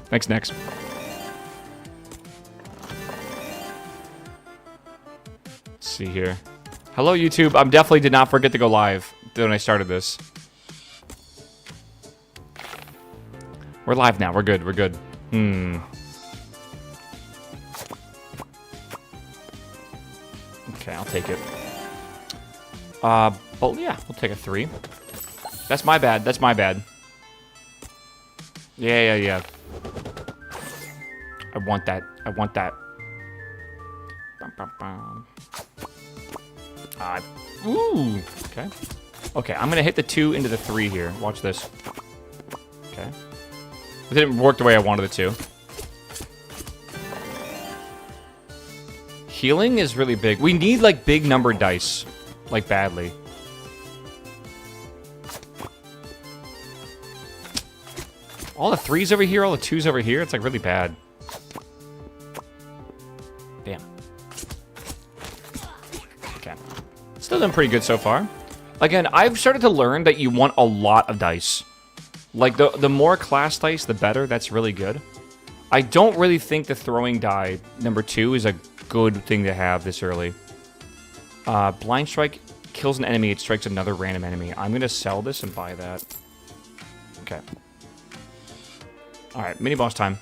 Thanks, next. Let's see here. Hello, YouTube. I definitely did not forget to go live when I started this. We're live now. We're good. We're good. Okay, I'll take it. But yeah, we'll take a 3. That's my bad. That's my bad. Yeah. I want that. I want that. Ooh. Okay. Okay, I'm gonna hit the 2 into the 3 here. Watch this. Okay. It didn't work the way I wanted it to. Healing is really big. We need, like, big numbered dice. Like, badly. All the 3s over here, all the 2s over here. It's, like, really bad. Damn. Okay. Still doing pretty good so far. Again, I've started to learn that you want a lot of dice. Like, the more class dice, the better. That's really good. I don't really think the throwing die, number 2, is a good thing to have this early. Blind Strike kills an enemy. It strikes another random enemy. I'm going to sell this and buy that. Okay. Alright, mini-boss time.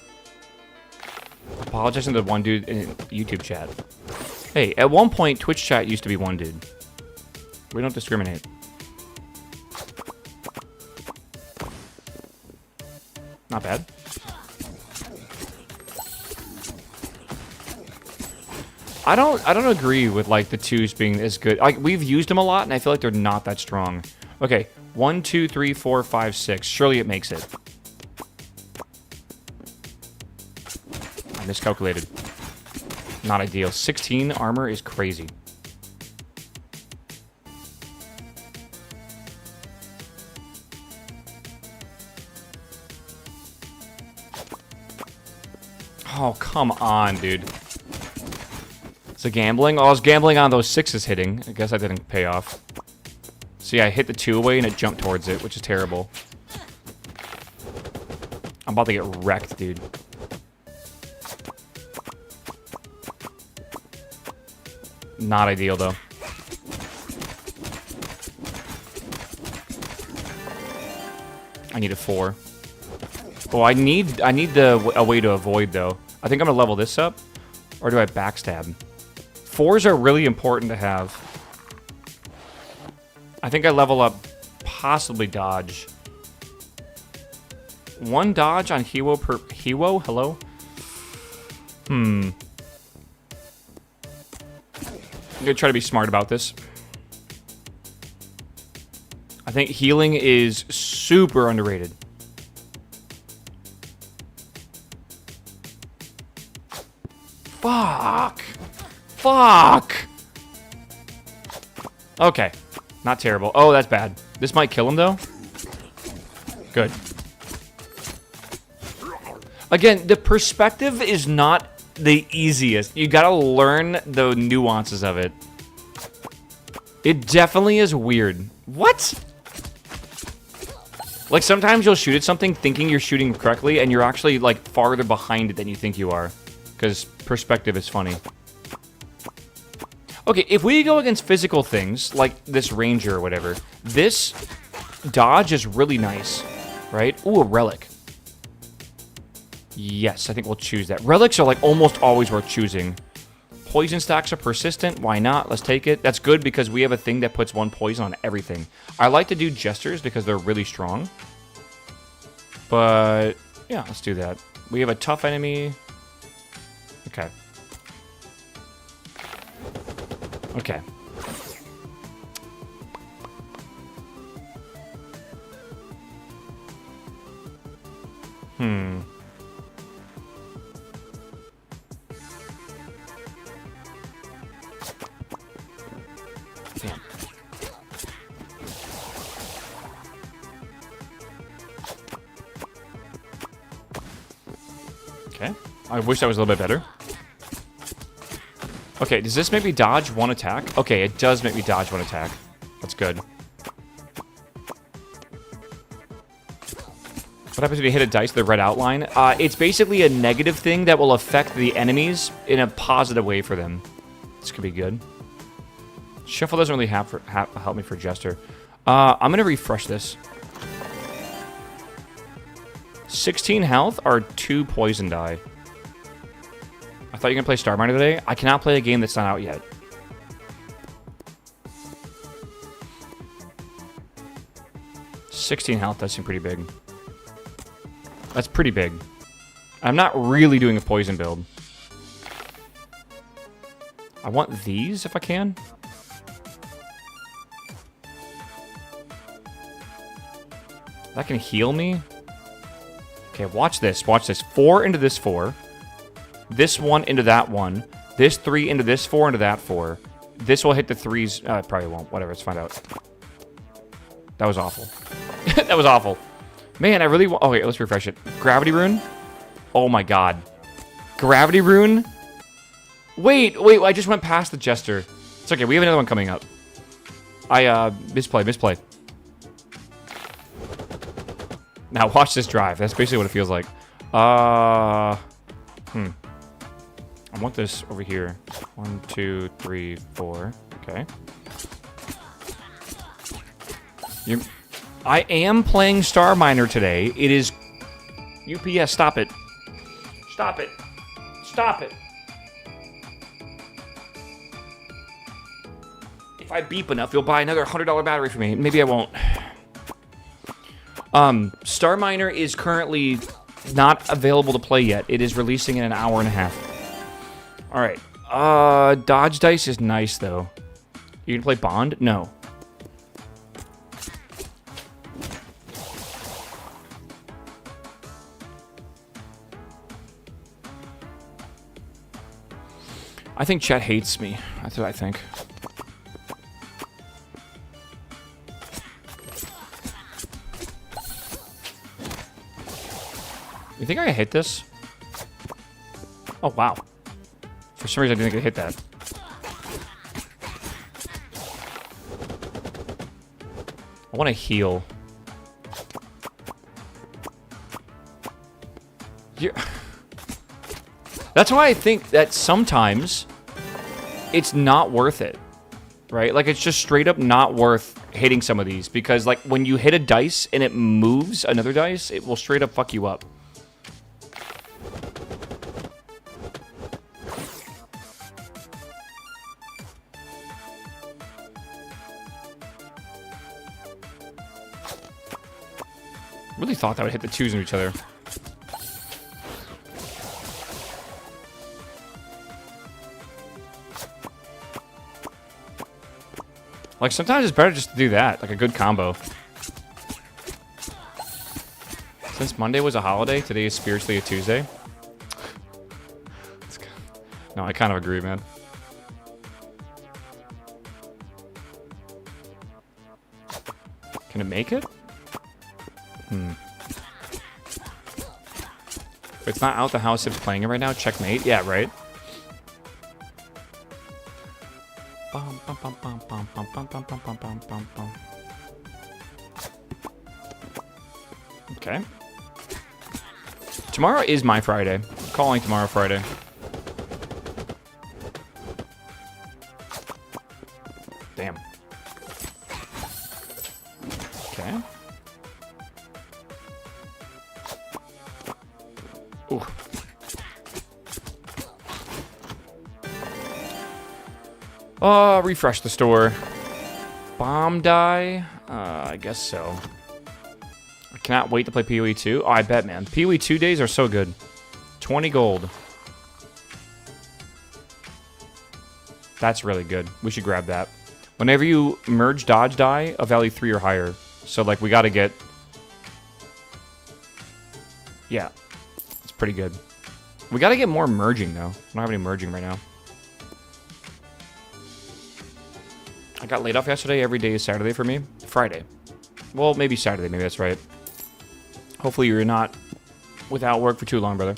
Apologizing to the one dude in YouTube chat. Hey, at one point, Twitch chat used to be one dude. We don't discriminate. Not bad. I don't agree with, like, the 2s being as good. Like, we've used them a lot, and I feel like they're not that strong. Okay, 1, 2, 3, 4, 5, 6. Surely it makes it. I miscalculated. Not ideal. 16 armor is crazy. Oh, come on, dude. Is it gambling? Oh, I was gambling on those 6s hitting. I guess that didn't pay off. So yeah, I hit the 2 away and it jumped towards it, which is terrible. I'm about to get wrecked, dude. Not ideal, though. I need a 4. Oh, I need a way to avoid, though. I think I'm gonna level this up. Or do I backstab? 4s are really important to have. I think I level up possibly dodge. 1 dodge on Hero per... Hero? Hello? I'm gonna try to be smart about this. I think healing is super underrated. Fuck! Fuck! Okay. Not terrible. Oh, that's bad. This might kill him, though. Good. Again, the perspective is not the easiest. You gotta learn the nuances of it. It definitely is weird. What? Like, sometimes you'll shoot at something thinking you're shooting correctly, and you're actually, like, farther behind it than you think you are. Because perspective is funny. Okay, if we go against physical things, like this ranger or whatever, this dodge is really nice, right? Ooh, a relic. Yes, I think we'll choose that. Relics are, like, almost always worth choosing. Poison stacks are persistent. Why not? Let's take it. That's good because we have a thing that puts 1 poison on everything. I like to do jesters because they're really strong. But, yeah, let's do that. We have a tough enemy. Okay. Okay. Damn. Okay. I wish that was a little bit better. Okay, does this make me dodge 1 attack? Okay, it does make me dodge 1 attack. That's good. What happens when you hit a dice with the red outline? It's basically a negative thing that will affect the enemies in a positive way for them. This could be good. Shuffle doesn't really help me for Jester. I'm going to refresh this. 16 health or 2 poison die. I thought you were going to play Starminer today. I cannot play a game that's not out yet. $16 health does seem pretty big. That's pretty big. I'm not really doing a poison build. I want these if I can. That can heal me. Okay, watch this. Watch this. 4 into this 4. This 1 into that 1. This 3 into this 4 into that 4. This will hit the 3s. It probably won't. Whatever. Let's find out. That was awful. That was awful. Man, I really want... Okay, let's refresh it. Gravity Rune? Oh my god. Gravity Rune? Wait, I just went past the Jester. It's okay, we have another one coming up. I, misplay. Now, watch this drive. That's basically what it feels like. I want this over here. 1, 2, 3, 4. Okay. I am playing Starminer today. It is... UPS, stop it. Stop it. Stop it. If I beep enough, you'll buy another $100 battery for me. Maybe I won't. Starminer is currently not available to play yet. It is releasing in an hour and a half. Alright. Dodge dice is nice, though. You can play Bond? No. I think Chet hates me. That's what I think. You think I can hit this? Oh, wow. For some reason, I didn't think I hit that. I want to heal. That's why I think that sometimes it's not worth it, right? Like, it's just straight up not worth hitting some of these because, like, when you hit a dice and it moves another dice, it will straight up fuck you up. Really thought that would hit the 2s into each other. Like, sometimes it's better just to do that, like a good combo. Since Monday was a holiday, today is spiritually a Tuesday. No, I kind of agree, man. Can it make it? If it's not out the house, it's playing it right now. Checkmate. Yeah, right. Okay. Tomorrow is my Friday. I'm calling tomorrow Friday. Damn. Okay. Ooh. Refresh the store. Bomb die? I guess so. I cannot wait to play PoE 2. Oh, I bet, man. PoE 2 days are so good. 20 gold. That's really good. We should grab that. Whenever you merge dodge die, a value 3 or higher. So, like, we gotta get... Yeah. It's pretty good. We gotta get more merging, though. I don't have any merging right now. I got laid off yesterday. Every day is Saturday for me. Friday. Well, maybe Saturday. Maybe that's right. Hopefully you're not without work for too long, brother.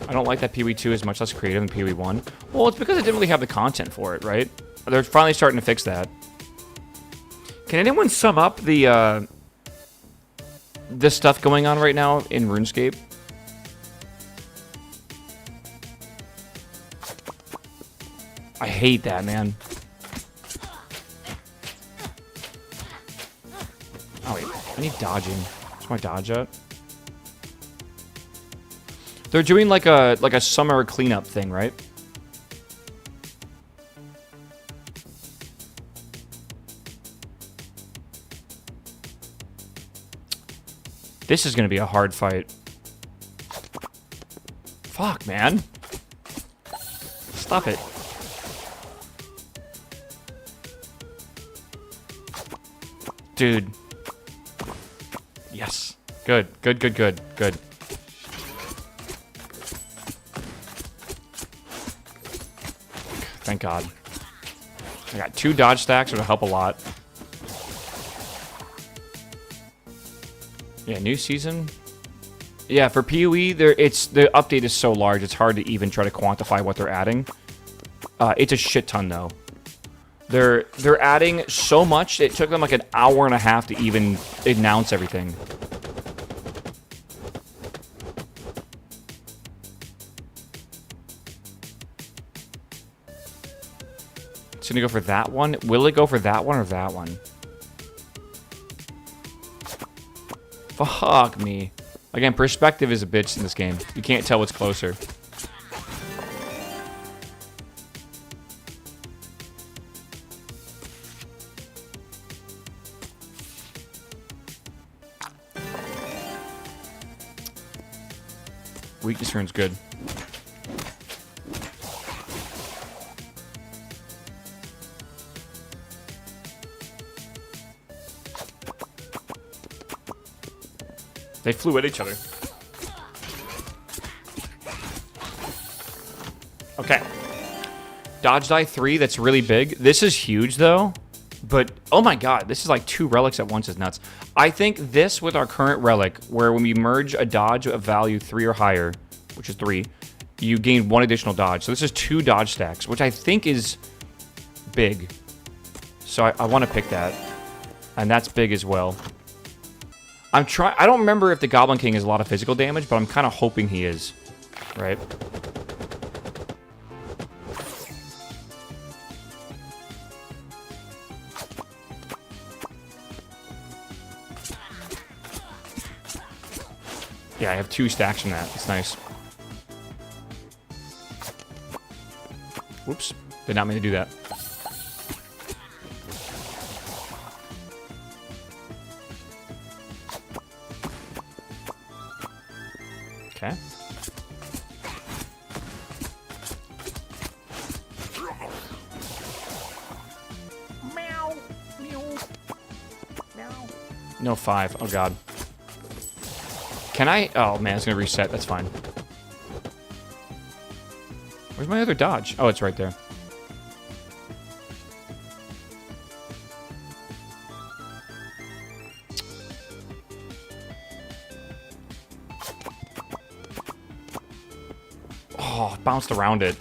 I don't like that PoE 2 is much less creative than PoE 1. Well, it's because it didn't really have the content for it, right? They're finally starting to fix that. Can anyone sum up the stuff going on right now in RuneScape? I hate that, man. Oh wait, I need dodging. Where's my dodge at? They're doing like a summer cleanup thing, right? This is gonna be a hard fight. Fuck, man. Stop it. Dude. Yes. Good. Good, good, good, good. Thank God. I got 2 dodge stacks, which will help a lot. Yeah, new season. Yeah, for PoE, the update is so large, it's hard to even try to quantify what they're adding. It's a shit ton, though. They're adding so much, it took them like an hour and a half to even announce everything. It's gonna go for that one. Will it go for that one or that one? Fuck me. Again, perspective is a bitch in this game. You can't tell what's closer. Weakness rune's good. They flew at each other. Okay. Dodge die 3, that's really big. This is huge, though. But, oh my god, this is like 2 relics at once is nuts. I think this, with our current relic, where when we merge a dodge of value 3 or higher, which is 3, you gain 1 additional dodge. So this is 2 dodge stacks, which I think is big. So I want to pick that. And that's big as well. I don't remember if the Goblin King is a lot of physical damage, but I'm kind of hoping he is. Right? Yeah, I have 2 stacks from that. It's nice. Whoops. Did not mean to do that. Okay. Meow. Meow. Meow. No 5. Oh, God. Can I? Oh, man, it's going to reset. That's fine. Where's my other dodge? Oh, it's right there. Oh, bounced around it.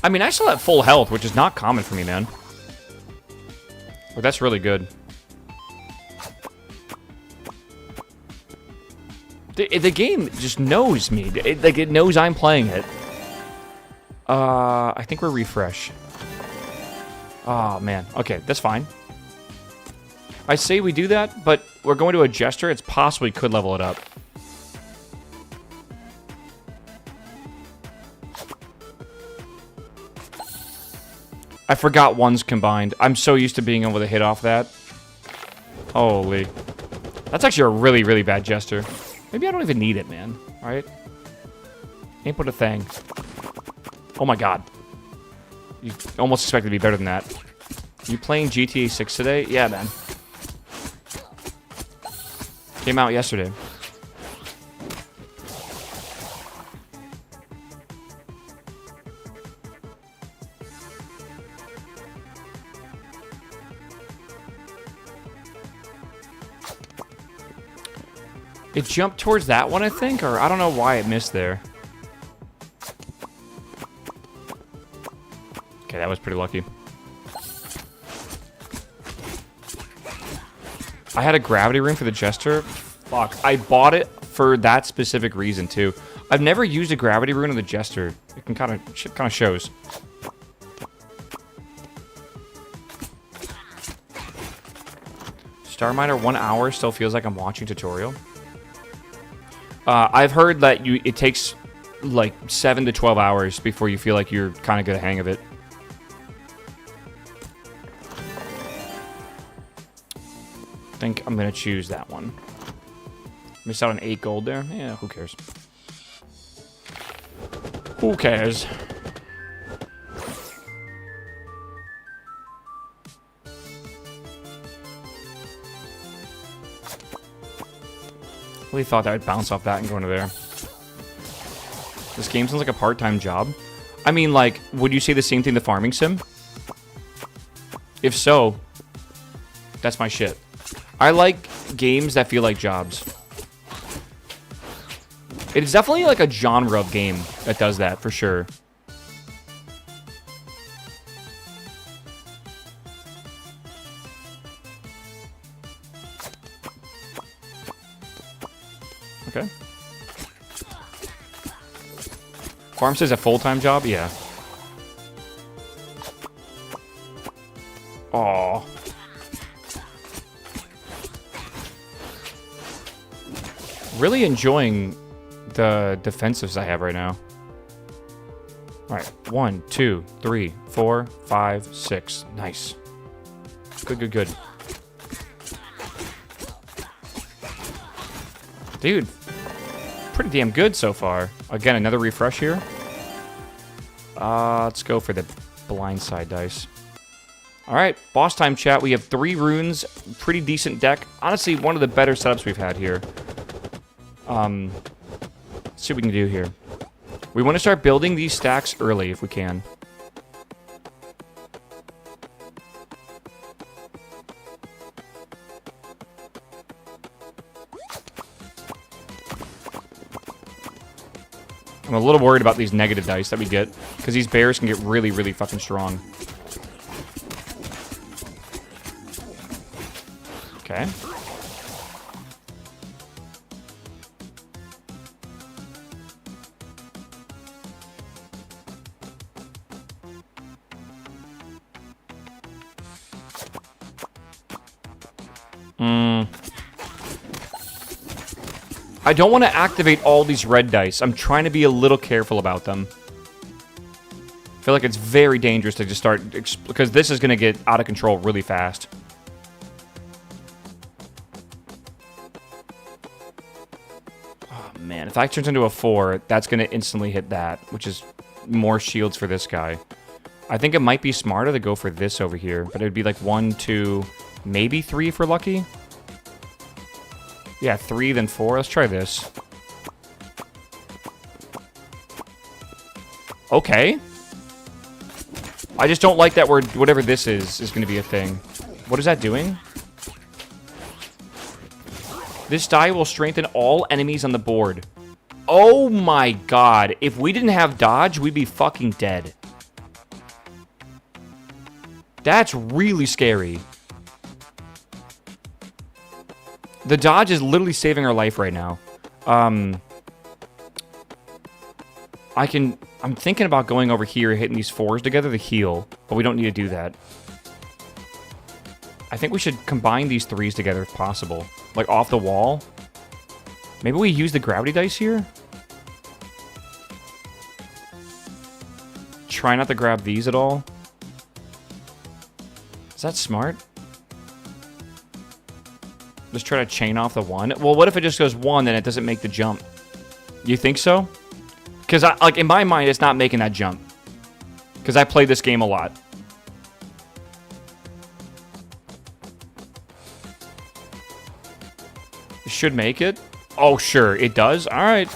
I mean, I still have full health, which is not common for me, man. But that's really good. The game just knows me. It knows I'm playing it. I think we're refresh. Oh, man. Okay, that's fine. I say we do that, but we're going to a Jester. It's possibly could level it up. I forgot one's combined. I'm so used to being able to hit off that. Holy. That's actually a really, really bad Jester. Maybe I don't even need it, man. Alright? Ain't but a thing. Oh my god. You almost expect it to be better than that. You playing GTA 6 today? Yeah, man. Came out yesterday. It jumped towards that one, I think, or I don't know why it missed there. Okay, that was pretty lucky. I had a gravity ring for the Jester. Fuck. I bought it for that specific reason, too. I've never used a gravity rune on the Jester. It can kind of shows. Starminer 1 hour still feels like I'm watching tutorial. I've heard that it takes like 7 to 12 hours before you feel like you're kind of get a hang of it. I think I'm gonna choose that one. Missed out on 8 gold there. Yeah, who cares? Who cares? Really thought that I'd bounce off that and go into there. This game sounds like a part-time job. I mean, like, would you say the same thing to Farming Sim? If so, that's my shit. I like games that feel like jobs. It is definitely like a genre of game that does that, for sure. Okay. Farm says a full-time job? Yeah. Aww. Really enjoying the defensives I have right now. Alright, 1, 2, 3, 4, 5, 6. Nice. Good, good, good. Dude, pretty damn good so far. Again, another refresh here. Let's go for the blindside dice. Alright, boss time, chat. We have 3 runes. Pretty decent deck. Honestly, one of the better setups we've had here. Let's see what we can do here. We want to start building these stacks early if we can. I'm a little worried about these negative dice that we get, because these bears can get really, really fucking strong. Okay. I don't want to activate all these red dice. I'm trying to be a little careful about them. I feel like it's very dangerous to just start, because this is going to get out of control really fast. Oh, man. If that turns into a 4, that's going to instantly hit that, which is more shields for this guy. I think it might be smarter to go for this over here, but it would be like 1, 2, maybe 3 if we're lucky. Yeah, 3, then 4. Let's try this. Okay. I just don't like that word, whatever this is going to be a thing. What is that doing? This die will strengthen all enemies on the board. Oh my god. If we didn't have dodge, we'd be fucking dead. That's really scary. The dodge is literally saving our life right now. I'm thinking about going over here, hitting these 4s together to heal, but we don't need to do that. I think we should combine these 3s together if possible. Like off the wall. Maybe we use the gravity dice here? Try not to grab these at all. Is that smart? Just try to chain off the 1. Well, what if it just goes 1, then it doesn't make the jump? You think so? Because, like, in my mind, it's not making that jump. Because I played this game a lot. It should make it. Oh, sure, it does. All right.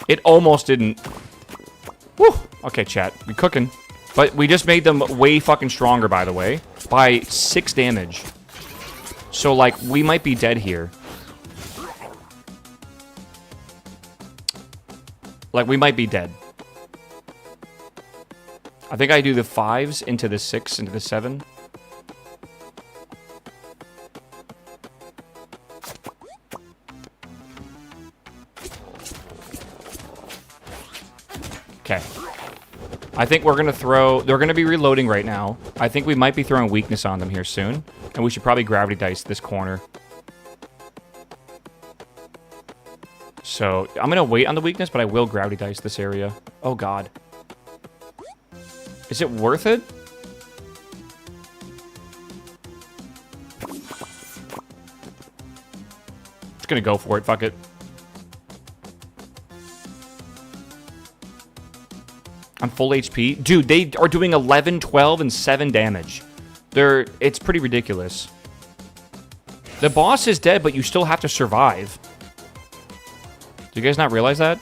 It almost didn't. Woo! Okay, chat. We cooking. But we just made them way fucking stronger, by the way. By 6 damage. So, like, we might be dead here. Like, we might be dead. I think I do the 5s into the 6, into the 7. Okay. I think we're going to throw... They're going to be reloading right now. I think we might be throwing weakness on them here soon. And we should probably gravity dice this corner. So, I'm going to wait on the weakness, but I will gravity dice this area. Oh, God. Is it worth it? Just going to go for it. Fuck it. I'm full HP. Dude, they are doing 11, 12, and 7 damage. It's pretty ridiculous. The boss is dead, but you still have to survive. Do you guys not realize that?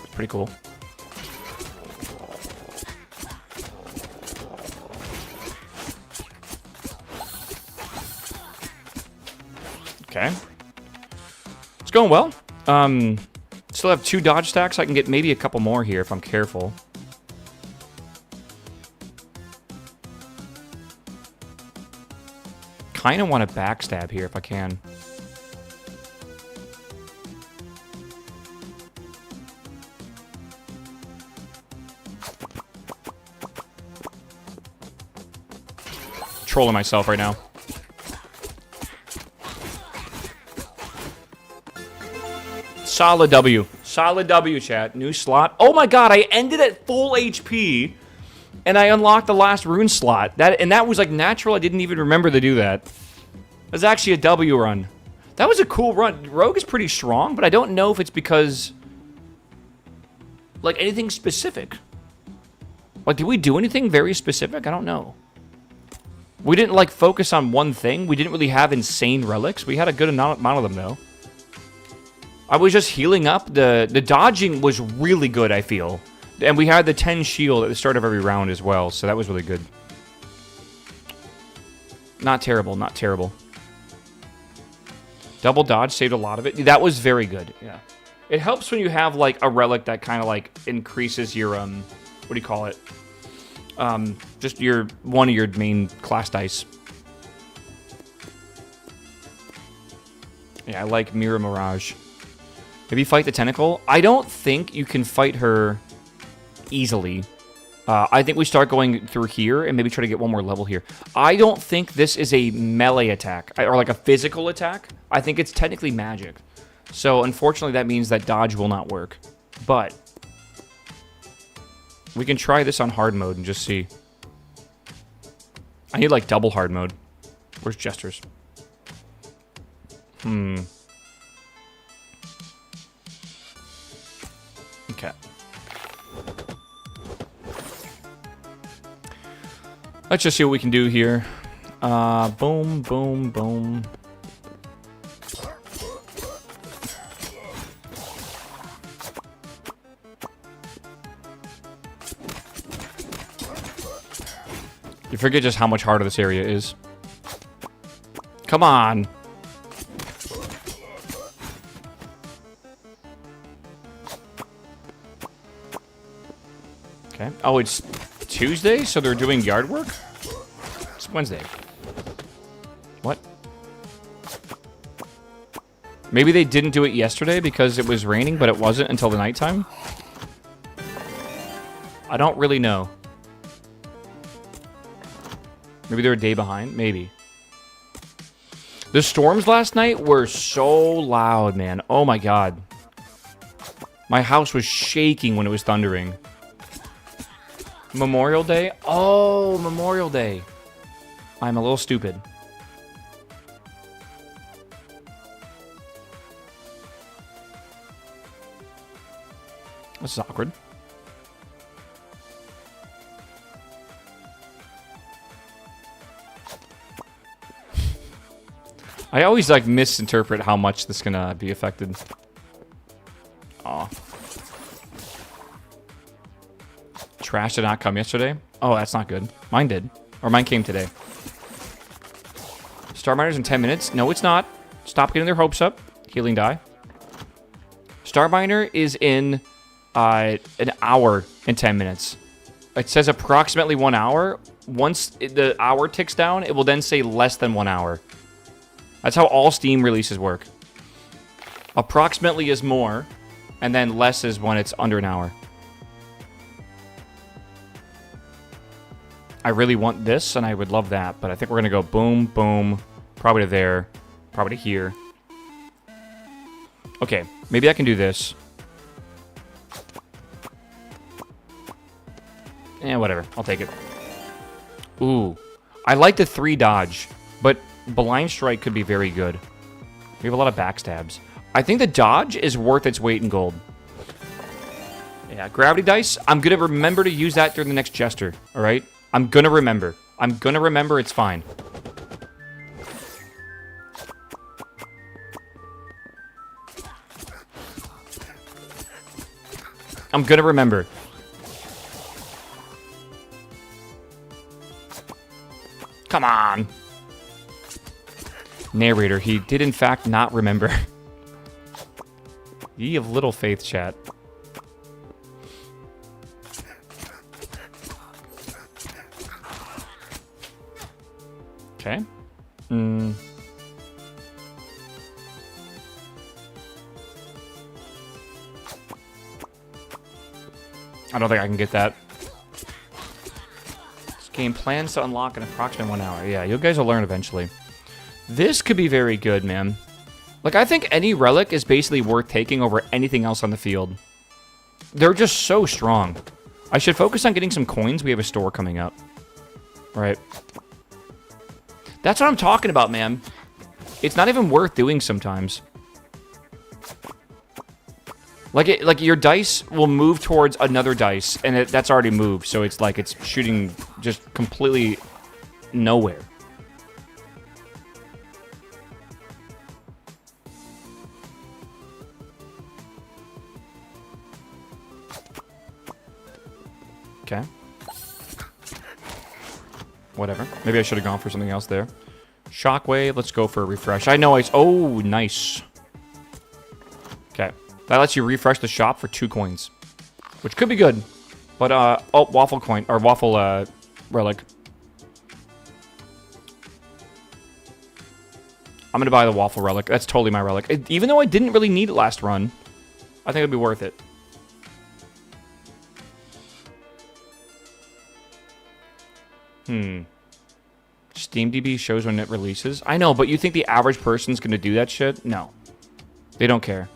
It's pretty cool. Okay. It's going well. Still have 2 dodge stacks. I can get maybe a couple more here if I'm careful. Kind of want to backstab here if I can. Trolling myself right now. Solid W. Solid W, chat. New slot. Oh my god, I ended at full HP, and I unlocked the last rune slot. That was like natural. I didn't even remember to do that. That's actually a W run. That was a cool run. Rogue is pretty strong, but I don't know if it's because... like, anything specific. Like, did we do anything very specific? I don't know. We didn't, like, focus on one thing. We didn't really have insane relics. We had a good amount of them, though. I was just healing up. The dodging was really good, I feel. And we had the 10 shield at the start of every round as well, so that was really good. Not terrible, not terrible. Double dodge saved a lot of it. That was very good, yeah. It helps when you have, like, a relic that kind of, like, increases your, what do you call it? Just one of your main class dice. Yeah, I like Mirror Mirage. Maybe fight the tentacle. I don't think you can fight her easily. I think we start going through here and maybe try to get one more level here. I don't think this is a melee attack or like a physical attack. I think it's technically magic. So unfortunately that means that dodge will not work. But we can try this on hard mode and just see. I need like double hard mode. Where's Jesters? Okay. Let's just see what we can do here. Boom, boom, boom. You forget just how much harder this area is. Come on. Okay. Oh, it's Tuesday, so they're doing yard work? It's Wednesday. What? Maybe they didn't do it yesterday because it was raining, but it wasn't until the nighttime? I don't really know. Maybe they're a day behind? Maybe. The storms last night were so loud, man. Oh my god. My house was shaking when it was thundering. Memorial Day? Oh, Memorial Day. I'm a little stupid. This is awkward. I always like misinterpret how much this is gonna be affected. Aw. Trash did not come yesterday. Oh, that's not good. Mine did. Or mine came today. Starminer's in 10 minutes. No, it's not. Stop getting their hopes up. Healing die. Starminer is in an hour and 10 minutes. It says approximately 1 hour. Once the hour ticks down, it will then say less than 1 hour. That's how all Steam releases work. Approximately is more. And then less is when it's under an hour. I really want this, and I would love that, but I think we're going to go boom, boom, probably to there, probably to here. Okay, maybe I can do this. Eh, whatever. I'll take it. Ooh. I like the 3 dodge, but Blind Strike could be very good. We have a lot of backstabs. I think the dodge is worth its weight in gold. Yeah, Gravity Dice. I'm going to remember to use that during the next Jester, all right? I'm going to remember. I'm going to remember it's fine. I'm going to remember. Come on. Narrator, he did in fact not remember. Ye of little faith, chat. Okay. I don't think I can get that. This game plans to unlock in approximately 1 hour. Yeah, you guys will learn eventually. This could be very good, man. Like, I think any relic is basically worth taking over anything else on the field. They're just so strong. I should focus on getting some coins. We have a store coming up. Right. That's what I'm talking about, man. It's not even worth doing sometimes. Like your dice will move towards another dice, and that's already moved, so it's like it's shooting just completely nowhere. Okay. Whatever. Maybe I should have gone for something else there. Shockwave, let's go for a refresh. I know oh, nice. Okay. That lets you refresh the shop for 2 coins. Which could be good. But, oh, waffle coin, or waffle, relic. I'm gonna buy the waffle relic. That's totally my relic. Even though I didn't really need it last run, I think it'd be worth it. SteamDB shows when it releases. I know, but you think the average person's gonna do that shit? No. They don't care.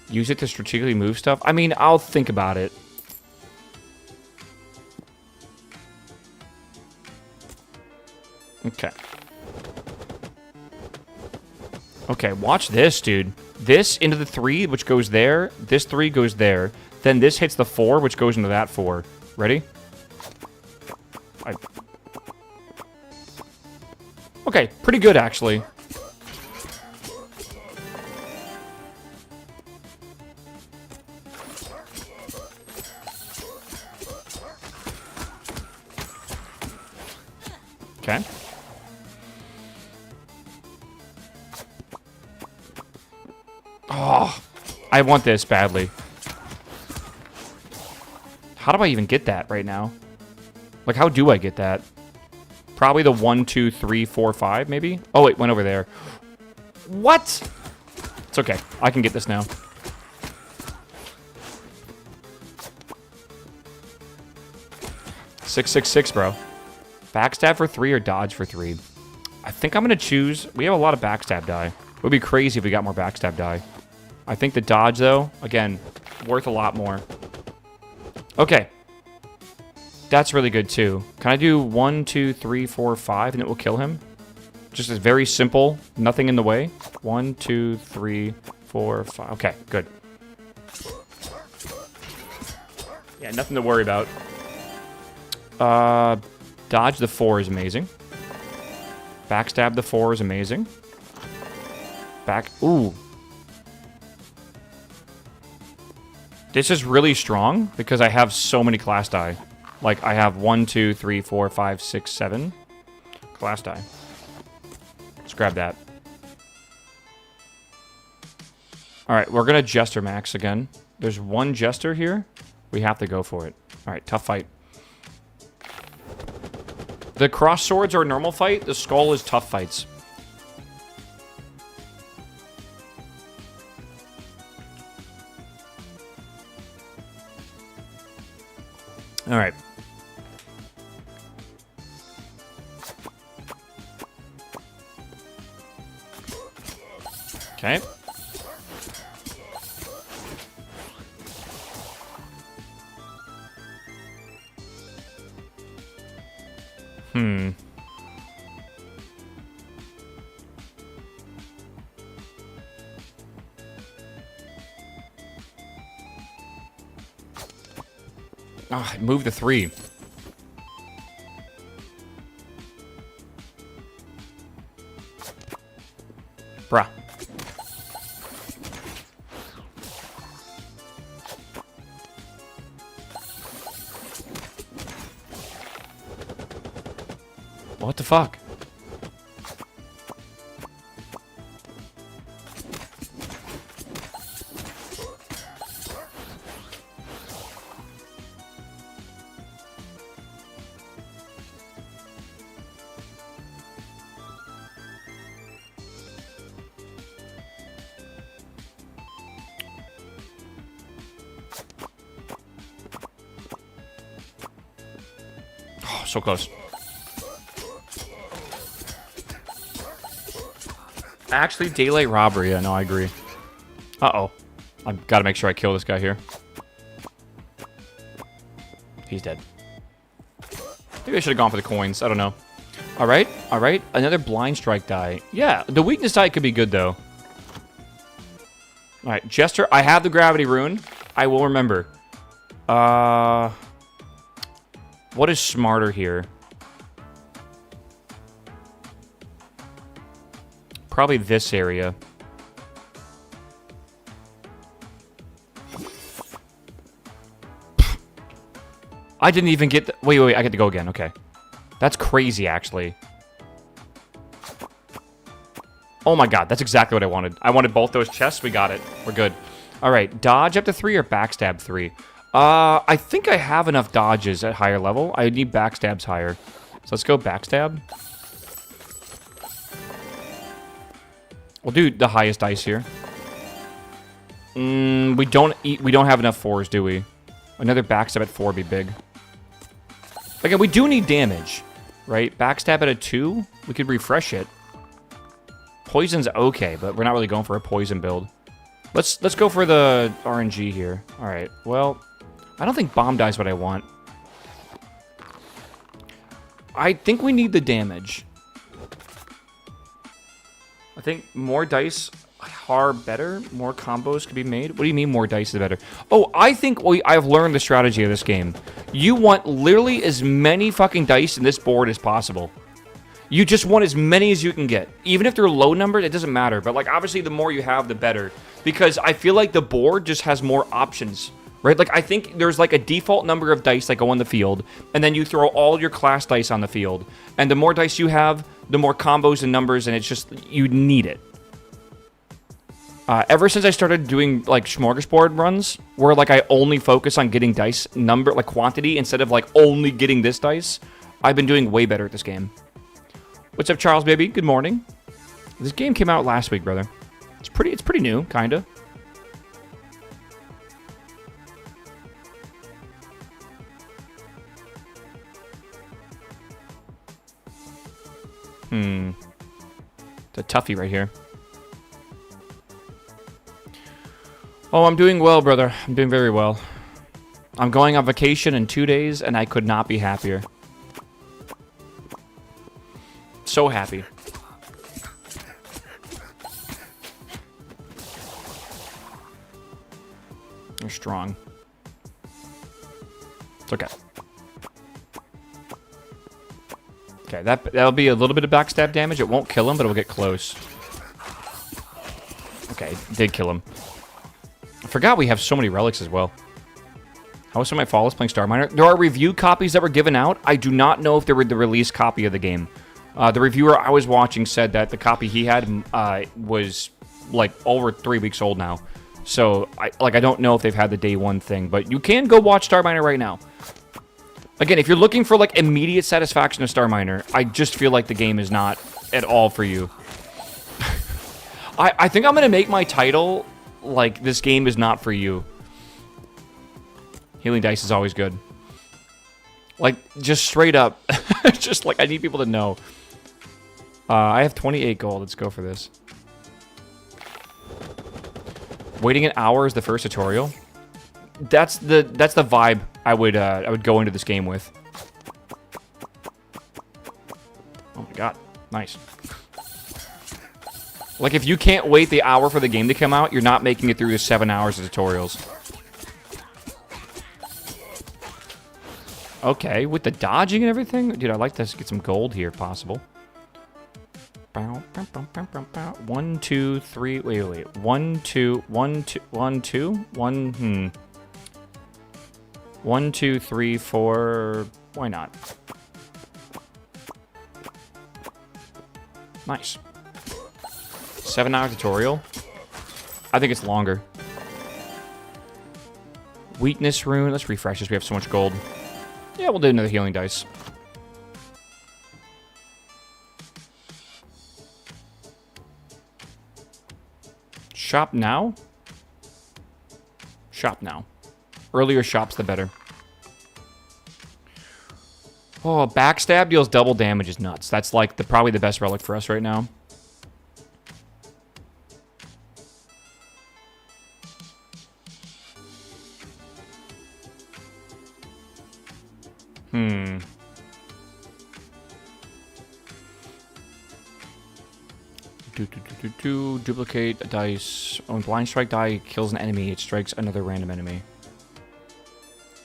Use it to strategically move stuff? I mean, I'll think about it. Okay. Okay, watch this, dude. This into the 3, which goes there. This 3 goes there. Then this hits the 4, which goes into that 4. Ready? Okay, pretty good, actually. Okay. Oh, I want this badly. How do I even get that right now? Like, how do I get that? Probably the 1, 2, 3, 4, 5, maybe? Oh, it went over there. What? It's okay. I can get this now. Six, 6, 6, bro. Backstab for 3 or dodge for 3? I think I'm going to choose... We have a lot of backstab die. It would be crazy if we got more backstab die. I think the dodge, though, again, worth a lot more. Okay. That's really good, too. Can I do 1, 2, 3, 4, 5, and it will kill him? Just a very simple, nothing in the way. 1, 2, 3, 4, 5. Okay, good. Yeah, nothing to worry about. Dodge the 4 is amazing. Backstab the 4 is amazing. Ooh. This is really strong because I have so many class die. Like, I have 1, 2, 3, 4, 5, 6, 7 class die. Let's grab that. Alright, we're gonna Jester max again. There's 1 Jester here. We have to go for it. Alright, tough fight. The cross swords are a normal fight. The skull is tough fights. Okay. Ah, move the 3. Bruh. What the fuck? Oh, so close. Actually, daylight robbery. Yeah, no, I agree. Uh-oh. I've got to make sure I kill this guy here. He's dead. Maybe I should have gone for the coins. I don't know. All right. All right. Another blind strike die. Yeah, the weakness die could be good, though. All right, Jester. I have the gravity rune. I will remember. What is smarter here? Probably this area. I didn't even get the... Wait, I get to go again. Okay. That's crazy, actually. Oh my god, that's exactly what I wanted. I wanted both those chests. We got it. We're good. All right, dodge up to 3 or backstab 3? I think I have enough dodges at higher level. I need backstabs higher. So let's go backstab. We'll do the highest dice here. We don't have enough 4s, do we? Another backstab at 4 would be big. Again, we do need damage, right? Backstab at a 2, we could refresh it. Poison's okay, but we're not really going for a poison build. Let's go for the RNG here. All right. Well, I don't think bomb die is what I want. I think we need the damage. I think more dice are better. More combos could be made. What do you mean more dice is better? Oh, I think I've learned the strategy of this game. You want literally as many fucking dice in this board as possible. You just want as many as you can get. Even if they're low numbered, it doesn't matter. But, like, obviously, the more you have, the better. Because I feel like the board just has more options, right? Like, I think there's, like, a default number of dice that go on the field. And then you throw all your class dice on the field. And the more dice you have, the more combos and numbers. And it's just, you need it. Ever since I started doing, like, smorgasbord runs, where, like, I only focus on getting dice number, like, quantity, instead of, like, only getting this dice, I've been doing way better at this game. What's up, Charles, baby? Good morning. This game came out last week, brother. It's pretty new, kinda. It's a toughie right here. Oh, I'm doing well, brother. I'm doing very well. I'm going on vacation in 2 days, and I could not be happier. So happy. You're strong. It's okay. Okay, that'll be a little bit of backstab damage. It won't kill him, but it'll get close. Okay, did kill him. I forgot we have so many relics as well. How was my flawless playing Starminer? There are review copies that were given out. I do not know if they were the release copy of the game. The reviewer I was watching said that the copy he had was like over 3 weeks old now. So I don't know if they've had the day one thing, but you can go watch Starminer right now. Again, if you're looking for like immediate satisfaction of Starminer, I just feel like the game is not at all for you. I think I'm gonna make my title like this game is not for you. Healing dice is always good. Like just straight up, just like I need people to know. I have 28 gold. Let's go for this. Waiting an hour is the first tutorial. That's the vibe I would go into this game with. Oh my god, nice. Like, if you can't wait the hour for the game to come out, you're not making it through the 7 hours of tutorials. Okay, with the dodging and everything? Dude, I'd like to get some gold here, if possible. 1, 2, 3... Wait. 1, 2... 1, 2... 1, 2... 1... 1, 2, 3, 4... Why not? Nice. 7-hour tutorial? I think it's longer. Weakness rune. Let's refresh this. We have so much gold. Yeah, we'll do another healing dice. Shop now? Shop now. Earlier shops, the better. Oh, backstab deals double damage is nuts. That's like probably the best relic for us right now. Duplicate a dice. When blind strike die kills an enemy, it strikes another random enemy.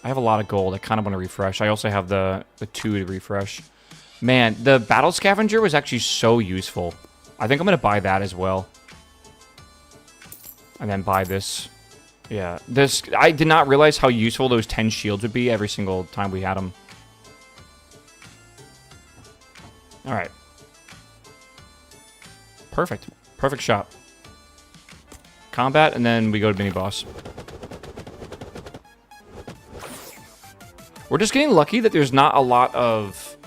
I have a lot of gold. I kind of want to refresh. I also have the 2 to refresh. Man, the battle scavenger was actually so useful. I think I'm going to buy that as well. And then buy this. Yeah, this. I did not realize how useful those 10 shields would be every single time we had them. All right. Perfect. Perfect shot. Combat, and then we go to mini-boss. We're just getting lucky that there's not a lot of...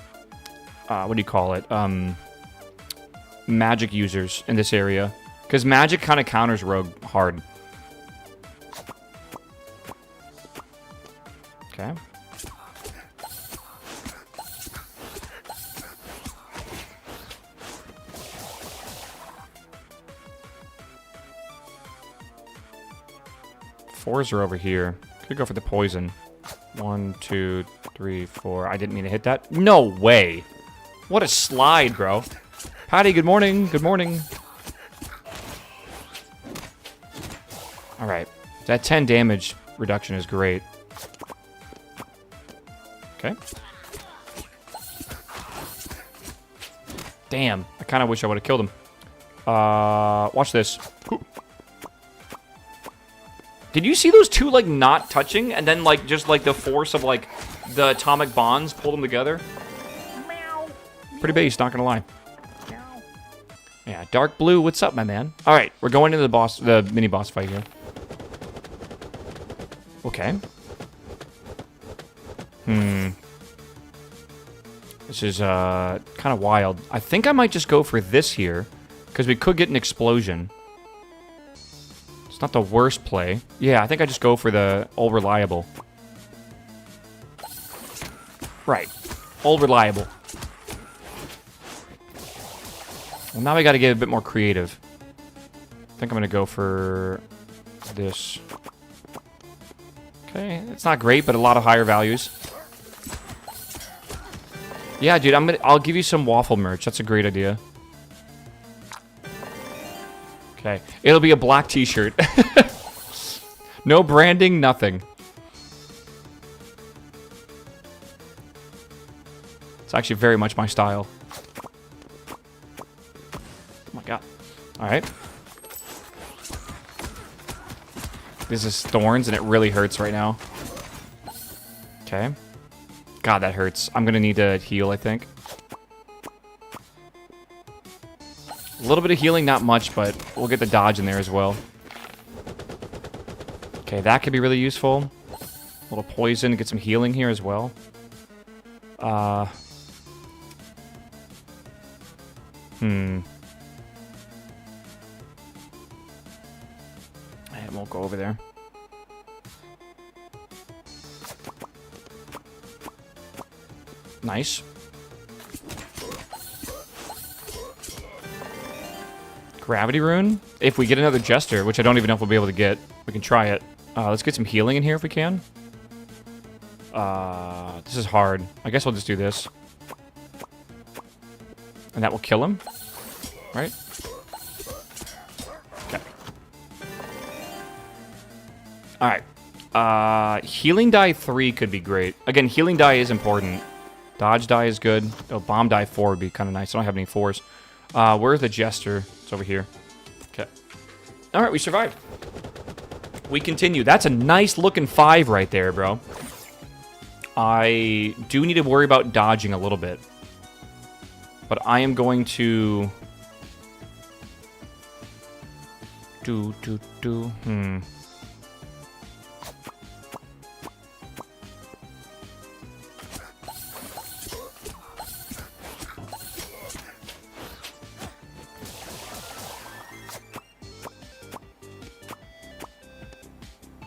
what do you call it? Magic users in this area. Because magic kind of counters rogue hard. Okay. Fours are over here. Could go for the poison. 1, 2, 3, 4. I didn't mean to hit that. No way. What a slide, bro. Patty, good morning. Good morning. All right. That 10 damage reduction is great. Okay. Damn. I kind of wish I would have killed him. Watch this. Did you see those two, like, not touching? And then, like, just, like, the force of, like, the atomic bonds pulled them together? Pretty base, not gonna lie. Yeah, dark blue, what's up, my man? Alright, we're going into the mini-boss fight here. Okay. This is, kind of wild. I think I might just go for this here, because we could get an explosion. It's not the worst play. Yeah, I think I just go for the old reliable. Right. Old reliable. Well, now we got to get a bit more creative. I think I'm going to go for this. Okay, it's not great, but a lot of higher values. Yeah, dude, I'll give you some waffle merch. That's a great idea. Okay, it'll be a black t-shirt. No branding, nothing. It's actually very much my style. Oh my god. Alright. This is thorns and it really hurts right now. Okay. God, that hurts. I'm gonna need to heal, I think. A little bit of healing, not much, but we'll get the dodge in there as well. Okay, that could be really useful. A little poison, get some healing here as well. And won't go over there. Nice. Gravity Rune? If we get another Jester, which I don't even know if we'll be able to get. We can try it. Let's get some healing in here if we can. This is hard. I guess we'll just do this. And that will kill him. Right? Okay. Alright. Healing die 3 could be great. Again, healing die is important. Dodge die is good. Oh, bomb die 4 would be kind of nice. I don't have any 4s. Where's the Jester? It's over here. Okay. Alright, we survived. We continue. That's a nice looking 5 right there, bro. I do need to worry about dodging a little bit. But I am going to...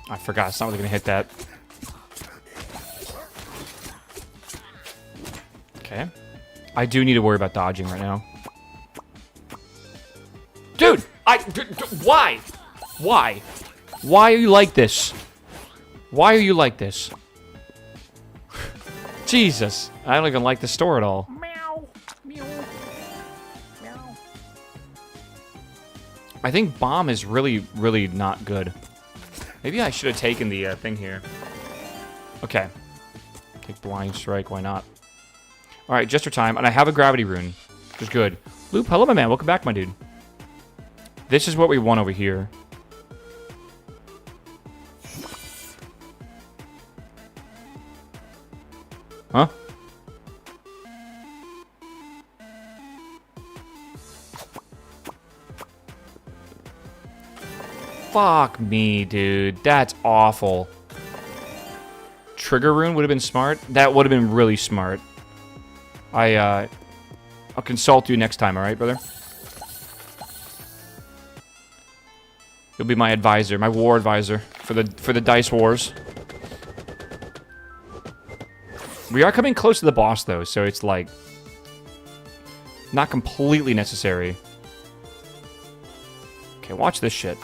I forgot. It's not really going to hit that. Okay. I do need to worry about dodging right now. Dude! Why? Why? Why are you like this? Why are you like this? Jesus. I don't even like the store at all. Meow. Meow. Meow. I think bomb is really, really not good. Maybe I should have taken the thing here. Okay. Take blind strike, why not? Alright, Jester time, and I have a gravity rune, which is good. Loop, hello my man, welcome back my dude. This is what we want over here. Huh? Fuck me, dude. That's awful. Trigger rune would have been smart. That would have been really smart. I'll consult you next time, alright, brother? You'll be my advisor, my war advisor for the dice wars. We are coming close to the boss though, so it's like not completely necessary. Okay, watch this shit.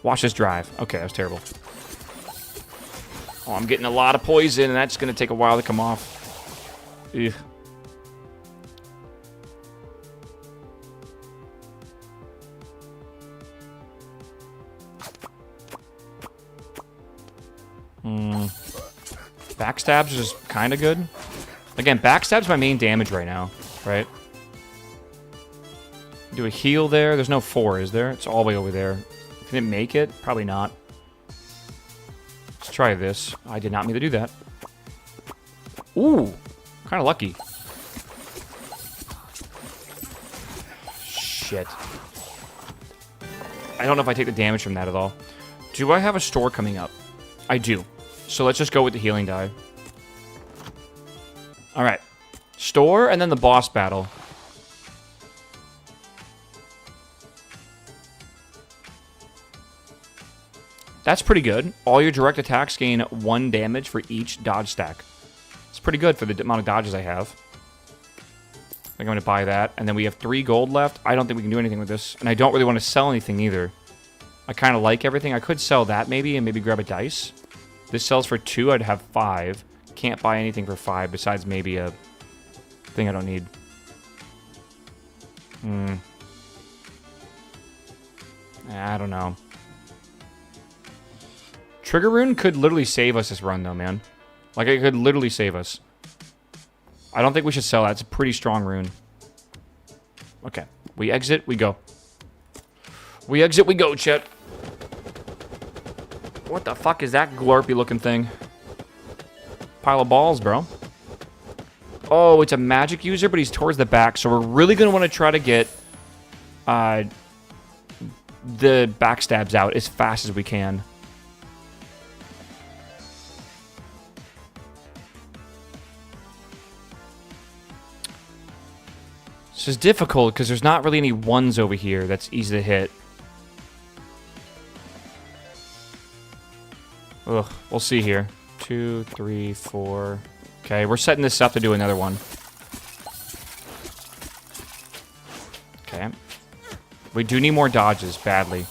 Watch this drive. Okay, that was terrible. Oh, I'm getting a lot of poison, and that's gonna take a while to come off. Ugh. Backstabs is kind of good. Again, backstab's my main damage right now, right? Do a heal there. There's no 4, is there? It's all the way over there. Can it make it? Probably not. Let's try this. I did not mean to do that. Ooh, kind of lucky. Shit. I don't know if I take the damage from that at all. Do I have a store coming up? I do. So let's just go with the healing die. Alright. Store and then the boss battle. That's pretty good. All your direct attacks gain 1 damage for each dodge stack. It's pretty good for the amount of dodges I have. I think I'm going to buy that. And then we have 3 gold left. I don't think we can do anything with this. And I don't really want to sell anything either. I kind of like everything. I could sell that maybe and maybe grab a dice. This sells for 2. I'd have 5. Can't buy anything for 5 besides maybe a thing I don't need. I don't know. Trigger rune could literally save us this run though, man. Like, it could literally save us. I don't think we should sell that. It's a pretty strong rune. Okay. We exit, we go. We exit, we go, Chet. What the fuck is that glorpy looking thing? Pile of balls, bro. Oh, it's a magic user, but he's towards the back. So we're really going to want to try to get the backstabs out as fast as we can. This is difficult because there's not really any 1s over here that's easy to hit. Ugh, we'll see here. 2, 3, 4. Okay, we're setting this up to do another one. Okay. We do need more dodges, badly.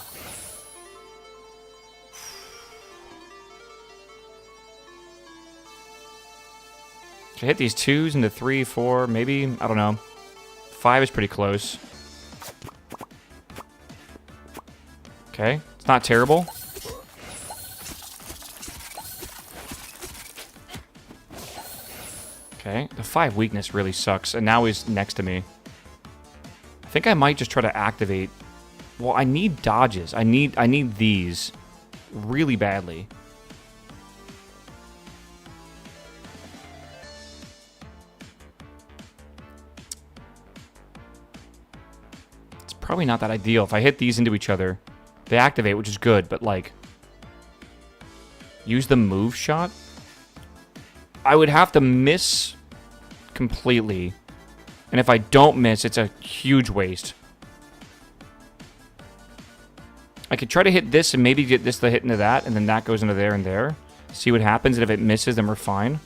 Should I hit these 2s into 3, 4, maybe? I don't know. 5 is pretty close. Okay, it's not terrible. Okay, the 5 weakness really sucks, and now he's next to me. I think I might just try to activate... Well, I need dodges. I need these really badly. It's probably not that ideal. If I hit these into each other, they activate, which is good, but like... Use the move shot? I would have to miss completely. And if I don't miss, it's a huge waste. I could try to hit this and maybe get this to hit into that, and then that goes into there and there. See what happens, and if it misses, then we're fine.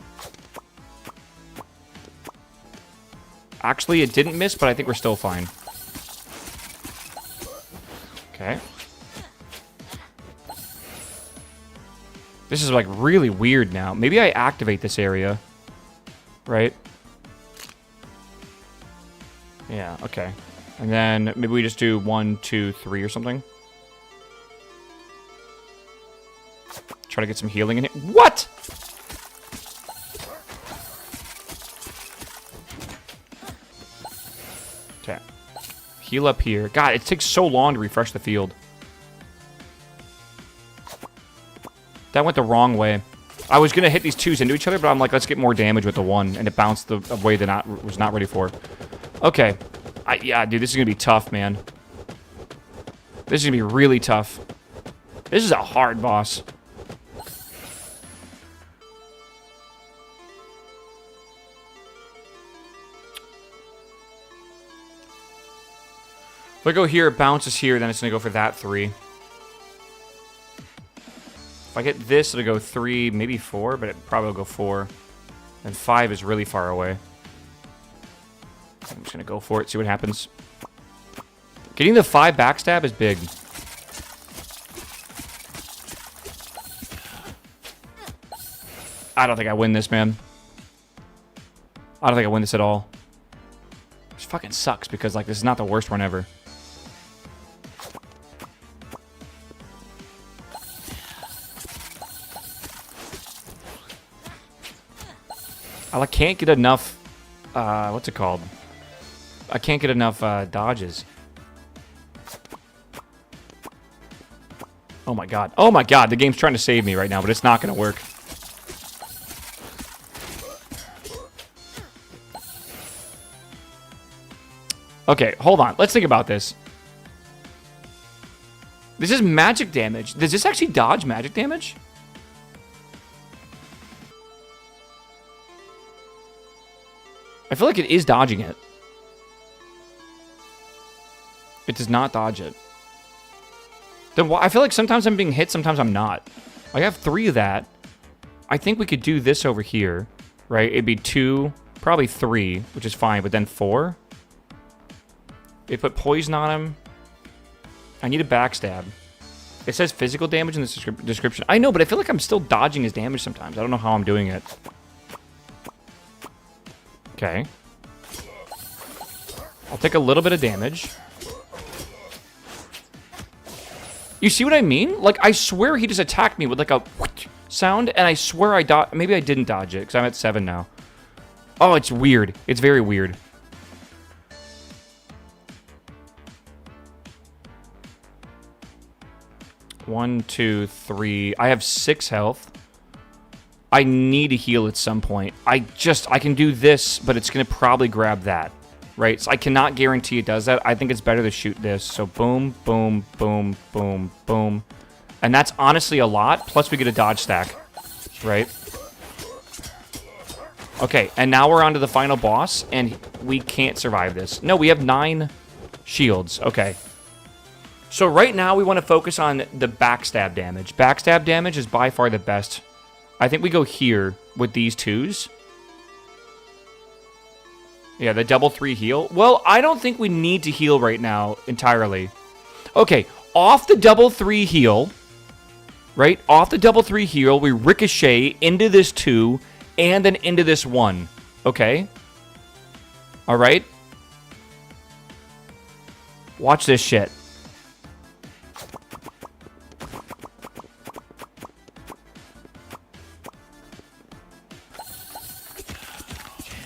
Actually, it didn't miss, but I think we're still fine. Okay. This is, like, really weird now. Maybe I activate this area. Right? Yeah, okay. And then maybe we just do 1, 2, 3 or something. Try to get some healing in here. What?! Okay. Heal up here. God, it takes so long to refresh the field. That went the wrong way. I was going to hit these 2s into each other, but I'm like, let's get more damage with the 1. And it bounced the way that I was not ready for. Okay. Yeah, dude, this is going to be tough, man. This is going to be really tough. This is a hard boss. If I go here, it bounces here, then it's going to go for that 3. If I get this, it'll go 3, maybe 4, but it probably will go 4. And 5 is really far away. I'm just going to go for it, see what happens. Getting the 5 backstab is big. I don't think I win this, man. I don't think I win this at all. Which fucking sucks, because like this is not the worst one ever. I can't get enough, what's it called? I can't get enough dodges. Oh my god. Oh my god, the game's trying to save me right now, but it's not going to work. Okay, hold on. Let's think about this. This is magic damage. Does this actually dodge magic damage? I feel like it is dodging it. It does not dodge it. Then I feel like sometimes I'm being hit, sometimes I'm not. I have 3 of that. I think we could do this over here, right? It'd be 2, probably 3, which is fine, but then 4. They put poison on him. I need a backstab. It says physical damage in the description. I know, but I feel like I'm still dodging his damage sometimes. I don't know how I'm doing it. Okay. I'll take a little bit of damage. You see what I mean? Like, I swear he just attacked me with like a sound, and I swear I dodged. Maybe I didn't dodge it, because I'm at 7 now. Oh, it's weird. It's very weird. One, 2, 3. I have 6 health. I need to heal at some point. I can do this, but it's going to probably grab that, right? So I cannot guarantee it does that. I think it's better to shoot this. So boom, boom, boom, boom, boom. And that's honestly a lot. Plus we get a dodge stack, right? Okay, and now we're on to the final boss, and we can't survive this. No, we have 9 shields. Okay. So right now we want to focus on the backstab damage. Backstab damage is by far the best. I think we go here with these 2s. Yeah, the double 3 heal. Well, I don't think we need to heal right now entirely. Okay, off the double 3 heal, right? Off the double 3 heal, we ricochet into this 2 and then into this 1. Okay? All right? Watch this shit.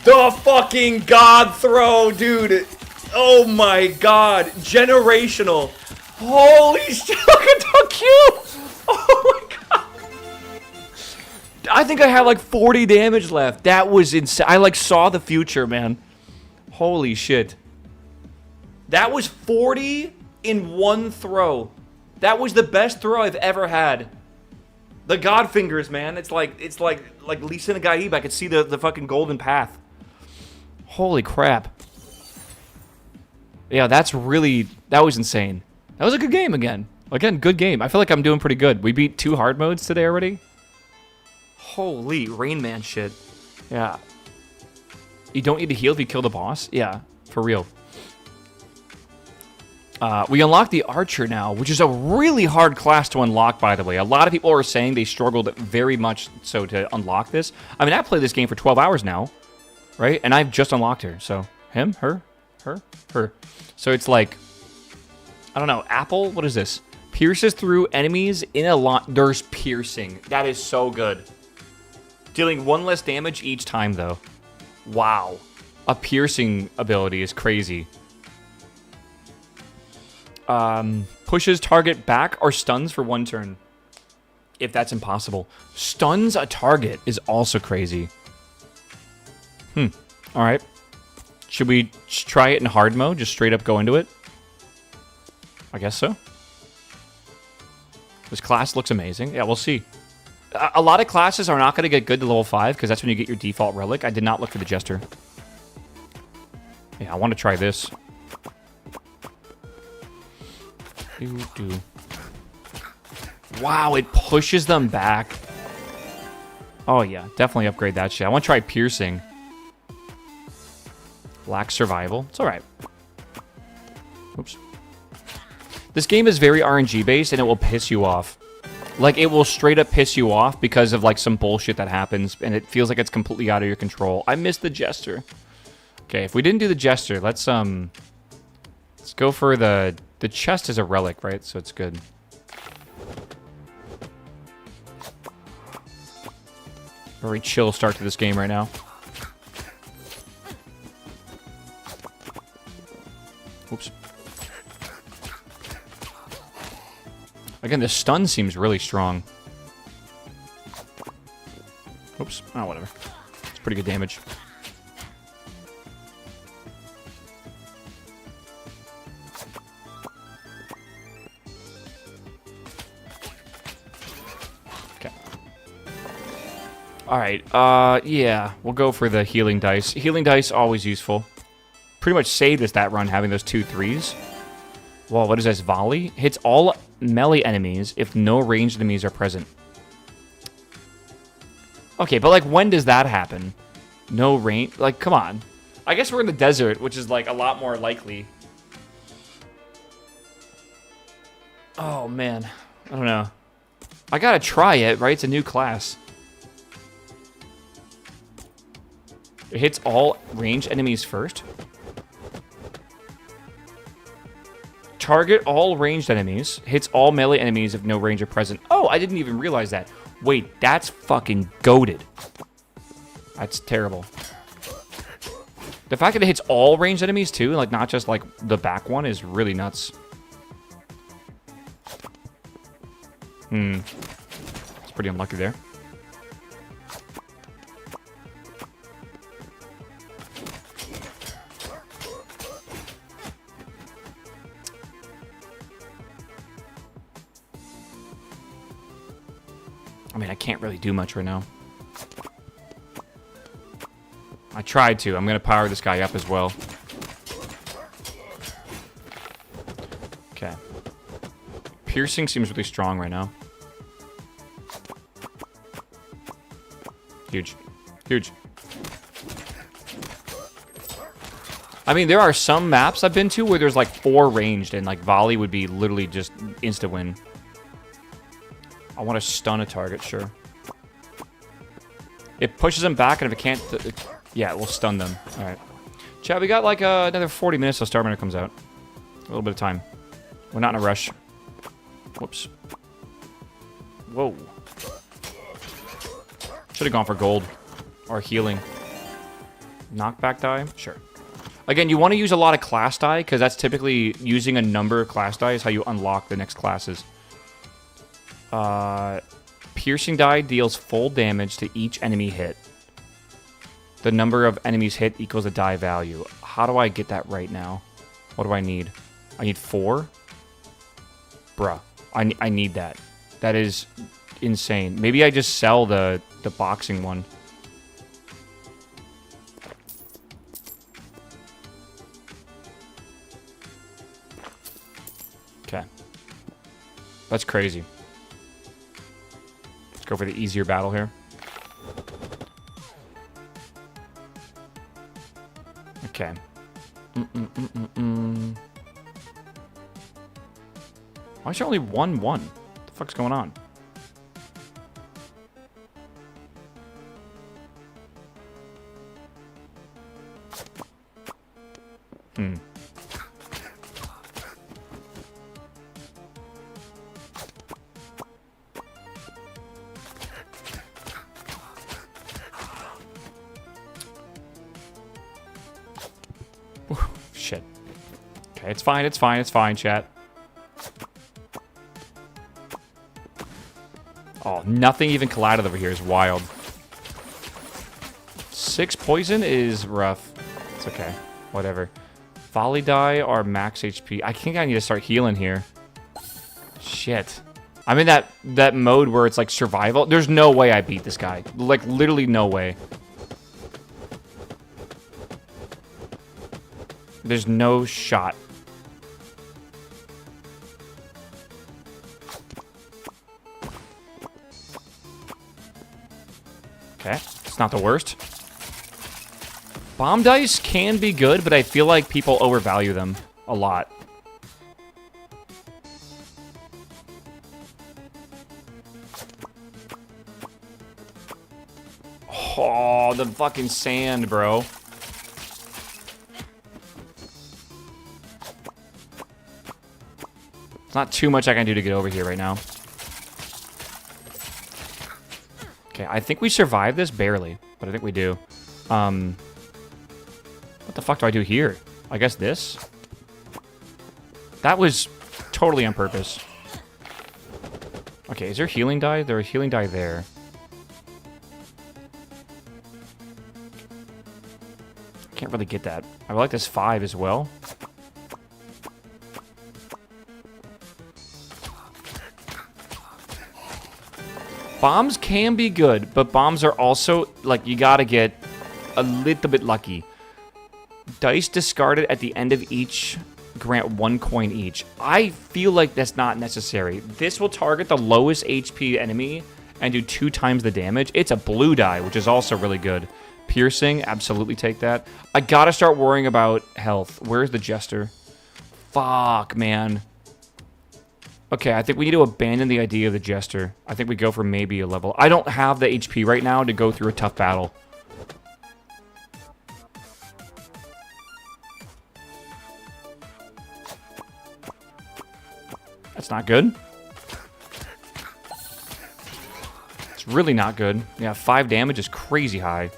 The fucking God throw, dude. Oh my God. Generational. Holy shit. Look at the Q. Oh my God. I think I had like 40 damage left. That was insane. I like saw the future, man. Holy shit. That was 40 in one throw. That was the best throw I've ever had. The God fingers, man. It's like Lee Sin Gaib. I could see the fucking golden path. Holy crap. Yeah, that was insane. That was a good game again. Again, good game. I feel like I'm doing pretty good. We beat 2 hard modes today already. Holy Rain Man shit. Yeah. You don't need to heal if you kill the boss? Yeah, for real. We unlock the Archer now, which is a really hard class to unlock, by the way. A lot of people are saying they struggled very much so to unlock this. I mean, I've played this game for 12 hours now, right? And I've just unlocked her. So, him, her. So it's like, I don't know, Apple? What is this? Pierces through enemies in a lot. There's piercing. That is so good. Dealing 1 less damage each time, though. Wow. A piercing ability is crazy. Pushes target back or stuns for 1 turn. If that's impossible. Stuns a target is also crazy. Alright. Should we try it in hard mode? Just straight up go into it? I guess so. This class looks amazing. Yeah, we'll see. A lot of classes are not going to get good to level 5 because that's when you get your default relic. I did not look for the Jester. Yeah, I want to try this. Wow, it pushes them back. Oh yeah, definitely upgrade that shit. I want to try piercing. Lack survival. It's alright. Oops. This game is very RNG based and it will piss you off. Like, it will straight up piss you off because of like some bullshit that happens and it feels like it's completely out of your control. I missed the Jester. Okay, if we didn't do the Jester, let's go for the chest is a relic, right? So it's good. Very chill start to this game right now. Oops. Again, the stun seems really strong. Oops. Oh, whatever. It's pretty good damage. Okay. Alright, yeah. We'll go for the healing dice. Healing dice, always useful. Pretty much saved us that run, having those 2 3s. Whoa, what is this? Volley? Hits all melee enemies if no ranged enemies are present. Okay, but like, when does that happen? No range? Like, come on. I guess we're in the desert, which is like a lot more likely. Oh, man. I don't know. I gotta try it, right? It's a new class. It hits all ranged enemies first. Target all ranged enemies. Hits all melee enemies if no range are present. Oh, I didn't even realize that. Wait, that's fucking goated. That's terrible. The fact that it hits all ranged enemies too, like not just like the back one, is really nuts. It's pretty unlucky there. I mean, I can't really do much right now. I tried to. I'm going to power this guy up as well. Okay. Piercing seems really strong right now. Huge. Huge. I mean, there are some maps I've been to where there's like 4 ranged and like volley would be literally just insta win. I want to stun a target, sure. It pushes them back, and if it can't, yeah, it will stun them. All right, chat. We got like another 40 minutes till Starminer comes out. A little bit of time. We're not in a rush. Whoops. Whoa. Should have gone for gold or healing. Knockback die, sure. Again, you want to use a lot of class die, because that's typically using a number of class die is how you unlock the next classes. Piercing die deals full damage to each enemy hit. The number of enemies hit equals the die value. How do I get that right now? What do I need? I need 4? Bruh. I need that. That is insane. Maybe I just sell the boxing one. Okay. That's crazy. Let's go for the easier battle here. Okay. Why is there only 1-1? What the fuck's going on? Shit. Okay, it's fine, it's fine, it's fine, chat. Oh, nothing even collided over here is wild. 6 poison is rough. It's okay. Whatever. Volley die or max HP. I think I need to start healing here. Shit. I'm in that mode where it's like survival. There's no way I beat this guy. Like, literally no way. There's no shot. Okay, it's not the worst. Bomb dice can be good, but I feel like people overvalue them a lot. Oh, the fucking sand, bro. Not too much I can do to get over here right now. Okay, I think we survived this barely, but I think we do. What the fuck do I do here? I guess this? That was totally on purpose. Okay, is there healing die? There's a healing die there. Can't really get that. I would like this 5 as well. Bombs can be good, but bombs are also, like, you gotta get a little bit lucky. Dice discarded at the end of each grant 1 coin each. I feel like that's not necessary. This will target the lowest HP enemy and do 2 times the damage. It's a blue die, which is also really good. Piercing, absolutely take that. I gotta start worrying about health. Where's the Jester? Fuck, man. Okay, I think we need to abandon the idea of the Jester. I think we go for maybe a level. I don't have the HP right now to go through a tough battle. That's not good. It's really not good. Yeah, 5 damage is crazy high.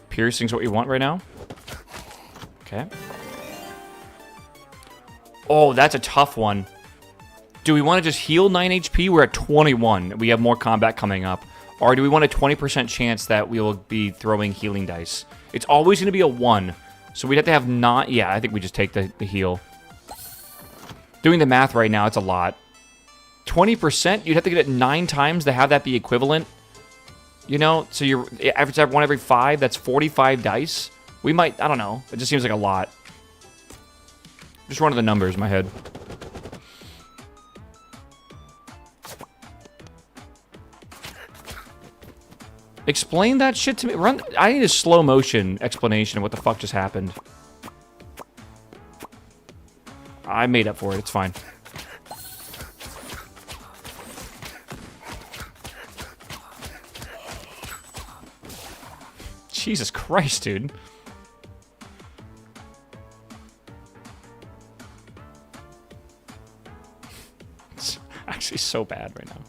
Piercing's what we want right now. Okay. Oh, that's a tough one. Do we want to just heal 9 HP? We're at 21. We have more combat coming up. Or do we want a 20% chance that we will be throwing healing dice? It's always going to be a 1. So we'd have to have not... Yeah, I think we just take the heal. Doing the math right now, it's a lot. 20%? You'd have to get it 9 times to have that be equivalent. You know, so you're average 1 every 5, that's 45 dice. We might, I don't know. It just seems like a lot. Just running the numbers in my head. Explain that shit to me. Run. I need a slow motion explanation of what the fuck just happened. I made up for it. It's fine. Jesus Christ, dude. It's actually so bad right now.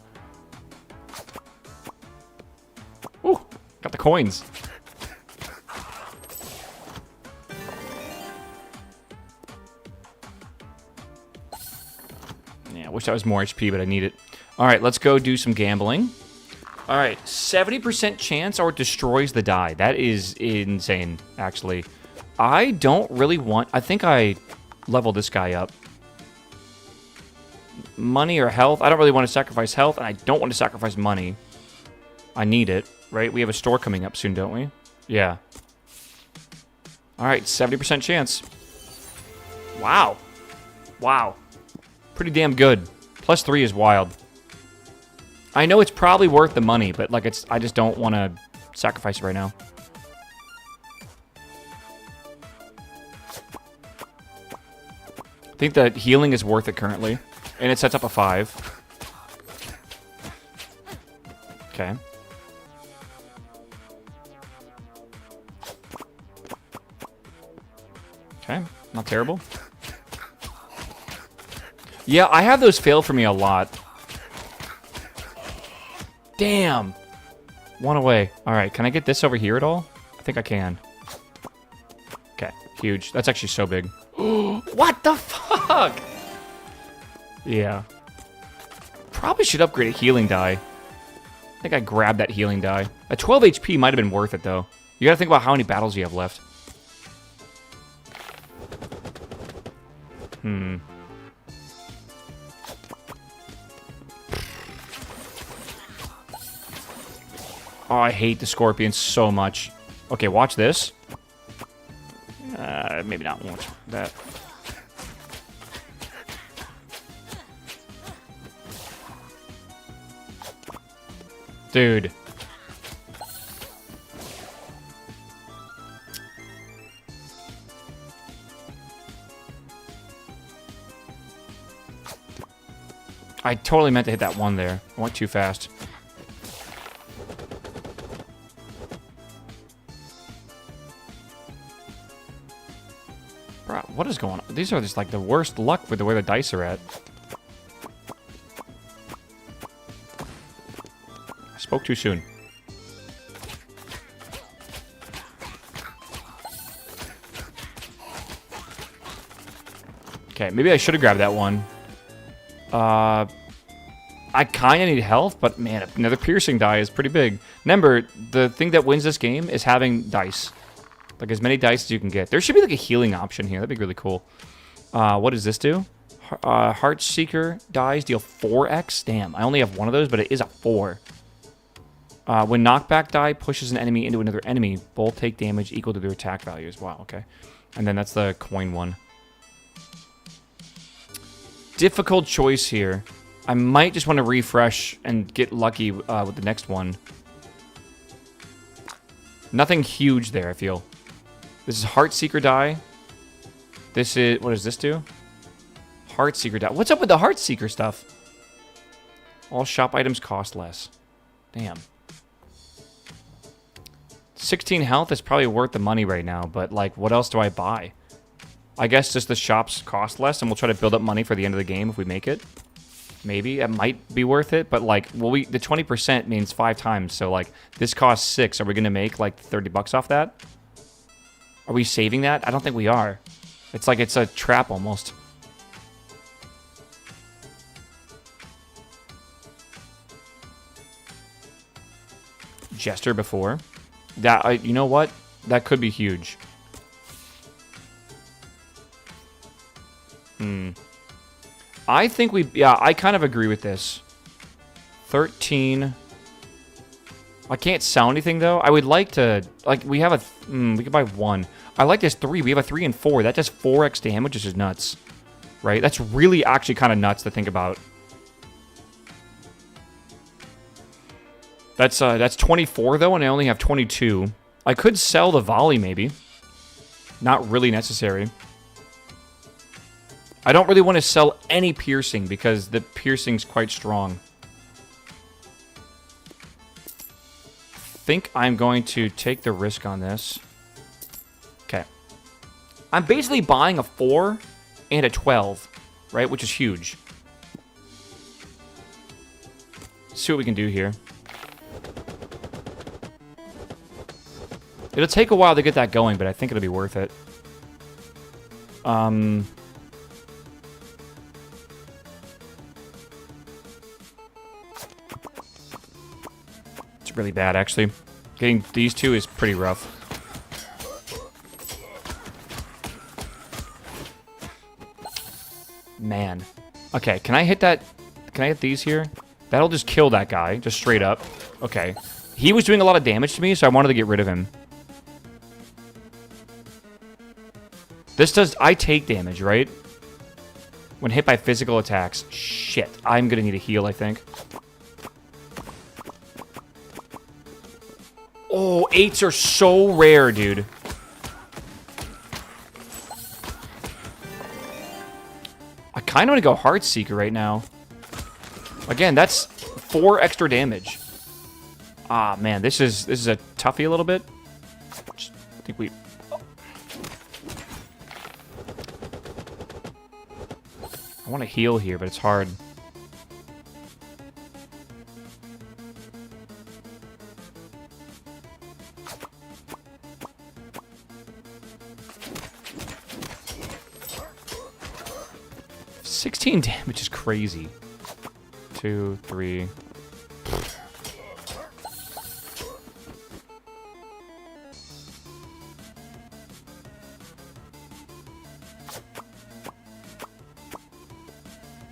Ooh, got the coins. Yeah, I wish I was more HP, but I need it. All right, let's go do some gambling. All right, 70% chance or it destroys the die. That is insane, actually. I don't really want... I think I level this guy up. Money or health? I don't really want to sacrifice health, and I don't want to sacrifice money. I need it, right? We have a store coming up soon, don't we? Yeah. All right, 70% chance. Wow. Wow. Pretty damn good. +3 is wild. I know it's probably worth the money, but like I just don't want to sacrifice it right now. I think that healing is worth it currently, and it sets up a 5. Okay. Okay, not terrible. Yeah, I have those fail for me a lot. Damn. One away. All right, can I get this over here at all? I think I can. Okay, huge. That's actually so big. What the fuck? Yeah. Probably should upgrade a healing die. I think I grabbed that healing die. A 12 HP might have been worth it, though. You gotta think about how many battles you have left. Oh, I hate the scorpions so much. Okay, watch this. Maybe not watch that. Dude. I totally meant to hit that one there. I went too fast. Bro, what is going on? These are just like the worst luck with the way the dice are at. I spoke too soon. Okay, maybe I should have grabbed that one. I kind of need health, but man, another piercing die is pretty big. Remember, the thing that wins this game is having dice. Like, as many dice as you can get. There should be, like, a healing option here. That'd be really cool. What does this do? Heartseeker dies deal 4x. Damn, I only have one of those, but it is a 4. When knockback die pushes an enemy into another enemy, both take damage equal to their attack values. Wow, okay. And then that's the coin one. Difficult choice here. I might just want to refresh and get lucky with the next one. Nothing huge there, I feel. This is Heartseeker die. This is... What does this do? Heartseeker die. What's up with the Heartseeker stuff? All shop items cost less. Damn. 16 health is probably worth the money right now, but, like, what else do I buy? I guess just the shops cost less, and we'll try to build up money for the end of the game if we make it. Maybe. It might be worth it, but, like, well, the 20% means 5 times, so, like, this costs 6. Are we going to make, like, 30 bucks off that? Are we saving that? I don't think we are. It's like it's a trap almost. Jester before. That, you know what? That could be huge. I think yeah, I kind of agree with this. 13. I can't sell anything, though. I would like to... Like, we have a... we could buy 1. I like this 3. We have a 3 and 4. That does 4x damage, which is nuts. Right? That's really actually kind of nuts to think about. That's 24 though, and I only have 22. I could sell the volley maybe. Not really necessary. I don't really want to sell any piercing because the piercing's quite strong. I think I'm going to take the risk on this. Okay. I'm basically buying a 4 and a 12, right? Which is huge. Let's see what we can do here. It'll take a while to get that going, but I think it'll be worth it. It's really bad, actually. Getting these two is pretty rough. Man. Okay, can I hit that? Can I hit these here? That'll just kill that guy, just straight up. Okay. He was doing a lot of damage to me, so I wanted to get rid of him. This does... I take damage, right? When hit by physical attacks. Shit. I'm gonna need a heal, I think. Oh, 8s are so rare, dude. I kind of want to go Heartseeker right now. Again, that's 4 extra damage. Ah, man, this is a toughie a little bit. I think we... I want to heal here, but it's hard. $16 damage is crazy. 2, 3.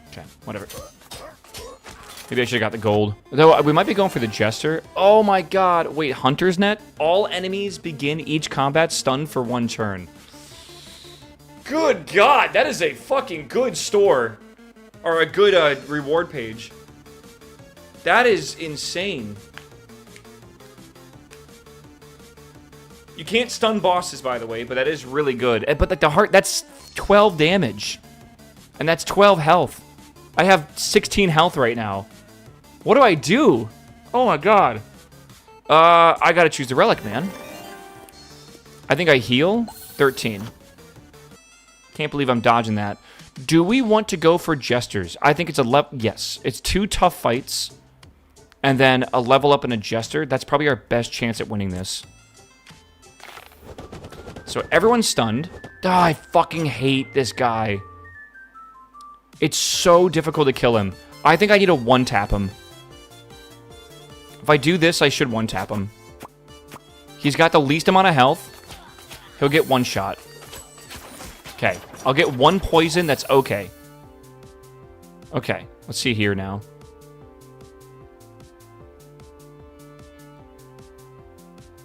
Okay, whatever. Maybe I should have got the gold. Though we might be going for the Jester. Oh my god. Wait, Hunter's Net? All enemies begin each combat stunned for 1 turn. Good god, that is a fucking good store. Or a good reward page. That is insane. You can't stun bosses, by the way, but that is really good. But like the heart, that's 12 damage. And that's 12 health. I have 16 health right now. What do I do? Oh my god. I gotta choose the relic, man. I think I heal. 13. Can't believe I'm dodging that. Do we want to go for Jesters? I think it's a yes. It's 2 tough fights. And then a level up and a Jester. That's probably our best chance at winning this. So everyone's stunned. Oh, I fucking hate this guy. It's so difficult to kill him. I think I need to one-tap him. If I do this, I should one-tap him. He's got the least amount of health. He'll get 1 shot. Okay. I'll get 1 poison. That's okay. Okay. Let's see here now.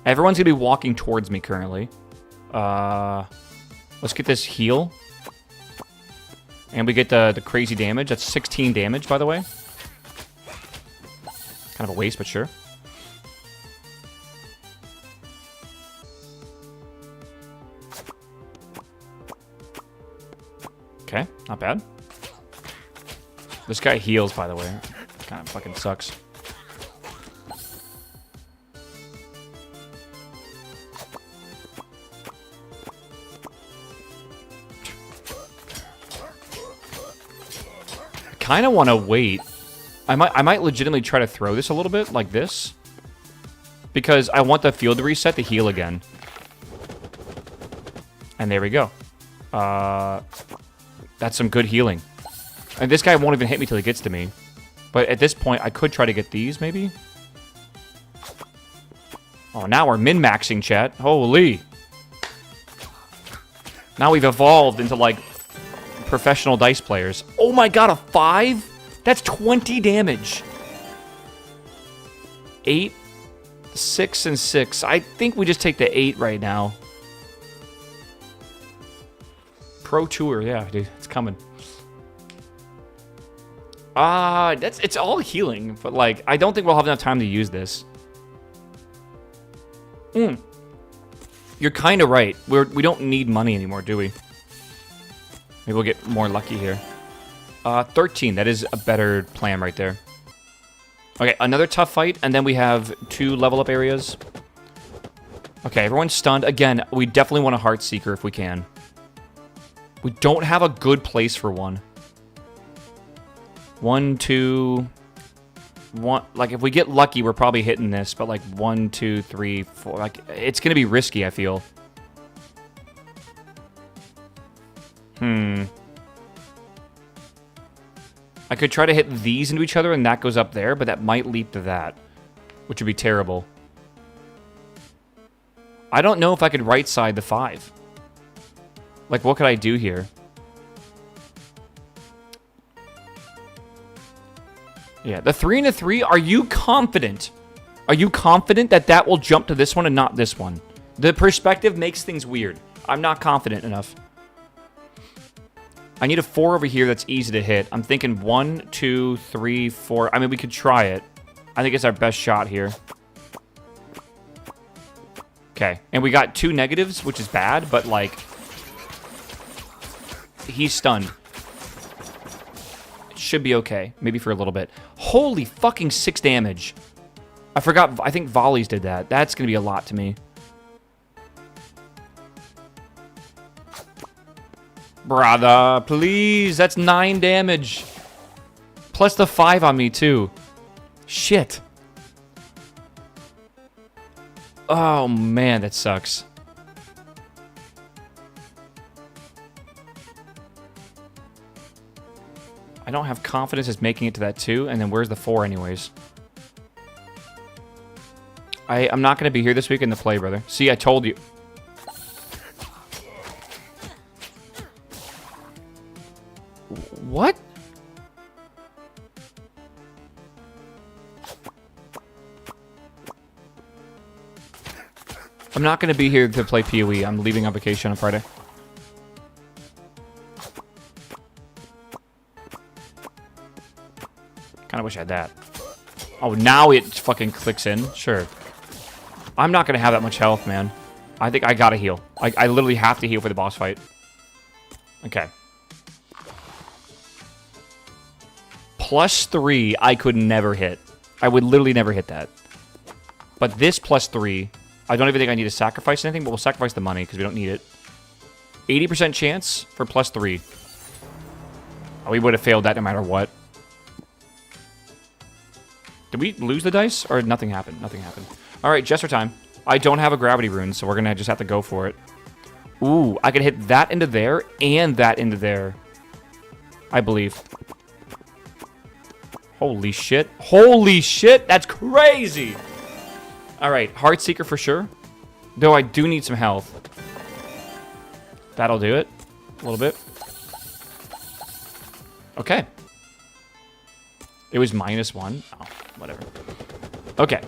Everyone's going to be walking towards me currently. Let's get this heal. And we get the crazy damage. That's 16 damage, by the way. Kind of a waste, but sure. Okay, not bad. This guy heals, by the way. Kind of fucking sucks. I kind of want to wait. I might legitimately try to throw this a little bit, like this. Because I want the field to reset to heal again. And there we go. That's some good healing. And this guy won't even hit me till he gets to me. But at this point, I could try to get these, maybe? Oh, now we're min-maxing, chat. Holy. Now we've evolved into, like, professional dice players. Oh my god, a 5? That's 20 damage. 8, 6, and 6. I think we just take the 8 right now. Pro Tour, yeah, dude, it's coming. It's all healing, but like I don't think we'll have enough time to use this. You're kind of right. We don't need money anymore, do we? Maybe we'll get more lucky here. 13. That is a better plan right there. Okay, another tough fight, and then we have 2 level up areas. Okay, everyone's stunned. Again, we definitely want a Heart Seeker if we can. We don't have a good place for one. 1, 2... 1, like, if we get lucky, we're probably hitting this, but like 1, 2, 3, 4... Like, it's gonna be risky, I feel. I could try to hit these into each other, and that goes up there, but that might leap to that, which would be terrible. I don't know if I could right side the 5. Like, what could I do here? Yeah, the 3 and a 3, are you confident? Are you confident that that will jump to this one and not this one? The perspective makes things weird. I'm not confident enough. I need a 4 over here that's easy to hit. I'm thinking 1, 2, 3, 4. I mean, we could try it. I think it's our best shot here. Okay, and we got 2 negatives, which is bad, but, like, he's stunned. It should be okay, maybe for a little bit. Holy fucking 6 damage. I forgot, I think volleys did that. That's going to be a lot to me. Brother, please. That's 9 damage. Plus the 5 on me, too. Shit. Oh, man, that sucks. I don't have confidence as making it to that 2, and then where's the 4 anyways? I'm not going to be here this week in the play, brother. See, I told you. What? I'm not going to be here to play PoE. I'm leaving on vacation on Friday. Kind of wish I had that. Oh, now it fucking clicks in. Sure. I'm not going to have that much health, man. I think I got to heal. I literally have to heal for the boss fight. Okay. +3, I could never hit. I would literally never hit that. But this +3, I don't even think I need to sacrifice anything, but we'll sacrifice the money because we don't need it. 80% chance for +3. Oh, we would have failed that no matter what. Did we lose the dice? Or nothing happened? Nothing happened. Alright, Jester time. I don't have a gravity rune, so we're going to just have to go for it. Ooh, I could hit that into there and that into there. I believe. Holy shit. Holy shit! That's crazy! Alright, Heartseeker for sure. Though I do need some health. That'll do it. A little bit. Okay. It was -1. Oh, whatever. Okay.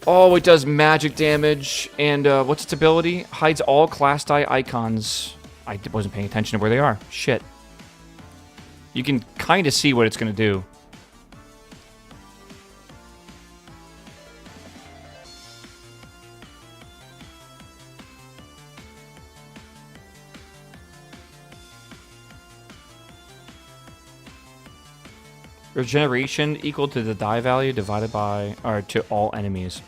Oh, it does magic damage. And what's its ability? Hides all class die icons. I wasn't paying attention to where they are. Shit. You can kind of see what it's going to do. Regeneration equal to the die value divided by, or to all enemies.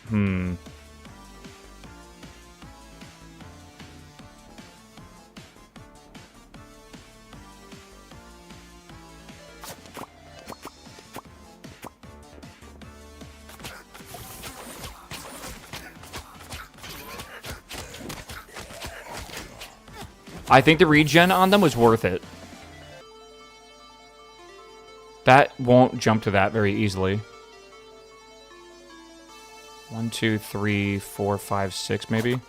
I think the regen on them was worth it. That won't jump to that very easily. 1, 2, 3, 4, 5, 6, maybe.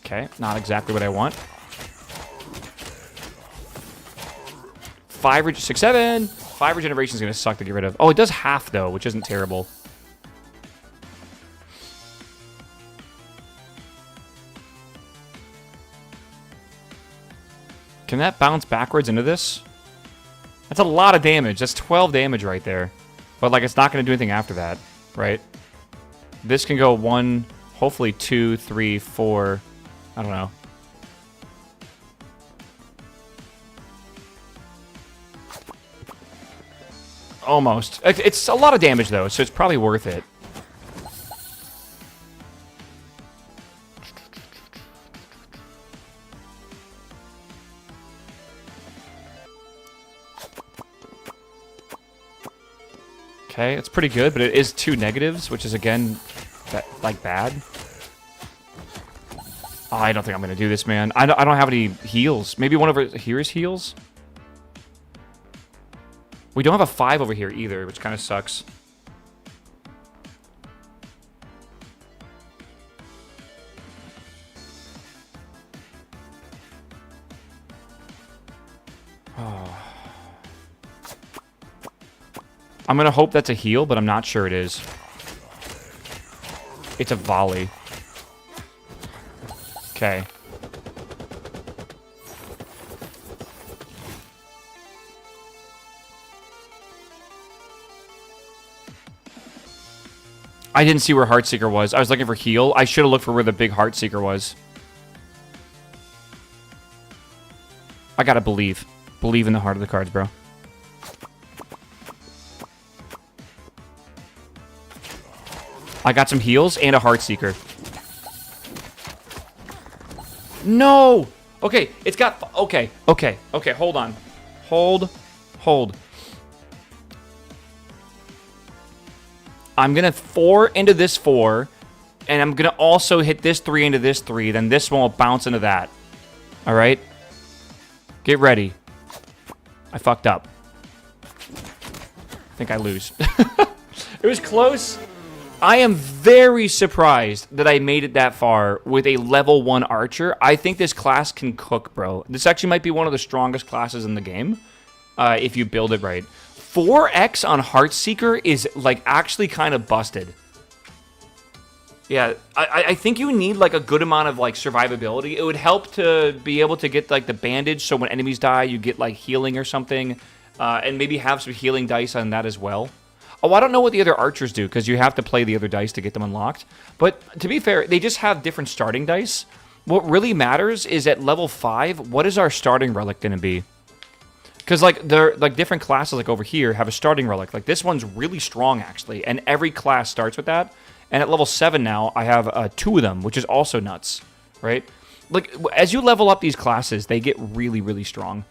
Okay, not exactly what I want. 5, 6, 7. 5 regeneration is going to suck to get rid of. Oh, it does half, though, which isn't terrible. Can that bounce backwards into this? That's a lot of damage. That's 12 damage right there. But, like, it's not going to do anything after that, right? This can go 1, hopefully 2, 3, 4. I don't know. Almost. It's a lot of damage, though, so it's probably worth it. Okay, it's pretty good, but it is 2 negatives, which is, again, bad. Oh, I don't think I'm going to do this, man. I don't have any heals. Maybe one over here's heals? We don't have a 5 over here either, which kind of sucks. Oh. I'm going to hope that's a heal, but I'm not sure it is. It's a volley. Okay. I didn't see where Heartseeker was. I was looking for heal. I should have looked for where the big Heartseeker was. I gotta believe. Believe in the heart of the cards, bro. I got some heals and a Heartseeker. No! Okay, it's got... Okay, hold on. Hold. I'm going to 4 into this 4, and I'm going to also hit this 3 into this 3, then this one will bounce into that. All right? Get ready. I fucked up. I think I lose. It was close. I am very surprised that I made it that far with a level 1 archer. I think this class can cook, bro. This actually might be one of the strongest classes in the game if you build it right. 4x on Heartseeker is, like, actually kind of busted. Yeah, I think you need, like, a good amount of, like, survivability. It would help to be able to get, like, the bandage, so when enemies die, you get, like, healing or something. And maybe have some healing dice on that as well. Oh, I don't know what the other archers do, because you have to play the other dice to get them unlocked. But, to be fair, they just have different starting dice. What really matters is at level 5, what is our starting relic going to be? Because, like, they're, like, different classes, like, over here, have a starting relic. Like, this one's really strong, actually, and every class starts with that. And at level 7 now, I have 2 of them, which is also nuts, right? Like, as you level up these classes, they get really, really strong.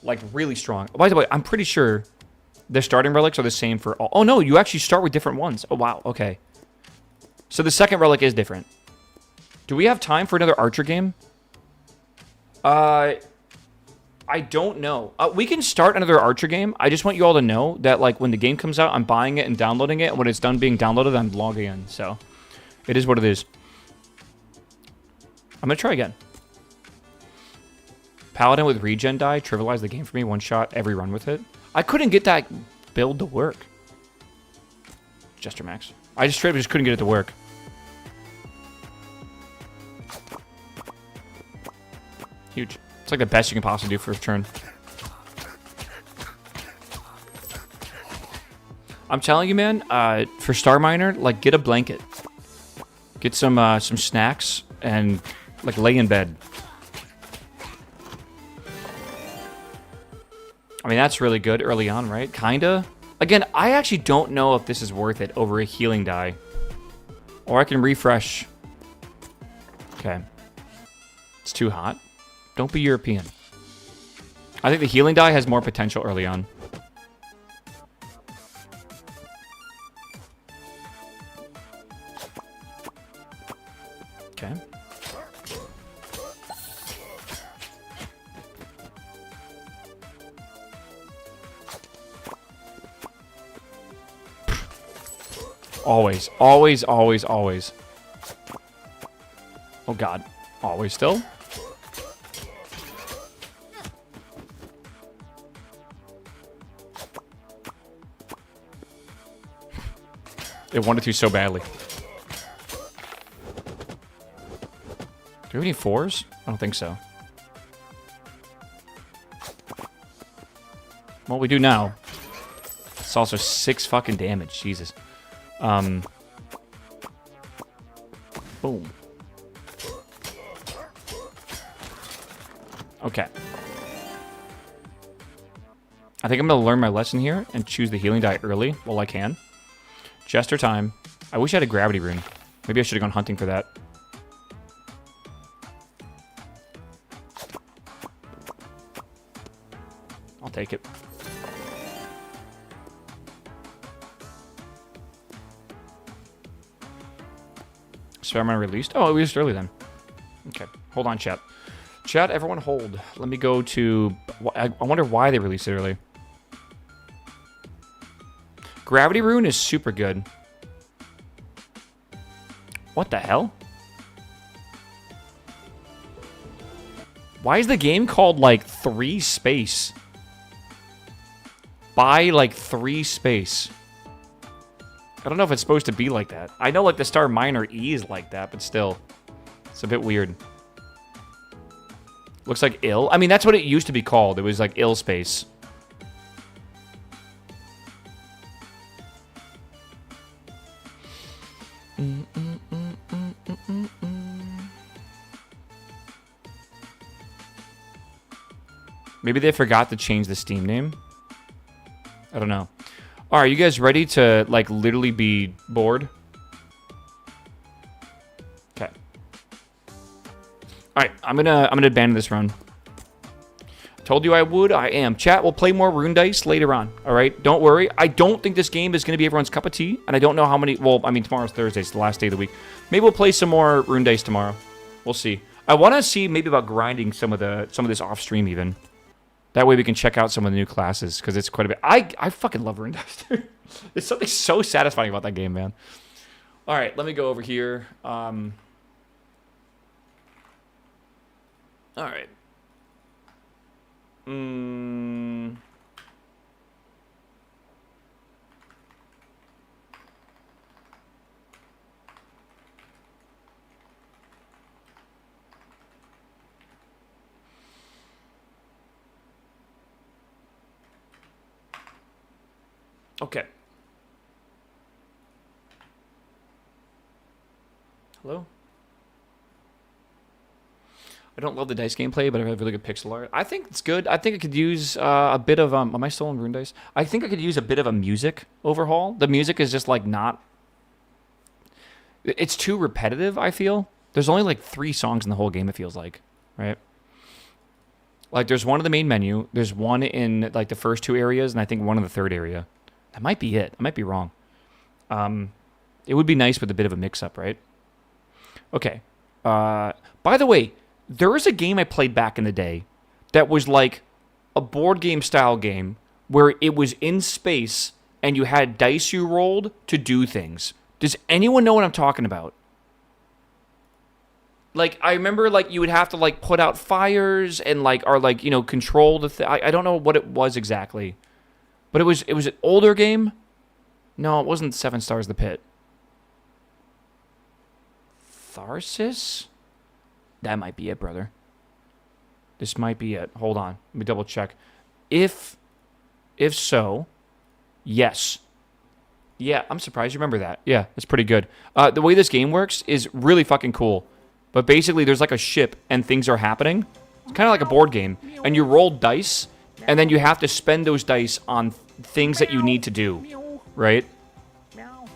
Like, really strong. By the way, I'm pretty sure their starting relics are the same for all. Oh, no, you actually start with different ones. Oh, wow, okay. So the second relic is different. Do we have time for another archer game? I don't know. We can start another archer game. I just want you all to know that, like, when the game comes out, I'm buying it and downloading it. And when it's done being downloaded, I'm logging in. So, it is what it is. I'm going to try again. Paladin with regen die. Trivialize the game for me. One shot. Every run with it. I couldn't get that build to work. Jester Max. I just straight up just couldn't get it to work. Huge. It's like the best you can possibly do for a turn. I'm telling you, man, for Starminer, like, get a blanket. Get some snacks and, like, lay in bed. I mean, that's really good early on, right? Kinda. Again, I actually don't know if this is worth it over a healing die. Or I can refresh. Okay. It's too hot. Don't be European. I think the healing die has more potential early on. Okay. Always, always, always, always. Oh, God. Always still? It wanted to so badly. Do we have any 4s? I don't think so. Well, we do now. It's also 6 fucking damage. Jesus. Boom. Okay. I think I'm going to learn my lesson here and choose the healing die early while I can. Jester time. I wish I had a gravity rune. Maybe I should have gone hunting for that. I'll take it. Starminer released? Oh, it released early then. Okay. Hold on, chat. Chat, everyone hold. Let me go to... I wonder why they released it early. Gravity rune is super good. What the hell? Why is the game called, like, 3 space? By, like, 3 space. I don't know if it's supposed to be like that. I know, like, the Starminer E is like that, but still. It's a bit weird. Looks like ill. I mean, that's what it used to be called. It was, like, ill space. Maybe they forgot to change the Steam name. I don't know. All right, you guys ready to, like, literally be bored? Okay. All right, I'm gonna abandon this run. Told you I would. I am. Chat, we'll play more rune dice later on. All right, don't worry. I don't think this game is gonna be everyone's cup of tea, and I don't know how many. Well, I mean, tomorrow's Thursday. It's the last day of the week. Maybe we'll play some more rune dice tomorrow. We'll see. I want to see maybe about grinding some of this off stream even. That way we can check out some of the new classes, because it's quite a bit. I fucking love Rune Dice, dude. There's something so satisfying about that game, man. All right, let me go over here. All right. Okay. Hello? I don't love the dice gameplay, but I have really good pixel art. I think it's good. I think it could use a bit of... am I still on Rune Dice? I think I could use a bit of a music overhaul. The music is just, like, not... It's too repetitive, I feel. There's only, like, 3 songs in the whole game, it feels like. Right? Like, there's one in the main menu. There's one in, like, the first 2 areas, and I think one in the 3rd area. That might be it. I might be wrong. It would be nice with a bit of a mix-up, right? Okay. By the way, there was a game I played back in the day that was like a board game style game where it was in space and you had dice you rolled to do things. Does anyone know what I'm talking about? Like, I remember, like, you would have to, like, put out fires and, like, or, like, you know, control the thing. I don't know what it was exactly. But it was an older game? No, it wasn't 7 Stars the Pit. Tharsis? That might be it, brother. This might be it. Hold on. Let me double check. If so, yes. Yeah, I'm surprised you remember that. Yeah, it's pretty good. The way this game works is really fucking cool. But basically, there's like a ship and things are happening. It's kind of like a board game. And you roll dice, and then you have to spend those dice on things that you need to do. Right?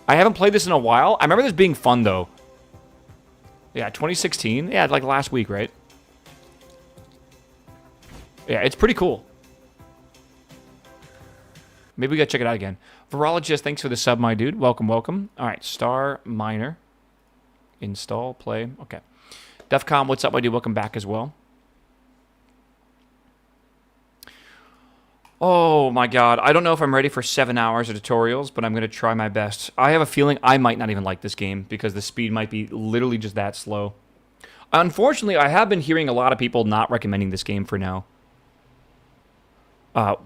I haven't played this in a while. I remember this being fun, though. Yeah, 2016. Yeah, like last week, right? Yeah, it's pretty cool. Maybe we gotta check it out again. Virologist, thanks for the sub, my dude. Welcome, welcome. All right, Starminer. Install, play. Okay. Defcom, what's up, my dude? Welcome back as well. Oh, my God. I don't know if I'm ready for 7 hours of tutorials, but I'm going to try my best. I have a feeling I might not even like this game because the speed might be literally just that slow. Unfortunately, I have been hearing a lot of people not recommending this game for now.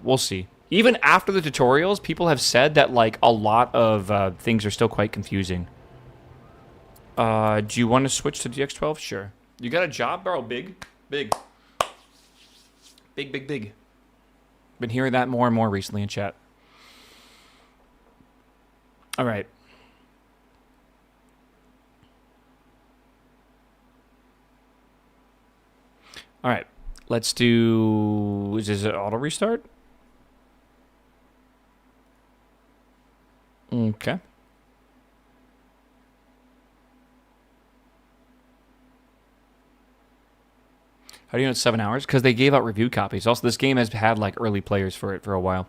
We'll see. Even after the tutorials, people have said that, like, a lot of things are still quite confusing. Do you want to switch to DX12? Sure. You got a job, bro? Big? Big. Big, big, big. Been hearing that more and more recently in chat. All right. All right. Let's do... Is this an auto restart? Okay. How do you know it's 7 hours? Because they gave out review copies. Also, this game has had like early players for it for a while,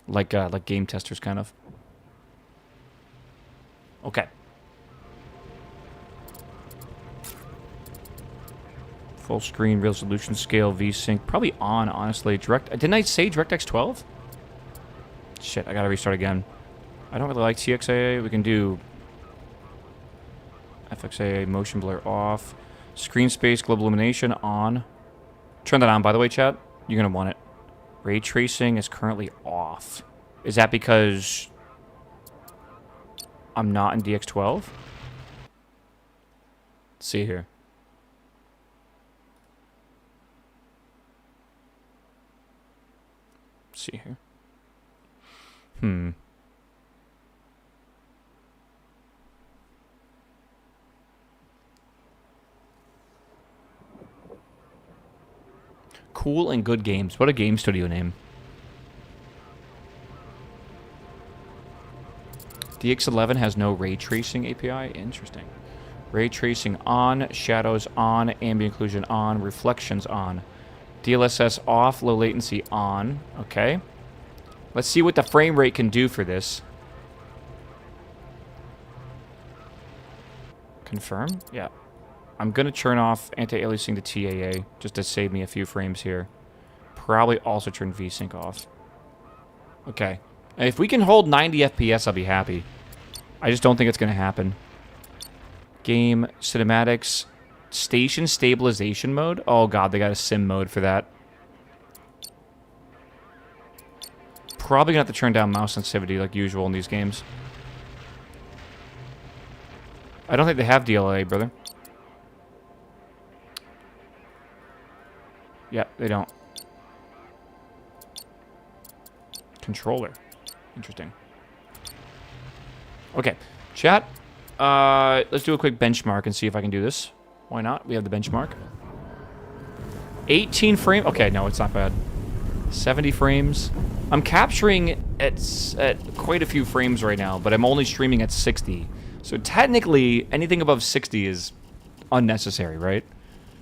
like game testers, kind of. Okay. Full screen resolution scale VSync probably on. Honestly, Didn't I say DirectX 12? Shit, I gotta restart again. I don't really like TXAA. We can do FXAA motion blur off. Screen space, global illumination on. Turn that on, by the way, chat. You're going to want it. Ray tracing is currently off. Is that because I'm not in DX12? Let's see here. Let's see here. Cool and Good Games. What a game studio name. DX11 has no ray tracing API. Interesting. Ray tracing on, shadows on, ambient occlusion on, reflections on. DLSS off, low latency on. Okay. Let's see what the frame rate can do for this. Confirm? Yeah. I'm going to turn off anti-aliasing to TAA just to save me a few frames here. Probably also turn VSync off. Okay. If we can hold 90 FPS, I'll be happy. I just don't think it's going to happen. Game, cinematics, station stabilization mode. Oh god, they got a sim mode for that. Probably going to have to turn down mouse sensitivity like usual in these games. I don't think they have DLA, brother. Yeah, they don't. Controller. Interesting. Okay, chat. Let's do a quick benchmark and see if I can do this. Why not? We have the benchmark. 18 frame. Okay, no, it's not bad. 70 frames. I'm capturing at quite a few frames right now, but I'm only streaming at 60. So technically, anything above 60 is unnecessary, right?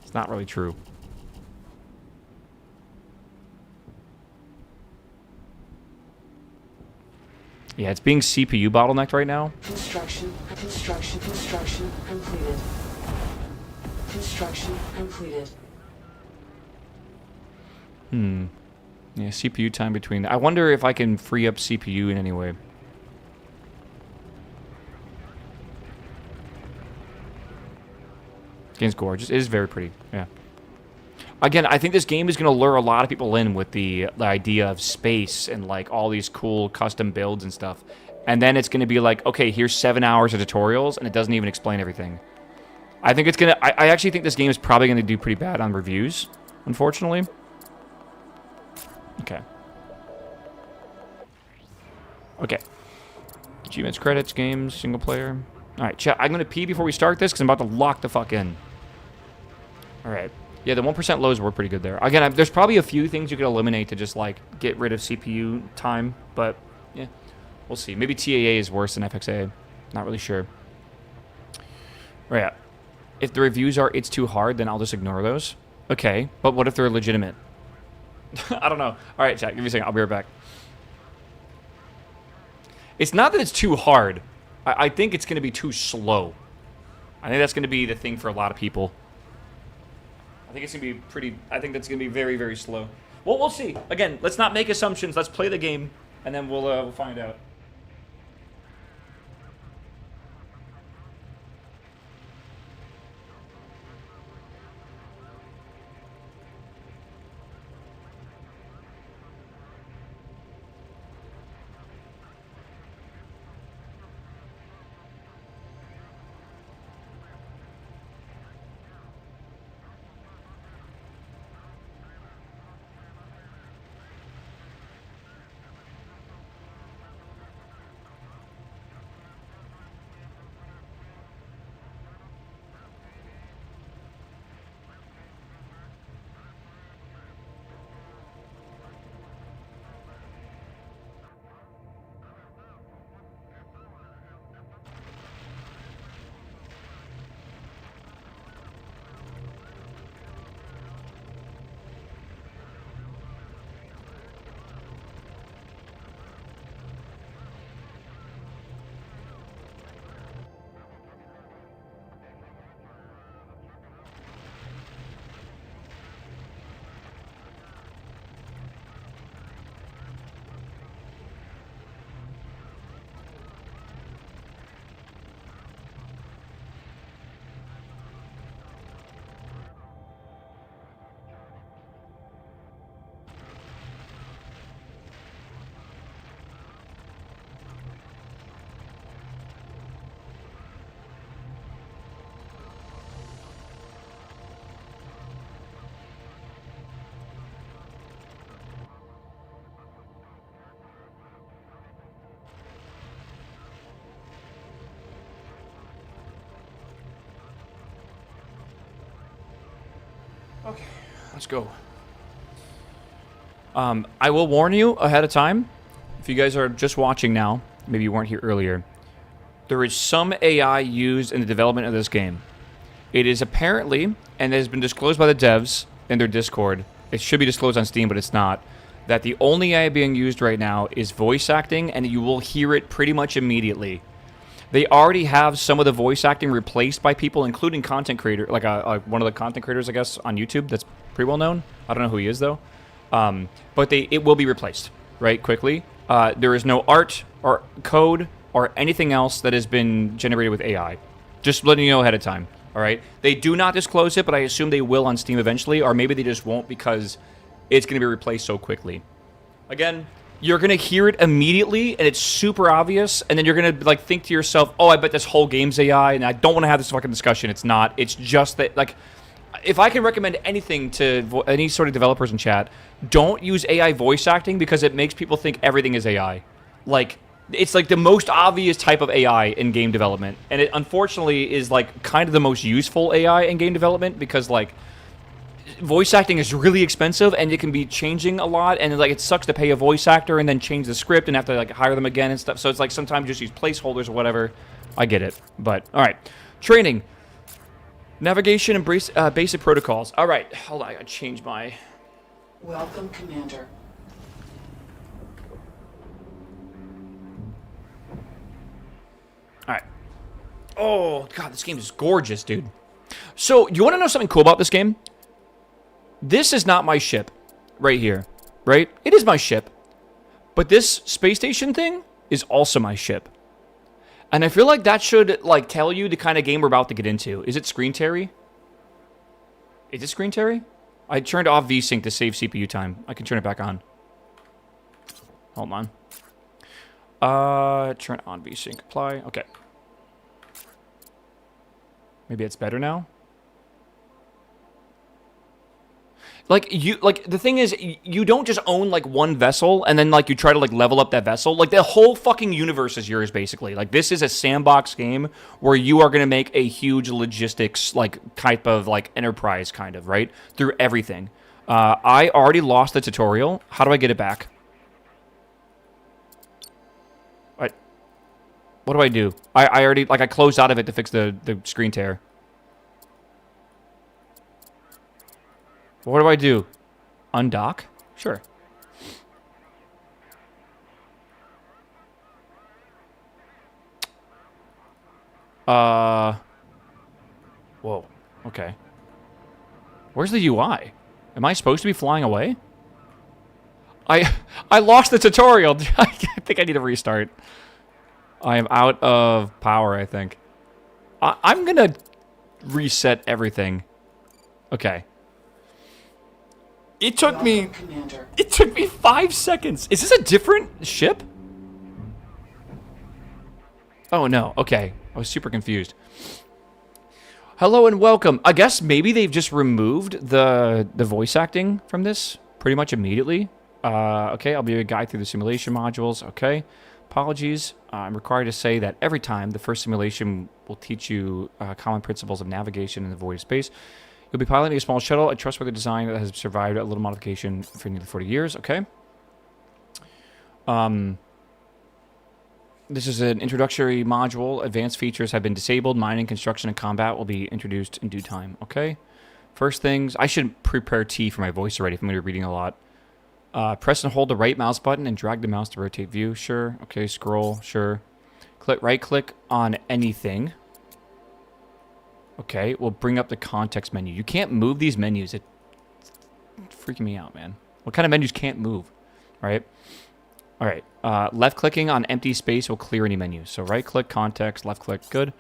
It's not really true. Yeah, it's being CPU bottlenecked right now. Construction completed. Construction completed. Yeah, CPU time between... I wonder if I can free up CPU in any way. Game's gorgeous. It is very pretty, yeah. Again, I think this game is going to lure a lot of people in with the idea of space and, like, all these cool custom builds and stuff. And then it's going to be like, okay, here's 7 hours of tutorials, and it doesn't even explain everything. I think it's going to... I actually think this game is probably going to do pretty bad on reviews, unfortunately. Okay. Okay. Achievements, credits, games, single player. Alright, chat, I'm going to pee before we start this, because I'm about to lock the fuck in. Alright. Yeah, the 1% lows were pretty good there. Again, there's probably a few things you could eliminate to just, like, get rid of CPU time, but, yeah. We'll see. Maybe TAA is worse than FXA. Not really sure. Right. If the reviews are it's too hard, then I'll just ignore those. Okay, but what if they're legitimate? I don't know. Alright, chat, give me a second. I'll be right back. It's not that it's too hard. I think it's going to be too slow. I think that's going to be the thing for a lot of people. I think it's going to be pretty... I think that's going to be very, very slow. Well, we'll see. Again, let's not make assumptions. Let's play the game, and then we'll find out. Okay, let's go. I will warn you ahead of time. If you guys are just watching now, maybe you weren't here earlier, there is some AI used in the development of this game. It is apparently, and it has been disclosed by the devs in their Discord, it should be disclosed on Steam, but it's not, that the only AI being used right now is voice acting, and you will hear it pretty much immediately. They already have some of the voice acting replaced by people, including content creator, like one of the content creators, I guess, on YouTube that's pretty well known. I don't know who he is, though. But it will be replaced, right, quickly. There is no art or code or anything else that has been generated with AI. Just letting you know ahead of time, all right? They do not disclose it, but I assume they will on Steam eventually, or maybe they just won't because it's going to be replaced so quickly. Again, you're going to hear it immediately, and it's super obvious, and then you're going to like think to yourself, oh, I bet this whole game's AI, and I don't want to have this fucking discussion. It's not. It's just that, like, if I can recommend anything to any sort of developers in chat, don't use AI voice acting because it makes people think everything is AI. Like, it's like the most obvious type of AI in game development, and it unfortunately is like kind of the most useful AI in game development because like voice acting is really expensive and it can be changing a lot, and like it sucks to pay a voice actor and then change the script and have to like hire them again and stuff. So it's like sometimes just use placeholders or whatever. I get it, but all right. Training, navigation, and basic protocols. All right, hold on. I gotta change my. Welcome, Commander. All right. Oh god, this game is gorgeous, dude. So you want to know something cool about this game? This is not my ship, right here, right? It is my ship, but this space station thing is also my ship. And I feel like that should, like, tell you the kind of game we're about to get into. Is it screen Terry? Is it screen Terry? I turned off VSync to save CPU time. I can turn it back on. Hold on. Turn on VSync. Apply. Okay. Maybe it's better now? Like, the thing is, you don't just own, like, one vessel, and then, like, you try to, like, level up that vessel. Like, the whole fucking universe is yours, basically. Like, this is a sandbox game where you are going to make a huge logistics, like, type of, like, enterprise, kind of, right? Through everything. I already lost the tutorial. How do I get it back? What do I do? I already, like, I closed out of it to fix the screen tear. What do I do? Undock? Sure. Whoa. Okay. Where's the UI? Am I supposed to be flying away? I lost the tutorial. I think I need to restart. I am out of power, I think. I'm gonna reset everything. Okay. It took me 5 seconds. Is this a different ship? Oh no. Okay. I was super confused. Hello and welcome. I guess maybe they've just removed the voice acting from this pretty much immediately. Okay, I'll be a guide through the simulation modules. Okay. Apologies. I'm required to say that every time the first simulation will teach you common principles of navigation in the void of space. You'll be piloting a small shuttle, a trustworthy design that has survived a little modification for nearly 40 years. Okay. This is an introductory module. Advanced features have been disabled. Mining, construction, and combat will be introduced in due time. Okay. First things, I should prepare T for my voice already if I'm going to be reading a lot. Press and hold the right mouse button and drag the mouse to rotate view. Sure. Okay, scroll. Sure. Right-click on anything. Okay, we'll bring up the context menu. You can't move these menus. It's freaking me out, man. What kind of menus can't move? Right? All right. Left-clicking on empty space will clear any menu. So right-click, context, left-click, good.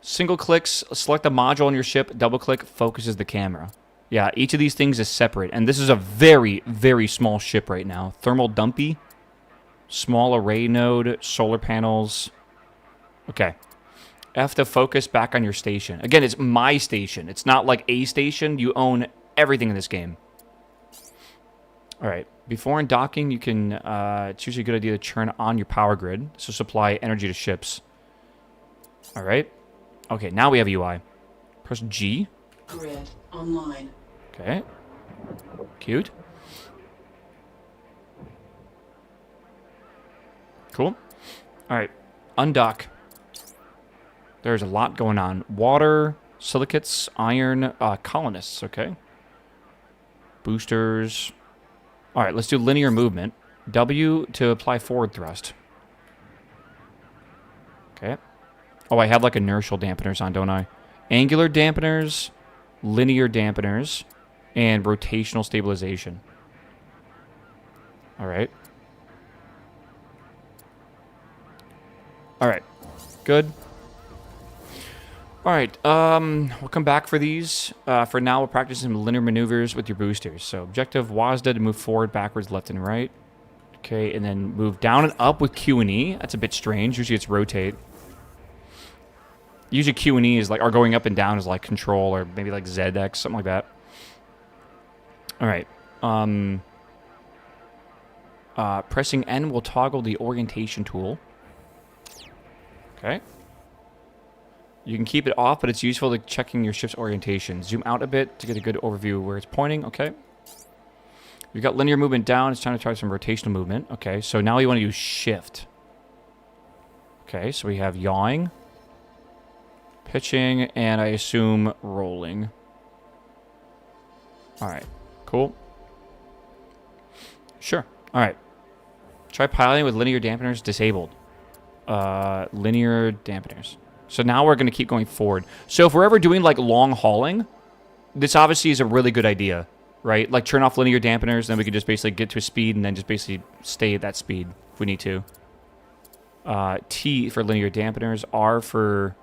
Single clicks, select the module on your ship. Double-click, focuses the camera. Yeah, each of these things is separate. And this is a very, very small ship right now. Thermal dumpy. Small array node. Solar panels. Okay. F to focus back on your station. Again, it's my station. It's not like a station. You own everything in this game. All right. Before undocking, you can... it's usually a good idea to turn on your power grid. So supply energy to ships. All right. Okay, now we have UI. Press G. Grid online. Okay. Cute. Cool. All right. Undock. There's a lot going on. Water, silicates, iron, colonists. Okay. Boosters. All right, let's do linear movement. W to apply forward thrust. Okay. Oh, I have like inertial dampeners on, don't I? Angular dampeners, linear dampeners, and rotational stabilization. All right. All right. Good. All right. We'll come back for these. For now, we'll practice some linear maneuvers with your boosters. So objective WASDA to move forward, backwards, left, and right. Okay, and then move down and up with Q and E. That's a bit strange. Usually it's rotate. Usually Q and E is like, or going up and down is like control, or maybe like ZX, something like that. All right. Pressing N will toggle the orientation tool. Okay. You can keep it off, but it's useful to checking your ship's orientation. Zoom out a bit to get a good overview of where it's pointing. Okay. You've got linear movement down. It's time to try some rotational movement. Okay, so now you want to use shift. Okay, so we have yawing, pitching, and I assume rolling. All right, cool. Sure. All right. Try piloting with linear dampeners disabled. Linear dampeners. So now we're going to keep going forward. So if we're ever doing like long hauling, this obviously is a really good idea, right? Like turn off linear dampeners, then we can just basically get to a speed and then just basically stay at that speed if we need to. T for linear dampeners, R for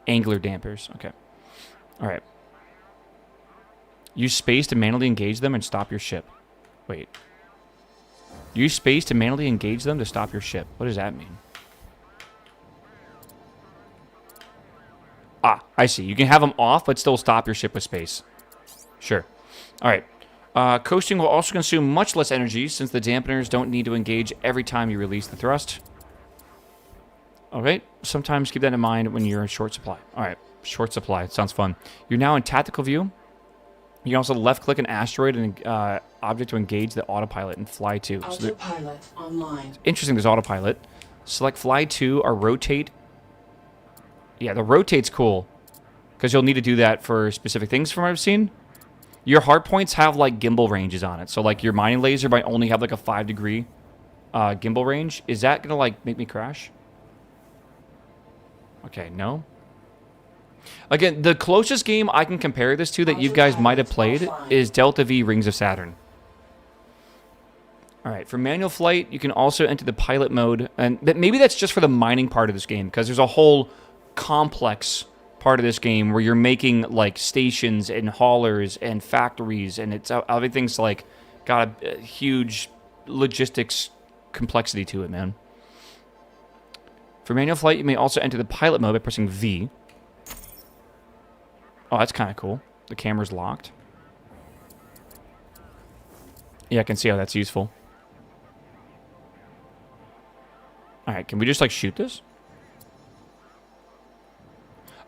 angular dampers. Okay. All right. Use space to manually engage them and stop your ship. Wait. Use space to manually engage them to stop your ship. What does that mean? Ah, I see. You can have them off, but still stop your ship with space. Sure. All right. Coasting will also consume much less energy since the dampeners don't need to engage every time you release the thrust. All right. Sometimes keep that in mind when you're in short supply. All right. Short supply. Sounds fun. You're now in tactical view. You can also left-click an asteroid and object to engage the autopilot and fly to. Autopilot online. Interesting, there's autopilot. Select fly to or rotate. Yeah, the rotate's cool because you'll need to do that for specific things from what I've seen. Your hard points have like gimbal ranges on it. So like your mining laser might only have like a 5-degree gimbal range. Is that going to like make me crash? Okay, no. Again, the closest game I can compare this to that you guys might have played is Delta V Rings of Saturn. All right, for manual flight, you can also enter the pilot mode. And maybe that's just for the mining part of this game because there's a whole complex part of this game where you're making like stations and haulers and factories, and it's everything's like got a huge logistics complexity to it, man. For manual flight, you may also enter the pilot mode by pressing V. Oh, that's kind of cool. The camera's locked. Yeah, I can see how that's useful. All right, can we just like shoot this?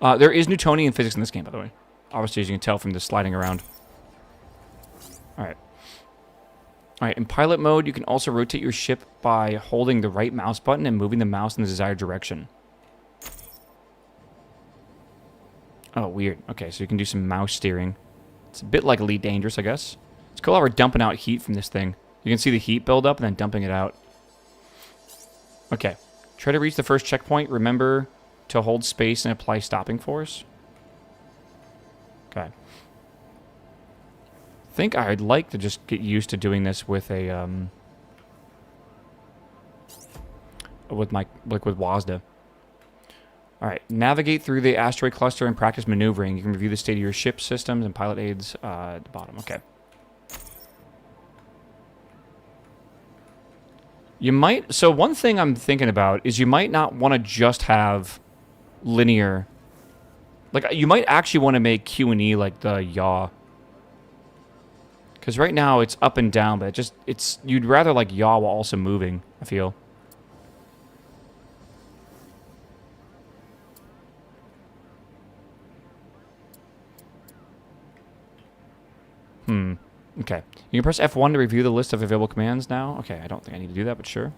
There is Newtonian physics in this game, by the way. Obviously, as you can tell from the sliding around. All right. All right, in pilot mode, you can also rotate your ship by holding the right mouse button and moving the mouse in the desired direction. Oh, weird. Okay, so you can do some mouse steering. It's a bit like Elite Dangerous, I guess. It's cool how we're dumping out heat from this thing. You can see the heat build up and then dumping it out. Okay. Try to reach the first checkpoint. Remember to hold space and apply stopping force. Okay. I think I'd like to just get used to doing this with a with WASDA. All right, navigate through the asteroid cluster and practice maneuvering. You can review the state of your ship systems and pilot aids at the bottom. Okay. You might. So one thing I'm thinking about is you might not want to just have linear. Like you might actually want to make Q and E like the yaw. Because right now it's up and down, but it's you'd rather like yaw while also moving, I feel. Okay. You can press F1 to review the list of available commands now. Okay, I don't think I need to do that, but sure.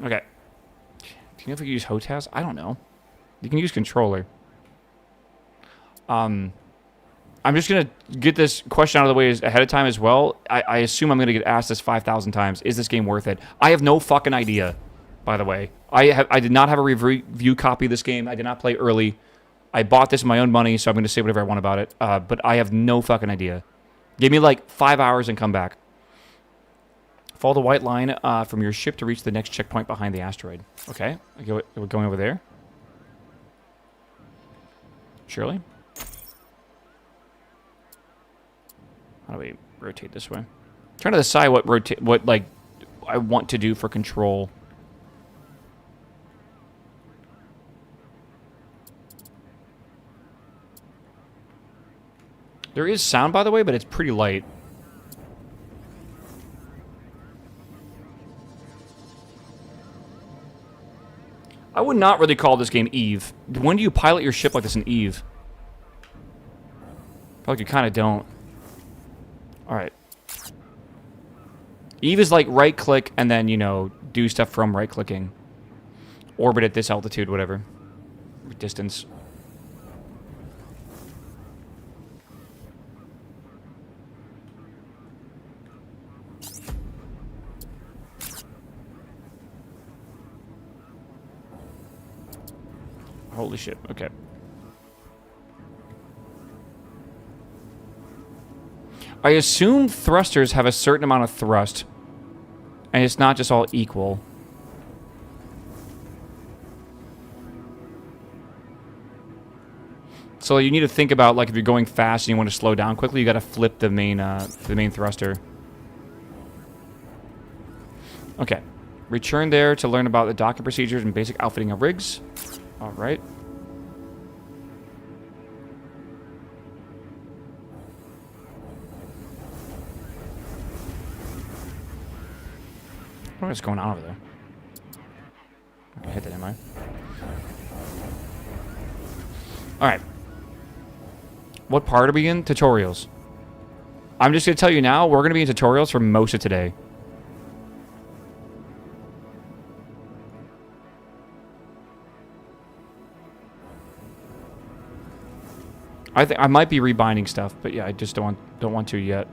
Okay. Do you know if we can use HOTAS? I don't know. You can use controller. I'm just going to get this question out of the way ahead of time as well. I assume I'm going to get asked this 5,000 times. Is this game worth it? I have no fucking idea, by the way. I did not have a review copy of this game. I did not play early. I bought this with my own money, so I'm going to say whatever I want about it. But I have no fucking idea. Give me like 5 hours and come back. Follow the white line from your ship to reach the next checkpoint behind the asteroid. Okay, we're going over there. Surely. How do we rotate this way? I'm trying to decide what like I want to do for control. There is sound, by the way, but it's pretty light. I would not really call this game Eve. When do you pilot your ship like this in Eve? I feel like you kind of don't. Alright. Eve is like right-click and then, you know, do stuff from right-clicking. Orbit at this altitude, whatever. Distance. Holy shit, okay. I assume thrusters have a certain amount of thrust. And it's not just all equal. So you need to think about, like, if you're going fast and you want to slow down quickly, you got to flip the main thruster. Okay. Return there to learn about the docking procedures and basic outfitting of rigs. All right. What's going on over there? I hit that, am I? Alright. What part are we in? Tutorials. I'm just going to tell you now, we're going to be in tutorials for most of today. I think I might be rebinding stuff, but yeah, I just don't want to yet.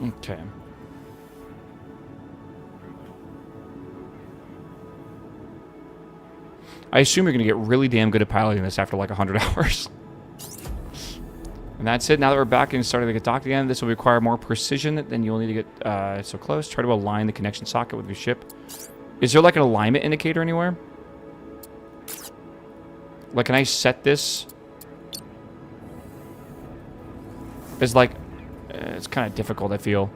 Okay. I assume you're going to get really damn good at piloting this after like 100 hours. And that's it. Now that we're back and starting to get docked again, this will require more precision than you'll need to get so close. Try to align the connection socket with your ship. Is there like an alignment indicator anywhere? Like, can I set this? It's like, it's kind of difficult, I feel.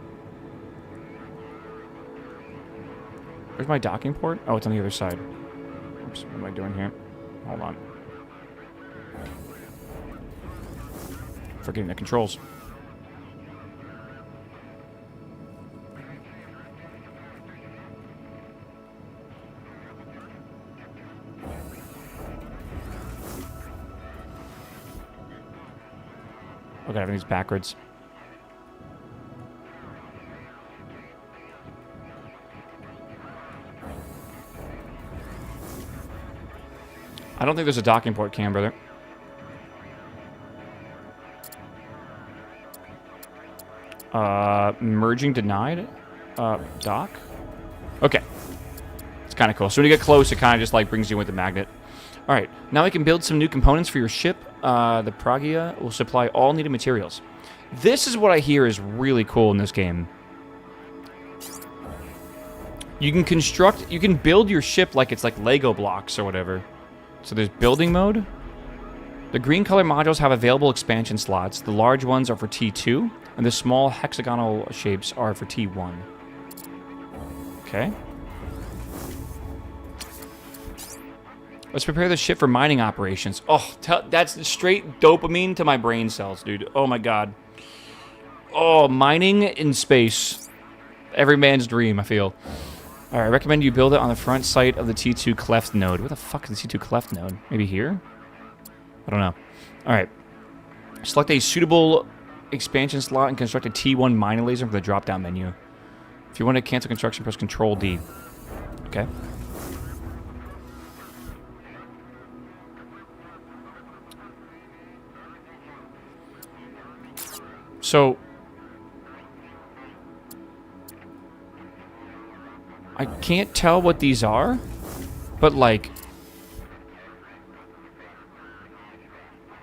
Where's my docking port? Oh, it's on the other side. Oops, what am I doing here? Hold on. Forgetting the controls. Okay, everything's backwards. I don't think there's a docking port cam, brother. Merging denied? Dock? Okay. It's kind of cool. So when you get close, it kind of just like brings you with the magnet. Alright, now we can build some new components for your ship. The Pragia will supply all needed materials. This is what I hear is really cool in this game. You can build your ship like it's like Lego blocks or whatever. So there's building mode. The green color modules have available expansion slots. The large ones are for T2, and the small hexagonal shapes are for T1. Okay. Let's prepare the ship for mining operations. Oh, that's straight dopamine to my brain cells, dude. Oh my god. Oh, mining in space. Every man's dream, I feel. Alright, I recommend you build it on the front site of the T2 cleft node. Where the fuck is the T2 cleft node? Maybe here? I don't know. Alright. Select a suitable expansion slot and construct a T1 mining laser from the drop-down menu. If you want to cancel construction, press Control D. Okay. So, I can't tell what these are, but like,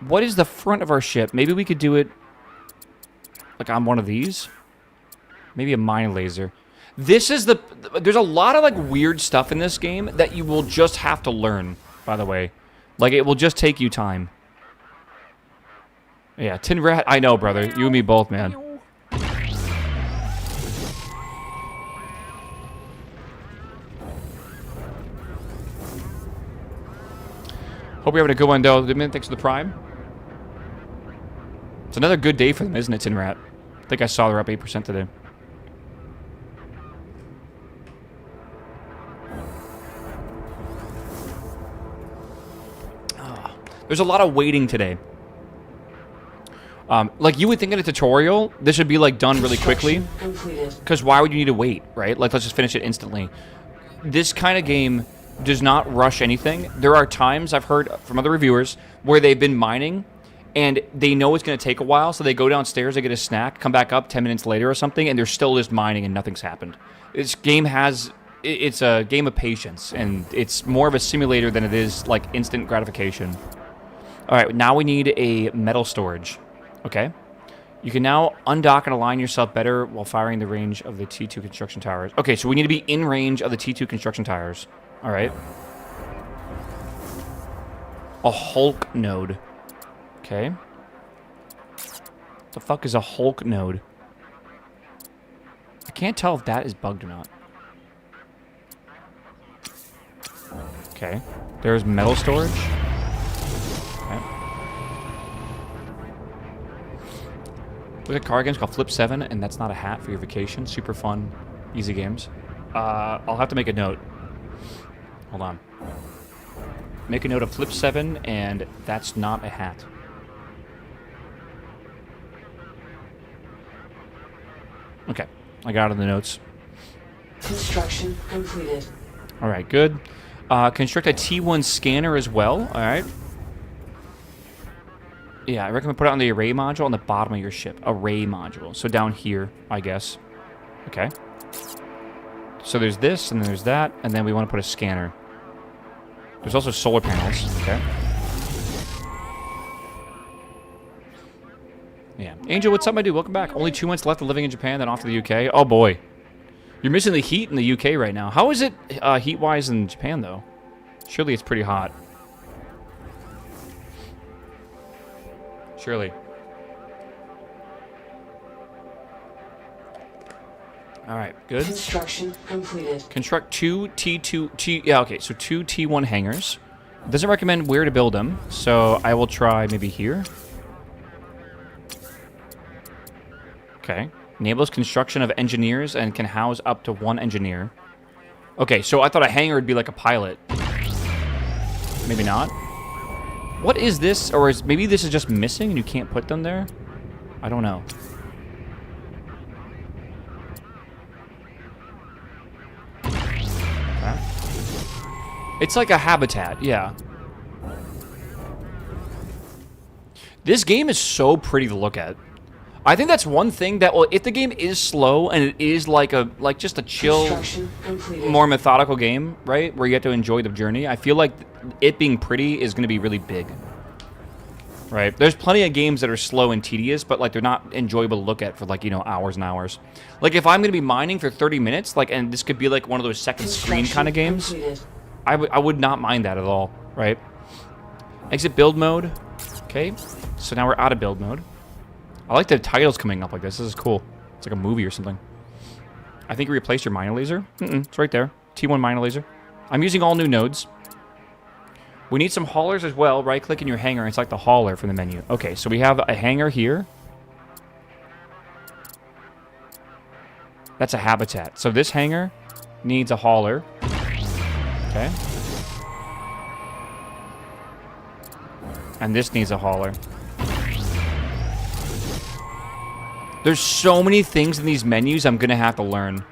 what is the front of our ship? Maybe we could do it like on one of these. Maybe a mine laser. This is the, there's a lot of like weird stuff in this game that you will just have to learn, by the way. Like, it will just take you time. Yeah, Tin Rat, I know, brother. You and me both, man. Hope you're having a good one, though. Thanks for the Prime. It's another good day for them, isn't it, Tin Rat? I think I saw they're up 8% today. There's a lot of waiting today. Like, you would think in a tutorial, this would be, like, done really quickly. Because why would you need to wait, right? Like, let's just finish it instantly. This kind of game does not rush anything. There are times, I've heard from other reviewers, where they've been mining, and they know it's going to take a while, so they go downstairs, they get a snack, come back up 10 minutes later or something, and they're still just mining and nothing's happened. This game has... It's a game of patience, and it's more of a simulator than it is, like, instant gratification. Alright, now we need a metal storage. Okay. You can now undock and align yourself better while firing the range of the T2 construction towers. Okay, so we need to be in range of the T2 construction towers. Alright. A Hulk node. Okay. What the fuck is a Hulk node? I can't tell if that is bugged or not. Okay. There's metal storage. Okay. Look at card games called Flip 7, and that's not a hat for your vacation. Super fun, easy games. I'll have to make a note. Hold on. Make a note of Flip 7, and that's not a hat. Okay, I got it in the notes. Construction completed. All right, good. Construct a T1 scanner as well. All right. Yeah, I recommend put it on the array module on the bottom of your ship. Array module. So down here, I guess. Okay. So there's this, and then there's that, and then we want to put a scanner. There's also solar panels. Okay. Yeah. Angel, what's up, my dude? Welcome back. Only 2 months left of living in Japan, then off to the UK. Oh, boy. You're missing the heat in the UK right now. How is it heat-wise in Japan, though? Surely it's pretty hot. Surely. Alright, good. Construction completed. Construct 2 T2... yeah, okay, so 2 T1 hangars. Doesn't recommend where to build them, so I will try maybe here. Okay. Enables construction of engineers and can house up to 1 engineer. Okay, so I thought a hangar would be like a pilot. Maybe not. What is this? Or is maybe this is just missing and you can't put them there? I don't know. Okay. It's like a habitat, yeah. This game is so pretty to look at. I think that's one thing that, well, if the game is slow and it is like just a chill, more methodical game, right, where you have to enjoy the journey, I feel like it being pretty is going to be really big, right? There's plenty of games that are slow and tedious, but like they're not enjoyable to look at for like, you know, hours and hours. Like if I'm going to be mining for 30 minutes, like, and this could be like one of those second screen kind of games, I would not mind that at all, right? Exit build mode. Okay, so now we're out of build mode. I like the titles coming up like this. This is cool. It's like a movie or something. I think you replaced your miner laser. It's right there. T1 miner laser. I'm using all new nodes. We need some haulers as well. Right-click in your hangar, and it's like the hauler from the menu. Okay, so we have a hangar here. That's a habitat. So this hangar needs a hauler. Okay. And this needs a hauler. There's so many things in these menus I'm going to have to learn.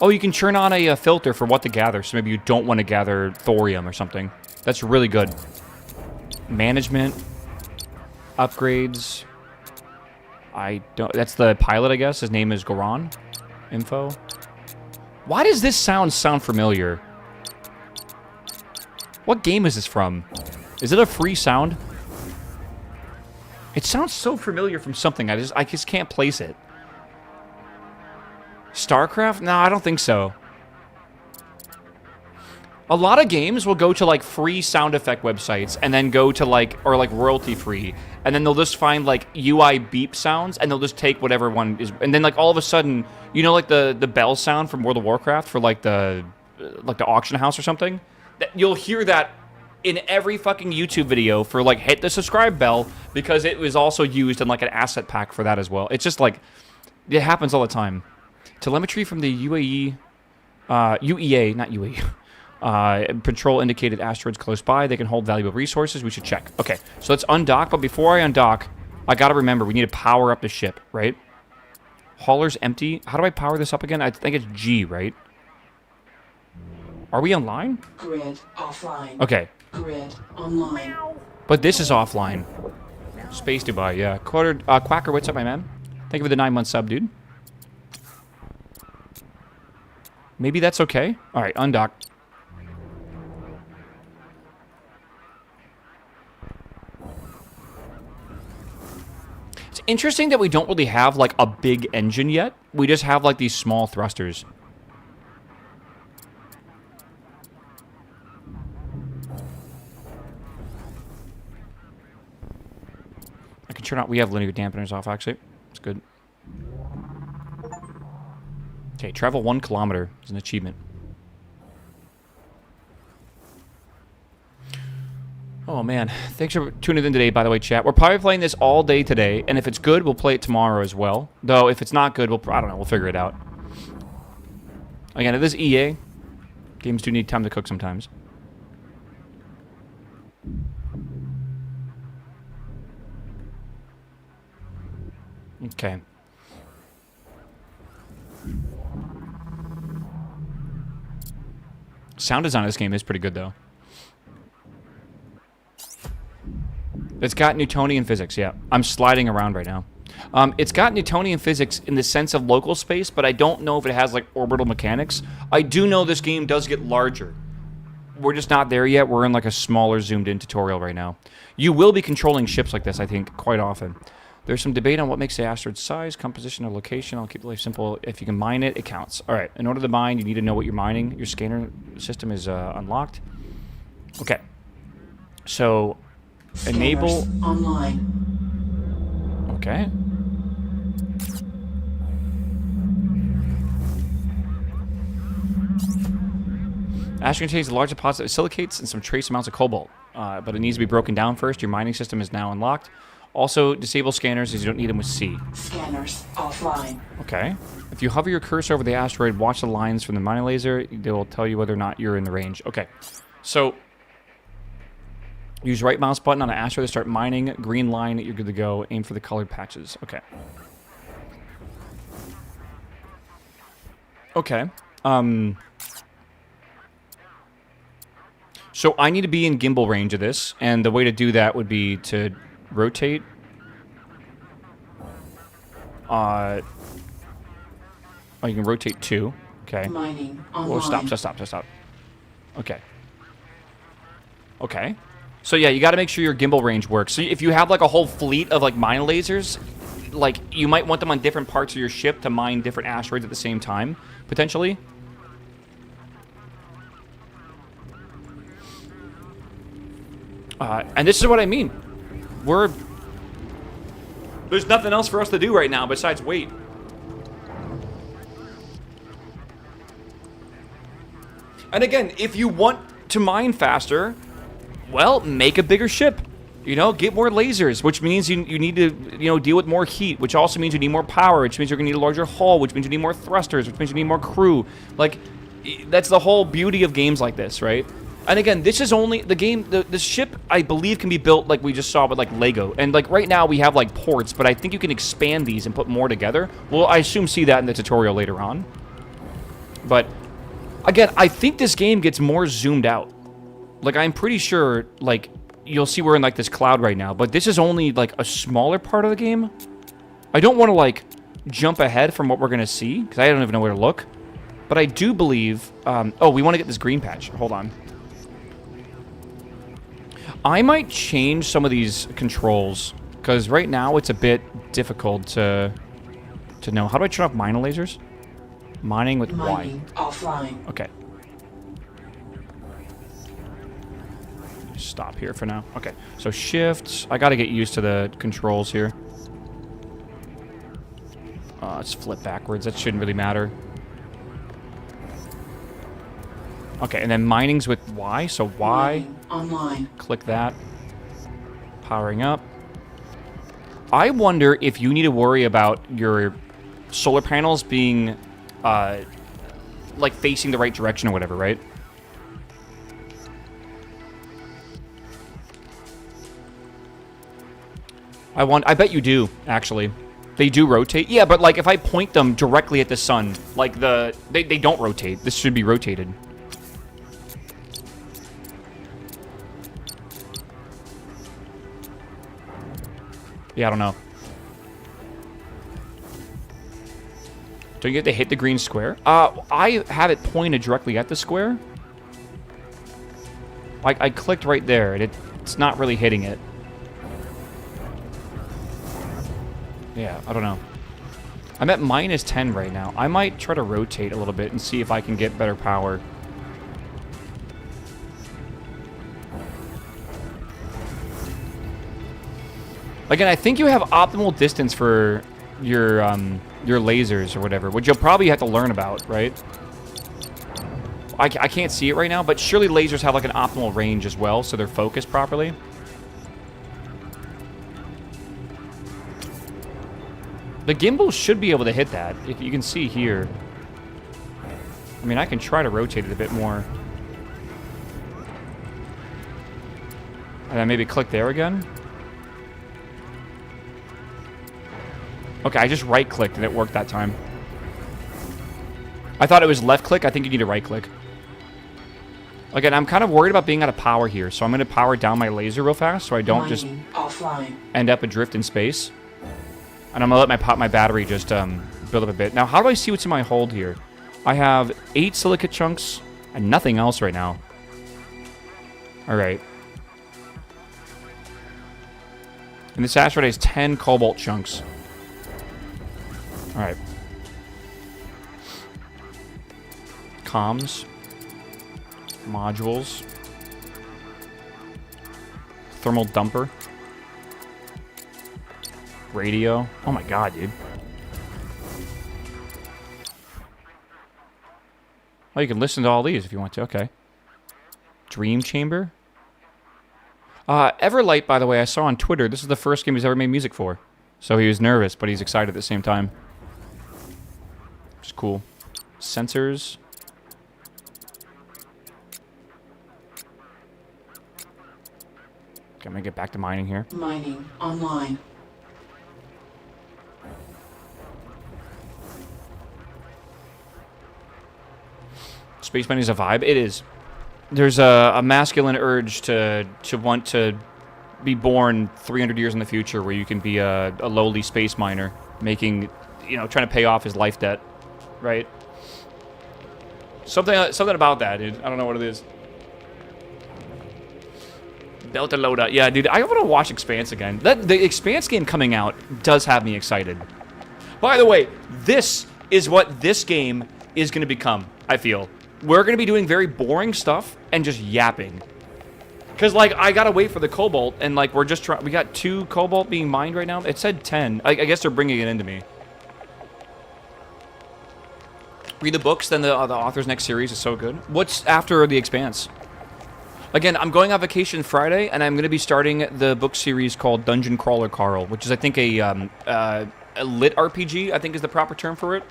Oh, you can turn on a filter for what to gather, so maybe you don't want to gather thorium or something. That's really good. Management. Upgrades. I don't... That's the pilot, I guess. His name is Goran. Info. Why does this sound familiar? What game is this from? Is it a free sound? It sounds so familiar from something. I just can't place it. StarCraft? No, I don't think so. A lot of games will go to like free sound effect websites and then go to like, or like royalty free, and then they'll just find like UI beep sounds and they'll just take whatever one is, and then like all of a sudden, you know, like the bell sound from World of Warcraft for like the auction house or something, you'll hear that in every fucking YouTube video for like hit the subscribe bell because it was also used in like an asset pack for that as well. It's just like, it happens all the time. Telemetry from the UEA, not UAE. Patrol indicated asteroids close by. They can hold valuable resources. We should check. Okay, so let's undock. But before I undock, I gotta remember, we need to power up the ship, right? Hauler's empty. How do I power this up again? I think it's G, right? Are we online? Grid offline. Okay. Grid online. But this is offline. Space Dubai, yeah. Quacker, what's up, my man? Thank you for the 9-month sub, dude. Maybe that's okay? Alright, undock. It's interesting that we don't really have, like, a big engine yet. We just have, like, these small thrusters. I can turn out... We have linear dampeners off, actually. It's good. Okay, travel 1 kilometer is an achievement. Oh, man. Thanks for tuning in today, by the way, chat. We're probably playing this all day today, and if it's good, we'll play it tomorrow as well. Though, if it's not good, I don't know, we'll figure it out. Again, it is EA. Games do need time to cook sometimes. Okay. Sound design of this game is pretty good, though. It's got Newtonian physics, yeah. I'm sliding around right now. It's got Newtonian physics in the sense of local space, but I don't know if it has, like, orbital mechanics. I do know this game does get larger. We're just not there yet. We're in, like, a smaller, zoomed-in tutorial right now. You will be controlling ships like this, I think, quite often. There's some debate on what makes the asteroid's size, composition, or location. I'll keep life simple. If you can mine it, it counts. All right. In order to mine, you need to know what you're mining. Your scanner system is unlocked. Okay. So, Scanners enable... online. Okay. Asteroid contains a large deposit of silicates and some trace amounts of cobalt. But it needs to be broken down first. Your mining system is now unlocked. Also, disable scanners as you don't need them with C. Scanners offline. Okay. If you hover your cursor over the asteroid, watch the lines from the mining laser. They will tell you whether or not you're in the range. Okay. So, use right mouse button on an asteroid to start mining. Green line, you're good to go. Aim for the colored patches. Okay. Okay. So, I need to be in gimbal range of this, and the way to do that would be to... rotate. Oh, you can rotate 2. Okay. Mining Whoa, online. stop. Okay. Okay. So yeah, you got to make sure your gimbal range works. So if you have like a whole fleet of like mine lasers, like you might want them on different parts of your ship to mine different asteroids at the same time, potentially. And this is what I mean. There's nothing else for us to do right now besides wait. And again, if you want to mine faster, well, make a bigger ship. You know, get more lasers, which means you need to, you know, deal with more heat, which also means you need more power, which means you're going to need a larger hull, which means you need more thrusters, which means you need more crew. Like, that's the whole beauty of games like this, right? And again, this is only the game. The ship, I believe, can be built like we just saw with like Lego. And like right now we have like ports, but I think you can expand these and put more together. Well, I assume see that in the tutorial later on. But again, I think this game gets more zoomed out. Like I'm pretty sure, like you'll see we're in like this cloud right now, but this is only like a smaller part of the game. I don't want to like jump ahead from what we're gonna see because I don't even know where to look. But I do believe. Oh, we want to get this green patch. Hold on. I might change some of these controls, because right now it's a bit difficult to know. How do I turn off mining lasers? Mining with Mining Y. offline. Okay. Stop here for now. Okay, so shifts. I got to get used to the controls here. Let's flip backwards. That shouldn't really matter. Okay, and then mining's with Y, so Y. Mining online. Click that. Powering up. I wonder if you need to worry about your solar panels being, like, facing the right direction or whatever, right? I bet you do, actually. They do rotate. Yeah, but, like, if I point them directly at the sun, like, they don't rotate. This should be rotated. Yeah, I don't know. Don't you have to hit the green square? I have it pointed directly at the square. Like, I clicked right there, and it's not really hitting it. Yeah, I don't know. I'm at -10 right now. I might try to rotate a little bit and see if I can get better power. Again, I think you have optimal distance for your lasers or whatever, which you'll probably have to learn about, right? I can't see it right now, but surely lasers have like an optimal range as well, so they're focused properly. The gimbal should be able to hit that, if you can see here. I mean, I can try to rotate it a bit more. And then maybe click there again. Okay, I just right-clicked and it worked that time. I thought it was left-click. I think you need to right-click. Again, I'm kind of worried about being out of power here, so I'm going to power down my laser real fast so I don't just offline. end up adrift in space. And I'm going to let my battery just build up a bit. Now, how do I see what's in my hold here? I have 8 silicate chunks and nothing else right now. All right. And this asteroid has 10 cobalt chunks. All right. Comms. Modules. Thermal dumper. Radio. Oh my god, dude. Oh, you can listen to all these if you want to. Okay. Dream Chamber. Everlight, by the way, I saw on Twitter, this is the first game he's ever made music for. So he was nervous, but he's excited at the same time. Which is cool. Sensors. Okay, I'm gonna get back to mining here. Mining online. Space mining is a vibe. It is. There's a masculine urge to want to be born 300 years in the future where you can be a lowly space miner making, you know, trying to pay off his life debt, right? Something about that, dude. I don't know what it is. Delta Loda. Yeah, dude, I want to watch Expanse again. The Expanse game coming out does have me excited. By the way, this is what this game is going to become, I feel. We're going to be doing very boring stuff and just yapping. Because, like, I got to wait for the cobalt, and, like, we're just trying... We got 2 cobalt being mined right now. It said 10. I guess they're bringing it into me. Read the books, then the author's next series is so good. What's after The Expanse? Again, I'm going on vacation Friday, and I'm going to be starting the book series called Dungeon Crawler Carl, which is, I think, a lit RPG, I think is the proper term for it.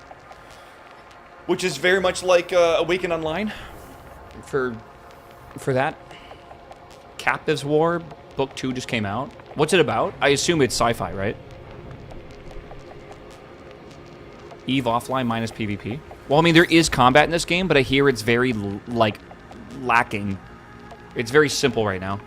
Which is very much like Awaken Online for that. Captives War, Book 2 just came out. What's it about? I assume it's sci-fi, right? EVE offline minus PvP. Well, I mean, there is combat in this game, but I hear it's very, like, lacking. It's very simple right now.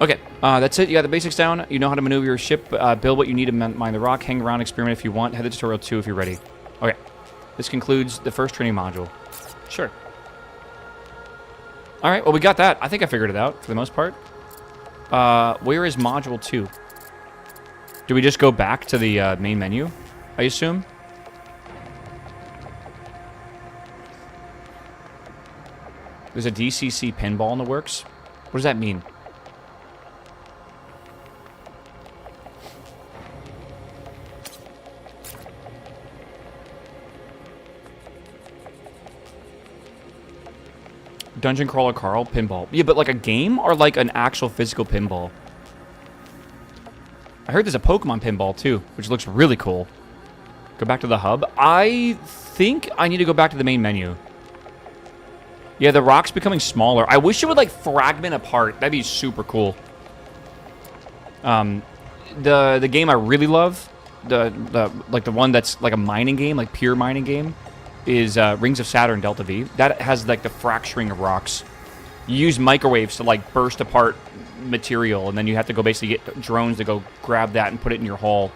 Okay, that's it. You got the basics down. You know how to maneuver your ship, build what you need to mine the rock, hang around, experiment if you want. Head to tutorial 2 if you're ready. Okay, this concludes the first training module. Sure. All right, well, we got that. I think I figured it out for the most part. Where is module 2? Do we just go back to the main menu, I assume? There's a DCC pinball in the works. What does that mean? Dungeon Crawler Carl pinball. Yeah, but like a game or like an actual physical pinball? I heard there's a Pokemon pinball too, which looks really cool. Go back to the hub. I think I need to go back to the main menu. Yeah, the rock's becoming smaller. I wish it would, like, fragment apart. That'd be super cool. The game I really love, the one that's like a mining game, like pure mining game, is Rings of Saturn Delta V. That has, like, the fracturing of rocks. You use microwaves to, like, burst apart material, and then you have to go basically get drones to go grab that and put it in your hull.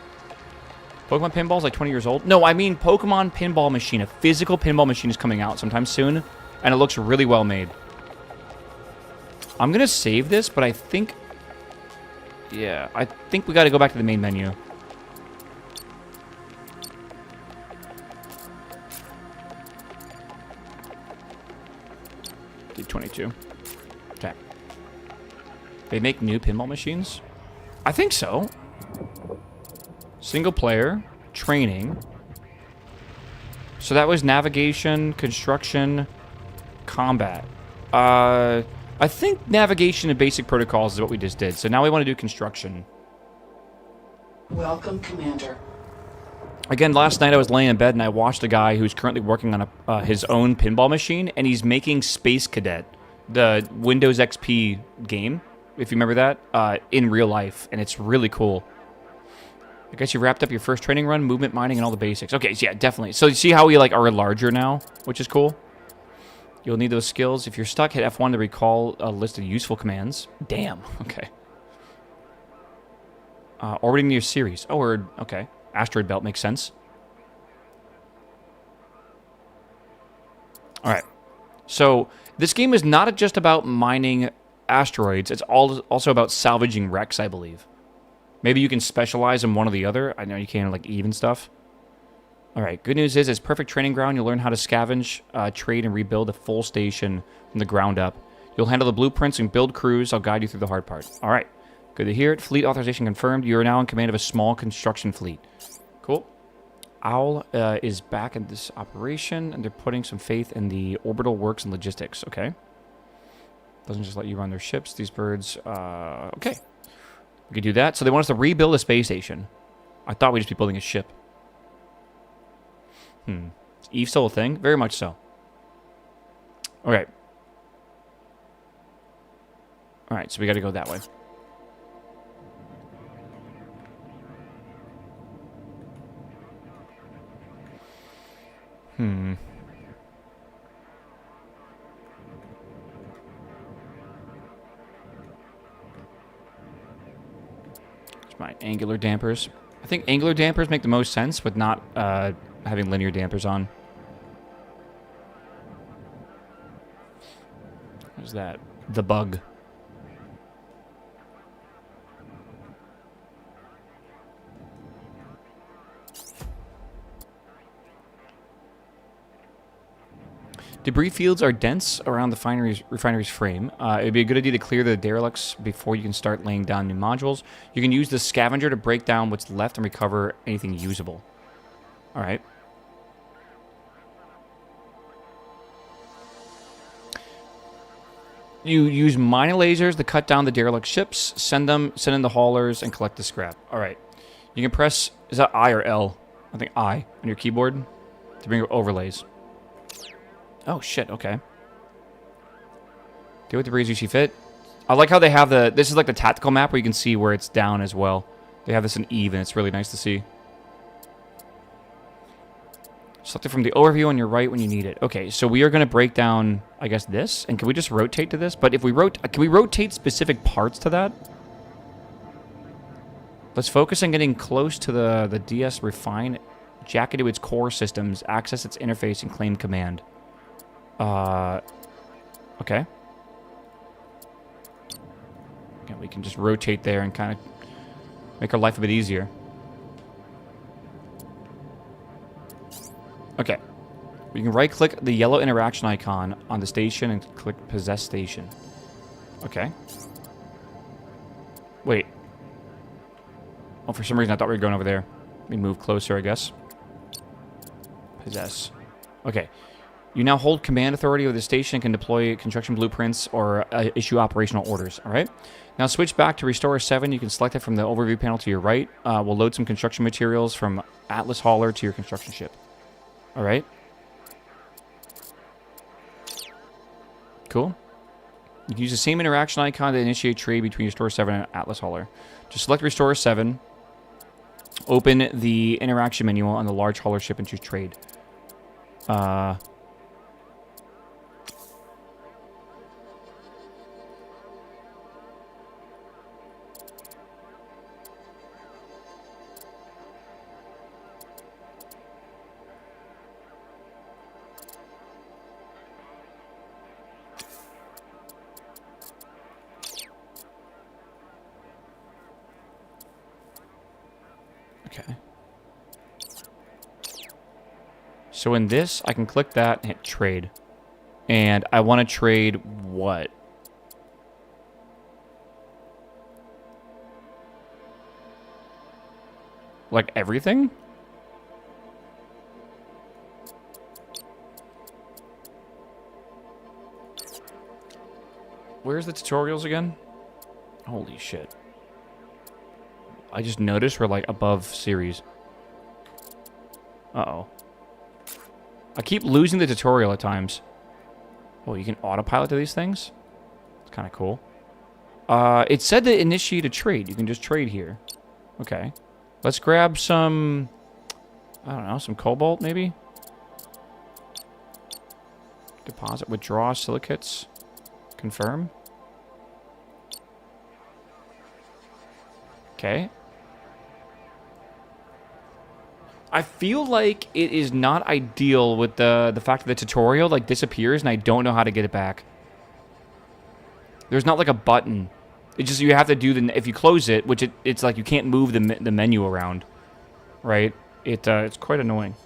Pokemon Pinball's like 20 years old? No, I mean Pokemon Pinball Machine. A physical pinball machine is coming out sometime soon. And it looks really well made. I'm going to save this, but I think... Yeah, I think we got to go back to the main menu. D22. Okay. They make new pinball machines? I think so. Single player. Training. So that was navigation, construction... Combat. I think navigation and basic protocols is what we just did. So now we want to do construction. Welcome, Commander. Again, last night I was laying in bed and I watched a guy who's currently working on his own pinball machine, and he's making Space Cadet, the Windows XP game, if you remember that, in real life, and it's really cool. I guess you wrapped up your first training run, movement, mining, and all the basics. Okay, so yeah, definitely. So you see how we like are larger now, which is cool. You'll need those skills. If you're stuck, hit F1 to recall a list of useful commands. Damn. Okay. Orbiting near Ceres. Oh, we're... Okay. Asteroid belt makes sense. Alright. So, this game is not just about mining asteroids. It's also about salvaging wrecks, I believe. Maybe you can specialize in one or the other. I know you can, like, even stuff. Alright, good news is it's perfect training ground. You'll learn how to scavenge, trade, and rebuild a full station from the ground up. You'll handle the blueprints and build crews. I'll guide you through the hard part. Alright, good to hear it. Fleet authorization confirmed. You are now in command of a small construction fleet. Cool. Owl is back in this operation, and they're putting some faith in the orbital works and logistics. Okay. Doesn't just let you run their ships. These birds, okay. We could do that. So they want us to rebuild a space station. I thought we'd just be building a ship. Is Eve still a thing? Very much so. Okay. Alright, so we gotta go that way. There's my angular dampers. I think angular dampers make the most sense with not having linear dampers on. What is that? The bug. Debris fields are dense around the refinery's frame. It would be a good idea to clear the derelicts before you can start laying down new modules. You can use the scavenger to break down what's left and recover anything usable. Alright. You use mining lasers to cut down the derelict ships, send in the haulers, and collect the scrap. All right. You can press, is that I or L? I think I on your keyboard to bring overlays. Oh, shit, okay. Deal with the breeze you see fit. I like how they have this is like the tactical map where you can see where it's down as well. They have this in Eve, and it's really nice to see. Select it from the overview on your right when you need it. Okay, so we are going to break down, I guess, this. And can we just rotate to this? But if we can we rotate specific parts to that? Let's focus on getting close to the DS Refine. Jack into its core systems, access its interface, and claim command. Okay. Yeah, we can just rotate there and kind of make our life a bit easier. Okay. We can right-click the yellow interaction icon on the station and click Possess Station. Okay. Wait. Oh, for some reason I thought we were going over there. Let me move closer, I guess. Possess. Okay. You now hold command authority over the station and can deploy construction blueprints or issue operational orders. All right. Now switch back to Restore 7. You can select it from the overview panel to your right. We'll load some construction materials from Atlas Hauler to your construction ship. All right. Cool. You can use the same interaction icon to initiate trade between Restore 7 and Atlas Hauler. Just select Restore 7. Open the interaction menu on the large hauler ship and choose trade. Okay. So in this, I can click that and hit trade. And I want to trade what? Like everything? Where's the tutorials again? Holy shit. I just noticed we're like above series. Uh-oh. I keep losing the tutorial at times. Oh, you can autopilot to these things? It's kind of cool. It said to initiate a trade. You can just trade here. Okay. Let's grab some... I don't know, some cobalt maybe? Deposit, withdraw, silicates. Confirm. Okay. I feel like it is not ideal with the fact that the tutorial like disappears and I don't know how to get it back. There's not like a button. It's just you have to do the if you close it, which it's like you can't move the menu around, right? It's quite annoying.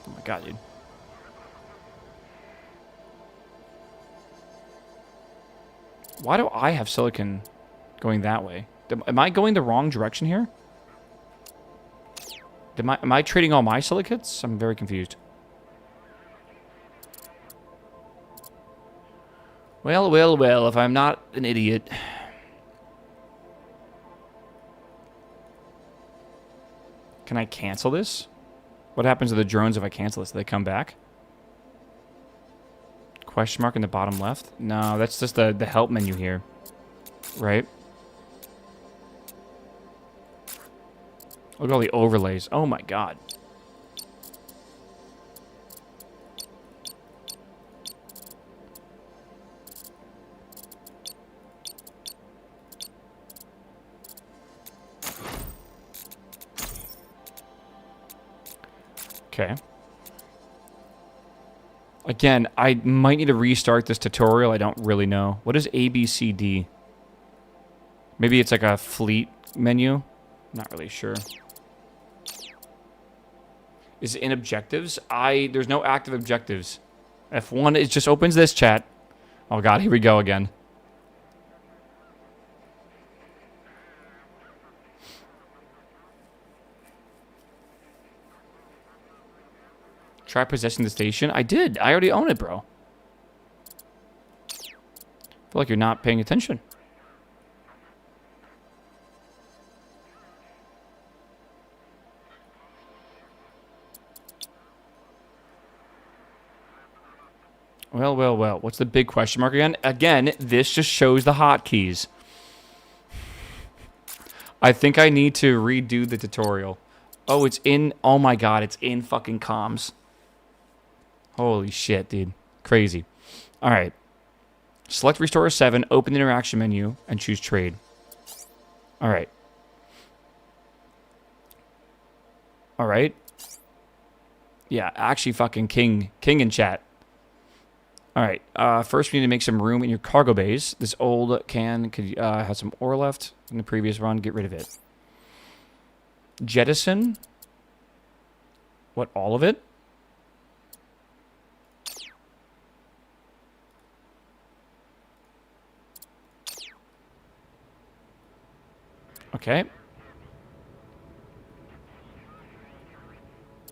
Oh my god, dude. Why do I have silicon going that way? Am I going the wrong direction here? Am I trading all my silicates? I'm very confused. Well, well, well, if I'm not an idiot. Can I cancel this? What happens to the drones if I cancel this? Do they come back? Question mark in the bottom left? No, that's just the help menu here. Right? Look at all the overlays. Oh my god. Okay. Again, I might need to restart this tutorial. I don't really know. What is ABCD? Maybe it's like a fleet menu? Not really sure. Is it in objectives? There's no active objectives. F1, it just opens this chat. Oh god, here we go again. Try possessing the station. I did. I already own it, bro. feel like you're not paying attention. Well, well, well. What's the big question mark again? Again, this just shows the hotkeys. I think I need to redo the tutorial. Oh, it's in... Oh my god, it's in fucking comms. Holy shit, dude. Crazy. Alright. Select Restore 7, open the interaction menu, and choose Trade. Alright. Alright. Yeah, actually fucking king in chat. Alright, first we need to make some room in your cargo bays. This old can could have some ore left in the previous run. Get rid of it. Jettison. What, all of it? Okay.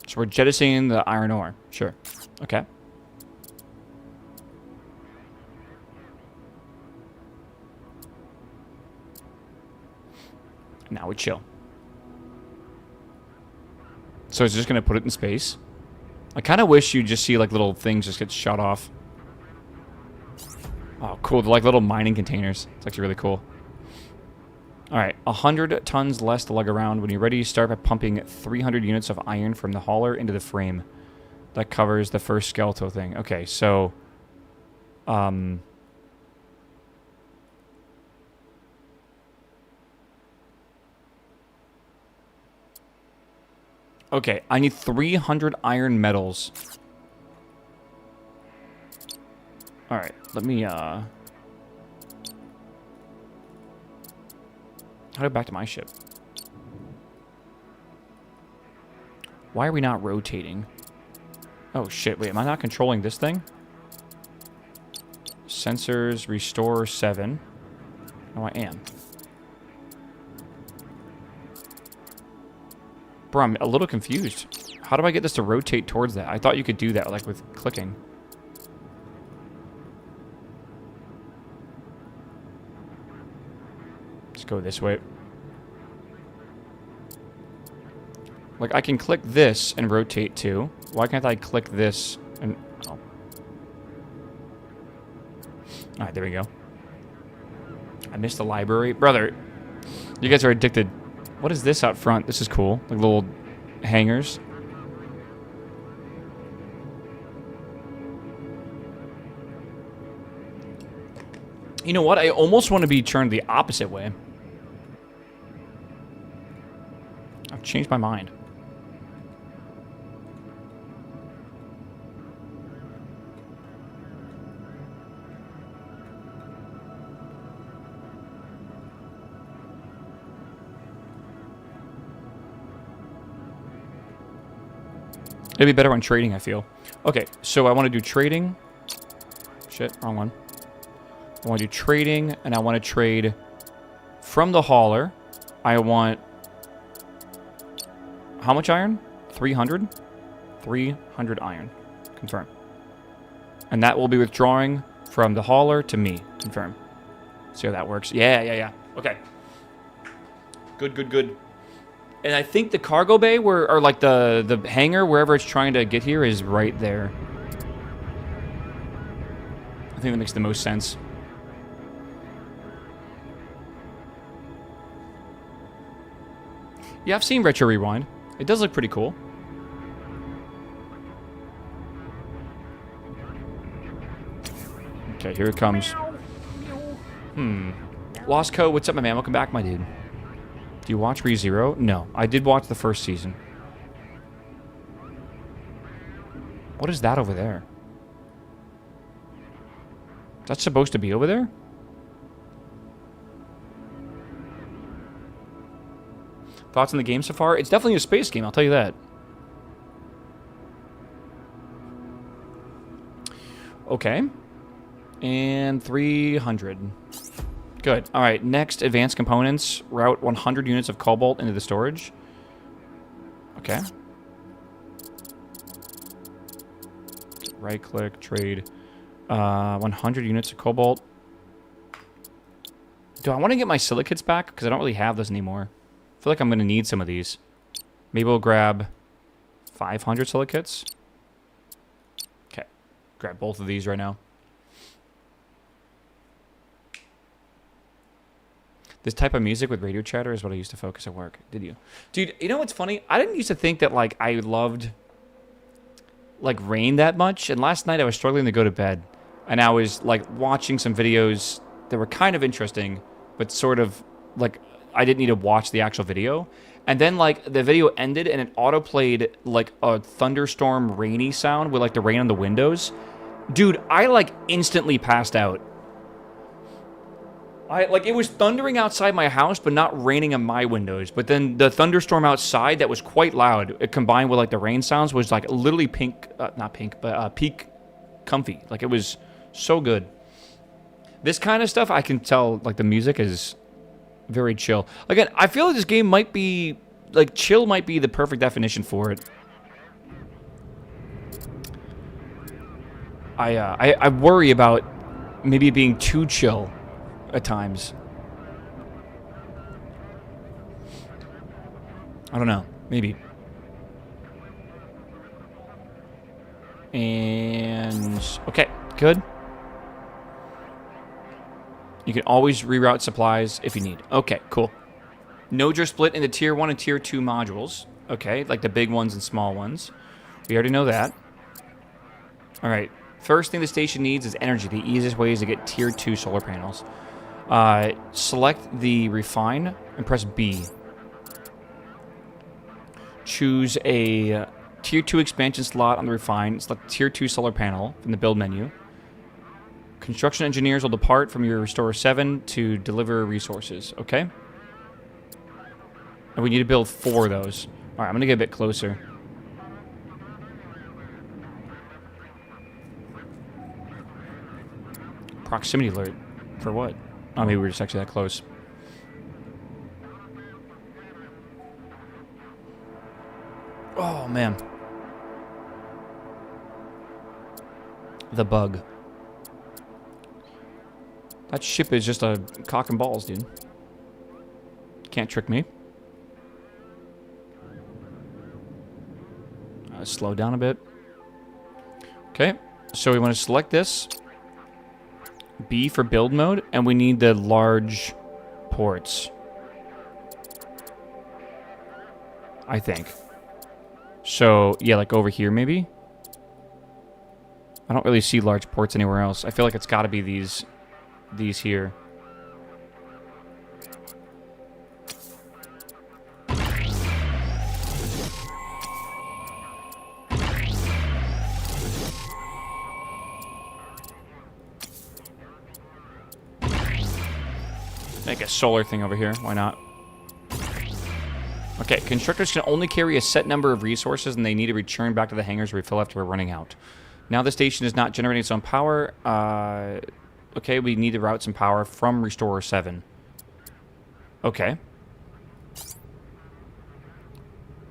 So we're jettisoning the iron ore. Sure. Okay. Now we chill. So it's just going to put it in space. I kind of wish you'd just see like little things just get shot off. Oh, cool. They're like little mining containers. It's actually really cool. All right. 100 tons less to lug around. When you're ready, start by pumping 300 units of iron from the hauler into the frame. That covers the first skeletal thing. Okay, so... Okay, I need 300 iron metals. Alright, let me, How do I go back to my ship? Why are we not rotating? Oh, shit, wait, am I not controlling this thing? Sensors, restore 7. No, I am. Bro, I'm a little confused. How do I get this to rotate towards that? I thought you could do that, like, with clicking. Let's go this way. Like, I can click this and rotate too. Why can't I click this and... Oh. Alright, there we go. I missed the library. Brother, you guys are addicted. What is this out front? This is cool. Like little hangers. You know what? I almost want to be turned the opposite way. I've changed my mind. It'd be better on trading, I feel. Okay, so I want to do trading. Shit, wrong one. I want to do trading, and I want to trade from the hauler. I want... How much iron? 300? 300 iron. Confirm. And that will be withdrawing from the hauler to me. Confirm. See how that works? Yeah. Okay. Good. And I think the cargo bay, or like the hangar, wherever it's trying to get here, is right there. I think that makes the most sense. Yeah, I've seen Retro Rewind. It does look pretty cool. Okay, here it comes. Lost Code, what's up, my man? Welcome back, my dude. Do you watch ReZero? No, I did watch the first season. What is that over there? That's supposed to be over there? Thoughts on the game so far? It's definitely a space game, I'll tell you that. Okay. And 300. Good. All right, next, advanced components. Route 100 units of cobalt into the storage. Okay. Right-click, trade. 100 units of cobalt. Do I want to get my silicates back? Because I don't really have those anymore. I feel like I'm going to need some of these. Maybe we'll grab 500 silicates. Okay. Grab both of these right now. This type of music with radio chatter is what I used to focus at work. Did you? Dude, you know what's funny? I didn't used to think that, like, I loved, like, rain that much. And last night I was struggling to go to bed. And I was, like, watching some videos that were kind of interesting, but sort of, like, I didn't need to watch the actual video. And then, like, the video ended and it auto-played, like, a thunderstorm rainy sound with, like, the rain on the windows. Dude, I, like, instantly passed out. It was thundering outside my house, but not raining on my windows. But then the thunderstorm outside that was quite loud, it combined with, like, the rain sounds, was, like, literally peak comfy. Like, it was so good. This kind of stuff, I can tell, like, the music is very chill. Again, I feel like this game might be, like, chill might be the perfect definition for it. I worry about maybe being too chill at times. I don't know. Maybe. And okay, good. You can always reroute supplies if you need. Okay, cool. Nodes are split into Tier 1 and Tier 2 modules. Okay, like the big ones and small ones. We already know that. Alright, first thing the station needs is energy. The easiest way is to get Tier 2 solar panels. Select the refine and press B. Choose a Tier 2 expansion slot on the refine. Select Tier 2 solar panel from the build menu. Construction engineers will depart from your Restorer 7 to deliver resources. Okay? And we need to build 4 of those. Alright, I'm going to get a bit closer. Proximity alert. For what? Oh, maybe we're just actually that close. Oh, man. The bug. That ship is just a cock and balls, dude. Can't trick me. Slow down a bit. Okay, so we want to select this. B for build mode, and we need the large ports. I think. So, yeah, like over here, maybe? I don't really see large ports anywhere else. I feel like it's got to be these here. Make a solar thing over here. Why not? Okay, constructors can only carry a set number of resources, and they need to return back to the hangars to refill after we're running out. Now the station is not generating its own power. Okay, we need to route some power from Restorer 7. Okay.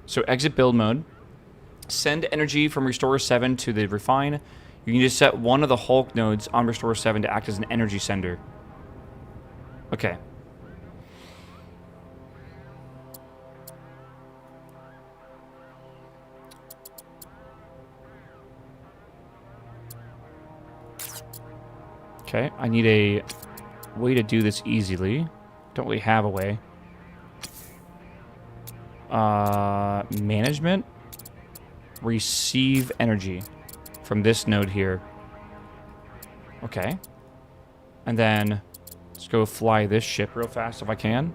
So exit build mode. Send energy from Restorer 7 to the refine. You need to set one of the Hulk nodes on Restorer 7 to act as an energy sender. Okay. Okay, I need a way to do this easily. Don't really have a way. Management. Receive energy from this node here. Okay. And then let's go fly this ship real fast if I can.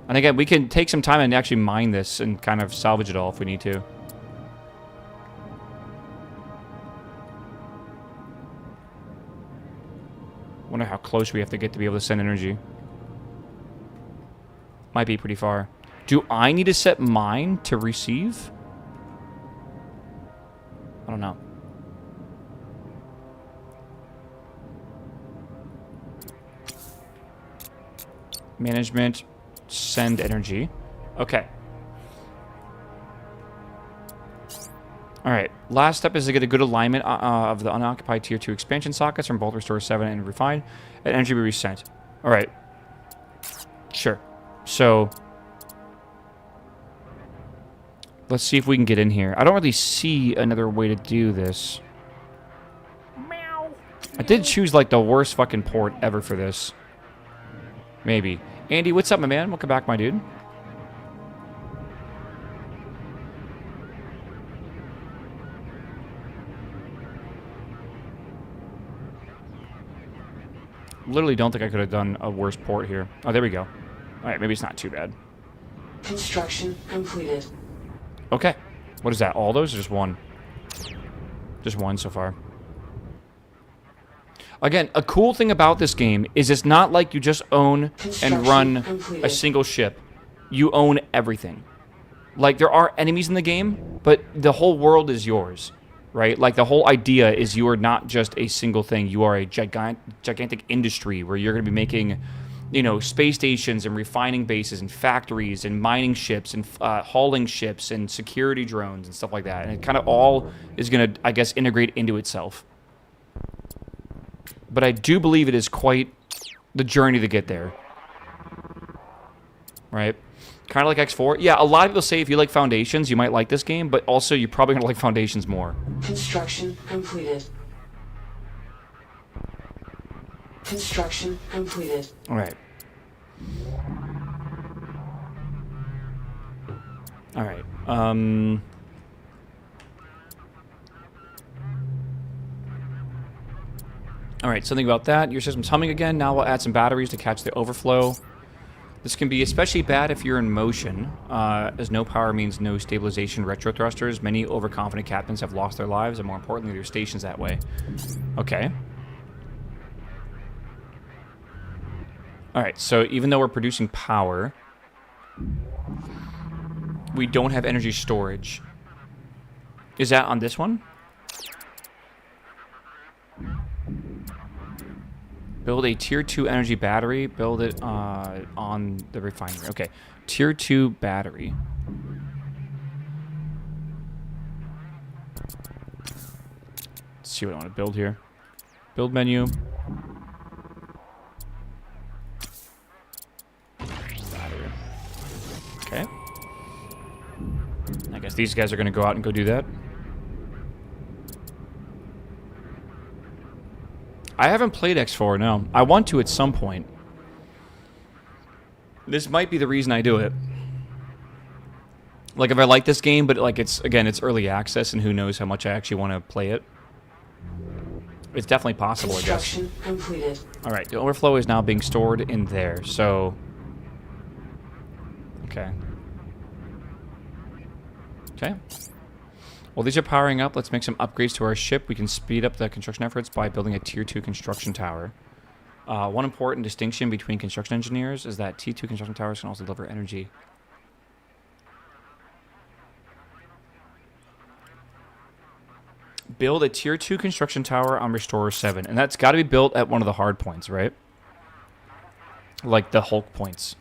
And again, we can take some time and actually mine this and kind of salvage it all if we need to. Wonder how close we have to get to be able to send energy. Might be pretty far. Do I need to set mine to receive? I don't know. Management, send energy. Okay. All right. Last step is to get a good alignment of the unoccupied tier 2 expansion sockets from both Restore 7 and Refine, and energy be resent. All right. Sure. So let's see if we can get in here. I don't really see another way to do this. Meow. I did choose like the worst fucking port ever for this. Maybe. Andy, what's up, my man? Welcome back, my dude. Literally don't think I could have done a worse port here. Oh, there we go. All right, maybe it's not too bad. Construction completed. Okay. What is that? All those or just one? Just one so far. Again, a cool thing about this game is it's not like you just own and run a single ship. You own everything. Like, there are enemies in the game, but the whole world is yours, right? Like, the whole idea is you are not just a single thing. You are a gigantic industry where you're going to be making, you know, space stations and refining bases and factories and mining ships and hauling ships and security drones and stuff like that. And it kind of all is going to, I guess, integrate into itself. But I do believe it is quite the journey to get there. Right? Kind of like X4. Yeah, a lot of people say if you like Foundations, you might like this game, but also you're probably going to like Foundations more. Construction completed. Construction completed. All right. All right. All right, something about that. Your system's humming again. Now we'll add some batteries to catch the overflow. This can be especially bad if you're in motion, as no power means no stabilization retro thrusters. Many overconfident captains have lost their lives, and more importantly, their stations that way. Okay. All right, so even though we're producing power, we don't have energy storage. Is that on this one? Build a tier 2 energy battery. Build it on the refinery. Okay. Tier 2 battery. Let's see what I want to build here. Build menu. Battery. Okay. I guess these guys are going to go out and go do that. I haven't played X4, no. I want to at some point. This might be the reason I do it. Like, if I like this game, but, like, it's early access, and who knows how much I actually want to play it. It's definitely possible, I guess. Construction completed. Alright, the overflow is now being stored in there, so... Okay. Okay. While these are powering up, let's make some upgrades to our ship. We can speed up the construction efforts by building a tier 2 construction tower. One important distinction between construction engineers is that T2 construction towers can also deliver energy. Build a tier 2 construction tower on Restorer 7. And that's got to be built at one of the hard points, right? Like the Hulk points,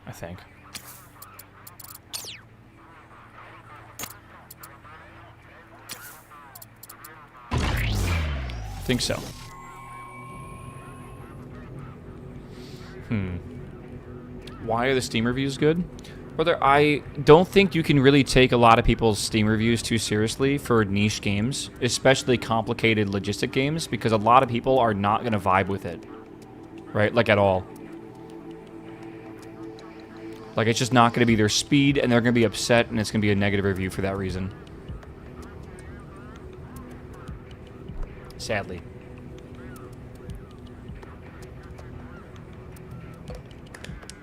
I think. I think so. Why are the Steam reviews good? Brother, I don't think you can really take a lot of people's Steam reviews too seriously for niche games, especially complicated logistic games, because a lot of people are not going to vibe with it. Right? Like, at all. Like, it's just not going to be their speed, and they're going to be upset, and it's going to be a negative review for that reason. Sadly.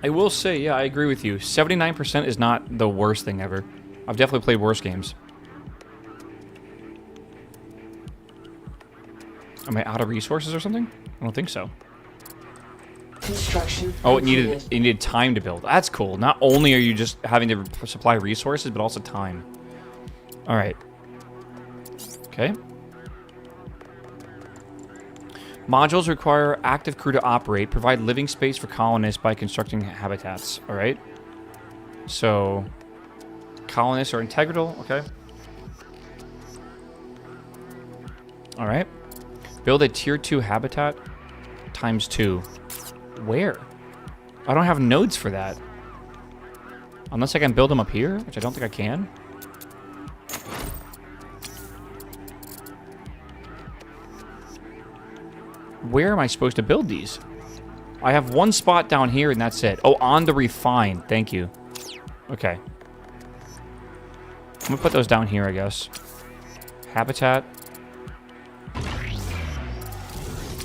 I will say, yeah, I agree with you. 79% is not the worst thing ever. I've definitely played worse games. Am I out of resources or something? I don't think so. Construction Oh, it needed time to build. That's cool. Not only are you just having to supply resources, but also time. All right. Okay. Modules require active crew to operate. Provide living space for colonists by constructing habitats. All right. So, colonists are integral. Okay. All right. Build a tier 2 habitat ×2. Where? I don't have nodes for that. Unless I can build them up here, which I don't think I can. Where am I supposed to build these? I have one spot down here and that's it. Oh, on the refine. Thank you. Okay. I'm gonna put those down here, I guess. Habitat.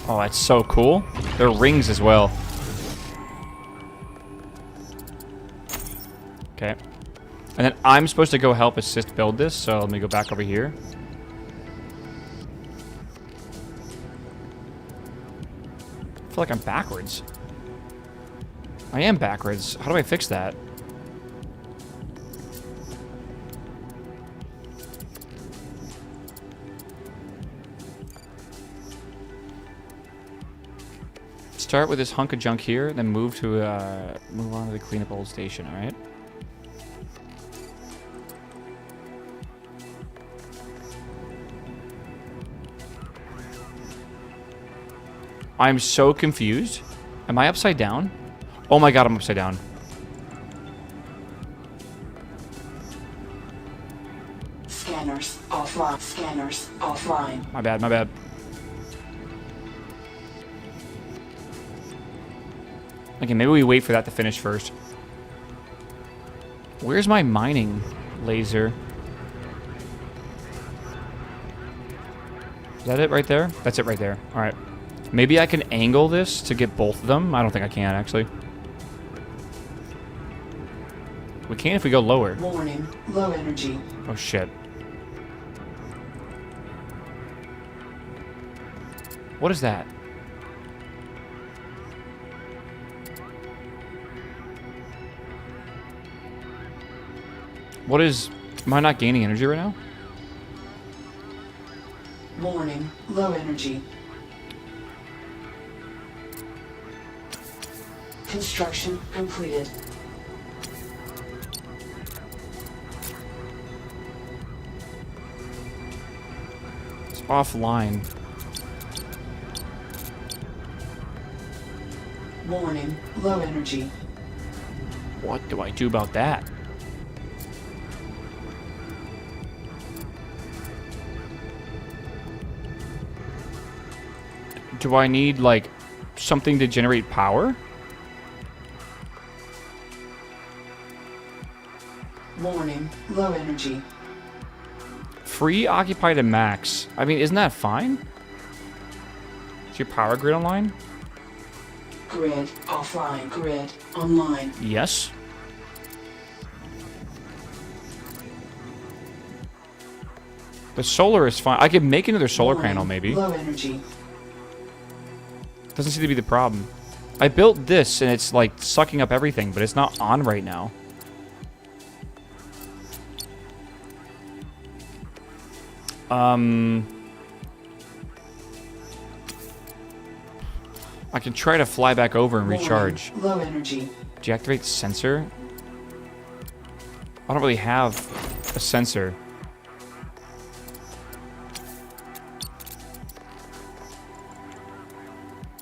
Oh, that's so cool. They're rings as well. Okay. And then I'm supposed to go help assist build this, so let me go back over here. I feel like I'm backwards. I am backwards. How do I fix that? Start with this hunk of junk here, then move on to the clean up old station, alright? I'm so confused. Am I upside down? Oh my god, I'm upside down. Scanners offline. Scanners offline. My bad, my bad. Okay, maybe we wait for that to finish first. Where's my mining laser? Is that it right there? That's it right there. Alright. Maybe I can angle this to get both of them. I don't think I can, actually. We can if we go lower. Warning. Low energy. Oh, shit. What is that? What is... Am I not gaining energy right now? Warning. Low energy. Construction completed. It's offline. Warning. Low energy. What do I do about that? Do I need, like, something to generate power? Warning. Low energy. Free, occupied, and max. I mean, isn't that fine? Is your power grid online? Grid offline. Grid online. Yes. The solar is fine. I could make another solar Warning. panel, maybe. Low energy. Doesn't seem to be the problem. I built this, and it's, like, sucking up everything, but it's not on right now. I can try to fly back over and recharge. Low energy. Deactivate sensor? I don't really have a sensor.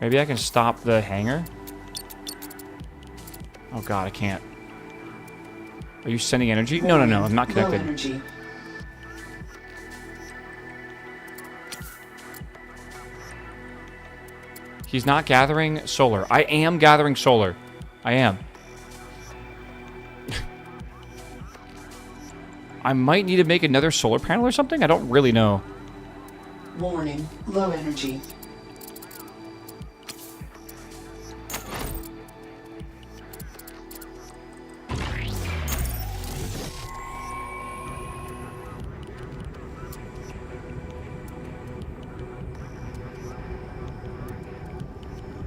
Maybe I can stop the hangar? Oh god, I can't. Are you sending energy? No, no, no, I'm not Low connected. energy. He's not gathering solar. I am gathering solar. I am. I might need to make another solar panel or something? I don't really know. Warning. Low energy.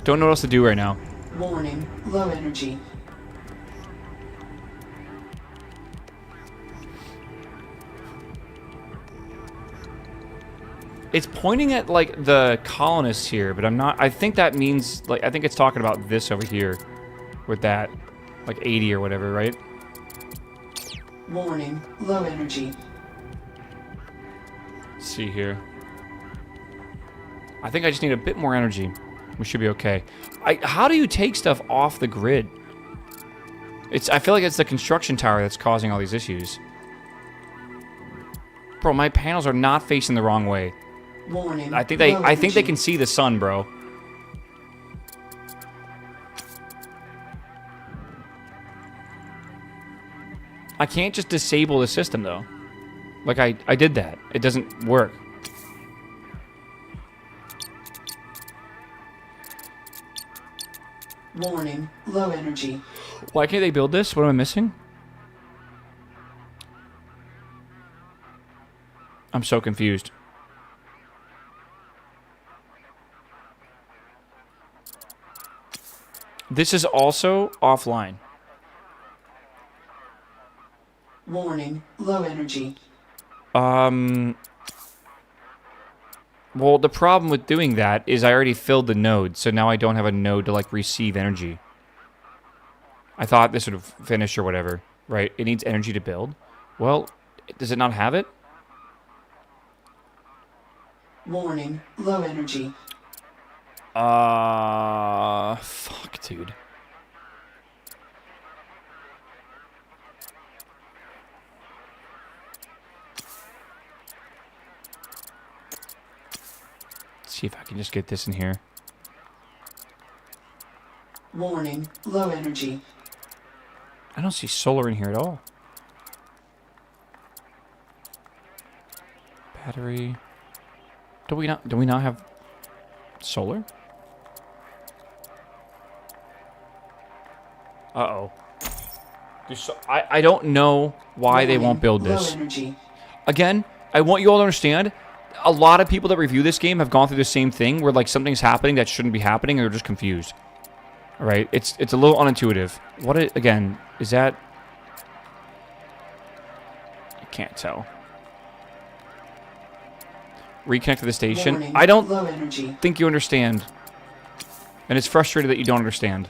Don't know what else to do right now. Warning. Low energy. It's pointing at, like, the colonists here, but I'm not... I think that means... Like, I think it's talking about this over here. With that. Like, 80 or whatever, right? Warning. Low energy. Let's see here. I think I just need a bit more energy. We should be okay. How do you take stuff off the grid? I feel like it's the construction tower that's causing all these issues. Bro, my panels are not facing the wrong way. Warning. I think low they energy. can see the sun, bro. I can't just disable the system though. Like I did that. It doesn't work. Warning. Low energy. Why can't they build this? What am I missing? I'm so confused. This is also offline. Warning. Low energy. Well, the problem with doing that is I already filled the node, so now I don't have a node to, like, receive energy. I thought this would have finished or whatever, right? It needs energy to build. Well, does it not have it? Warning. Low energy. Fuck, dude. See if I can just get this in here. Warning. Low energy. I don't see solar in here at all. Battery. Do we not have solar? Uh-oh. I don't know why they won't build this. Low energy. Again, I want you all to understand, a lot of people that review this game have gone through the same thing where like something's happening that shouldn't be happening and they're just confused. All right, it's a little unintuitive. Again, is that? I can't tell. Reconnect to the station. Warning. I don't Low energy. think you understand. And it's frustrating that you don't understand.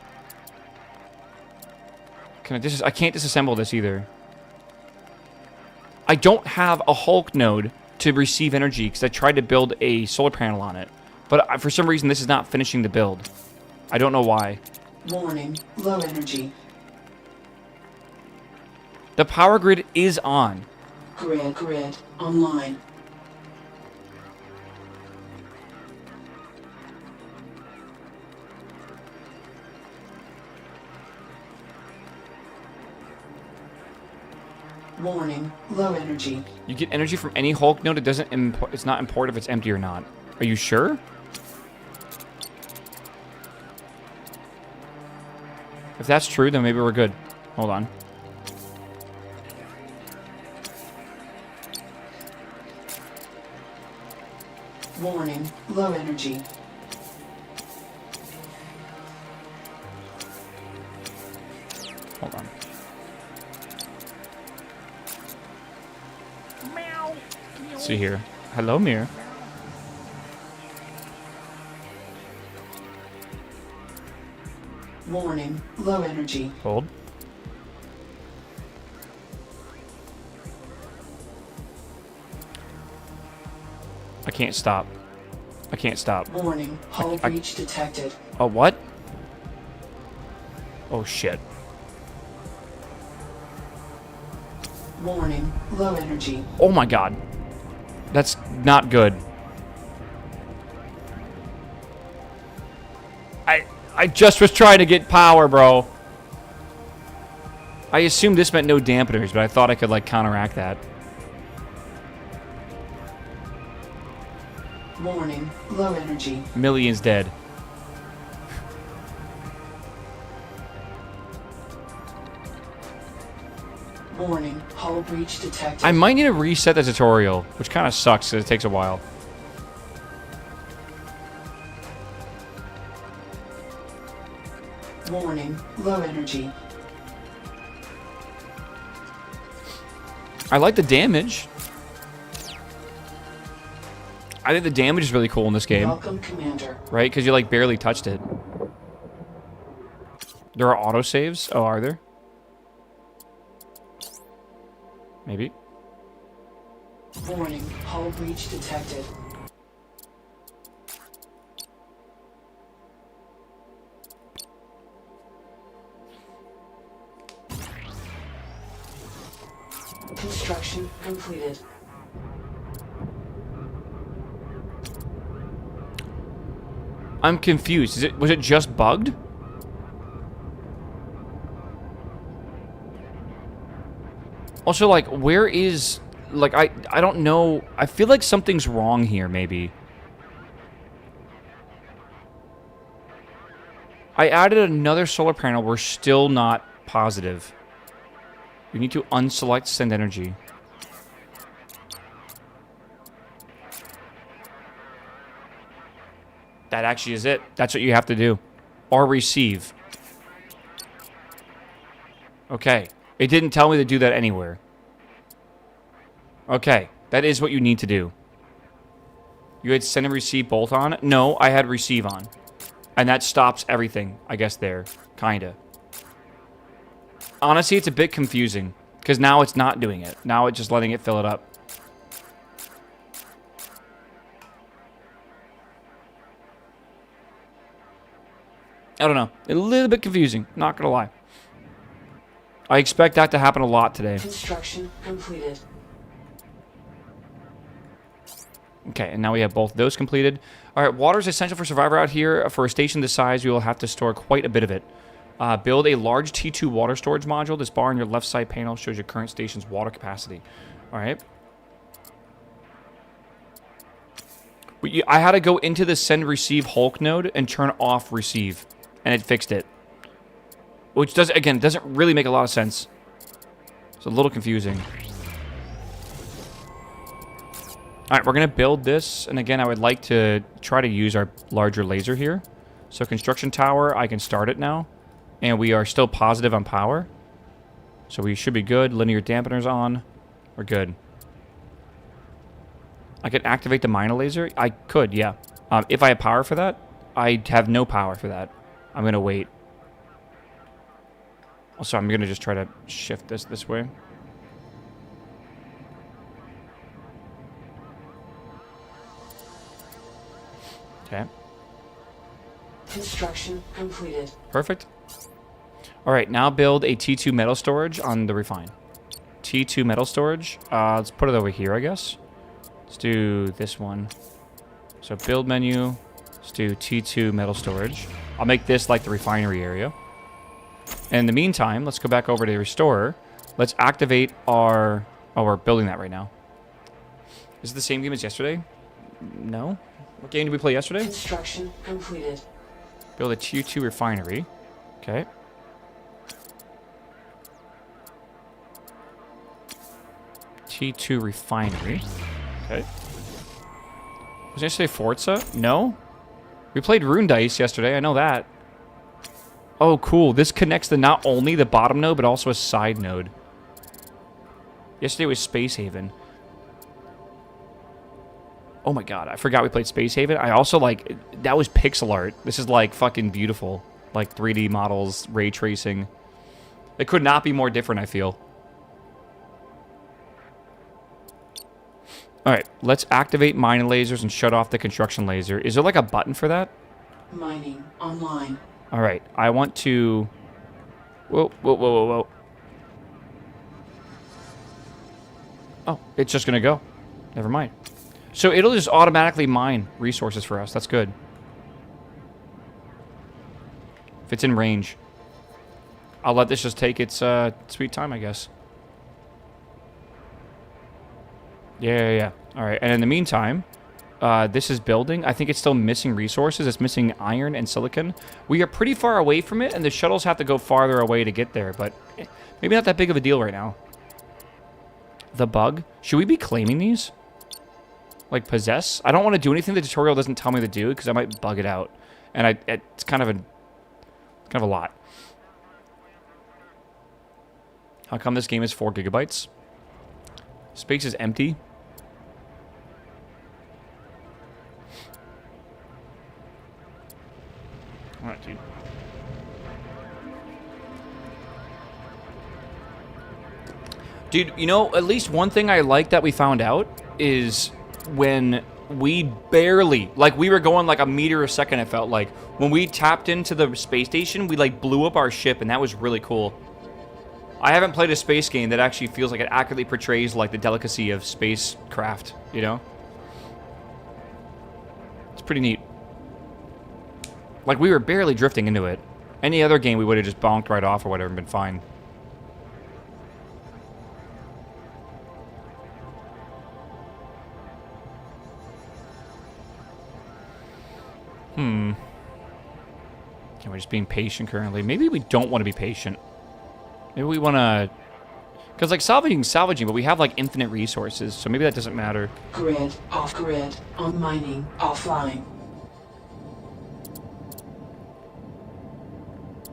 I can't disassemble this either. I don't have a Hulk node to receive energy because I tried to build a solar panel on it. But for some reason, this is not finishing the build. I don't know why. Warning. Low energy. The power grid is on. Grid online. Warning. Low energy. You get energy from any Hulk node. It's not important if it's empty or not. Are you sure? If that's true, then maybe we're good. Hold on. Warning. Low energy. Hold on. Meow. Let's see here. Hello, Mir. Warning. Low energy. Hold. I can't stop. I can't stop. Warning. Hull breach detected. Oh, what? Oh, shit. Warning. Low energy. Oh, my God. That's not good. I just was trying to get power, bro. I assumed this meant no dampeners, but I thought I could, like, counteract that. Warning. Low energy. Millions dead. Warning. Hull breach detected. I might need to reset the tutorial, which kind of sucks because it takes a while. Warning. Low energy. I like the damage. I think the damage is really cool in this game, Welcome, Commander. right? Because you, like, barely touched it. There are autosaves? Oh, are there? Maybe. Warning. Hull breach detected. Construction completed. I'm confused. Was it just bugged? Also, like, where is... Like, I don't know. I feel like something's wrong here, maybe. I added another solar panel. We're still not positive. We need to unselect send energy. That actually is it. That's what you have to do. Or receive. Okay. It didn't tell me to do that anywhere. Okay. That is what you need to do. You had send and receive both on? No, I had receive on. And that stops everything, I guess, there. Kinda. Honestly, it's a bit confusing. Because now it's not doing it. Now it's just letting it fill it up. I don't know. A little bit confusing. Not gonna lie. I expect that to happen a lot today. Construction completed. Okay, and now we have both those completed. All right, water is essential for Survivor out here. For a station this size, we will have to store quite a bit of it. Build a large T2 water storage module. This bar on your left side panel shows your current station's water capacity. All right. I had to go into the send receive Hulk node and turn off receive, and it fixed it. Which doesn't really make a lot of sense. It's a little confusing. All right, we're going to build this. And again, I would like to try to use our larger laser here. So construction tower, I can start it now. And we are still positive on power. So we should be good. Linear dampeners on. We're good. I could activate the miner laser. I could, yeah. If I have power for that, I have no power for that. I'm going to wait. Also, I'm going to just try to shift this way. Okay. Construction completed. Perfect. All right, now build a T2 metal storage on the refine. T2 metal storage. Let's put it over here, I guess. Let's do this one. So build menu. Let's do T2 metal storage. I'll make this like the refinery area. And in the meantime, let's go back over to the restorer. Let's activate our... Oh, we're building that right now. Is it the same game as yesterday? No. What game did we play yesterday? Construction completed. Build a T2 refinery. Okay. T2 refinery. Okay. Was I say Forza? No? We played Rune Dice yesterday. I know that. Oh, cool. This connects to not only the bottom node, but also a side node. Yesterday was Space Haven. Oh my god, I forgot we played Space Haven. I also, like, that was pixel art. This is, like, fucking beautiful. Like, 3D models, ray tracing. It could not be more different, I feel. Alright, let's activate mining lasers and shut off the construction laser. Is there, like, a button for that? Mining online. Alright, I want to... Whoa, whoa, whoa, whoa, whoa. Oh, it's just gonna go. Never mind. So it'll just automatically mine resources for us. That's good. If it's in range. I'll let this just take its sweet time, I guess. Yeah. Alright, and in the meantime, this is building. I think it's still missing resources. It's missing iron and silicon. We are pretty far away from it, and the shuttles have to go farther away to get there, but maybe not that big of a deal right now. The bug? Should we be claiming these? Like, possess? I don't want to do anything the tutorial doesn't tell me to do, because I might bug it out. And it's kind of a lot. How come this game is 4 gigabytes? Space is empty. Alright, dude. Dude, you know, at least one thing I like that we found out is when we barely, like, we were going like a meter a second, it felt like. When we tapped into the space station, we, like, blew up our ship, and that was really cool. I haven't played a space game that actually feels like it accurately portrays like the delicacy of spacecraft, you know? It's pretty neat. Like, we were barely drifting into it. Any other game, we would have just bonked right off or whatever and been fine. Yeah, we're just being patient currently. Maybe we don't want to be patient. Maybe we want to... Because, like, salvaging, but we have, like, infinite resources, so maybe that doesn't matter. Grid, off-grid, on mining, offline.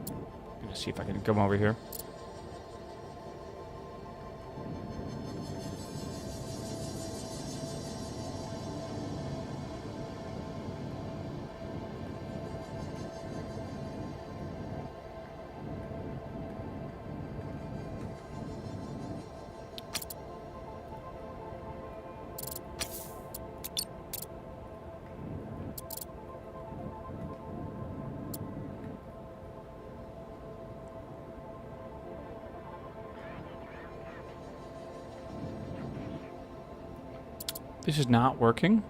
I'm gonna see if I can come over here. This is not working.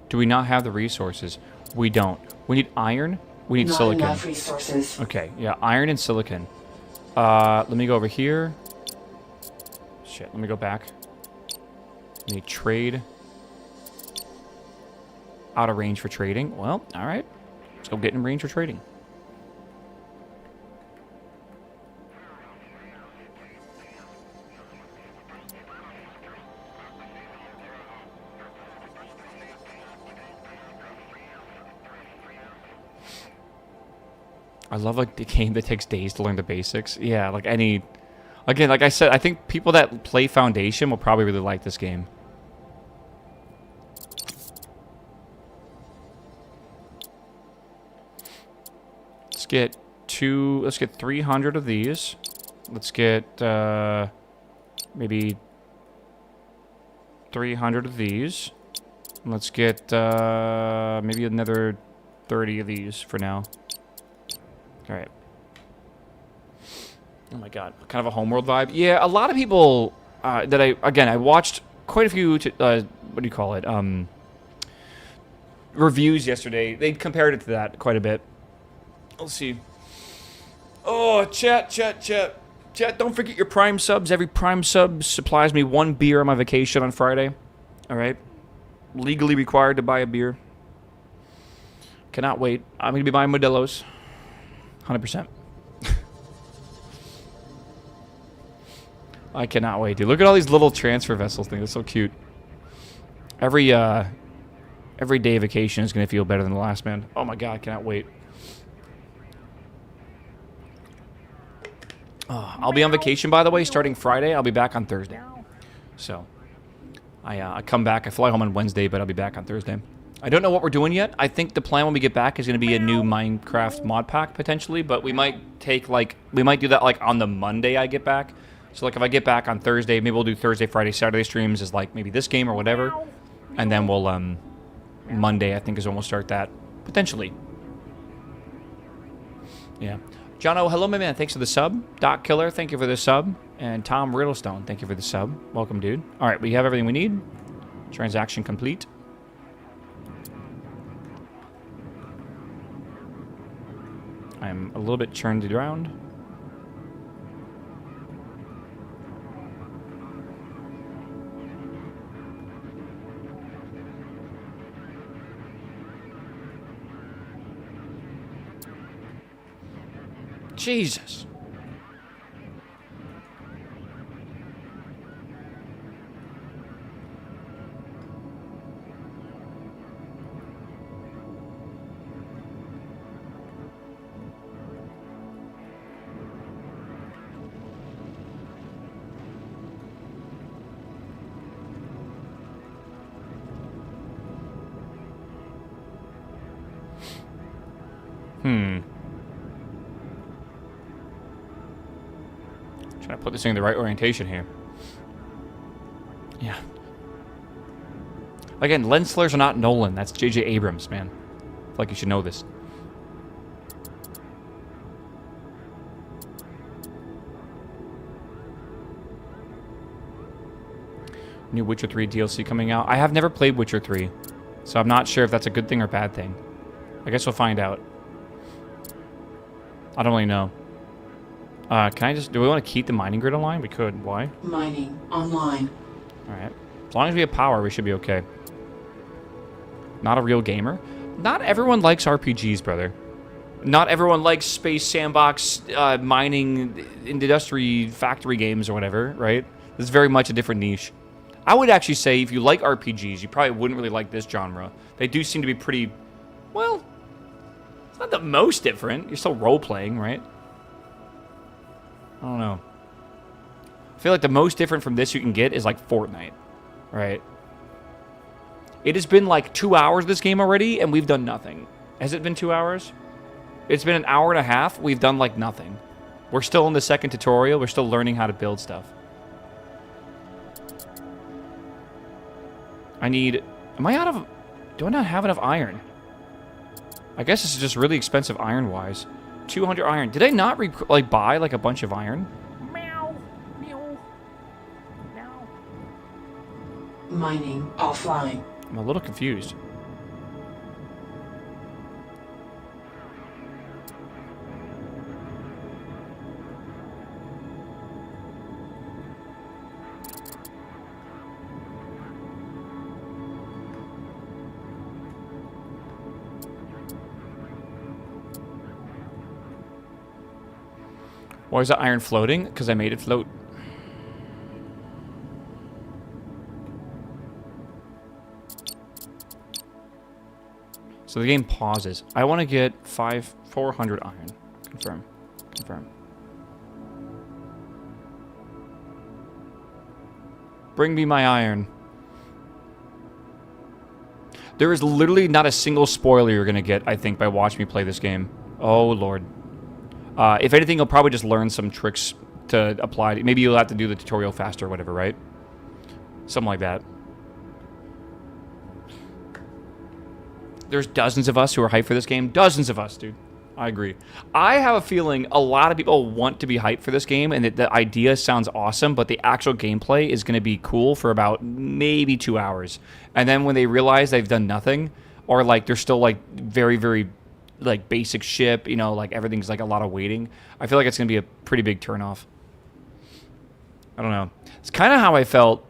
Do we not have the resources? We don't. We need iron. We need Not silicon. enough resources. Okay, yeah, iron and silicon. Let me go over here. Shit, let me go back. Let me trade. Out of range for trading. Well, alright. Let's go get in range for trading. I love like the game that takes days to learn the basics. Yeah, like any... Again, like I said, I think people that play Foundation will probably really like this game. Let's get 300 of these. Let's get maybe 300 of these. Let's get maybe another 30 of these for now. All right. Oh my god, kind of a homeworld vibe. Yeah, a lot of people that I watched quite a few. What do you call it? Reviews yesterday. They compared it to that quite a bit. Let's see. Oh, chat. Don't forget your Prime subs. Every Prime sub supplies me 1 beer on my vacation on Friday. All right. Legally required to buy a beer. Cannot wait. I'm gonna be buying Modelo's. 100%. I cannot wait, dude. Look at all these little transfer vessels things. It's so cute. Every day vacation is going to feel better than the last, man. Oh my god, I cannot wait. I'll be on vacation, by the way, starting Friday. I'll be back on Thursday. So, I come back. I fly home on Wednesday, but I'll be back on Thursday. I don't know what we're doing yet. I think the plan when we get back is going to be a new Minecraft mod pack, potentially. But we might take, like... We might do that, like, on the Monday I get back. So, like, if I get back on Thursday, maybe we'll do Thursday, Friday, Saturday streams as, like, maybe this game or whatever. And then we'll, Monday, I think, is when we'll start that. Potentially. Yeah. Jono, hello, my man. Thanks for the sub. Doc Killer, thank you for the sub. And Tom Riddlestone, thank you for the sub. Welcome, dude. All right, we have everything we need. Transaction complete. I'm a little bit churned around. Jesus. Trying to put this thing in the right orientation here. Yeah. Again, lens flares are not Nolan. That's J.J. Abrams, man. I feel like you should know this. New Witcher 3 DLC coming out. I have never played Witcher 3, so I'm not sure if that's a good thing or bad thing. I guess we'll find out. I don't really know. Do we want to keep the mining grid online? We could. Why? Mining online. Alright. As long as we have power, we should be okay. Not a real gamer. Not everyone likes RPGs, brother. Not everyone likes space sandbox, mining, industry, factory games or whatever, right? This is very much a different niche. I would actually say if you like RPGs, you probably wouldn't really like this genre. They do seem to be pretty, well, it's not the most different. You're still role-playing, right? I don't know. I feel like the most different from this you can get is like Fortnite, right? It has been like 2 hours of this game already, and we've done nothing. Has it been 2 hours? It's been an hour and a half. We've done like nothing. We're still in the second tutorial. We're still learning how to build stuff. I need... Am I out of... Do I not have enough iron? I guess this is just really expensive iron-wise. 200 iron. Did I not buy like a bunch of iron? Meow. Meow. Meow. Mining offline. I'm a little confused. Why is that iron floating? Because I made it float. So the game pauses. I want to get 400 iron. Confirm. Confirm. Bring me my iron. There is literally not a single spoiler you're going to get, I think, by watching me play this game. Oh, Lord. If anything, you'll probably just learn some tricks to apply. Maybe you'll have to do the tutorial faster or whatever, right? Something like that. There's dozens of us who are hyped for this game. Dozens of us, dude. I agree. I have a feeling a lot of people want to be hyped for this game, and that the idea sounds awesome, but the actual gameplay is going to be cool for about maybe 2 hours. And then when they realize they've done nothing, or like they're still like very, very like basic ship, you know, like everything's like a lot of waiting, I feel like it's gonna be a pretty big turnoff. I don't know. It's kind of how I felt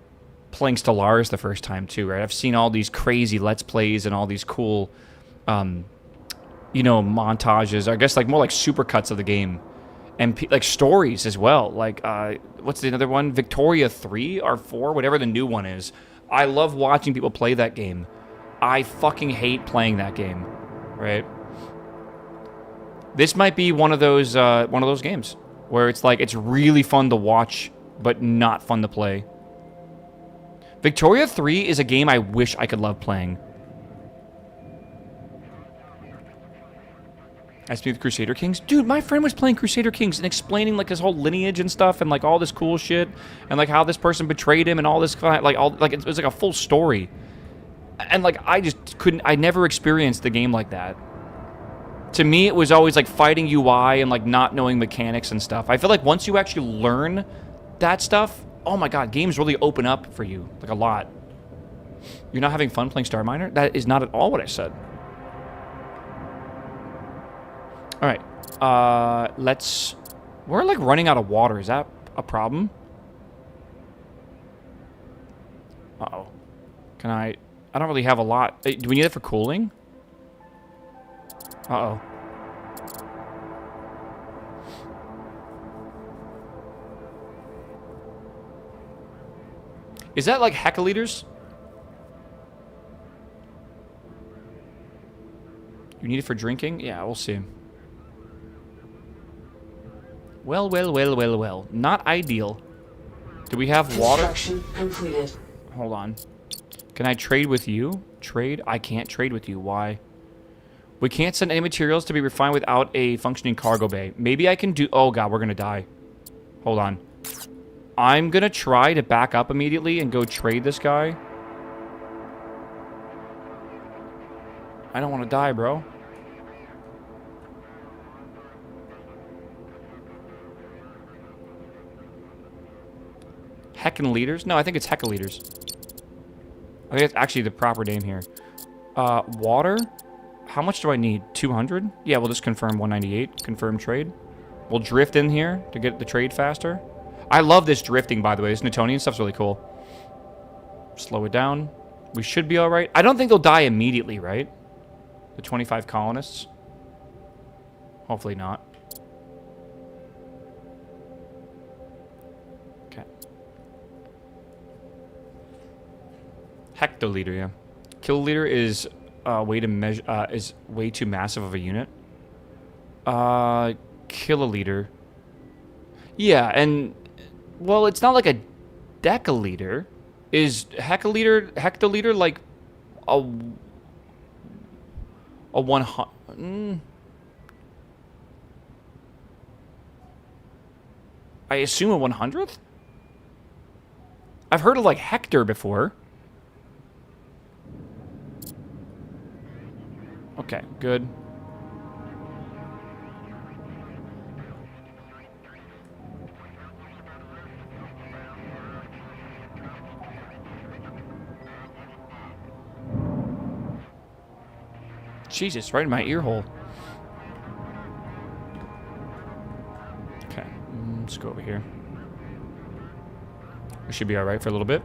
playing Stellaris the first time too, right? I've seen all these crazy Let's Plays and all these cool, you know, montages. I guess like more like supercuts of the game, and like stories as well. Like what's the other one? Victoria 3 or 4, whatever the new one is. I love watching people play that game. I fucking hate playing that game, right? This might be one of those games where it's like it's really fun to watch, but not fun to play. Victoria 3 is a game I wish I could love playing. Asked me with Crusader Kings. Dude, my friend was playing Crusader Kings and explaining like his whole lineage and stuff and like all this cool shit and like how this person betrayed him and all this like it was like a full story. And like I just couldn't, I never experienced the game like that. To me, it was always like fighting UI and like not knowing mechanics and stuff. I feel like once you actually learn that stuff, oh my god, games really open up for you, like a lot. You're not having fun playing Starminer? That is not at all what I said. Alright, we're like running out of water. Is that a problem? Uh-oh. I don't really have a lot. Do we need it for cooling? Uh-oh. Is that like hectoliters? You need it for drinking? Yeah, we'll see. Well, well, well, well, well. Not ideal. Do we have water? Construction completed. Hold on. Can I trade with you? Trade? I can't trade with you. Why? We can't send any materials to be refined without a functioning cargo bay. Maybe I can do... Oh, God, we're going to die. Hold on. I'm going to try to back up immediately and go trade this guy. I don't want to die, bro. Heckin' liters? No, I think it's hectoliters. I think that's actually the proper name here. Water. How much do I need? 200? Yeah, we'll just confirm 198. Confirm trade. We'll drift in here to get the trade faster. I love this drifting, by the way. This Newtonian stuff's really cool. Slow it down. We should be alright. I don't think they'll die immediately, right? The 25 colonists. Hopefully not. Okay. Hectoliter, yeah. Kiloliter is way to measure is way too massive of a unit. Kiloliter. Yeah, and well, it's not like a decaliter. Is hectoliter like a 100? I assume a 100th? I've heard of like hectare before. Okay, good. Jesus, right in my ear hole. Okay, let's go over here. We should be alright for a little bit.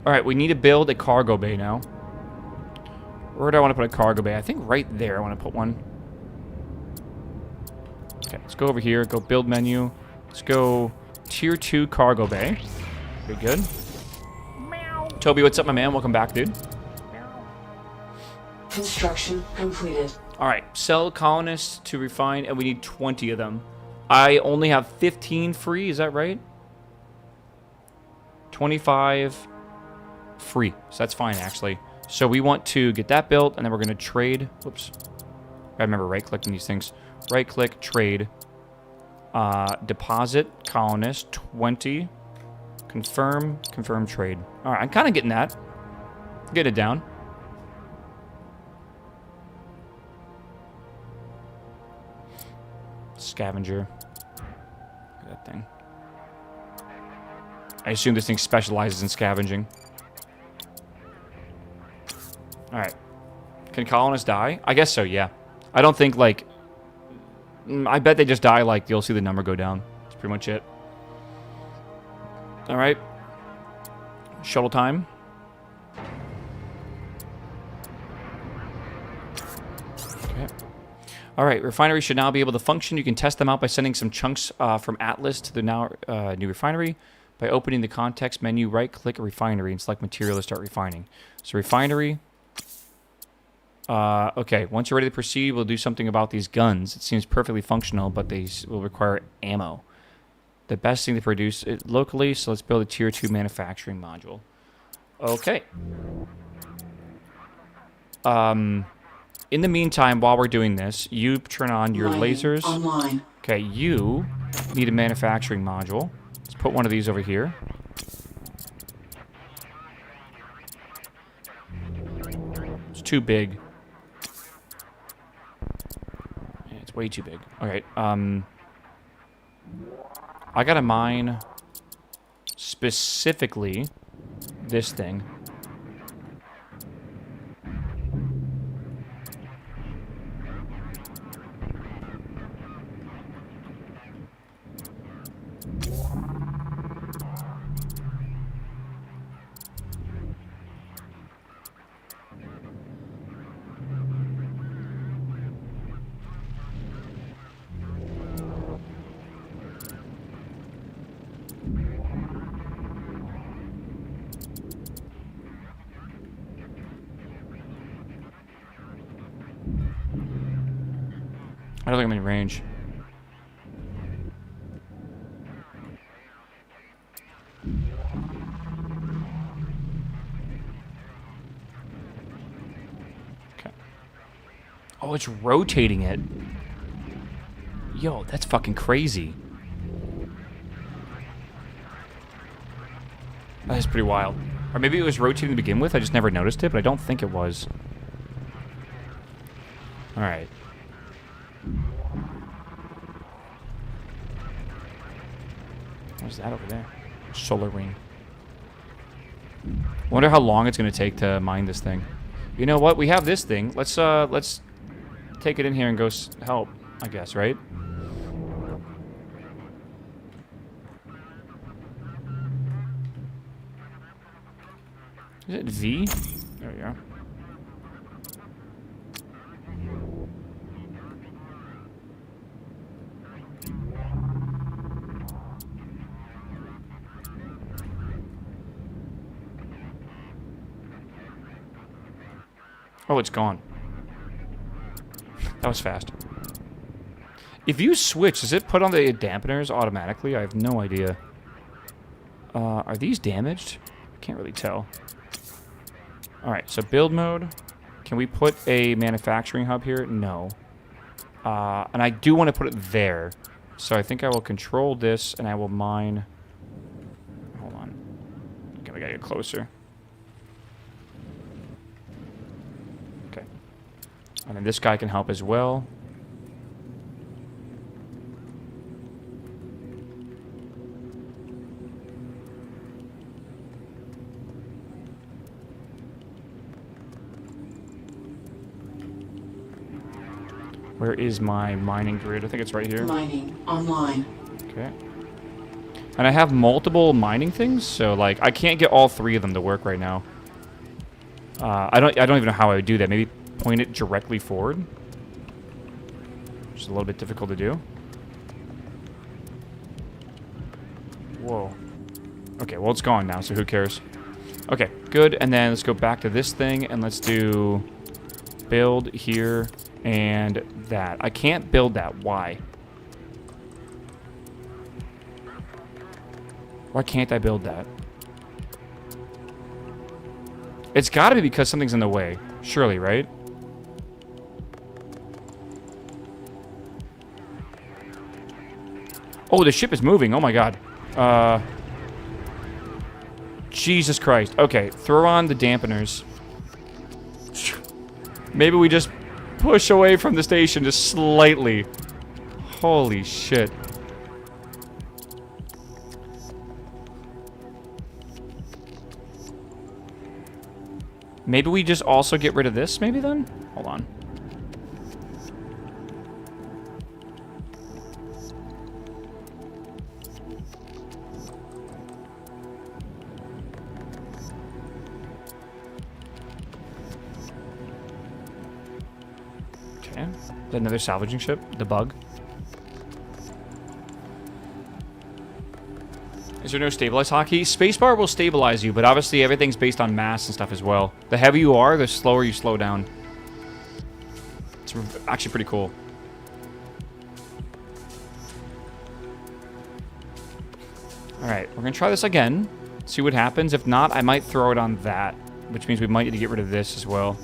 Alright, we need to build a cargo bay now. Where do I want to put a cargo bay? I think right there I want to put one. Okay, let's go over here. Go build menu. Let's go tier 2 cargo bay. Pretty good. Meow. Toby, what's up, my man? Welcome back, dude. Meow. Construction completed. Alright, sell colonists to refine, and we need 20 of them. I only have 15 free, is that right? 25 free, so that's fine, actually. So we want to get that built, and then we're going to trade. Whoops. I remember right-clicking these things. Right-click, trade. Deposit, colonist, 20. Confirm, confirm trade. All right, I'm kind of getting that. Get it down. Scavenger. Look at that thing. I assume this thing specializes in scavenging. Alright. Can colonists die? I guess so, yeah. I don't think, like... I bet they just die, like, you'll see the number go down. That's pretty much it. Alright. Shuttle time. Okay. Alright, refinery should now be able to function. You can test them out by sending some chunks from Atlas to the now new refinery. By opening the context menu, right-click a refinery and select material to start refining. So refinery... okay, once you're ready to proceed, we'll do something about these guns. It seems perfectly functional, but they will require ammo. The best thing to produce it locally, so let's build a tier 2 manufacturing module. Okay. In the meantime, while we're doing this, you turn on your lasers. Online. Okay, you need a manufacturing module. Let's put one of these over here. It's too big. It's way too big. Alright, I gotta mine specifically this thing. I don't think I'm in range. Okay. Oh, it's rotating it. Yo, that's fucking crazy. That is pretty wild. Or maybe it was rotating to begin with. I just never noticed it, but I don't think it was. Alright. What's that over there? Solar wing. Wonder how long it's gonna take to mine this thing. You know what? We have this thing. Let's take it in here and go help, I guess, right? Is it V? There we go. Oh, it's gone. That was fast. If you switch, does it put on the dampeners automatically? I have no idea. Are these damaged? I can't really tell. Alright, so build mode. Can we put a manufacturing hub here? No. And I do want to put it there. So I think I will control this and I will mine... Hold on. Okay, we gotta get closer. Okay. And then this guy can help as well. Where is my mining grid? I think it's right here. Mining online. Okay. And I have multiple mining things, so like I can't get all three of them to work right now. I don't even know how I would do that. Maybe point it directly forward. Which is a little bit difficult to do. Whoa. Okay, well it's gone now, so who cares? Okay, good. And then let's go back to this thing and let's do build here and that. I can't build that. Why? Why can't I build that? It's got to be because something's in the way. Surely, right? Oh, the ship is moving. Oh my god. Jesus Christ. Okay, throw on the dampeners. Maybe we just push away from the station just slightly. Holy shit. Maybe we just also get rid of this, maybe then? Hold on. Okay. Another salvaging ship. The bug. Is there no stabilized hotkey? Spacebar will stabilize you, but obviously everything's based on mass and stuff as well. The heavier you are, the slower you slow down. It's actually pretty cool. Alright, we're going to try this again. See what happens. If not, I might throw it on that, which means we might need to get rid of this as well.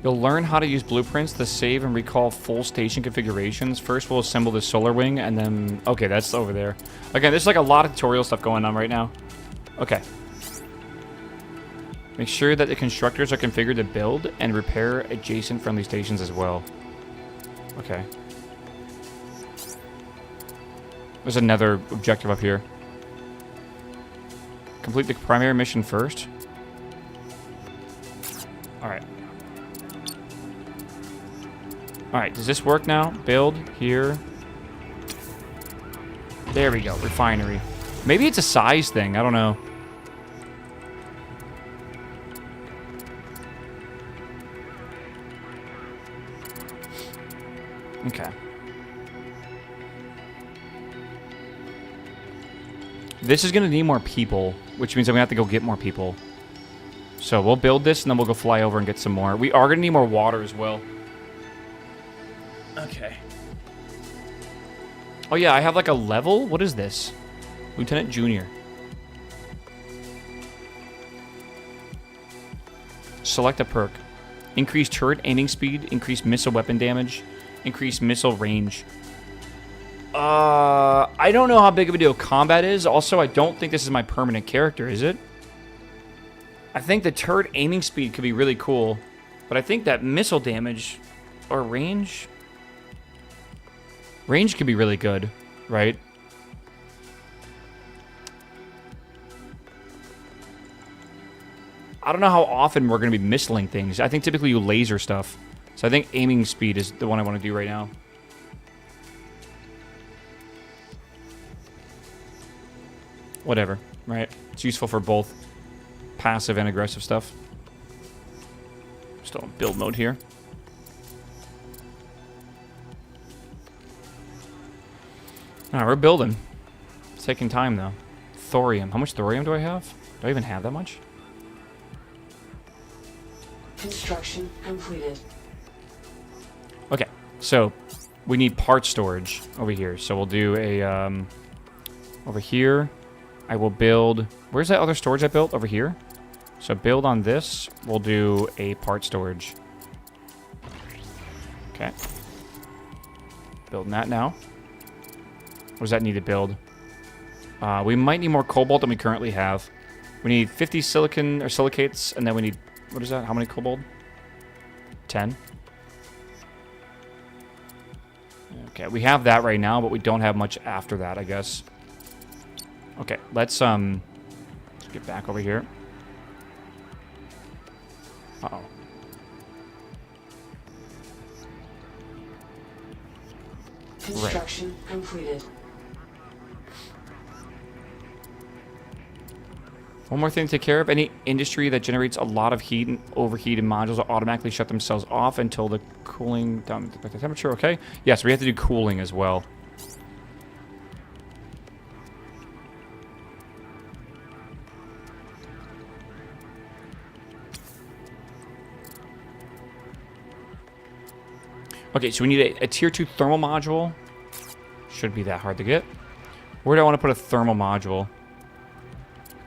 You'll learn how to use blueprints to save and recall full station configurations. First, we'll assemble the solar wing, and then... Okay, that's over there. Again, there's like a lot of tutorial stuff going on right now. Okay. Make sure that the constructors are configured to build and repair adjacent friendly stations as well. Okay. There's another objective up here. Complete the primary mission first. Alright. Alright, does this work now? Build, here. There we go, refinery. Maybe it's a size thing, I don't know. Okay. This is gonna need more people, which means I'm gonna have to go get more people. So we'll build this and then we'll go fly over and get some more. We are gonna need more water as well. Okay. Oh yeah, I have like a level? What is this? Lieutenant Junior. Select a perk. Increase turret aiming speed, increase missile weapon damage, increase missile range. I don't know how big of a deal combat is. Also, I don't think this is my permanent character, is it? I think the turret aiming speed could be really cool, but I think that missile damage or range could be really good, right? I don't know how often we're going to be missiling things. I think typically you laser stuff. So I think aiming speed is the one I want to do right now. Whatever, right? It's useful for both passive and aggressive stuff. Still in build mode here. Alright, we're building. It's taking time, though. Thorium. How much thorium do I have? Do I even have that much? Construction completed. Okay, so we need part storage over here. So we'll do a, over here, I will build, where's that other storage I built? Over here. So build on this, we'll do a part storage. Okay. Building that now. What does that need to build? We might need more cobalt than we currently have. We need 50 silicon or silicates, and then we need, what is that? How many cobalt? 10. Okay, we have that right now, but we don't have much after that, I guess. Okay, let's get back over here. Uh-oh. Construction completed. One more thing to take care of. Any industry that generates a lot of heat and overheated modules will automatically shut themselves off until the cooling down the temperature. Okay. Yes, we have to do cooling as well. Okay, so we need a tier 2 thermal module. Shouldn't be that hard to get. Where do I want to put a thermal module?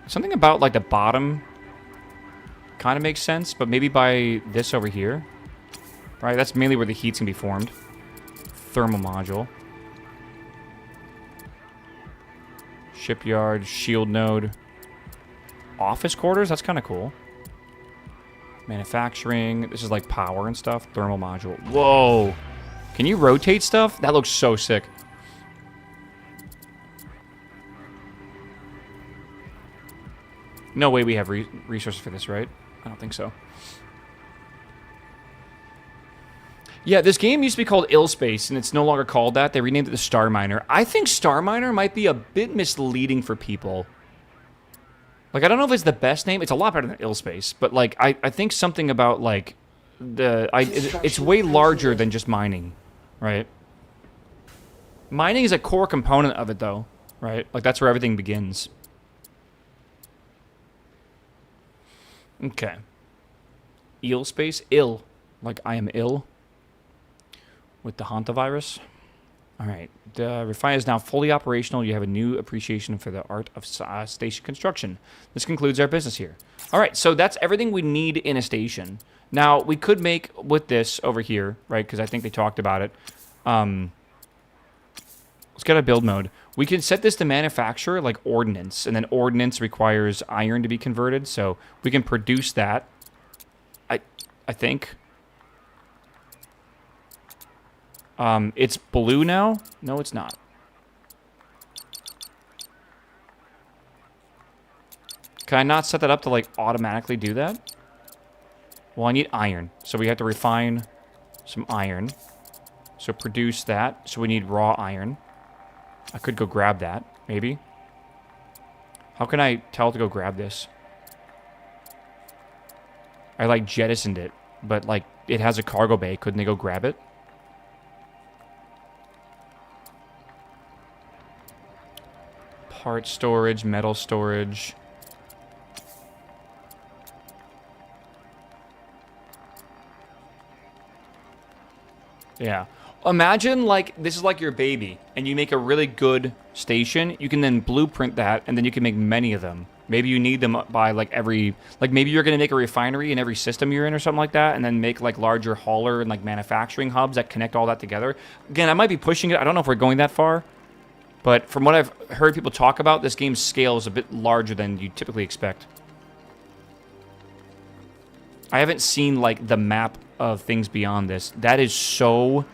Something about, like, the bottom kind of makes sense, but maybe by this over here. Right, that's mainly where the heat's going to be formed. Thermal module. Shipyard, shield node. Office quarters, that's kind of cool. Manufacturing, this is like power and stuff. Thermal module. Whoa! Can you rotate stuff? That looks so sick. No way we have resources for this, right? I don't think so. Yeah, this game used to be called Illspace, and it's no longer called that. They renamed it the Starminer. I think Starminer might be a bit misleading for people. Like, I don't know if it's the best name. It's a lot better than Illspace, but, like, I think something about, like, it's way larger than just mining, right? Mining is a core component of it, though, right? Like, that's where everything begins. Okay. Eel space? Ill. Like I am ill. With the hantavirus. Alright. The refine is now fully operational. You have a new appreciation for the art of station construction. This concludes our business here. Alright, so that's everything we need in a station. Now, we could make with this over here, right? Because I think they talked about it. Let's get a build mode. We can set this to manufacture like ordnance, and then ordnance requires iron to be converted, so we can produce that. I think. It's blue now? No, it's not. Can I not set that up to like automatically do that? Well, I need iron, so we have to refine some iron. So produce that. So we need raw iron. I could go grab that, maybe. How can I tell to go grab this? I, like, jettisoned it, but, like, it has a cargo bay. Couldn't they go grab it? Part storage, metal storage. Yeah. Imagine, like, this is like your baby, and you make a really good station. You can then blueprint that, and then you can make many of them. Maybe you need them by, like, every... Like, maybe you're going to make a refinery in every system you're in or something like that, and then make, like, larger hauler and, like, manufacturing hubs that connect all that together. Again, I might be pushing it. I don't know if we're going that far, But from what I've heard people talk about, this game's scale is a bit larger than you typically expect. I haven't seen, like, the map of things beyond this. That is so...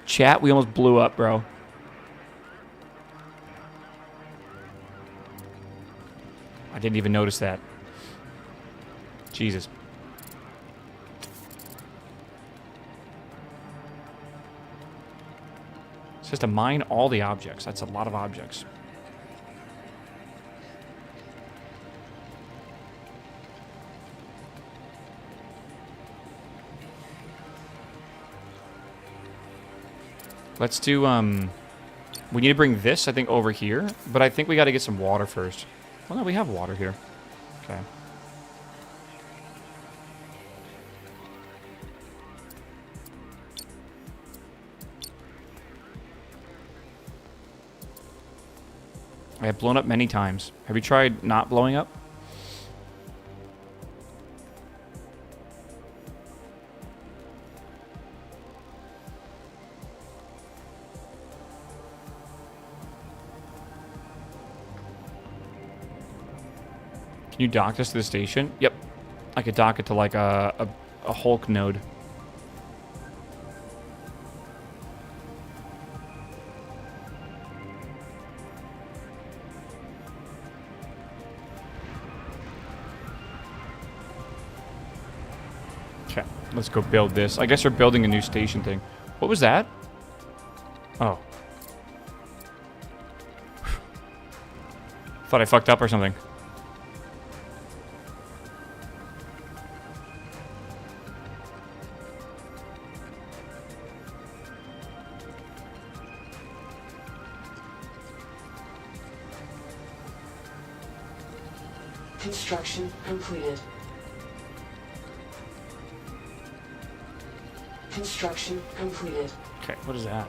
Chat, we almost blew up, bro. I didn't even notice that. Jesus. It's just to mine all the objects. That's a lot of objects. Let's do, we need to bring this, I think, over here. But I think we got to get some water first. Well, no, we have water here. Okay. I have blown up many times. Have you tried not blowing up? Can you dock this to the station? Yep. I could dock it to like a Hulk node. Okay, let's go build this. I guess we're building a new station thing. What was that? Oh. Thought I fucked up or something. Construction completed. Construction completed. Okay, what is that?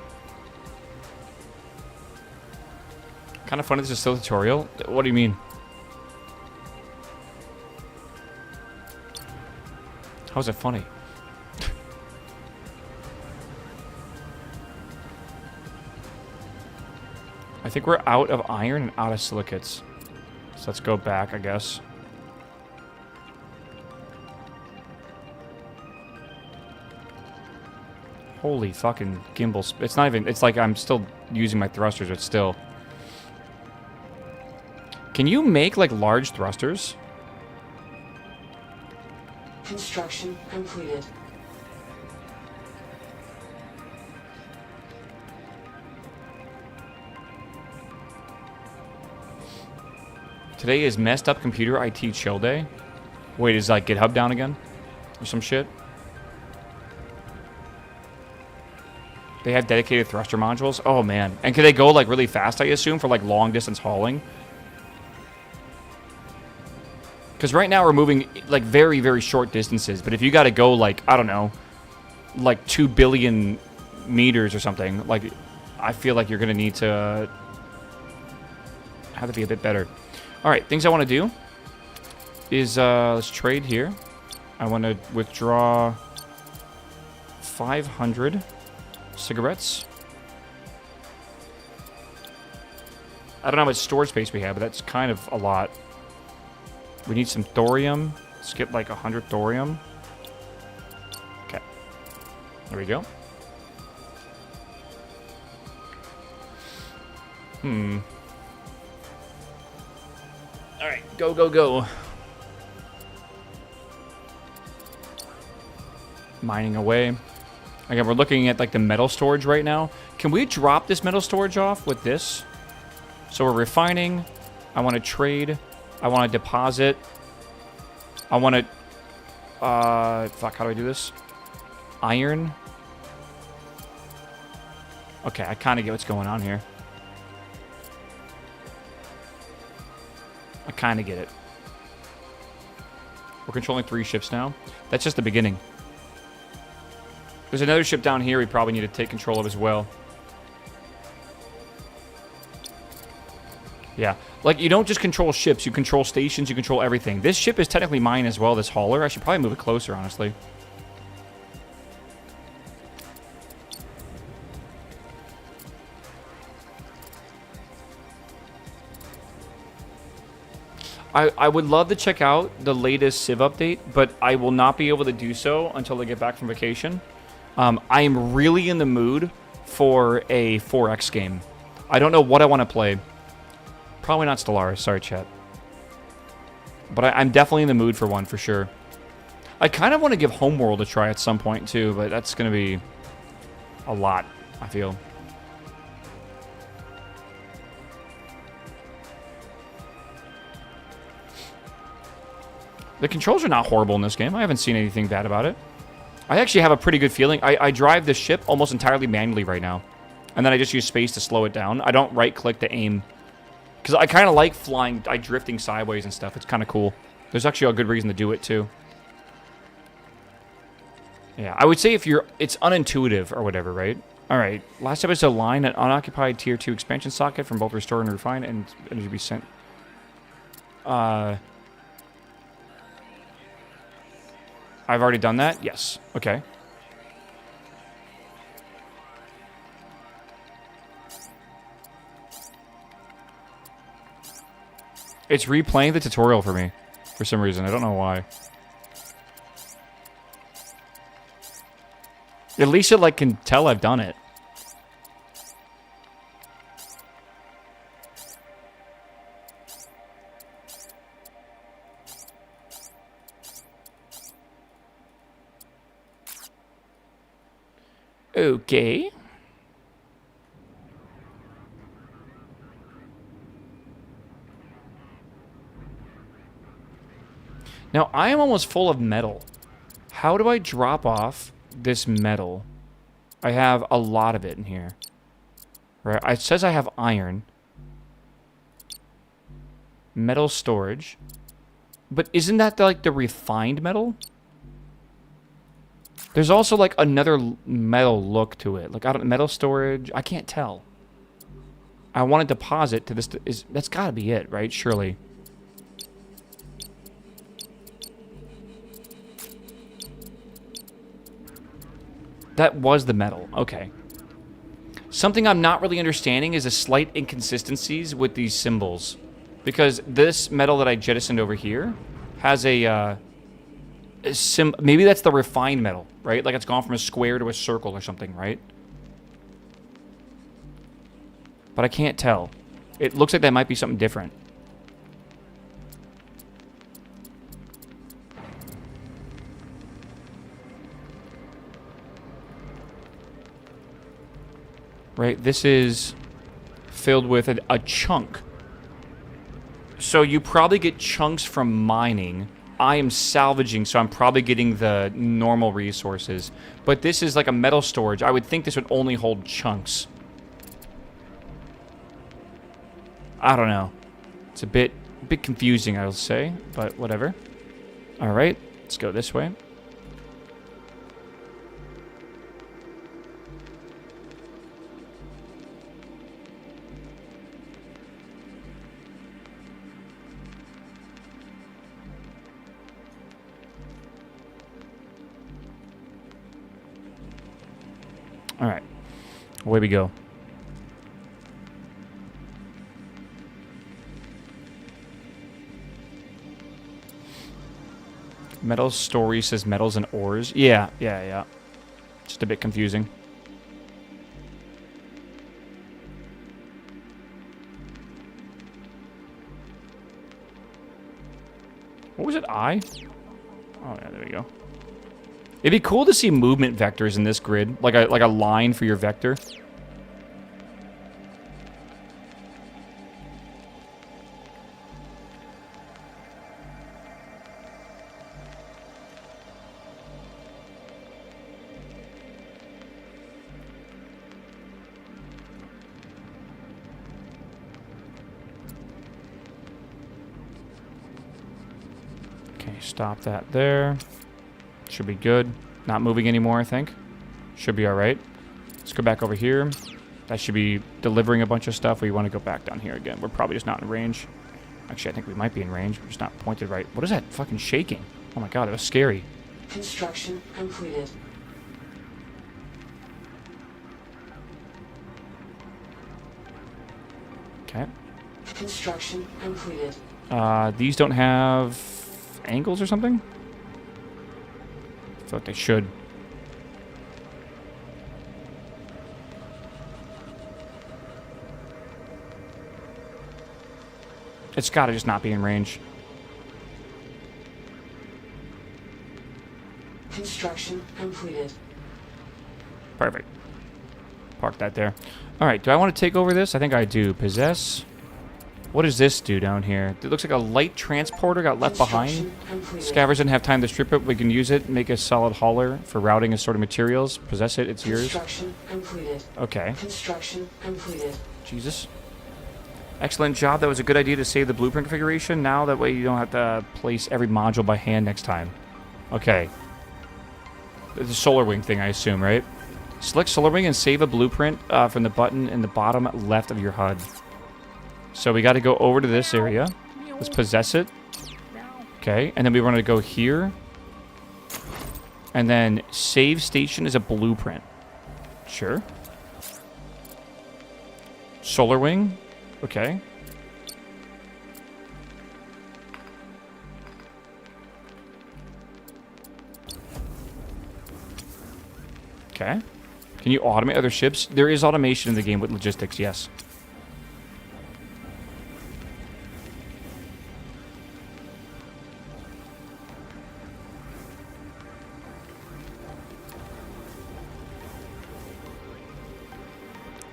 Kind of funny this is still a tutorial. What do you mean? How is it funny? I think we're out of iron and out of silicates. So let's go back, I guess. Holy fucking gimbal. It's not even... It's like I'm still using my thrusters, but still. Can you make, like, large thrusters? Construction completed. Today is messed up computer IT chill day. Wait, is like GitHub down again? Or some shit? They have dedicated thruster modules? Oh man. And can they go like really fast, I assume, for like long distance hauling? Because right now we're moving like very, very short distances. But if you got to go like, I don't know, like 2 billion meters or something, like I feel like you're going to need to have to be a bit better. All right, things I want to do is let's trade here. I want to withdraw 500 cigarettes. I don't know how much storage space we have, but that's kind of a lot. We need some thorium. Let's get like 100 thorium. Okay. There we go. Alright, go, go, go. Mining away. Again, we're looking at like the metal storage right now. Can we drop this metal storage off with this? So we're refining. I want to trade. I want to deposit. I want to... fuck, how do I do this? Iron. Okay, I kind of get what's going on here. I kind of get it. We're controlling 3 ships now. That's just the beginning. There's another ship down here we probably need to take control of as well. Yeah. Like, you don't just control ships. You control stations. You control everything. This ship is technically mine as well, this hauler. I should probably move it closer, honestly. I would love to check out the latest Civ update, but I will not be able to do so until I get back from vacation. I am really in the mood for a 4X game. I don't know what I want to play. Probably not Stellaris. Sorry, chat. But I'm definitely in the mood for one, for sure. I kind of want to give Homeworld a try at some point, too, but that's going to be a lot, I feel. The controls are not horrible in this game. I haven't seen anything bad about it. I actually have a pretty good feeling. I drive the ship almost entirely manually right now. And then I just use space to slow it down. I don't right-click to aim. Because I kind of like flying, drifting sideways and stuff. It's kind of cool. There's actually a good reason to do it, too. Yeah, I would say if you're... It's unintuitive or whatever, right? Alright. Last episode, line an unoccupied Tier 2 expansion socket from both Restore and Refine and energy be sent... I've already done that? Yes. Okay. It's replaying the tutorial for me. For some reason. I don't know why. At least it, like, can tell I've done it. Okay. Now, I am almost full of metal. How do I drop off this metal? I have a lot of it in here. Right, it says I have iron. Metal storage. But isn't that like the refined metal? There's also like another metal look to it. Like, I don't, metal storage, I can't tell. I want to deposit to this, that's gotta be it, right? Surely. That was the metal, okay. Something I'm not really understanding is the slight inconsistencies with these symbols. Because this metal that I jettisoned over here has a maybe that's the refined metal, right? Like it's gone from a square to a circle or something, right? But I can't tell. It looks like that might be something different. Right, this is filled with a chunk. So you probably get chunks from mining. I am salvaging, so I'm probably getting the normal resources. But this is like a metal storage. I would think this would only hold chunks. I don't know. It's a bit confusing, I'll say, but whatever. All right, let's go this way. All right, away we go. Metal story says metals and ores. Yeah. Just a bit confusing. What was it? I? Oh yeah, there we go. It'd be cool to see movement vectors in this grid, like a line for your vector. Okay, stop that there. Should be good. Not moving anymore, I think. Should be alright. Let's go back over here. That should be delivering a bunch of stuff. We want to go back down here again. We're probably just not in range. Actually, I think we might be in range. We're just not pointed right. What is that fucking shaking? Oh my god, it was scary. Construction completed. Okay. Construction completed. These don't have angles or something? I feel like they should. It's gotta just not be in range. Construction completed. Perfect. Park that there. Alright, do I want to take over this? I think I do. Possess. What does this do down here? It looks like a light transporter got left behind. Scavengers didn't have time to strip it. We can use it, make a solid hauler for routing and sorting materials. Possess it, it's yours. Construction completed. Okay. Construction completed. Jesus. Excellent job. That was a good idea to save the blueprint configuration. Now that way you don't have to place every module by hand next time. Okay. The solar wing thing, I assume, right? Select solar wing and save a blueprint from the button in the bottom left of your HUD. So we got to go over to this area. Let's possess it. Okay, and then we want to go here. And then save station is a blueprint. Sure. Solar wing. Okay. Okay. Can you automate other ships? There is automation in the game with logistics, yes.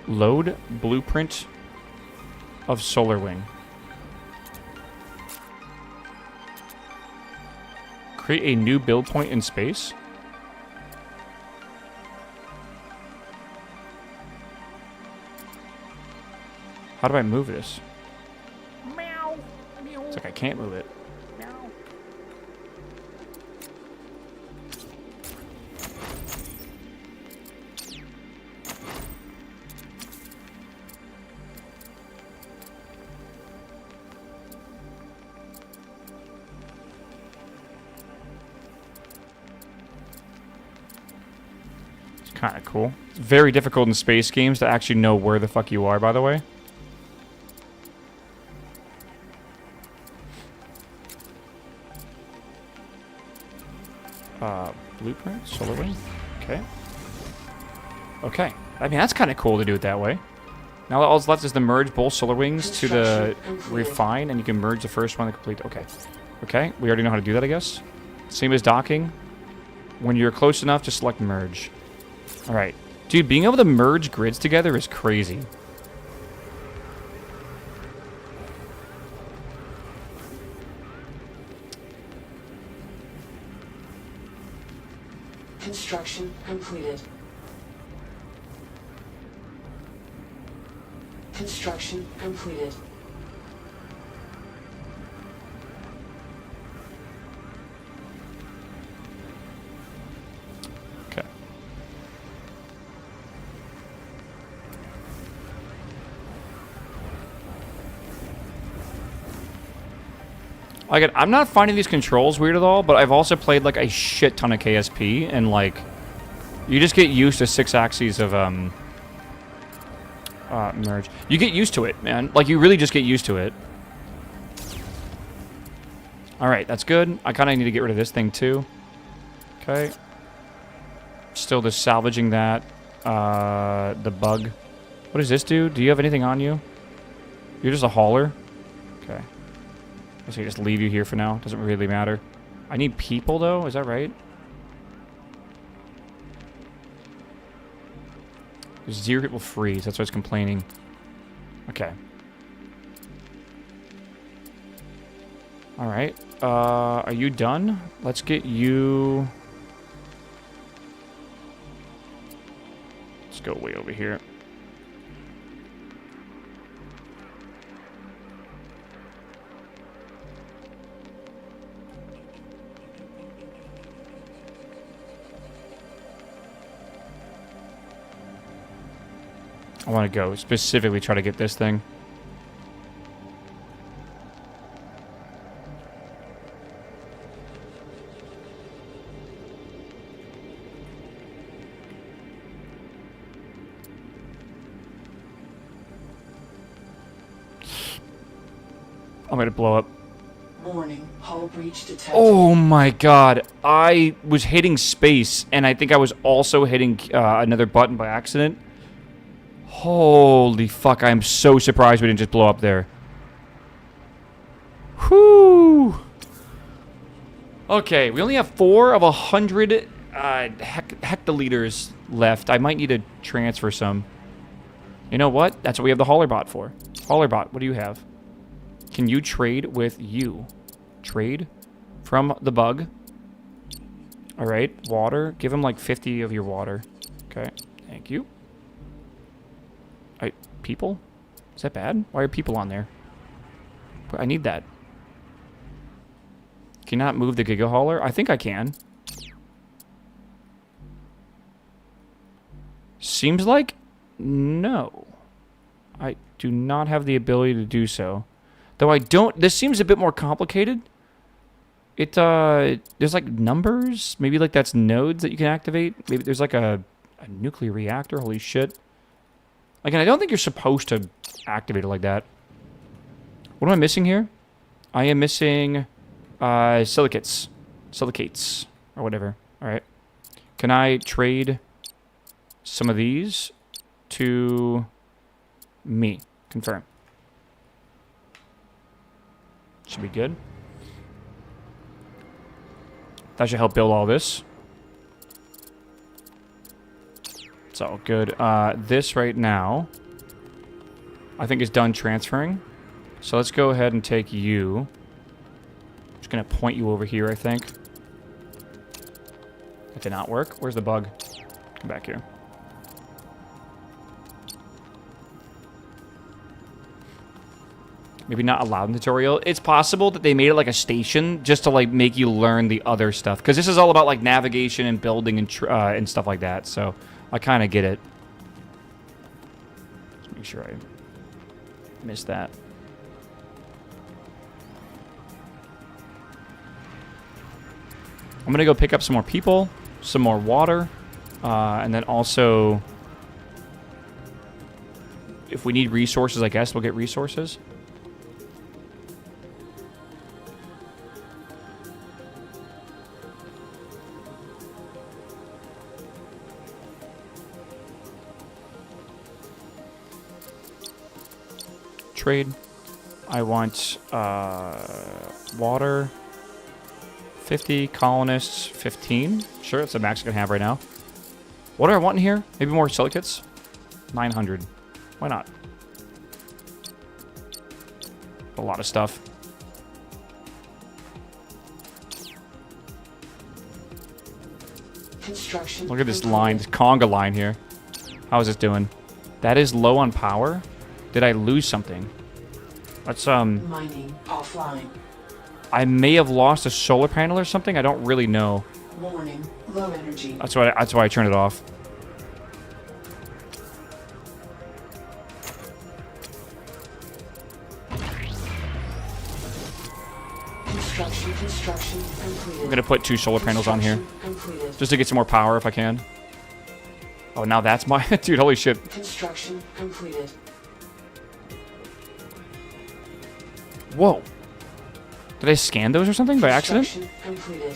Load blueprint of solar wing. Create a new build point in space. How do I move this? Meow. Meow. It's like I can't move it. Meow. It's kind of cool. It's very difficult in space games to actually know where the fuck you are, by the way. Blueprint? Solar wing? Okay. Okay. I mean, that's kind of cool to do it that way. Now all that's left is to merge both solar wings to the refine, and you can merge the first one to complete. Okay. Okay, we already know how to do that, I guess. Same as docking. When you're close enough, just select merge. Alright. Dude, being able to merge grids together is crazy. Construction completed. Construction completed. Okay. Like, I'm not finding these controls weird at all, but I've also played like a shit ton of KSP, and like, you just get used to 6 axes of merge. You get used to it, man. Like, you really just get used to it. All right, that's good. I kind of need to get rid of this thing too. Okay. Still just salvaging that. The bug. What does this do? Do you have anything on you? You're just a hauler. Okay. So just leave you here for now. Doesn't really matter. I need people, though. Is that right? There's 0 people freeze. That's why I was complaining. Okay. Alright. Are you done? Let's get you... Let's go way over here. I want to go specifically try to get this thing. I'm going to blow up. Warning, hull breach detected. Oh my god. I was hitting space, and I think I was also hitting another button by accident. Holy fuck, I am so surprised we didn't just blow up there. Whew. Okay, we only have 4 of 100 hectoliters left. I might need to transfer some. You know what? That's what we have the hauler bot for. Hauler bot, what do you have? Can you trade with you? Trade from the bug. Alright, water. Give him like 50 of your water. Okay, thank you. Alright, people? Is that bad? Why are people on there? I need that. Can you not move the Giga Hauler? I think I can. Seems like no. I do not have the ability to do so. Though I don't... This seems a bit more complicated. It, there's like numbers. Maybe like that's nodes that you can activate. Maybe there's like a nuclear reactor. Holy shit. Again, I don't think you're supposed to activate it like that. What am I missing here? I am missing... silicates, or whatever. Alright. Can I trade some of these to me? Confirm. Should be good. That should help build all this. It's all good. This right now, I think is done transferring. So let's go ahead and take you. Just gonna point you over here, I think. That did not work. Where's the bug? Come back here. Maybe not allowed in the tutorial. It's possible that they made it like a station just to like make you learn the other stuff. Because this is all about like navigation and building and stuff like that. So I kind of get it. Just make sure I missed that. I'm gonna go pick up some more people, some more water, and then also, if we need resources, I guess we'll get resources. Trade. I want water. 50 colonists, 15. Sure, that's the max I can have right now. What do I want in here? Maybe more silicates? 900. Why not? A lot of stuff. Construction. Look at this line, this conga line here. How is this doing? That is low on power? Did I lose something? Let's, Mining offline. I may have lost a solar panel or something. I don't really know. Warning, low energy. That's why I turned it off. Construction completed. I'm gonna put 2 solar panels on here. Completed. Just to get some more power if I can. Oh, now that's my... Dude, holy shit. Construction completed. Whoa. Did I scan those or something by accident? Completed.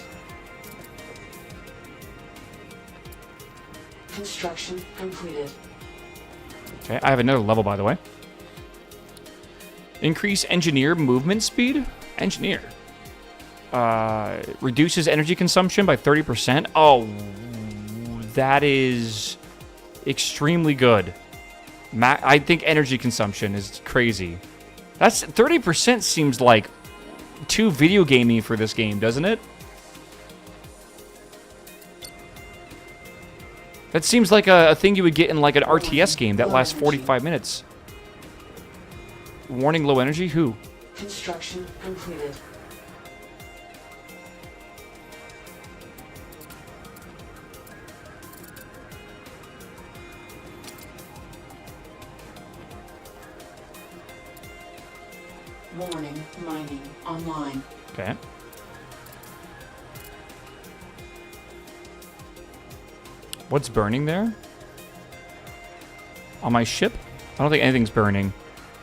Construction completed. Okay, I have another level, by the way. Increase engineer movement speed? Engineer. Reduces energy consumption by 30%. Oh, that is extremely good. I think energy consumption is crazy. That's 30% seems like too video gamey for this game, doesn't it? That seems like a thing you would get in like an RTS game that lasts 45 minutes. Warning low energy? Who? Construction completed. Warning, mining online. Okay. What's burning there? On my ship? I don't think anything's burning.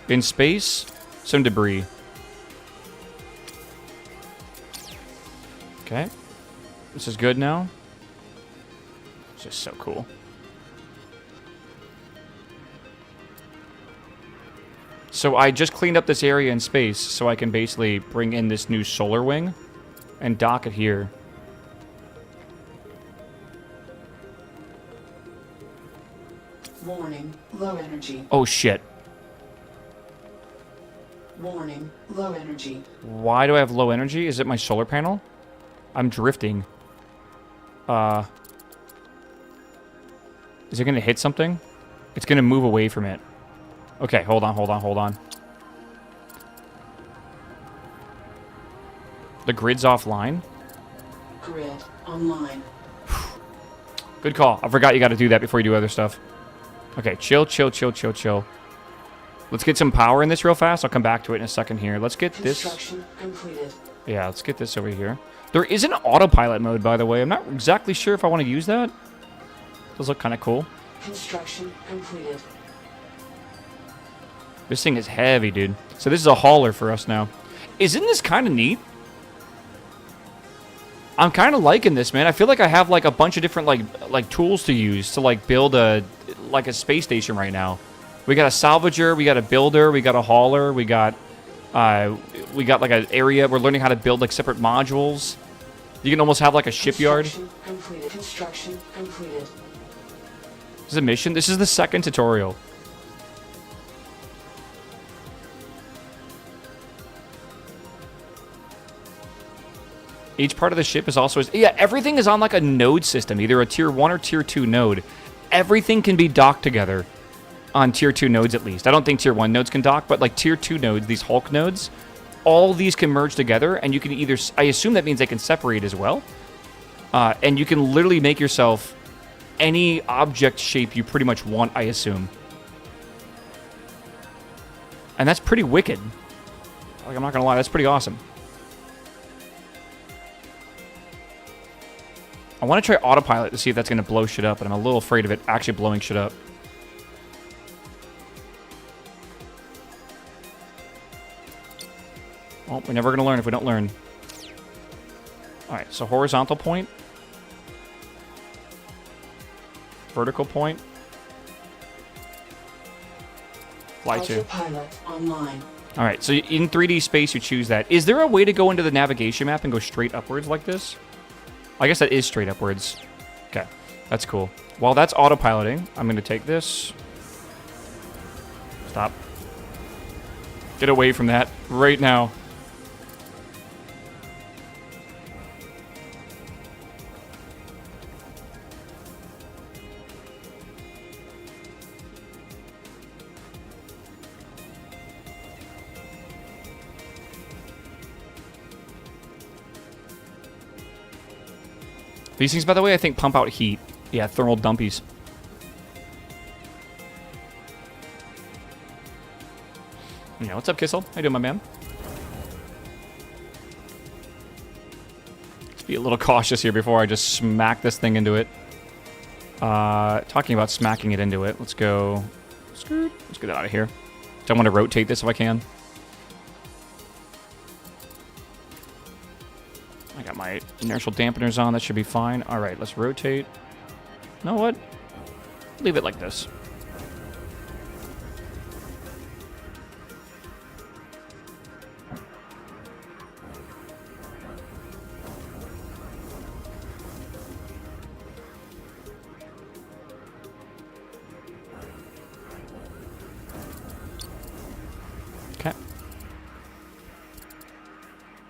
In space, some debris. Okay. This is good now. It's just so cool. So I just cleaned up this area in space so I can basically bring in this new solar wing and dock it here. Warning, low energy. Oh shit. Warning, low energy. Why do I have low energy? Is it my solar panel? I'm drifting. Is it gonna hit something? It's gonna move away from it. Okay, hold on. The grid's offline. Grid online. Good call. I forgot you gotta do that before you do other stuff. Okay, chill. Let's get some power in this real fast. I'll come back to it in a second here. Let's get this. Construction completed. Yeah, let's get this over here. There is an autopilot mode, by the way. I'm not exactly sure if I want to use that. Those look kind of cool. Construction completed. This thing is heavy, dude. So this is a hauler for us now. Isn't this kind of neat? I'm kind of liking this, man. I feel like I have like a bunch of different like tools to use to like build a space station right now. We got a salvager, we got a builder, we got a hauler, we got like an area. We're learning how to build like separate modules. You can almost have like a shipyard. Construction completed. This is a mission. This is the second tutorial. Each part of the ship is also... Yeah, everything is on like a node system, either a tier 1 or tier 2 node. Everything can be docked together on tier 2 nodes at least. I don't think tier 1 nodes can dock, but like tier 2 nodes, these Hulk nodes, all these can merge together, and you can either... I assume that means they can separate as well. And you can literally make yourself any object shape you pretty much want, I assume. And that's pretty wicked. Like, I'm not gonna lie, that's pretty awesome. I want to try autopilot to see if that's going to blow shit up, but I'm a little afraid of it actually blowing shit up. Well, we're never going to learn if we don't learn. Alright, so horizontal point. Vertical point. Fly to. Autopilot online. Alright, so in 3D space you choose that. Is there a way to go into the navigation map and go straight upwards like this? I guess that is straight upwards. Okay, that's cool. While that's autopiloting, I'm going to take this. Stop. Get away from that right now. These things, by the way, I think pump out heat. Yeah, thermal dumpies. Yeah, what's up, Kissel? How you doing, my man? Let's be a little cautious here before I just smack this thing into it. Talking about smacking it into it, let's go. Let's get out of here. So I want to rotate this if I can. I got my inertial dampeners on. That should be fine. All right, let's rotate. You know what? Leave it like this. Okay.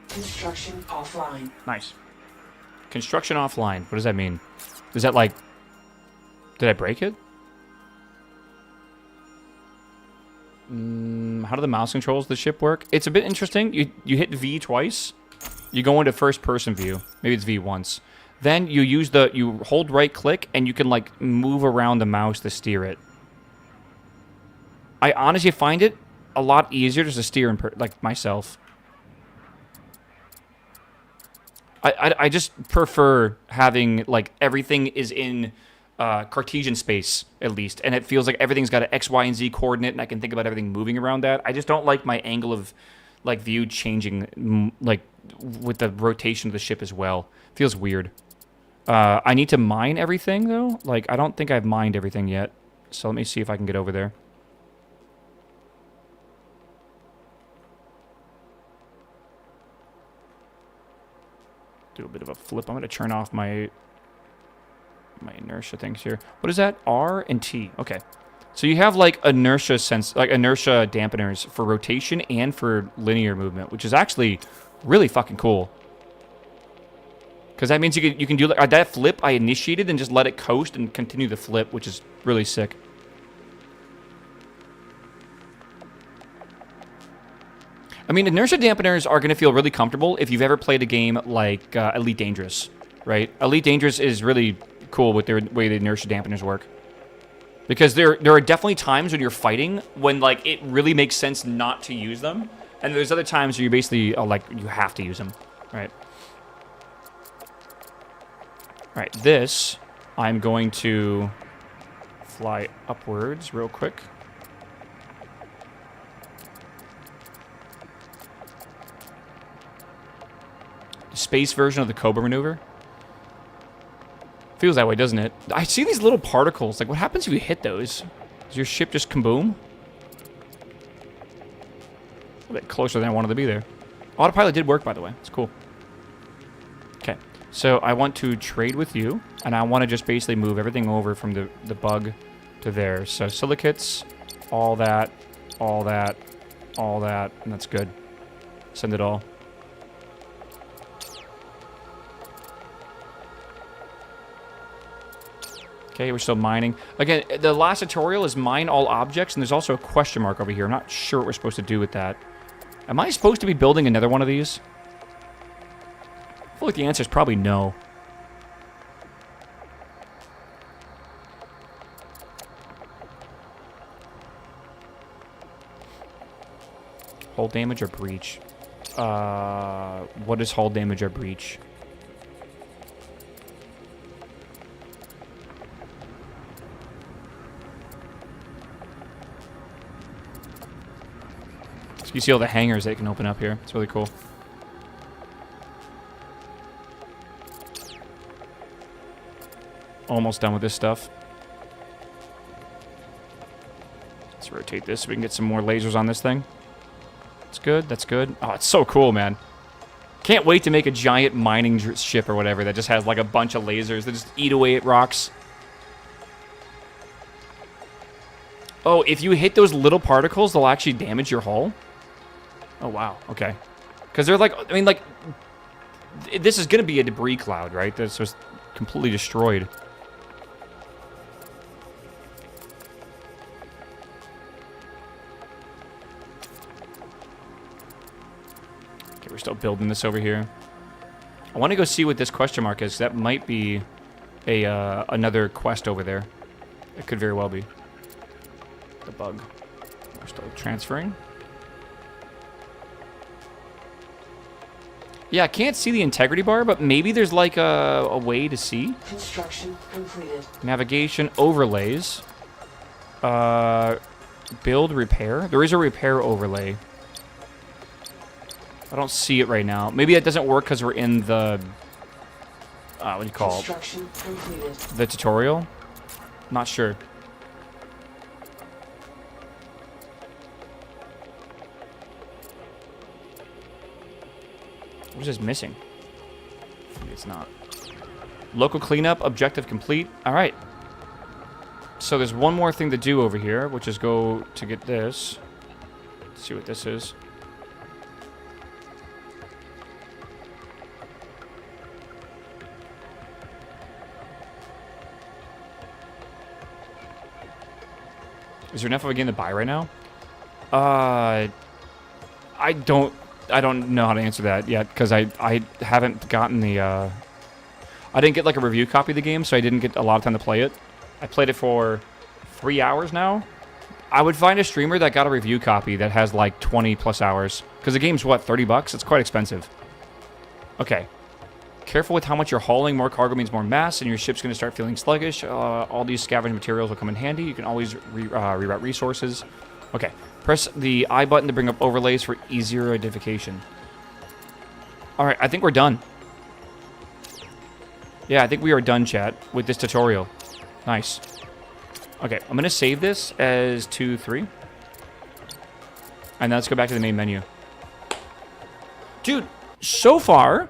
Construction offline. Nice. Construction offline. What does that mean? Is that like... Did I break it? How do the mouse controls of the ship work? It's a bit interesting. You hit V twice. You go into first person view. Maybe it's V once. Then you use you hold right click and you can like move around the mouse to steer it. I honestly find it a lot easier just to steer like myself. I just prefer having like everything is in Cartesian space at least, and it feels like everything's got an X, Y, and Z coordinate, and I can think about everything moving around that. I just don't like my angle of like view changing like with the rotation of the ship as well. Feels weird. I need to mine everything though. Like I don't think I've mined everything yet. So let me see if I can get over there. Do a bit of a flip. I'm going to turn off my inertia things here. What is that? R and T. Okay. So you have like inertia dampeners for rotation and for linear movement, which is actually really fucking cool. Because that means you can do like that flip I initiated and just let it coast and continue the flip, which is really sick. I mean, inertia dampeners are going to feel really comfortable if you've ever played a game like Elite Dangerous, right? Elite Dangerous is really cool with the way the inertia dampeners work. Because there are definitely times when you're fighting when, like, it really makes sense not to use them. And there's other times where you basically, like, you have to use them, right? All right, this, I'm going to fly upwards real quick. Space version of the Cobra maneuver. Feels that way, doesn't it? I see these little particles. Like, what happens if you hit those? Does your ship just kaboom? A bit closer than I wanted to be there. Autopilot did work, by the way. It's cool. Okay, so I want to trade with you, and I want to just basically move everything over from the bug to there. So silicates, all that, all that, all that, and that's good. Send it all. Okay, we're still mining. Again, the last tutorial is mine all objects, and there's also a question mark over here. I'm not sure what we're supposed to do with that. Am I supposed to be building another one of these? I feel like the answer is probably no. Hull damage or breach? What is hull damage or breach? You see all the hangars that can open up here. It's really cool. Almost done with this stuff. Let's rotate this so we can get some more lasers on this thing. That's good. That's good. Oh, it's so cool, man. Can't wait to make a giant mining ship or whatever that just has like a bunch of lasers that just eat away at rocks. Oh, if you hit those little particles, they'll actually damage your hull? Oh, wow. Okay. Because they're like, I mean, like, this is going to be a debris cloud, right? That's just completely destroyed. Okay, we're still building this over here. I want to go see what this question mark is. That might be a another quest over there. It could very well be. The bug. We're still transferring. Yeah, I can't see the integrity bar, but maybe there's like a way to see. Construction completed. Navigation overlays. Build repair. There is a repair overlay. I don't see it right now. Maybe it doesn't work because we're in the what do you call it? Construction completed. The tutorial. Not sure. What is this missing? Maybe it's not. Local cleanup, objective complete. All right. So there's one more thing to do over here, which is go to get this. Let's see what this is. Is there enough of a game to buy right now? I don't know how to answer that yet because I haven't gotten the I didn't get like a review copy of the game, so I didn't get a lot of time to play it. I played it for 3 hours now. I would find a streamer that got a review copy that has like 20 plus hours because the game's what, $30? It's quite expensive. Okay. Careful with how much you're hauling. More cargo means more mass, and your ship's going to start feeling sluggish. All these scavenged materials will come in handy. You can always reroute resources. Okay. Press the I button to bring up overlays for easier identification. All right, I think we're done. Yeah, I think we are done, chat, with this tutorial. Nice. Okay, I'm going to save this as 2, 3. And then let's go back to the main menu. Dude, so far,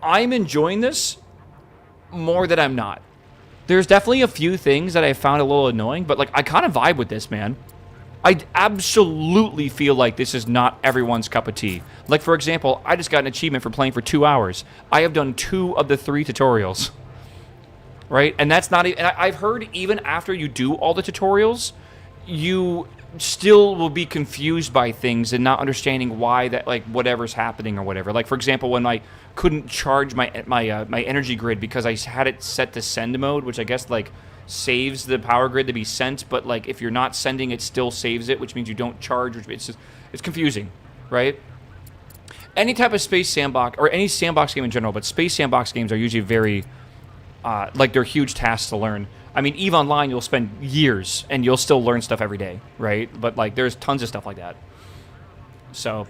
I'm enjoying this more than I'm not. There's definitely a few things that I found a little annoying, but, like, I kind of vibe with this, man. I absolutely feel like this is not everyone's cup of tea. Like, for example, I just got an achievement for playing for 2 hours. I have done 2 of the 3 tutorials. Right? And that's not even... And I've heard even after you do all the tutorials, you still will be confused by things and not understanding why that, like, whatever's happening or whatever. Like, for example, when I couldn't charge my energy grid because I had it set to send mode, which I guess, like, saves the power grid to be sent, but, like, if you're not sending, it still saves it, which means you don't charge, which it's just, it's confusing, right? Any type of space sandbox, or any sandbox game in general, but space sandbox games are usually very, like, they're huge tasks to learn. I mean, EVE Online, you'll spend years, and you'll still learn stuff every day, right? But, like, there's tons of stuff like that. So,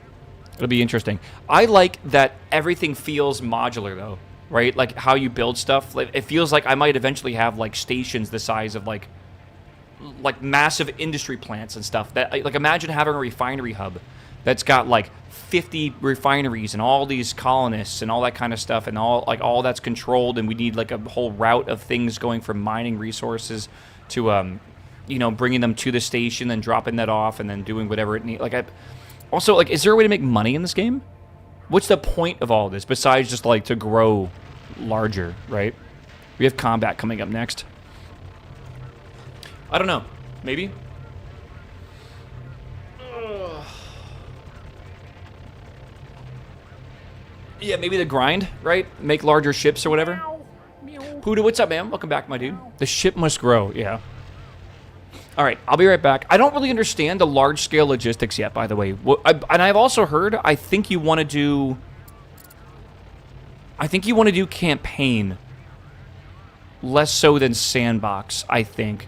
it'll be interesting. I like that everything feels modular, though, right? Like, how you build stuff. Like, it feels like I might eventually have, like, stations the size of, like massive industry plants and stuff. That, like, imagine having a refinery hub that's got, like, 50 refineries and all these colonists and all that kind of stuff, and all that's controlled, and we need, like, a whole route of things going from mining resources to you know, bringing them to the station, then dropping that off, and then doing whatever it needs. Like, also, like, is there a way to make money in this game? What's the point of all this besides just, like, to grow larger, right? We have combat coming up next. I don't know. Maybe. Yeah, maybe the grind, right? Make larger ships or whatever. Poodoo, what's up, man? Welcome back, my dude. The ship must grow, yeah. All right, I'll be right back. I don't really understand the large-scale logistics yet, by the way. And I've also heard, I think you want to do campaign. Less so than sandbox, I think.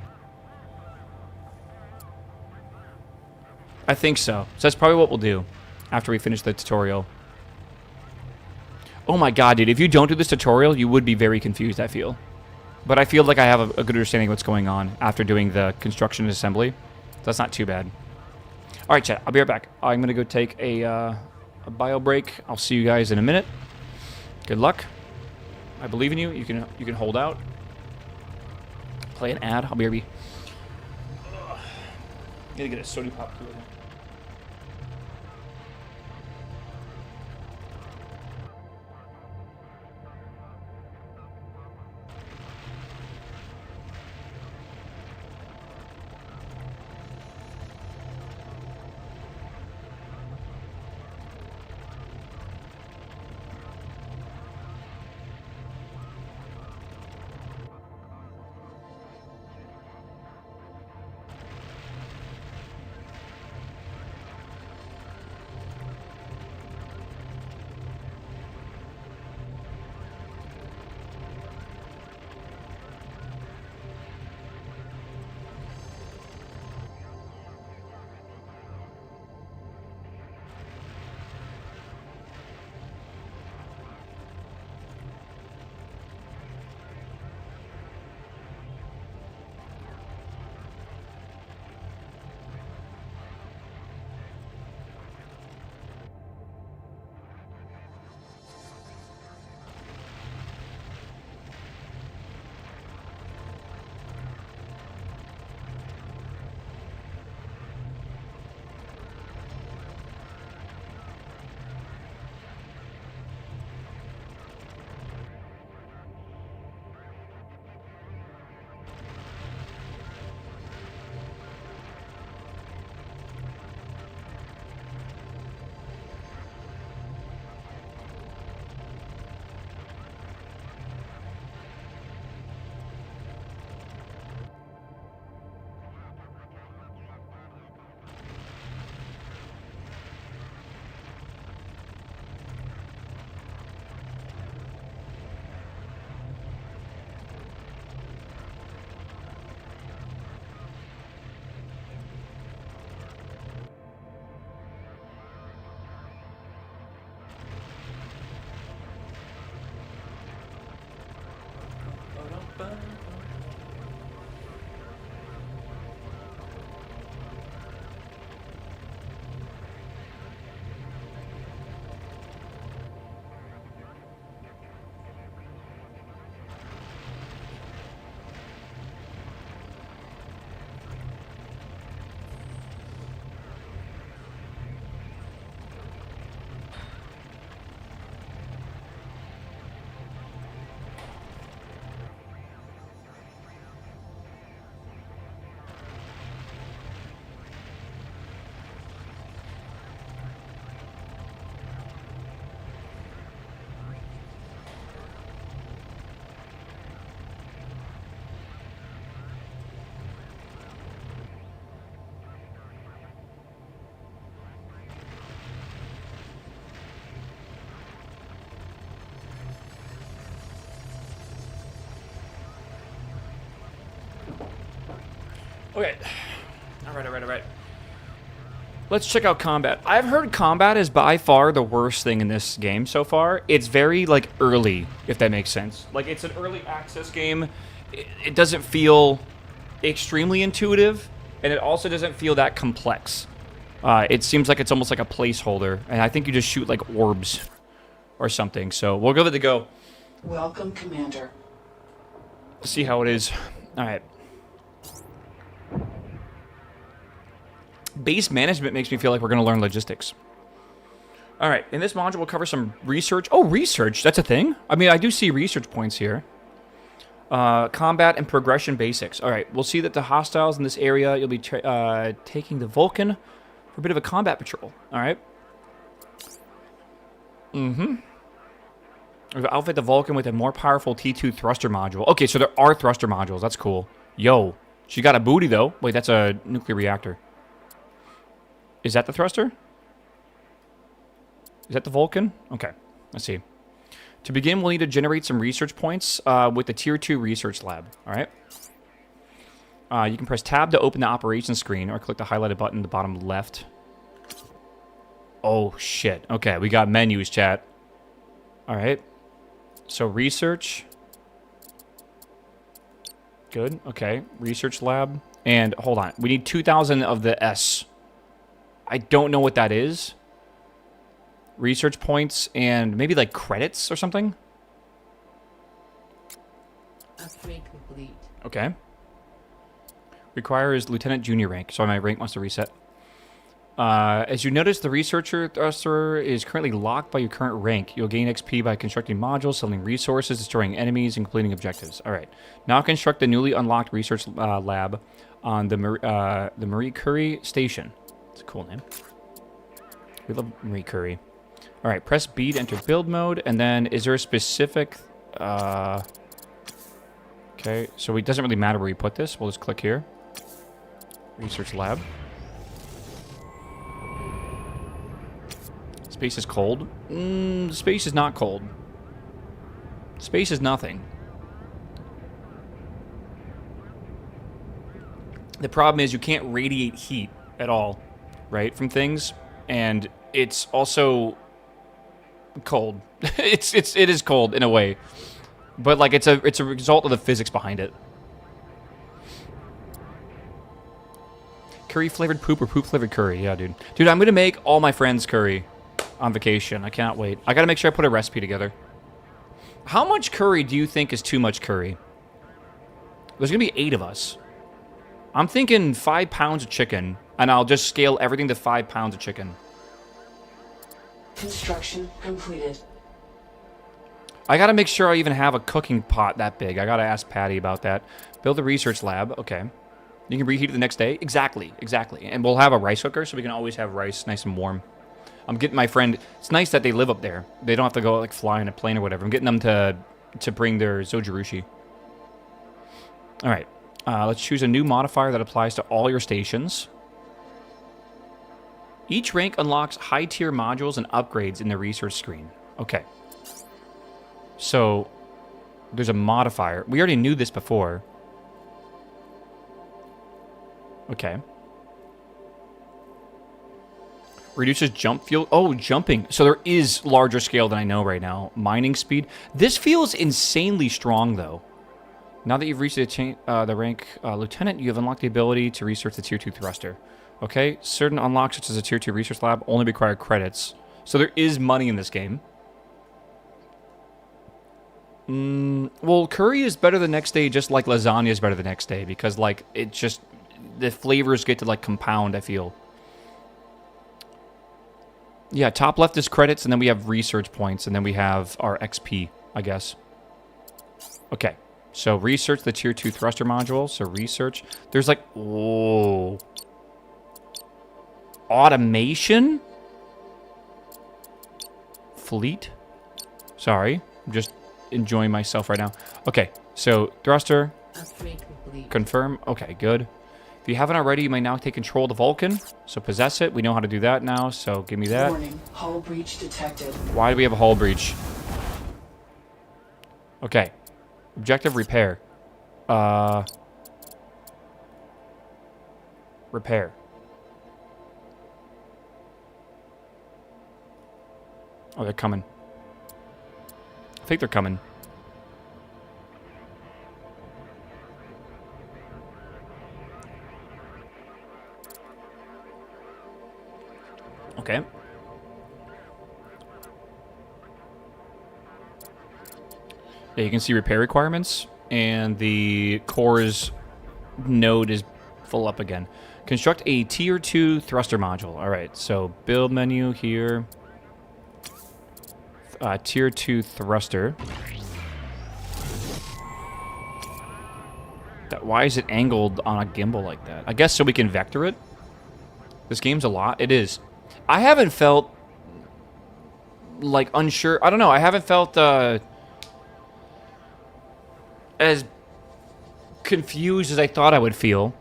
I think so. So that's probably what we'll do after we finish the tutorial. Oh my god, dude. If you don't do this tutorial, you would be very confused, I feel. But I feel like I have a good understanding of what's going on after doing the construction and assembly. So that's not too bad. Alright, chat. I'll be right back. I'm going to go take a bio break. I'll see you guys in a minute. Good luck. I believe in you. You can hold out. Play an ad. I'll be right back. Gotta get a soda pop cooler. Okay. Alright. Let's check out combat. I've heard combat is by far the worst thing in this game so far. It's very, like, early, if that makes sense. Like, it's an early access game. It doesn't feel extremely intuitive, and it also doesn't feel that complex. It seems like it's almost like a placeholder, and I think you just shoot, like, orbs or something. So, we'll give it a go. Welcome, Commander. See how it is. Alright. Base management makes me feel like we're going to learn logistics. Alright, in this module we'll cover some research. Oh, research! That's a thing? I mean, I do see research points here. Combat and progression basics. Alright, we'll see that the hostiles in this area, you'll be taking the Vulcan for a bit of a combat patrol. Alright. We'll outfit the Vulcan with a more powerful T2 thruster module. Okay, so there are thruster modules. That's cool. Yo, she got a booty, though. Wait, that's a nuclear reactor. Is that the thruster? Is that the Vulcan? Okay, let's see. To begin, we'll need to generate some research points with the Tier 2 Research Lab. All right. You can press Tab to open the operations screen, or click the highlighted button in the bottom left. Oh, shit. Okay, we got menus, chat. All right. So, research. Good. Okay. Research Lab. And, hold on. We need 2,000 of the S. I don't know what that is. Research points and maybe like credits or something. Upgrade complete. Okay. Requires Lieutenant Junior rank. Sorry, my rank wants to reset. As you notice, the researcher thruster is currently locked by your current rank. You'll gain XP by constructing modules, selling resources, destroying enemies, and completing objectives. All right. Now construct the newly unlocked research lab on the Marie Curie Station. It's a cool name. We love Marie Curie. All right, press B to enter build mode, and then is there a specific... okay, so it doesn't really matter where we put this. We'll just click here. Research lab. Space is cold. Space is not cold. Space is nothing. The problem is you can't radiate heat at all, right, from things, and it's also cold. it is cold in a way, but like it's a result of the physics behind it. Curry flavored poop or poop flavored curry? Yeah, dude. Dude, I'm gonna make all my friends curry on vacation. I cannot wait. I gotta make sure I put a recipe together. How much curry do you think is too much curry? There's gonna be 8 of us. I'm thinking 5 pounds of chicken, and I'll just scale everything to 5 pounds of chicken. Construction completed. I gotta make sure I even have a cooking pot that big. I gotta ask Patty about that. Build a research lab. Okay. You can reheat it the next day? Exactly. And we'll have a rice cooker, so we can always have rice nice and warm. I'm getting my friend... It's nice that they live up there. They don't have to go, like, fly in a plane or whatever. I'm getting them to bring their Zojirushi. Alright. Let's choose a new modifier that applies to all your stations. Each rank unlocks high-tier modules and upgrades in the research screen. Okay. So, there's a modifier. We already knew this before. Okay. Reduces jump fuel. Oh, jumping. So there is larger scale than I know right now. Mining speed. This feels insanely strong, though. Now that you've reached the rank Lieutenant, you have unlocked the ability to research the Tier 2 thruster. Okay, certain unlocks, such as a Tier 2 research lab, only require credits. So there is money in this game. Well, curry is better the next day, just like lasagna is better the next day, because, like, it just... The flavors get to, like, compound, I feel. Yeah, top left is credits, and then we have research points, and then we have our XP, I guess. Okay. So, research the Tier 2 thruster module. So, research. There's like... Whoa. Automation? Fleet? Sorry. I'm just enjoying myself right now. Okay. So, thruster. Upgrade complete. Confirm. Okay, good. If you haven't already, you may now take control of the Vulcan. So, possess it. We know how to do that now, so give me that. Warning. Hull breach detected. Why do we have a hull breach? Okay. Objective repair. Repair. Oh, they're coming. I think they're coming. Okay. Yeah, you can see repair requirements, and the core's node is full up again. Construct a tier 2 thruster module. All right, so build menu here. Tier 2 thruster. Why is it angled on a gimbal like that? I guess so we can vector it. This game's a lot. It is. I haven't felt like unsure. I don't know. I haven't felt as confused as I thought I would feel.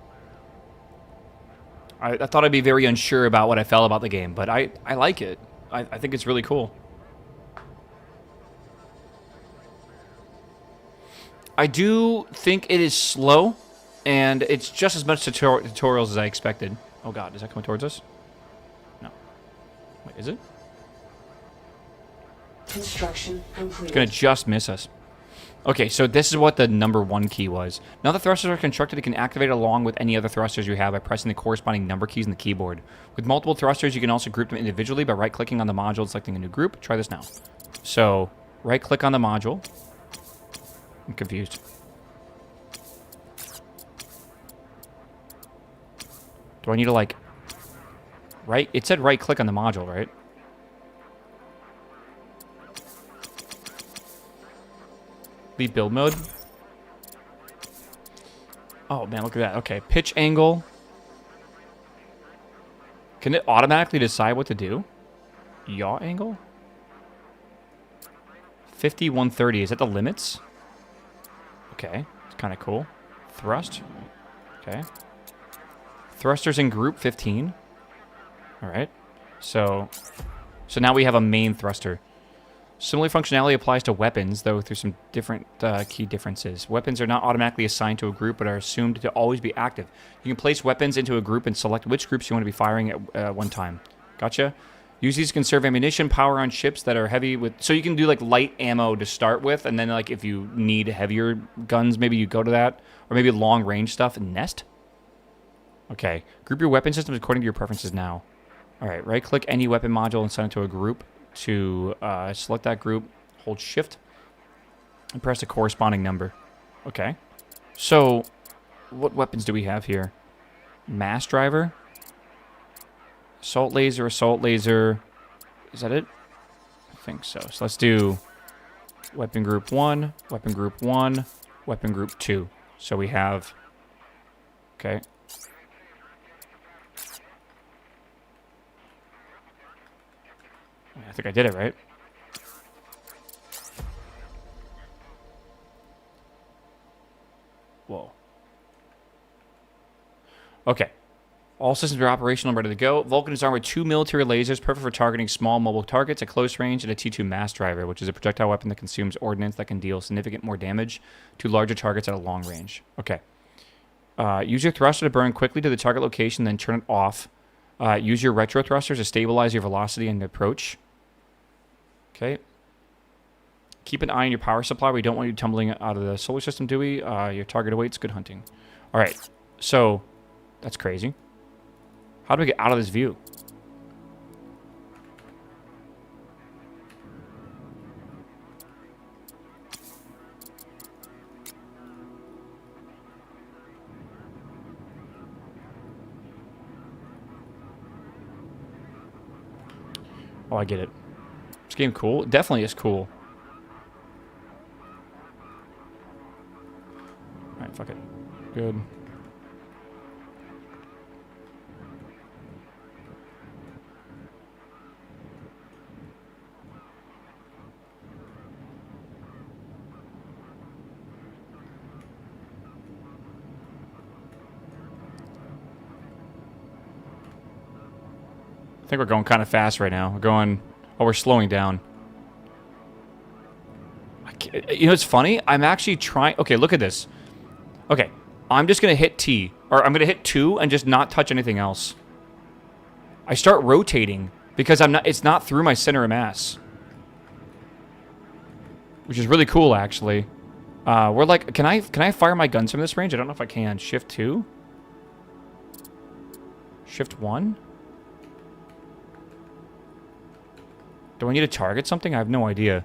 I thought I'd be very unsure about what I felt about the game, but I like it. I think it's really cool. I do think it is slow, and it's just as much tutorials as I expected. Oh god, is that coming towards us? No. Wait, is it? Construction complete. It's gonna just miss us. Okay, so this is what the number 1 key was. Now the thrusters are constructed, it can activate along with any other thrusters you have by pressing the corresponding number keys on the keyboard. With multiple thrusters, you can also group them individually by right-clicking on the module and selecting a new group. Try this now. So, right-click on the module. I'm confused. Do I need to, like... Right? It said right-click on the module, right? Leave build mode. Oh, man, look at that. Okay, pitch angle. Can it automatically decide what to do? Yaw angle? 50, 130. Is that the limits? Okay, it's kind of cool. Thrust. Okay. Thrusters in group, 15. All right. So now we have a main thruster. Similar functionality applies to weapons, though through some different key differences. Weapons are not automatically assigned to a group, but are assumed to always be active. You can place weapons into a group and select which groups you want to be firing at one time. Gotcha? Use these to conserve ammunition, power on ships that are heavy with... So you can do, like, light ammo to start with, and then, like, if you need heavier guns, maybe you go to that. Or maybe long-range stuff. Nest? Okay. Group your weapon systems according to your preferences now. All right. Right-click any weapon module and send it to a group. To select that group, hold shift, and press the corresponding number. Okay. So, what weapons do we have here? Mass driver. Assault laser, assault laser. Is that it? I think so. So let's do weapon group 1, weapon group 1, weapon group 2. So we have... Okay. I think I did it right. Whoa. Okay. All systems are operational and ready to go. Vulcan is armed with 2 military lasers, perfect for targeting small mobile targets at close range, and a T2 mass driver, which is a projectile weapon that consumes ordnance that can deal significant more damage to larger targets at a long range. Okay. Use your thruster to burn quickly to the target location, then turn it off. Use your retro thrusters to stabilize your velocity and approach. Okay. Keep an eye on your power supply. We don't want you tumbling out of the solar system, do we? Your target awaits. Good hunting. All right. So, that's crazy. How do we get out of this view? Oh, I get it. This game cool? It definitely is cool. Alright, fuck it. Good. I think we're going kind of fast right now. We're going... Oh, we're slowing down. You know, it's funny. I'm actually trying... Okay, look at this. Okay, I'm just going to hit T. Or I'm going to hit 2 and just not touch anything else. I start rotating because it's not through my center of mass. Which is really cool, actually. We're like, can I fire my guns from this range? I don't know if I can. Shift 2? Shift 1? Do I need to target something? I have no idea.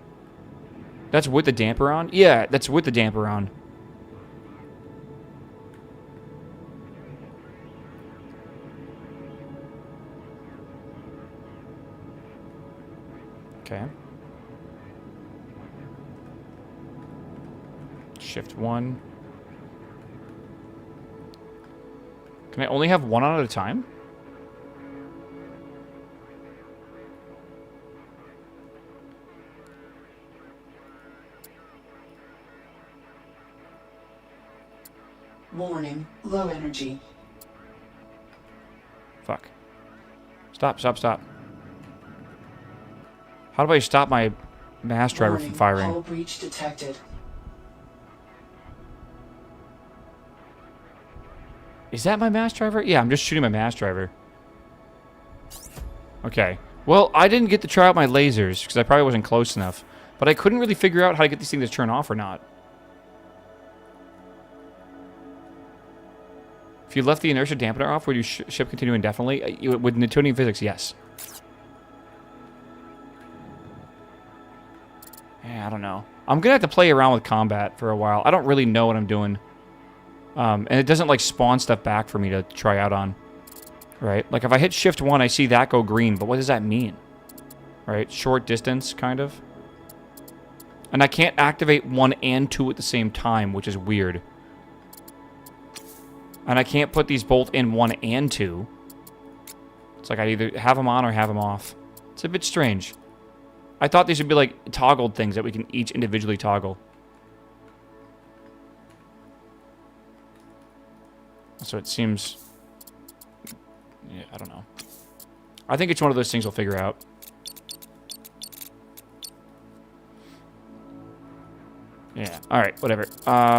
That's with the damper on? Yeah, that's with the damper on. Okay. Shift 1. Can I only have one on at a time? Warning, low energy. Fuck. Stop, stop, stop. How do I stop my mass driver from firing? Hull breach detected. Is that my mass driver? Yeah, I'm just shooting my mass driver. Okay. Well, I didn't get to try out my lasers because I probably wasn't close enough. But I couldn't really figure out how to get these things to turn off or not. If you left the inertia dampener off, would your ship continue indefinitely? With Newtonian physics, yes. Yeah, I don't know. I'm going to have to play around with combat for a while. I don't really know what I'm doing. And it doesn't, like, spawn stuff back for me to try out on. Right? Like, if I hit Shift 1, I see that go green. But what does that mean? Right? Short distance, kind of. And I can't activate 1 and 2 at the same time, which is weird. And I can't put these both in 1 and 2. It's like I either have them on or have them off. It's a bit strange. I thought these would be, like, toggled things that we can each individually toggle. So it seems... Yeah, I don't know. I think it's one of those things we'll figure out. Yeah, alright, whatever.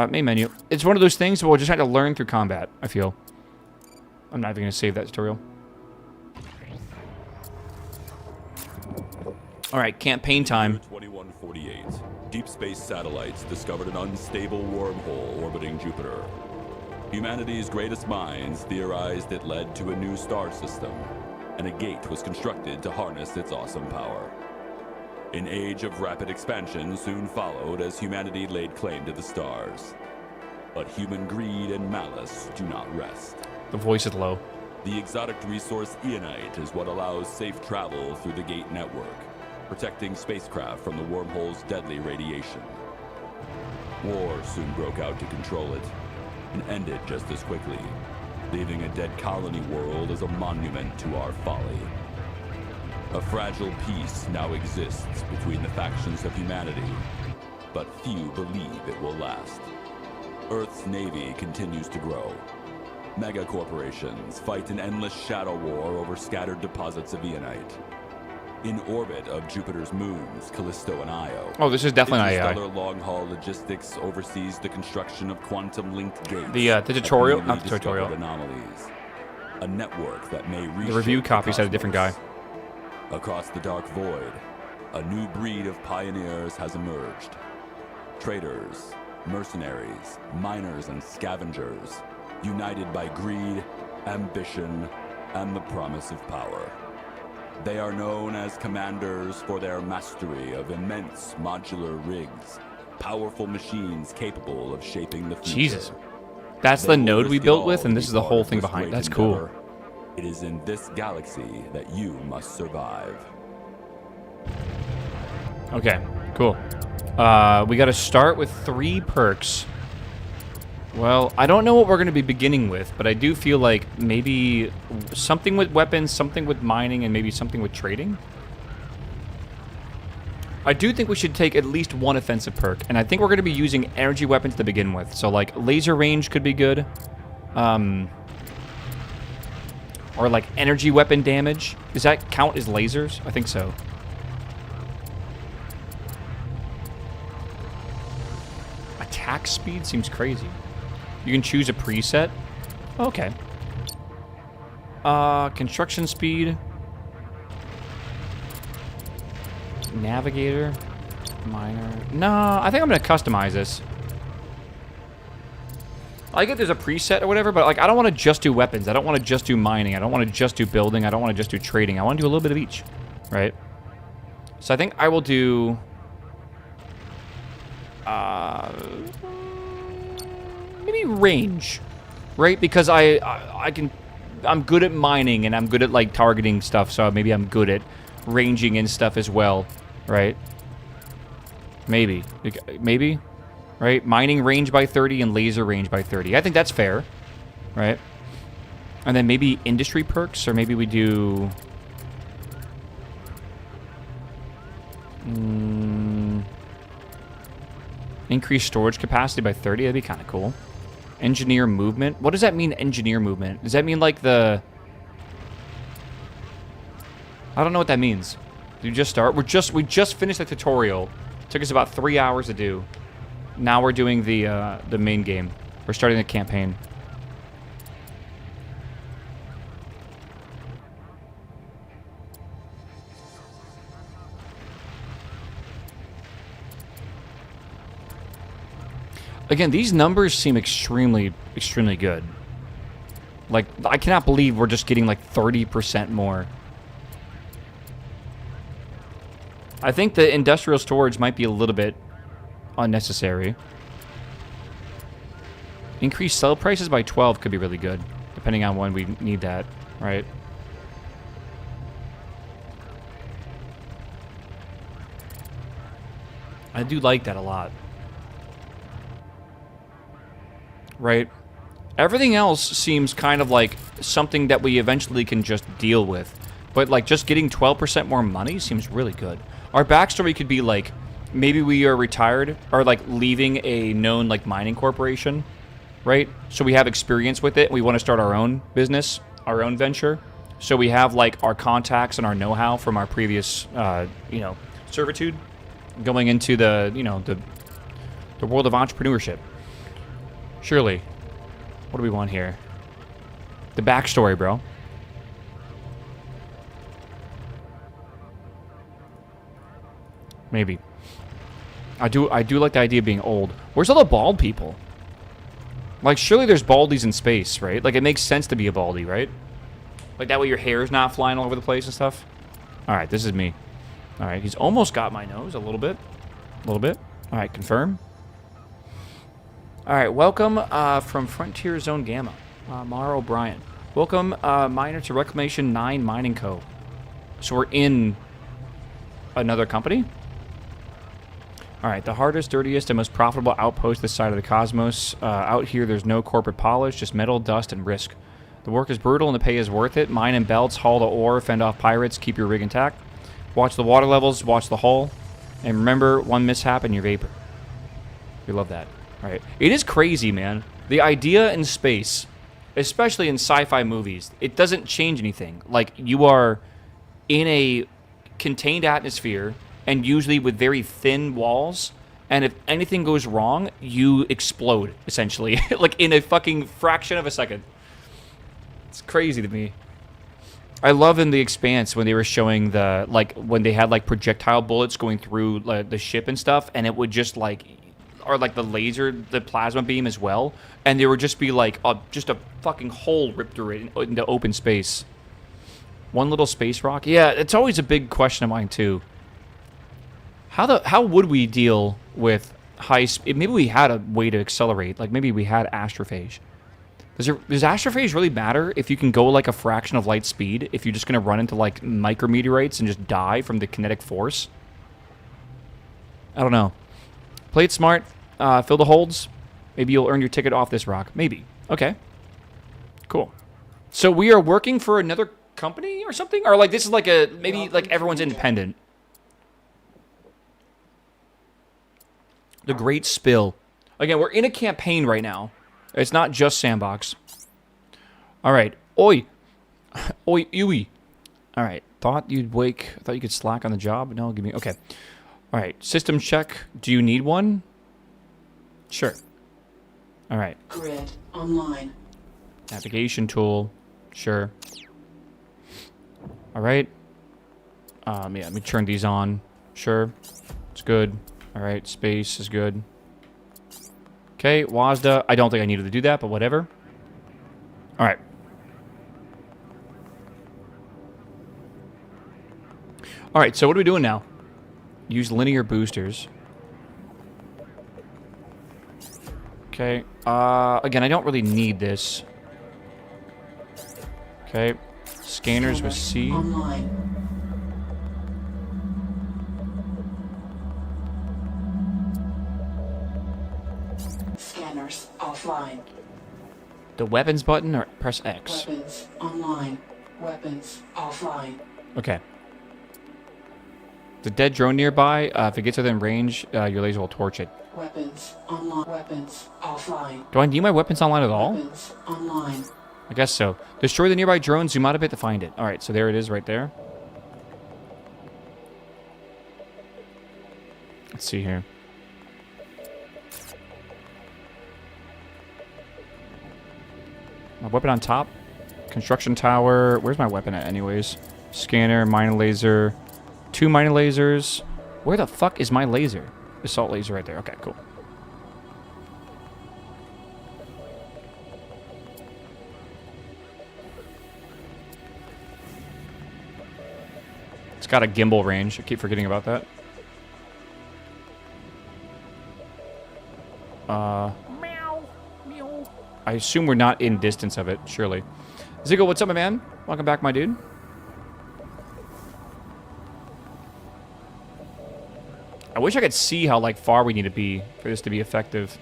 Main menu. It's one of those things we'll just have to learn through combat, I feel. I'm not even going to save that tutorial. Alright, campaign time. 2148. Deep space satellites discovered an unstable wormhole orbiting Jupiter. Humanity's greatest minds theorized it led to a new star system, and a gate was constructed to harness its awesome power. An age of rapid expansion soon followed as humanity laid claim to the stars. But human greed and malice do not rest. The voice is low. The exotic resource Ionite is what allows safe travel through the gate network, protecting spacecraft from the wormhole's deadly radiation. War soon broke out to control it, and ended just as quickly, leaving a dead colony world as a monument to our folly. A fragile peace now exists between the factions of humanity, but few believe it will last. Earth's navy continues to grow. Mega corporations fight an endless shadow war over scattered deposits of Ionite. In orbit of Jupiter's moons, Callisto and Io. Oh, this is definitely AI. Interstellar long-haul logistics oversees the construction of quantum-linked gates. The tutorial, not the tutorial. Anomalies. A network that may reshape The review copies had a different guy. Across the dark void, a new breed of pioneers has emerged. Traders, mercenaries, miners, and scavengers, united by greed, ambition, and the promise of power. They are known as commanders for their mastery of immense modular rigs, powerful machines capable of shaping the future. Jesus. That's the node we built with, and this is the whole thing behind. That's cool. It is in this galaxy that you must survive. Okay, cool. We got to start with 3 perks. Well, I don't know what we're going to be beginning with, but I do feel like maybe something with weapons, something with mining, and maybe something with trading. I do think we should take at least 1 offensive perk, and I think we're going to be using energy weapons to begin with. So, like, laser range could be good. Or, like, energy weapon damage. Does that count as lasers? I think so. Attack speed seems crazy. You can choose a preset. Okay. Construction speed. Navigator. Miner. No, I think I'm gonna customize this. I get there's a preset or whatever, but like I don't want to just do weapons. I don't want to just do mining. I don't want to just do building. I don't want to just do trading. I want to do a little bit of each, right? So I think I will do. Maybe range, right? Because I'm good at mining and I'm good at like targeting stuff. So maybe I'm good at ranging and stuff as well, right? Maybe, right? Mining range by 30 and laser range by 30. I think that's fair, right? And then maybe industry perks, or maybe we do... increase storage capacity by 30. That'd be kind of cool. Engineer movement. What does that mean, engineer movement? Does that mean like the... I don't know what that means. Did you just start? We just finished the tutorial. Took us about 3 hours to do. Now we're doing the main game. We're starting the campaign. Again, these numbers seem extremely, extremely good. Like, I cannot believe we're just getting like 30% more. I think the industrial storage might be a little bit unnecessary. Increase sell prices by 12 could be really good, depending on when we need that, right? I do like that a lot. Right? Everything else seems kind of like something that we eventually can just deal with. But like just getting 12% more money seems really good. Our backstory could be like, maybe we are retired or like leaving a known like mining corporation, right? So we have experience with it. We want to start our own business, our own venture. So we have like our contacts and our know-how from our previous, servitude going into the, the world of entrepreneurship. Surely. What do we want here? The backstory, bro. Maybe. I do like the idea of being old. Where's all the bald people? Like, surely there's baldies in space, right? Like, it makes sense to be a baldy, right? Like, that way your hair is not flying all over the place and stuff. Alright, this is me. Alright, he's almost got my nose a little bit. A little bit. Alright, confirm. Alright, welcome from Frontier Zone Gamma. Mara O'Brien. Welcome, miner to Reclamation 9 Mining Co. So we're in another company? Alright, the hardest, dirtiest, and most profitable outpost this side of the cosmos. Out here, there's no corporate polish, just metal, dust, and risk. The work is brutal and the pay is worth it. Mine in belts, haul the ore, fend off pirates, keep your rig intact. Watch the water levels, watch the hull. And remember, one mishap and you're vapor. We love that. Alright. It is crazy, man. The idea in space, especially in sci-fi movies, it doesn't change anything. Like, you are in a contained atmosphere, and usually with very thin walls, and if anything goes wrong, you explode, essentially. Like, in a fucking fraction of a second. It's crazy to me. I love in The Expanse when they were showing the, like, when they had, like, projectile bullets going through like, the ship and stuff, and it would just, like... or like the laser, the plasma beam as well, and there would just be like just a fucking hole ripped through it into open space. One little space rock. Yeah, it's always a big question of mine too. How would we deal with high speed? Maybe we had a way to accelerate. Like maybe we had astrophage. Does astrophage really matter if you can go like a fraction of light speed? If you're just gonna run into like micrometeorites and just die from the kinetic force? I don't know. Play it smart. Fill the holds. Maybe you'll earn your ticket off this rock. Maybe. Okay. Cool. So we are working for another company or something? Or like this is like a... maybe like everyone's independent. The Great Spill. Again, we're in a campaign right now. It's not just Sandbox. Alright. Oi. Oi, Uwe. Alright. Thought you could slack on the job? No, give me... okay. Alright. System check. Do you need one? Sure. Alright. Grid online. Navigation tool. Sure. All right. Yeah, let me turn these on. Sure. It's good. All right, space is good. Okay, WASDA. I don't think I needed to do that, but whatever. All right. All right, so what are we doing now? Use linear boosters. Okay. Again, I don't really need this. Okay. Scanners with C. Online. Scanners offline. The weapons button or press X? Weapons online. Weapons offline. Okay. The dead drone nearby, if it gets within range, your laser will torch it. Weapons online. Weapons offline. Do I need my weapons online at all? Weapons online. I guess so. Destroy the nearby drone, zoom out a bit to find it. Alright, so there it is right there. Let's see here. My weapon on top. Construction tower. Where's my weapon at anyways? Scanner, mine laser. 2 mine lasers. Where the fuck is my laser? Assault laser right there. Okay, cool. It's got a gimbal range. I keep forgetting about that. Meow. Meow. I assume we're not in distance of it, surely. Ziggo, what's up, my man? Welcome back, my dude. I wish I could see how, like, far we need to be for this to be effective.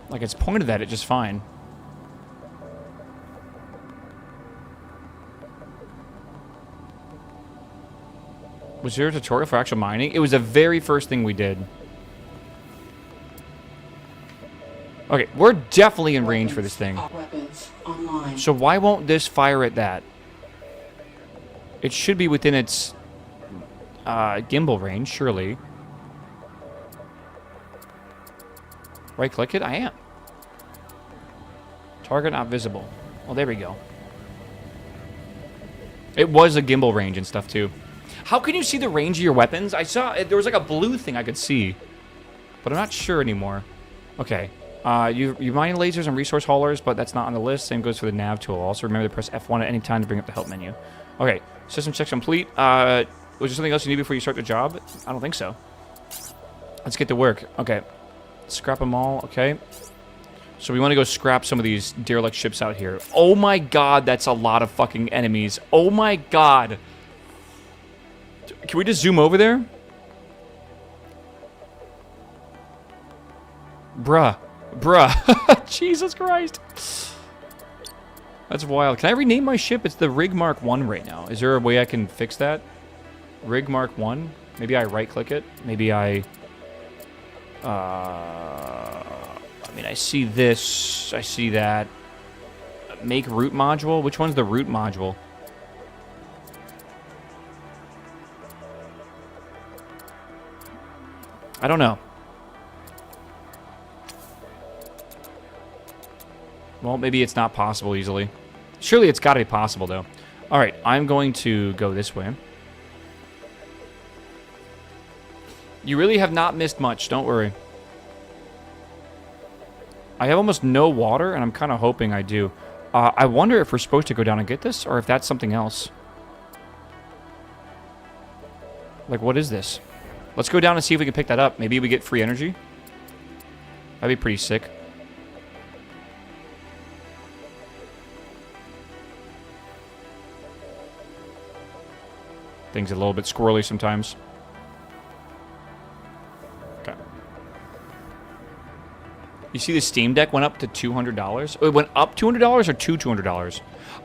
Like, it's pointed at it just fine. Was there a tutorial for actual mining? It was the very first thing we did. Okay, we're definitely in range for this thing. Weapons online. So why won't this fire at that? It should be within its gimbal range, surely. Right-click it? I am. Target not visible. Well, there we go. It was a gimbal range and stuff, too. How can you see the range of your weapons? I saw... There was like a blue thing I could see. But I'm not sure anymore. Okay. You mine lasers and resource haulers, but that's not on the list. Same goes for the nav tool. Also, remember to press F1 at any time to bring up the help menu. Okay. System checks complete. Was there something else you need before you start the job? I don't think so. Let's get to work. Okay. Scrap them all. Okay. So we want to go scrap some of these derelict ships out here. Oh my god, that's a lot of fucking enemies. Oh my god. Can we just zoom over there? Bruh. Jesus Christ. That's wild. Can I rename my ship? It's the Rig Mark 1 right now. Is there a way I can fix that? Rig Mark 1? Maybe I right-click it. Maybe I... I mean, I see this. I see that. Make root module? Which one's the root module? I don't know. Well, maybe it's not possible easily. Surely it's got to be possible, though. All right, I'm going to go this way. You really have not missed much. Don't worry. I have almost no water, and I'm kind of hoping I do. I wonder if we're supposed to go down and get this, or if that's something else. Like, what is this? Let's go down and see if we can pick that up. Maybe we get free energy. That'd be pretty sick. Things a little bit squirrely sometimes. Okay. You see the Steam Deck went up to $200? It went up $200 or to $200?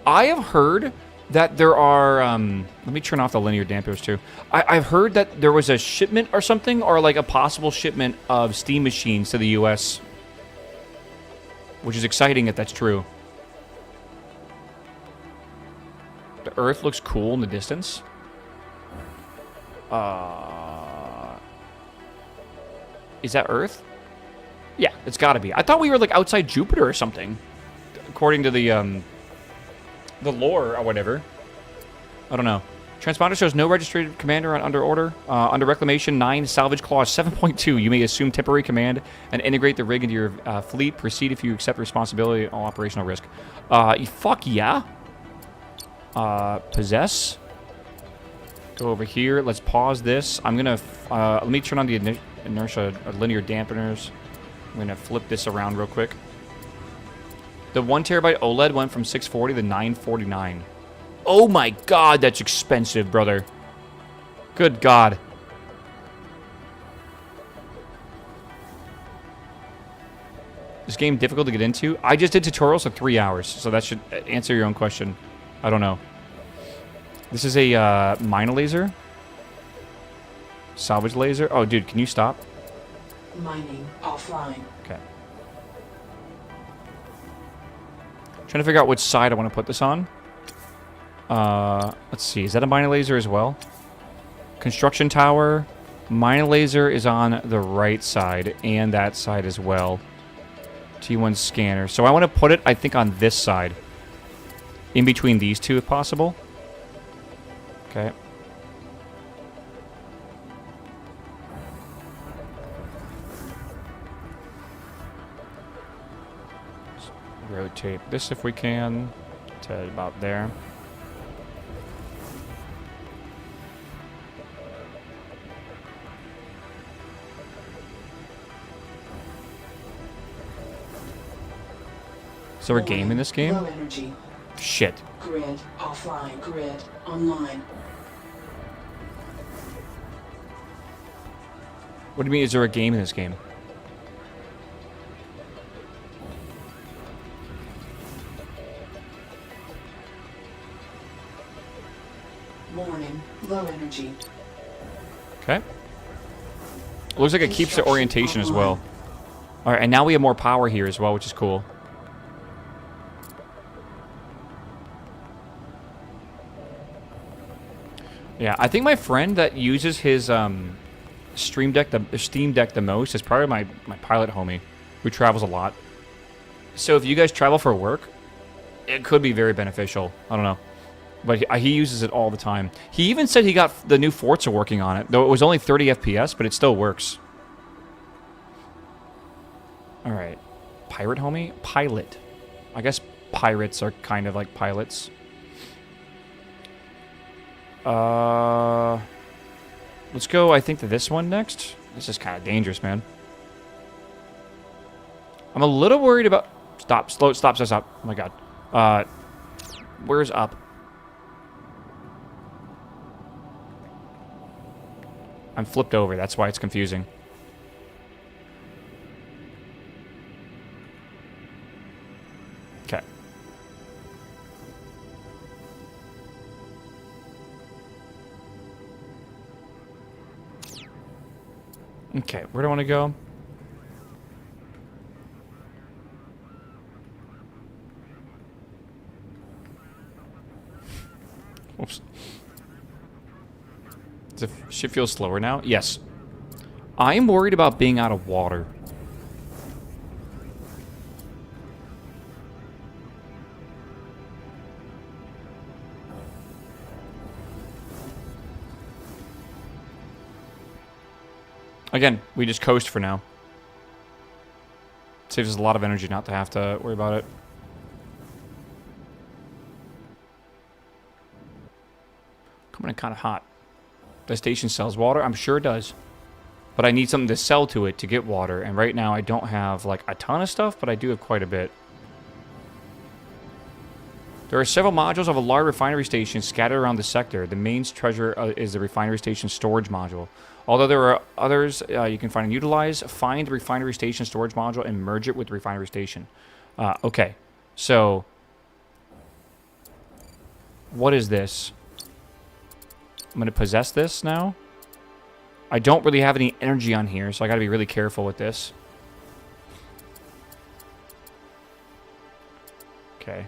I have heard that there are... let me turn off the linear dampers too. I've heard that there was a shipment or something, or like a possible shipment of Steam machines to the US. Which is exciting if that's true. The Earth looks cool in the distance. Is that Earth? Yeah, it's got to be. I thought we were like outside Jupiter or something, according to the lore or whatever. I don't know. Transponder shows no registered commander on under order. Under Reclamation 9, Salvage Clause 7.2, you may assume temporary command and integrate the rig into your fleet. Proceed if you accept responsibility and all operational risk. Fuck yeah. Possess. Go over here. Let's pause this. I'm going to... let me turn on the inertia linear dampeners. I'm going to flip this around real quick. The 1 terabyte OLED went from 640 to 949. Oh my god, that's expensive, brother. Good god. This game difficult to get into? I just did tutorials for 3 hours, so that should answer your own question. I don't know. This is a mine laser. Salvage laser. Oh, dude, can you stop? Mining offline. Okay. Trying to figure out which side I want to put this on. Let's see. Is that a mine laser as well? Construction tower. Mine laser is on the right side and that side as well. T1 scanner. So I want to put it, I think, on this side. In between these two, if possible. Okay. Rotate this if we can to about there. Is there a game in this game? Low energy. Shit. Grid offline. Grid online. What do you mean, is there a game in this game? Warning. Low energy. Okay. It looks like it keeps the orientation as well. Alright, and now we have more power here as well, which is cool. Yeah, I think my friend that uses his Steam Deck the most is probably my pilot homie, who travels a lot. So if you guys travel for work, it could be very beneficial. I don't know. But he uses it all the time. He even said he got the new Forza working on it, though it was only 30 FPS, but it still works. Alright. Pirate homie? Pilot. I guess pirates are kind of like pilots. Let's go, I think, to this one next. This is kind of dangerous, man. I'm a little worried about... Stop. Stop. Oh my god. Where's up? I'm flipped over. That's why it's confusing. Okay. Okay, where do I want to go? Oops. Does the ship feel slower now? Yes. I'm worried about being out of water. Again, we just coast for now. Saves us a lot of energy not to have to worry about it. Coming in kind of hot. The station sells water? I'm sure it does. But I need something to sell to it to get water. And right now I don't have like a ton of stuff, but I do have quite a bit. There are several modules of a large refinery station scattered around the sector. The main treasure is the refinery station storage module. Although there are others you can find and utilize, find the refinery station storage module and merge it with the refinery station. Okay, so what is this? I'm going to possess this now. I don't really have any energy on here, so I got to be really careful with this. Okay.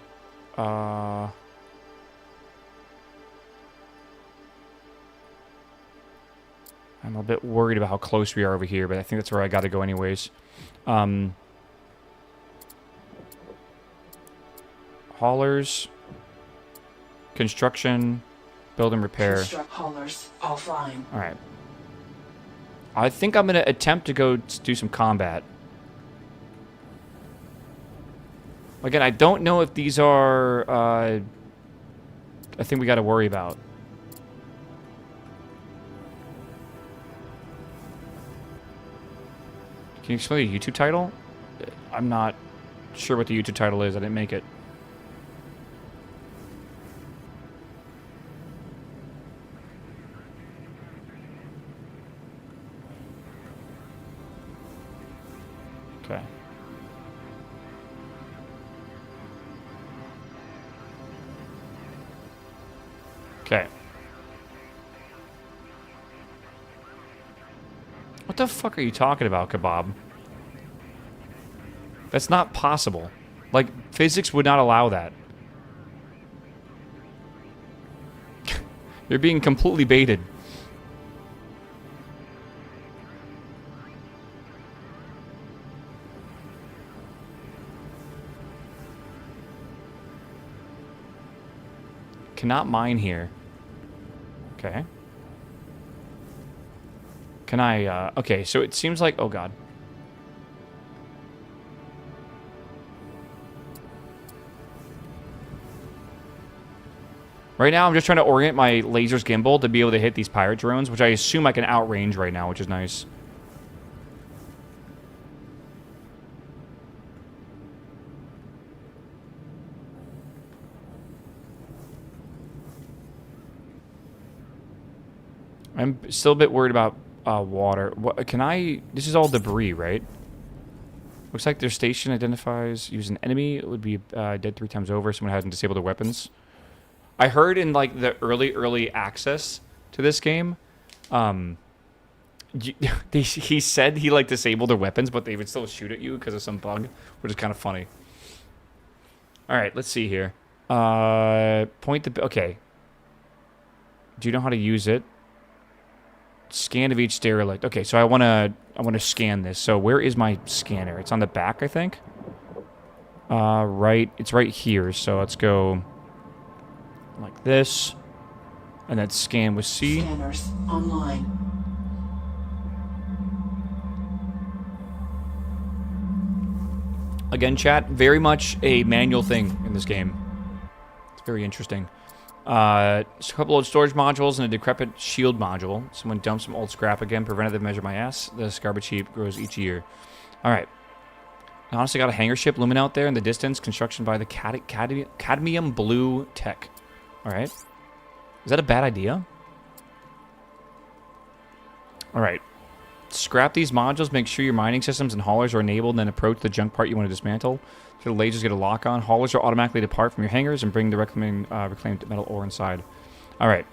I'm a bit worried about how close we are over here, but I think that's where I got to go anyways. Haulers. Construction. Build and repair. Construct haulers offline. Alright. I think I'm going to attempt to go do some combat. Again, I don't know if these are a thing we got to worry about. Can you explain the YouTube title? I'm not sure what the YouTube title is. I didn't make it. Okay. Okay. What the fuck are you talking about, Kebab? That's not possible. Like, physics would not allow that. You're being completely baited. Cannot mine here. Okay. Can I, okay, so it seems like, oh god. Right now, I'm just trying to orient my laser's gimbal to be able to hit these pirate drones, which I assume I can outrange right now, which is nice. I'm still a bit worried about water. What, can I... This is all debris, right? Looks like their station identifies... Use an enemy. It would be dead 3 times over. Someone hasn't disabled their weapons. I heard in, like, the early access to this game... he said he, like, disabled their weapons, but they would still shoot at you because of some bug, which is kind of funny. Alright, let's see here. Point the... Okay. Do you know how to use it? Scan of each derelict. Okay, so I wanna scan this. So where is my scanner? It's on the back, I think. Right. It's right here. So let's go like this, and then scan with C. Scanners online. Again, chat. Very much a manual thing in this game. It's very interesting. Just a couple old storage modules and a decrepit shield module. Someone dumped some old scrap again. Preventative measure my ass. This garbage heap grows each year. Alright. I honestly got a hangar ship looming out there in the distance. Construction by the cadmium blue tech. Alright. Is that a bad idea? Alright. Scrap these modules. Make sure your mining systems and haulers are enabled. And then approach the junk part you want to dismantle. So the lasers get a lock on. Haulers will automatically depart from your hangars and bring the reclaimed metal ore inside. Alright.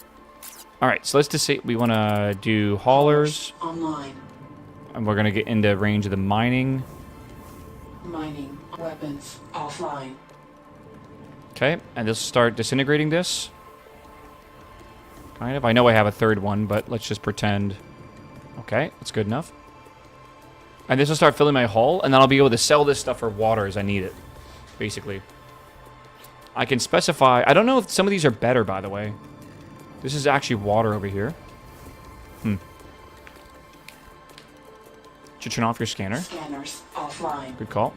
Alright, so let's just say we want to do haulers. Online. And we're going to get into range of the mining. Mining. Weapons. Offline. Okay, and this will start disintegrating this. Kind of. I know I have a third one, but let's just pretend. Okay, that's good enough. And this will start filling my hull, and then I'll be able to sell this stuff for water as I need it, basically. I can specify... I don't know if some of these are better, by the way. This is actually water over here. Should turn off your scanner. Scanners offline. Good call.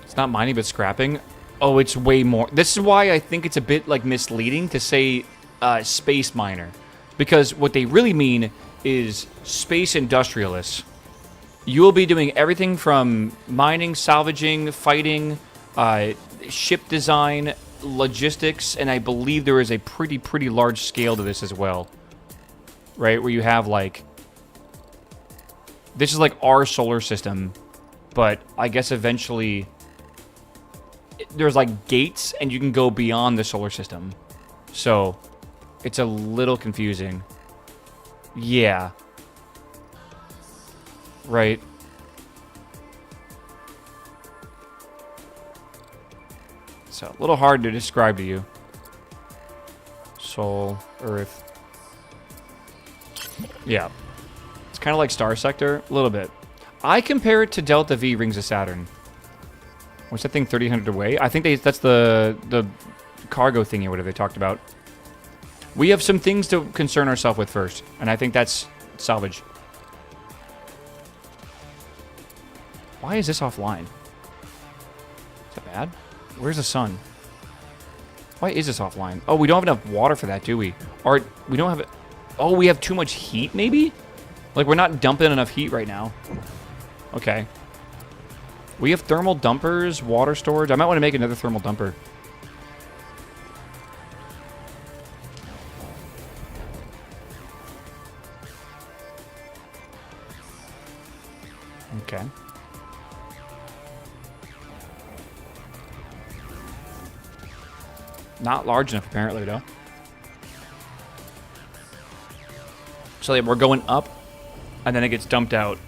It's not mining, but scrapping. Oh, it's way more. This is why I think it's a bit, like, misleading to say space miner. Because what they really mean is space industrialists. You will be doing everything from mining, salvaging, fighting, ship design, logistics, and I believe there is a pretty large scale to this as well. Right? Where you have, like... This is like our solar system, but I guess eventually... There's like gates, and you can go beyond the solar system. So, it's a little confusing. Yeah. Right. It's a little hard to describe to you. Sol, Earth. Yeah. It's kind of like Star Sector, a little bit. I compare it to Delta V Rings of Saturn. What's that thing 3,000 away? I think that's the cargo thingy or whatever they talked about. We have some things to concern ourselves with first, and I think that's salvage. Why is this offline? Is that bad? Where's the sun? Why is this offline? Oh, we don't have enough water for that, do we? Or we don't have it. Oh, we have too much heat, maybe? Like, we're not dumping enough heat right now. Okay. We have thermal dumpers, water storage. I might want to make another thermal dumper. Okay. Not large enough, apparently, though. So yeah, we're going up, and then it gets dumped out.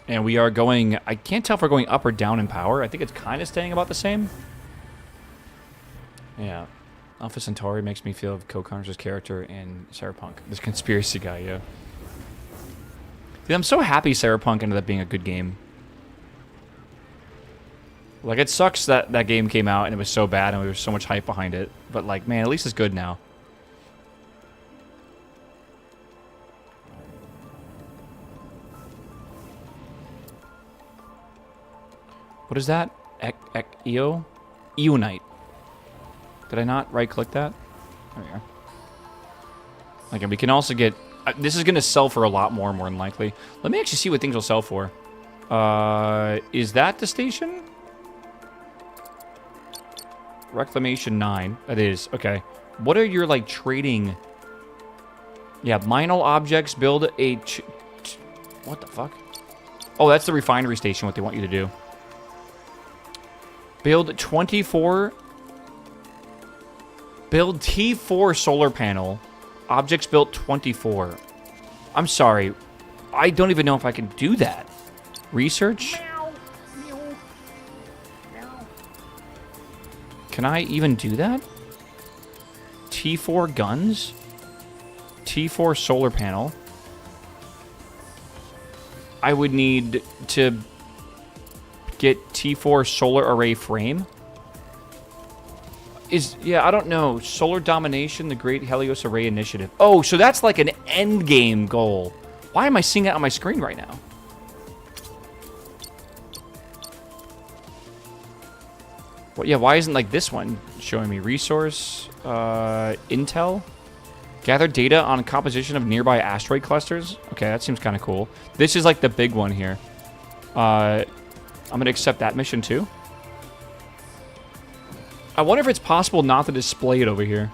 And we are going... I can't tell if we're going up or down in power. I think it's kind of staying about the same. Yeah. Alpha Centauri makes me feel of Co-Connors' character in Cyberpunk. This conspiracy guy, yeah. Dude, I'm so happy Cyberpunk ended up being a good game. Like, it sucks that that game came out and it was so bad and there was so much hype behind it. But, like, man, at least it's good now. What is that? EO? Eonite. Did I not right-click that? There we are. Okay, we can also get... this is going to sell for a lot more than likely. Let me actually see what things will sell for. Is that the station? Reclamation 9. That is. Okay. What are your, like, trading... Yeah, mine all objects, build a... what the fuck? Oh, that's the refinery station, what they want you to do. Build 24... Build T4 solar panel. Objects built 24. I'm sorry. I don't even know if I can do that. Research? Can I even do that? T4 guns? T4 solar panel. I would need to get T4 solar array frame. Yeah, I don't know. Solar domination, the Great Helios Array Initiative. Oh, so that's like an end game goal. Why am I seeing that on my screen right now? Well, yeah, why isn't like this one showing me? Resource, intel. Gather data on composition of nearby asteroid clusters. Okay, that seems kind of cool. This is like the big one here. I'm going to accept that mission too. I wonder if it's possible not to display it over here.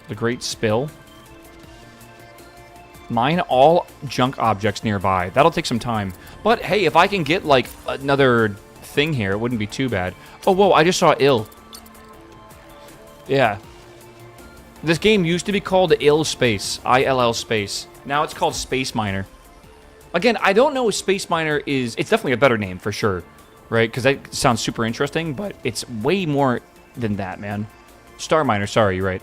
The Great Spill. Mine all junk objects nearby. That'll take some time. But hey, if I can get like another thing here, it wouldn't be too bad. Oh, whoa, I just saw ill. Yeah. This game used to be called Ill Space. ILL Space. Now it's called Space Miner. Again, I don't know if Space Miner is... It's definitely a better name, for sure. Right? Because that sounds super interesting, but it's way more than that, man. Starminer, sorry, you're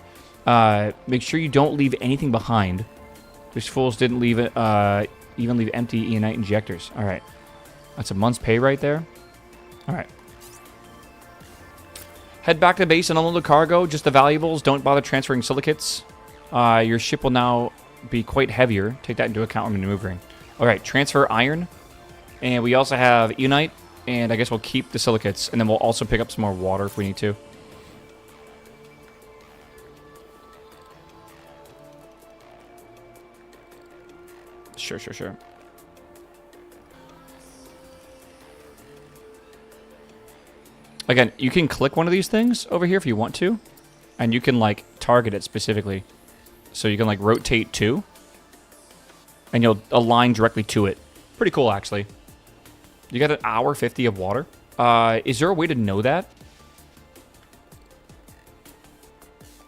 right. Make sure you don't leave anything behind. These fools didn't leave it, even leave empty Eonite injectors. Alright. That's a month's pay right there. Alright. Head back to the base and unload the cargo. Just the valuables. Don't bother transferring silicates. Your ship will now be quite heavier. Take that into account when maneuvering. Alright, transfer iron. And we also have Eonite. And I guess we'll keep the silicates. And then we'll also pick up some more water if we need to. Sure. Again, you can click one of these things over here if you want to. And you can, like, target it specifically. So you can, like, rotate to. And you'll align directly to it. Pretty cool, actually. You got an hour 50 of water. Is there a way to know that?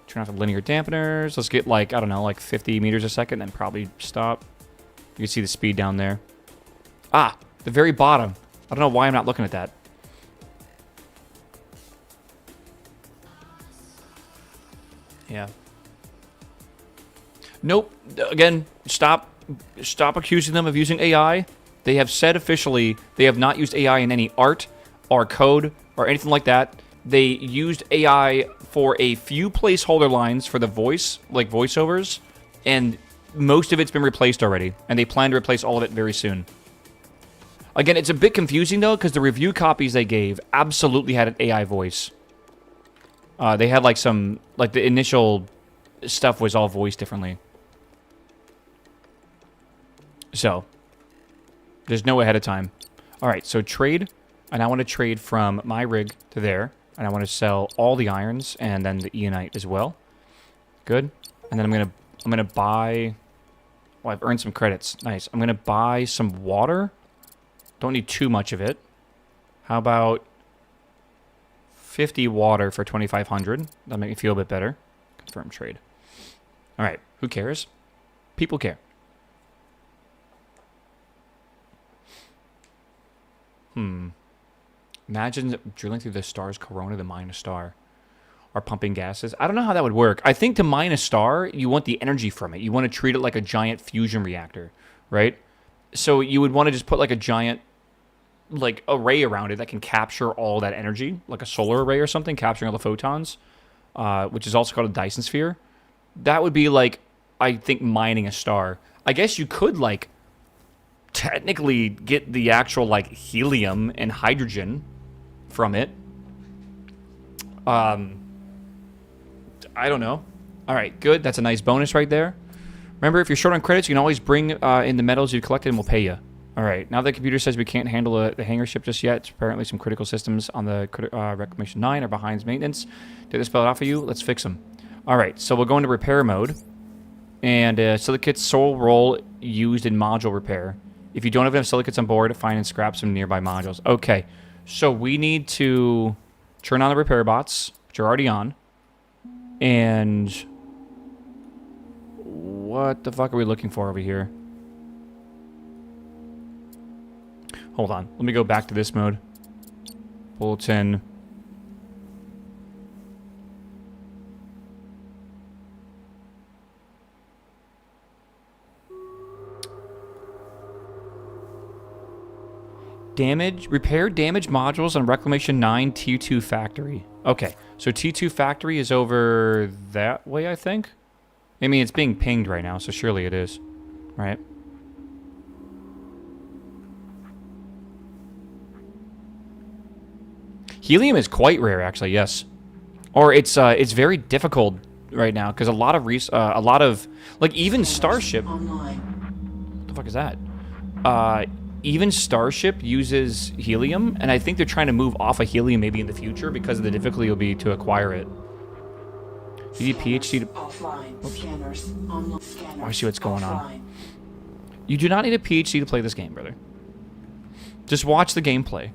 Turn off the linear dampeners. Let's get, like, I don't know, like 50 meters a second, then probably stop. You can see the speed down there. Ah, The very bottom. I don't know why I'm not looking at that. Yeah. Nope. Again, stop accusing them of using AI. They have said officially they have not used AI in any art or code or anything like that. They used AI for a few placeholder lines for the voice, like voiceovers, and most of it's been replaced already, and they plan to replace all of it very soon. Again, it's a bit confusing, though, because the review copies they gave absolutely had an AI voice. They had, like, some... Like, the initial stuff was all voiced differently. So, there's no ahead of time. Alright, so trade. And I want to trade from my rig to there. And I want to sell all the irons and then the Eonite as well. Good. And then I'm gonna buy... Well, I've earned some credits. Nice. I'm gonna buy some water. Don't need too much of it. How about 50 water for 2,500? That'll make me feel a bit better. Confirm trade. All right. Who cares? People care. Imagine drilling through the star's corona to mine a star. Or pumping gases. I don't know how that would work. I think to mine a star, you want the energy from it. You want to treat it like a giant fusion reactor, right? So you would want to just put like a giant like array around it that can capture all that energy, like a solar array or something, capturing all the photons, which is also called a Dyson sphere. That would be like, I think, mining a star. I guess you could like technically get the actual like helium and hydrogen from it. I don't know. All right, good. That's a nice bonus right there. Remember, if you're short on credits, you can always bring in the metals you've collected and we'll pay you. All right, now the computer says we can't handle the hangar ship just yet. Apparently some critical systems on the Reclamation 9 are behind maintenance. Did they spell it out for you? Let's fix them. All right, so we'll go into repair mode. And silicate's sole role used in module repair. If you don't have enough silicates on board, find and scrap some nearby modules. Okay, so we need to turn on the repair bots, which are already on. And what the fuck are we looking for over here? Hold on. Let me go back to this mode. Bulletin. Repair damaged modules on Reclamation 9 T2 Factory. Okay, so T2 Factory is over that way, I think. I mean, it's being pinged right now, so surely it is. Right? Helium is quite rare, actually, yes. Or it's very difficult right now, because a lot of, like, even Starship... What the fuck is that? Even Starship uses helium, and I think they're trying to move off of helium maybe in the future because of the difficulty will be to acquire it. You need PhD to... Oops. Oh, I see what's going on. You do not need a PhD to play this game, brother. Just watch the gameplay.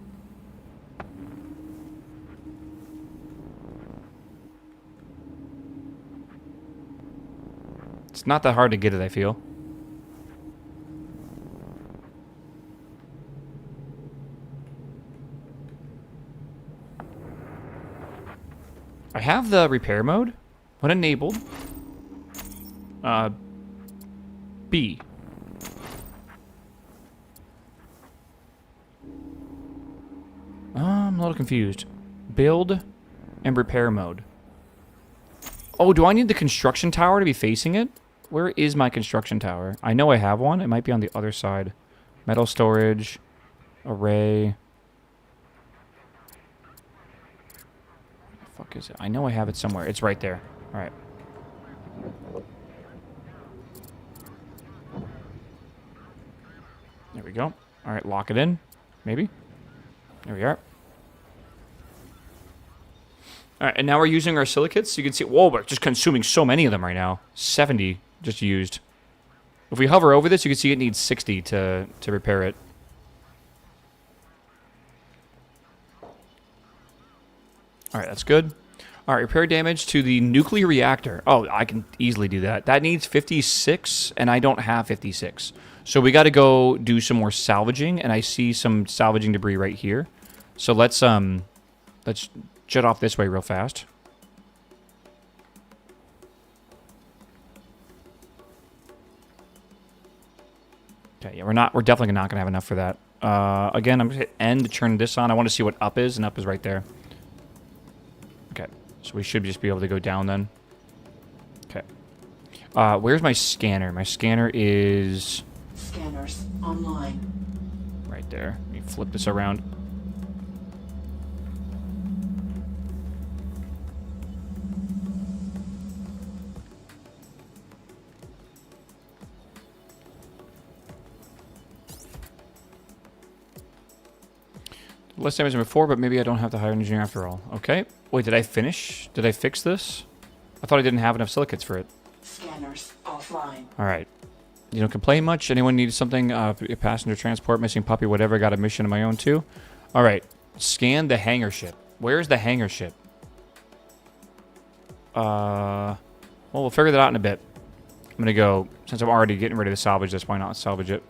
It's not that hard to get it, I feel. I have the repair mode. When enabled. B. I'm a little confused. Build and repair mode. Oh, do I need the construction tower to be facing it? Where is my construction tower? I know I have one. It might be on the other side. Metal storage. Array. Fuck is it? I know I have it somewhere. It's right there. All right. There we go. All right, lock it in. Maybe. There we are. All right, and now we're using our silicates. You can see, whoa, we're just consuming so many of them right now. 70 just used. If we hover over this, you can see it needs 60 to repair it. All right, that's good. All right, repair damage to the nuclear reactor. Oh, I can easily do that. That needs 56, and I don't have 56. So we got to go do some more salvaging, and I see some salvaging debris right here. So let's jet off this way real fast. Okay, yeah, we're definitely not gonna have enough for that. Again, I'm gonna hit N to turn this on. I want to see what up is, and up is right there. Okay, so we should just be able to go down then. Okay. Where's my scanner? My scanner is... Scanners online. right there. Let me flip this around. Less damage than before, but maybe I don't have to hire an engineer after all. Okay. Wait, did I finish? Did I fix this? I thought I didn't have enough silicates for it. Scanners offline. All right. You don't complain much? Anyone need something? Passenger transport, missing puppy, whatever. Got a mission of my own, too. All right. Scan the hangar ship. Where's the hangar ship? Well, we'll figure that out in a bit. I'm going to go... since I'm already getting ready to salvage this, why not salvage it?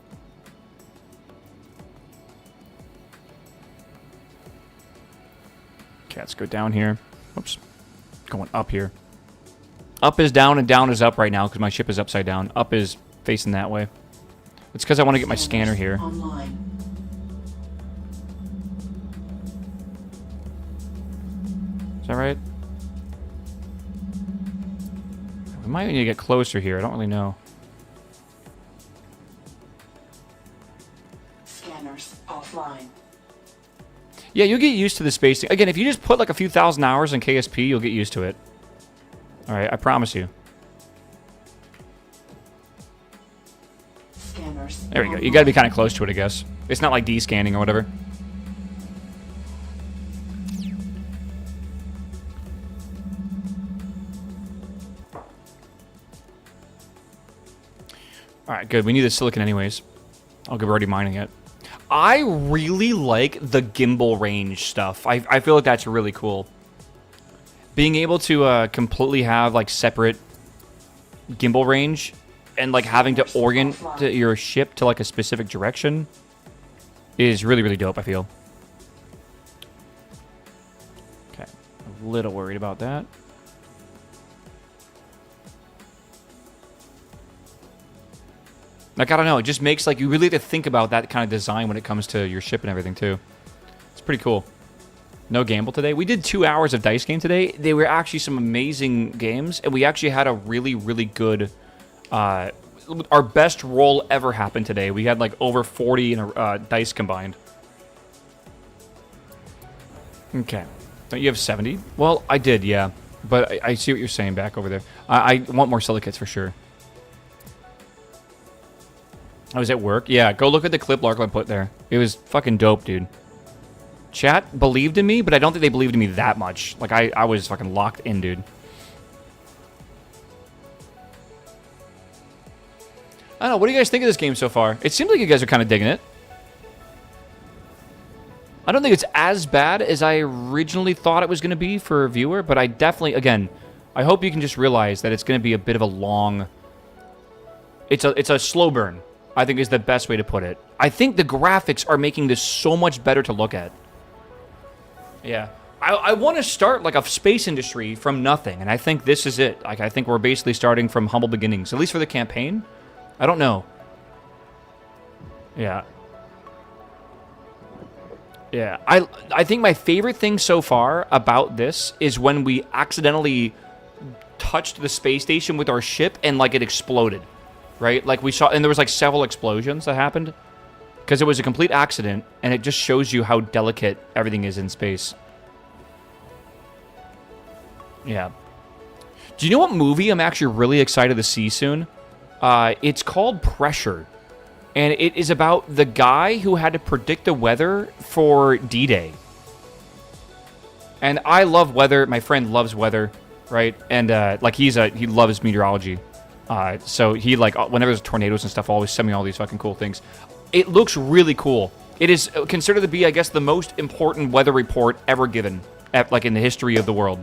Okay, let's go down here. Whoops. Going up here. Up is down and down is up right now because my ship is upside down. Up is facing that way. It's because I want to get my scanner here. Online. Is that right? We might need to get closer here. I don't really know. Scanners offline. Yeah, you'll get used to the spacing. Again, if you just put like a few thousand hours in KSP, you'll get used to it. Alright, I promise you. Scanners. There we go. You gotta be kind of close to it, I guess. It's not like D-scanning or whatever. Alright, good. We need the silicon anyways. I'll go already mining it. I really like the gimbal range stuff. I feel like that's really cool. Being able to completely have like separate gimbal range and like having to orient your ship to like a specific direction is really, really dope, I feel. Okay. A little worried about that. Like, I don't know, it just makes, like, you really have to think about that kind of design when it comes to your ship and everything, too. It's pretty cool. No gamble today. We did 2 hours of dice game today. They were actually some amazing games, and we actually had a really, really good, our best roll ever happened today. We had, like, over 40 in dice combined. Okay. Don't you have 70? Well, I did, yeah. But I see what you're saying back over there. I want more silicates for sure. I was at work. Yeah, go look at the clip Larkline put there. It was fucking dope, dude. Chat believed in me, but I don't think they believed in me that much. Like, I was fucking locked in, dude. I don't know. What do you guys think of this game so far? It seems like you guys are kind of digging it. I don't think it's as bad as I originally thought it was going to be for a viewer, but I definitely, again, I hope you can just realize that it's going to be a bit of a long... It's a slow burn, I think is the best way to put it. I think the graphics are making this so much better to look at. Yeah. I want to start like a space industry from nothing, and I think this is it. Like, I think we're basically starting from humble beginnings, at least for the campaign. I don't know. Yeah. Yeah. I think my favorite thing so far about this is when we accidentally touched the space station with our ship and like it exploded. Right? Like we saw, and there was like several explosions that happened because it was a complete accident, and it just shows you how delicate everything is in space. Yeah. Do you know what movie I'm actually really excited to see soon? It's called Pressure, and it is about the guy who had to predict the weather for D-Day. And I love weather. My friend loves weather, right? And like he loves meteorology. So he, like, whenever there's tornadoes and stuff, always send me all these fucking cool things. It looks really cool. It is considered to be, I guess, the most important weather report ever given, like, in the history of the world,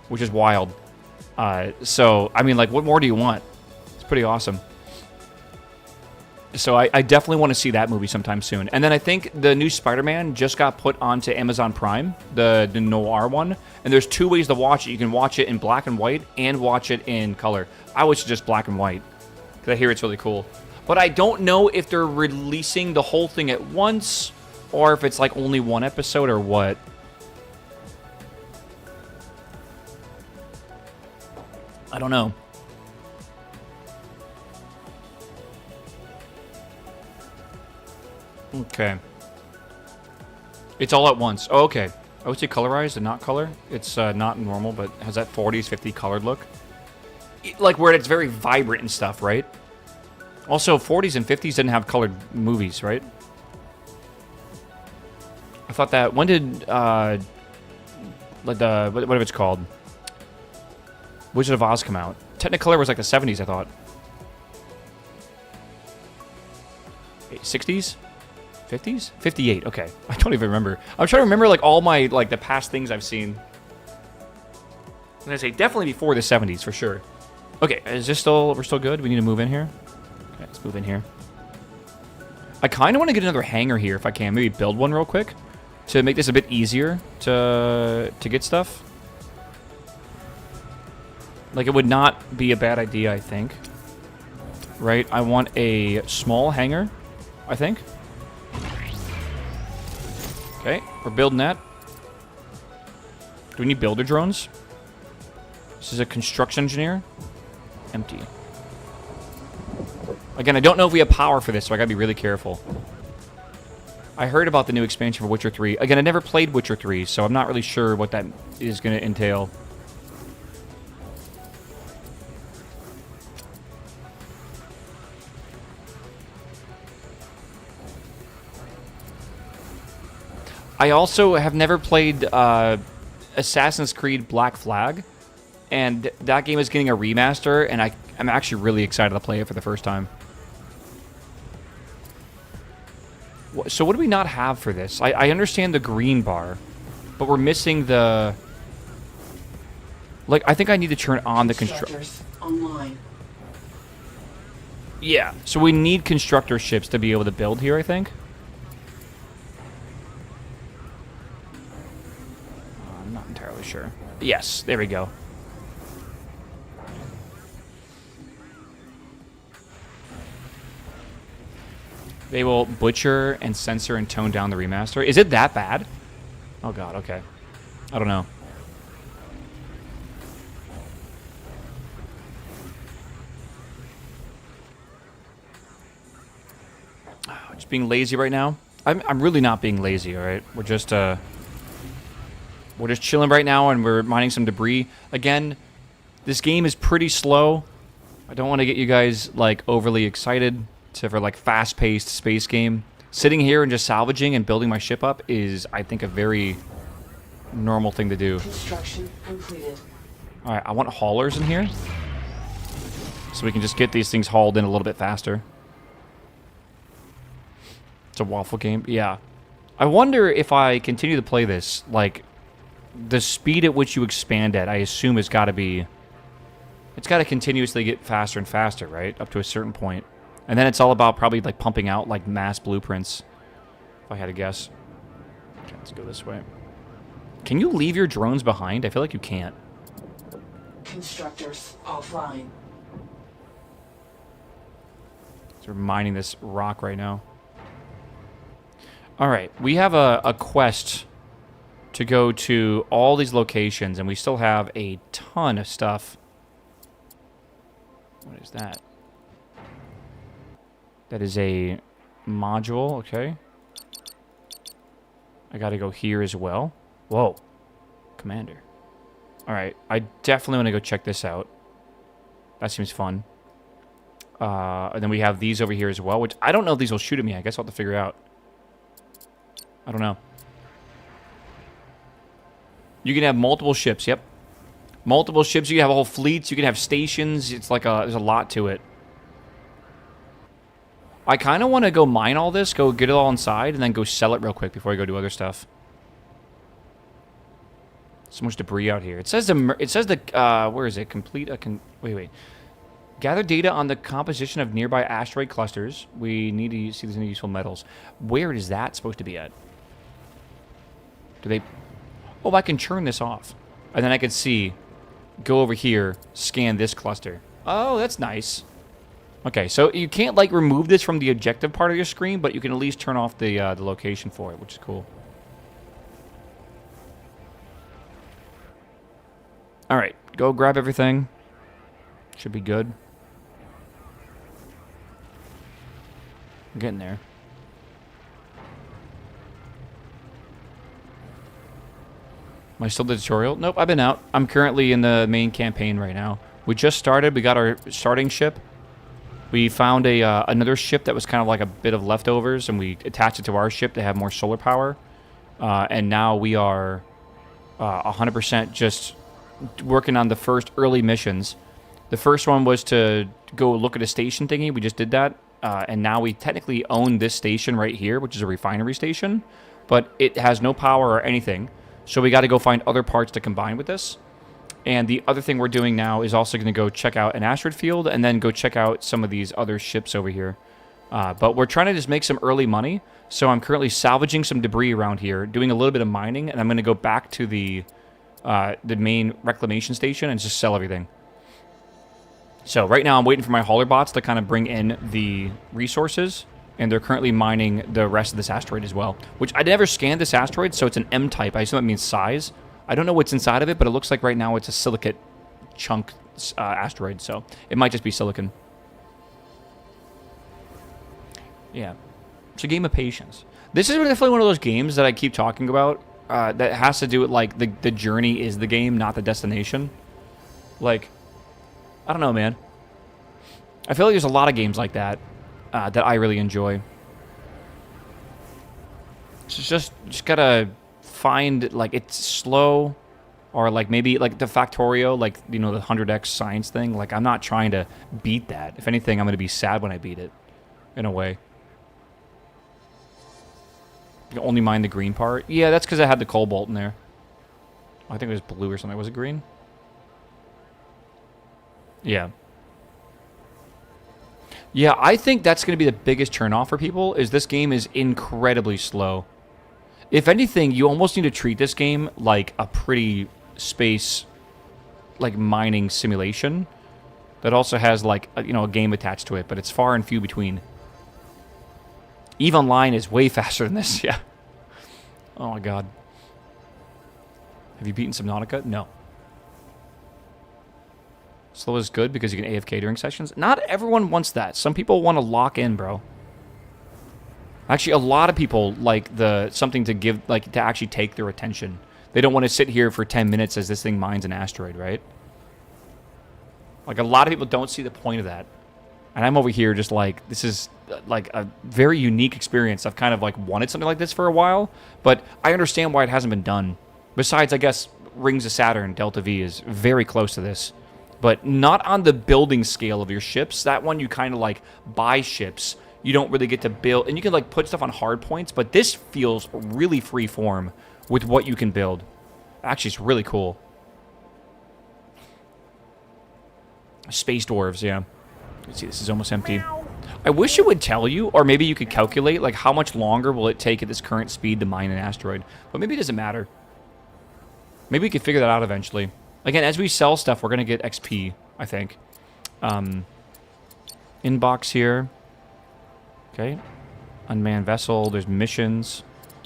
which is wild. So, I mean, like, what more do you want? It's pretty awesome. So I definitely want to see that movie sometime soon. And then I think the new Spider-Man just got put onto Amazon Prime, the noir one. And there's 2 ways to watch it. You can watch it in black and white and watch it in color. I wish it's just black and white because I hear it's really cool. But I don't know if they're releasing the whole thing at once or if it's like only 1 episode or what. I don't know. Okay. It's all at once. Oh, okay. I would say colorized and not color. It's not normal, but has that 40s, 50 colored look. Like where it's very vibrant and stuff, right? Also, 40s and 50s didn't have colored movies, right? I thought that... When did... like the... Whatever it's called. Wizard of Oz come out? Technicolor was like the 70s, I thought. 60s? 50s? 58, okay. I don't even remember. I'm trying to remember, like, all my, like, the past things I've seen. And I say definitely before the 70s, for sure. Okay, is this still... We're still good? We need to move in here? Okay, let's move in here. I kind of want to get another hangar here, if I can. Maybe build one real quick. To make this a bit easier to get stuff. Like, it would not be a bad idea, I think. Right? I want a small hangar, I think. Okay, we're building that. Do we need builder drones? This is a construction engineer. Empty. Again, I don't know if we have power for this, so I gotta be really careful. I heard about the new expansion for Witcher 3. Again, I never played Witcher 3, so I'm not really sure what that is gonna entail. I also have never played Assassin's Creed Black Flag, and that game is getting a remaster, and I'm actually really excited to play it for the first time. So what do we not have for this? I understand the green bar, but we're missing the... Like, I think I need to turn on the Constructors online. Yeah, so we need constructor ships to be able to build here, I think. I'm not entirely sure. Yes, there we go. They will butcher and censor and tone down the remaster. Is it that bad? Oh god, okay. I don't know. Just being lazy right now. I'm really not being lazy, alright? We're just chilling right now and we're mining some debris. Again, this game is pretty slow. I don't want to get you guys like overly excited for like fast-paced space game. Sitting here and just salvaging and building my ship up is, I think, a very normal thing to do. Construction completed. Alright, I want haulers in here. So we can just get these things hauled in a little bit faster. It's a waffle game. Yeah. I wonder if I continue to play this, like, the speed at which you expand at, I assume has got to be... It's got to continuously get faster and faster, right? Up to a certain point. And then it's all about probably, like, pumping out, like, mass blueprints. If I had to guess. Okay, let's go this way. Can you leave your drones behind? I feel like you can't. Constructors offline. So we're mining this rock right now. Alright, we have a quest to go to all these locations, and we still have a ton of stuff. What is that? That is a module, okay. I gotta go here as well. Whoa. Commander. Alright, I definitely want to go check this out. That seems fun. And then we have these over here as well, which I don't know if these will shoot at me. I guess I'll have to figure out. I don't know. You can have multiple ships, yep. Multiple ships, you can have whole fleets, you can have stations. It's like there's a lot to it. I kind of want to go mine all this, go get it all inside, and then go sell it real quick before I go do other stuff. So much debris out here. It says the where is it? Complete a wait. Gather data on the composition of nearby asteroid clusters. We need to see these useful metals. Where is that supposed to be at? Do they... Oh, I can turn this off. And then I can see, go over here, scan this cluster. Oh, that's nice. Okay, so you can't, like, remove this from the objective part of your screen, but you can at least turn off the location for it, which is cool. All right, go grab everything. Should be good. I'm getting there. Am I still the tutorial? Nope, I've been out. I'm currently in the main campaign right now. We just started. We got our starting ship. We found another ship that was kind of like a bit of leftovers, and we attached it to our ship to have more solar power. And now we are 100% just working on the first early missions. The first one was to go look at a station thingy. We just did that. And now we technically own this station right here, which is a refinery station. But it has no power or anything. So we got to go find other parts to combine with this. And the other thing we're doing now is also going to go check out an asteroid field and then go check out some of these other ships over here. But we're trying to just make some early money. So I'm currently salvaging some debris around here, doing a little bit of mining, and I'm going to go back to the main reclamation station and just sell everything. So right now I'm waiting for my hauler bots to kind of bring in the resources. And they're currently mining the rest of this asteroid as well. Which, I never scanned this asteroid, so it's an M-type. I assume that means size. I don't know what's inside of it, but it looks like right now it's a silicate chunk asteroid, so it might just be silicon. Yeah. It's a game of patience. This is definitely one of those games that I keep talking about that has to do with, like, the journey is the game, not the destination. Like, I don't know, man. I feel like there's a lot of games like that. That I really enjoy. Just gotta find, like, it's slow, or like maybe like the Factorio, like, you know, the 100x science thing. Like, I'm not trying to beat that. If anything, I'm gonna be sad when I beat it, in a way. You only mind the green part. Yeah, that's because I had the cobalt in there. I think it was blue or something. Was it green? Yeah. Yeah, I think that's going to be the biggest turnoff for people, is this game is incredibly slow. If anything, you almost need to treat this game like a pretty space, like, mining simulation that also has, like, a game attached to it, but it's far and few between. EVE Online is way faster than this, yeah. Oh my god. Have you beaten Subnautica? No. Slow is good because you can AFK during sessions. Not everyone wants that. Some people want to lock in, bro. Actually, a lot of people like something to give, like, to actually take their attention. They don't want to sit here for 10 minutes as this thing mines an asteroid, right? Like, a lot of people don't see the point of that. And I'm over here just like, this is like a very unique experience. I've kind of like wanted something like this for a while, but I understand why it hasn't been done. Besides, I guess Rings of Saturn, Delta V, is very close to this. But not on the building scale of your ships. That one you kind of like buy ships. You don't really get to build, and you can like put stuff on hard points, but this feels really free form with what you can build. Actually, it's really cool. Space dwarves, yeah. Let's see, this is almost empty. I wish it would tell you, or maybe you could calculate, like, how much longer will it take at this current speed to mine an asteroid. But maybe it doesn't matter. Maybe we could figure that out eventually. Again, as we sell stuff, we're going to get XP, I think. Inbox here. Okay. Unmanned vessel. There's missions.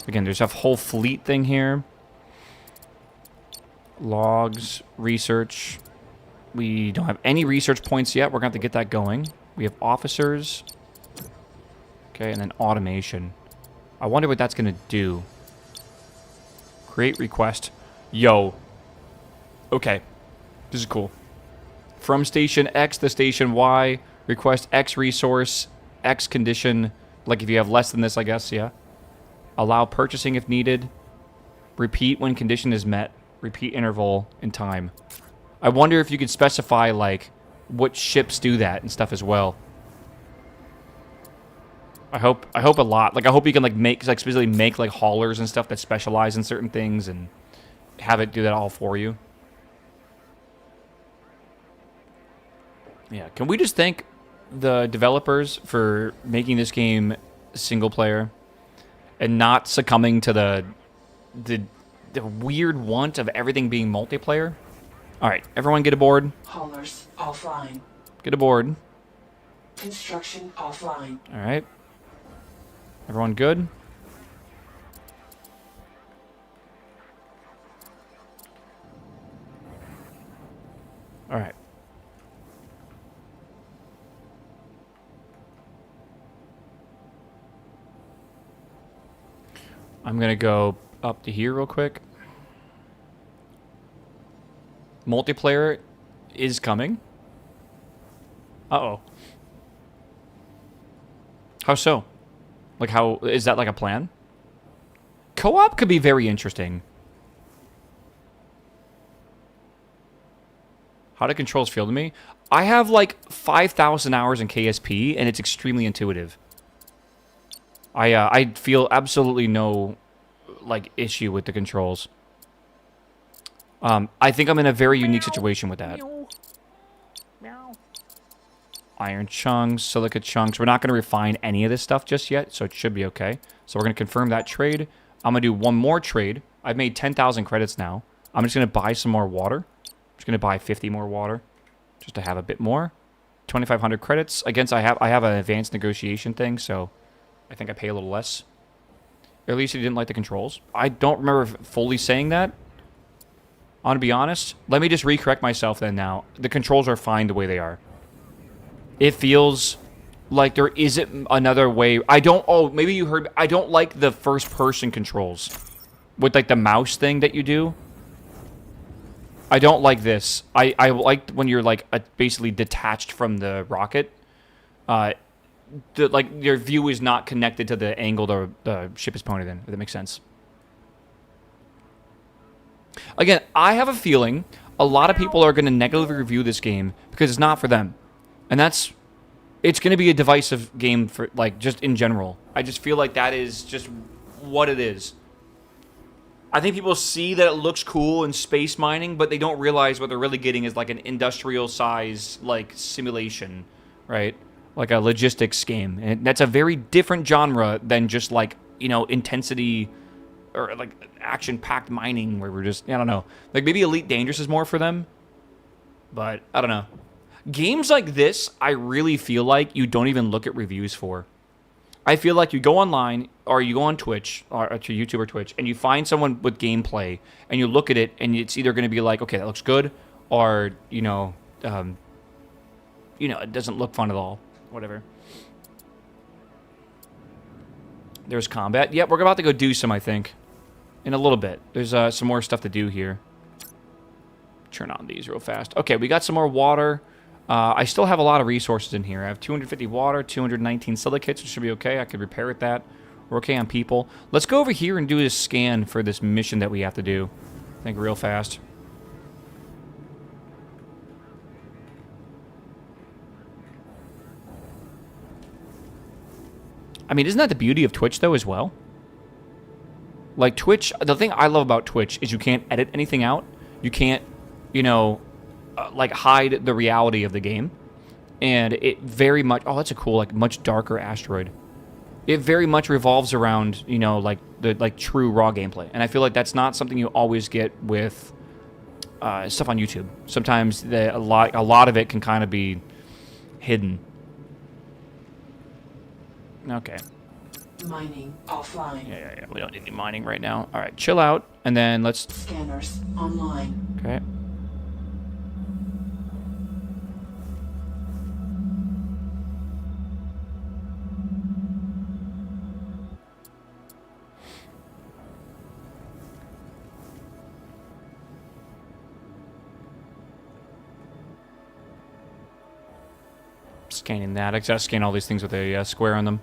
Again, there's a whole fleet thing here. Logs. Research. We don't have any research points yet. We're going to have to get that going. We have officers. Okay, and then automation. I wonder what that's going to do. Create request. Yo. Okay. This is cool. From station X to station Y, request X resource, X condition. Like if you have less than this, I guess, yeah. Allow purchasing if needed. Repeat when condition is met. Repeat interval and time. I wonder if you could specify, like, what ships do that and stuff as well. I hope a lot. Like, I hope you can, like, make, like, specifically make, like, haulers and stuff that specialize in certain things and have it do that all for you. Yeah, can we just thank the developers for making this game single player and not succumbing to the weird want of everything being multiplayer? All right, everyone get aboard. Haulers offline. Get aboard. Construction offline. All right. Everyone good? All right. I'm going to go up to here real quick. Multiplayer is coming. Uh-oh. How so? Like, how is that like a plan? Co-op could be very interesting. How do controls feel to me? I have like 5,000 hours in KSP, and it's extremely intuitive. I feel absolutely no like issue with the controls. I think I'm in a very unique situation with that. Meow. Iron chunks, silica chunks. We're not going to refine any of this stuff just yet, so it should be okay. So we're going to confirm that trade. I'm going to do one more trade. I've made 10,000 credits now. I'm just going to buy some more water. I'm just going to buy 50 more water just to have a bit more. 2,500 credits. Against, I have an advanced negotiation thing, so I think I pay a little less. Or at least he didn't like the controls. I don't remember fully saying that. I want to be honest. Let me just recorrect myself then now. The controls are fine the way they are. It feels like there isn't another way. Maybe you heard. I don't like the first-person controls with like the mouse thing that you do. I don't like this. I like when you're like basically detached from the rocket. Like your view is not connected to the angle the ship is pointed in. If that makes sense. Again, I have a feeling a lot of people are going to negatively review this game because it's not for them. And it's going to be a divisive game for, like, just in general. I just feel like that is just what it is. I think people see that it looks cool in space mining, but they don't realize what they're really getting is, like, an industrial size, like, simulation, right? Like a logistics game. And that's a very different genre than just, like, you know, intensity or, like, action-packed mining where we're just, I don't know. Like, maybe Elite Dangerous is more for them, but I don't know. Games like this, I really feel like you don't even look at reviews for. I feel like you go online, or you go on Twitch, or to YouTube or Twitch, and you find someone with gameplay, and you look at it, and it's either going to be like, okay, that looks good, or, you know, it doesn't look fun at all. Whatever. There's combat. Yep, we're about to go do some, I think. In a little bit. There's some more stuff to do here. Turn on these real fast. Okay, we got some more water. I still have a lot of resources in here. I have 250 water, 219 silicates, which should be okay. I could repair at that. We're okay on people. Let's go over here and do this scan for this mission that we have to do. I think real fast. I mean, isn't that the beauty of Twitch, though, as well? Like, Twitch, the thing I love about Twitch is you can't edit anything out. You can't, you know, like, hide the reality of the game. And it very much... Oh, that's a cool, like, much darker asteroid. It very much revolves around, you know, like, the true raw gameplay. And I feel like that's not something you always get with stuff on YouTube. Sometimes a lot of it can kind of be hidden. Okay. Mining offline. Yeah. We don't need any mining right now. All right, chill out, and then let's... Scanners online. Okay. Scanning that. I gotta scan all these things with a square on them.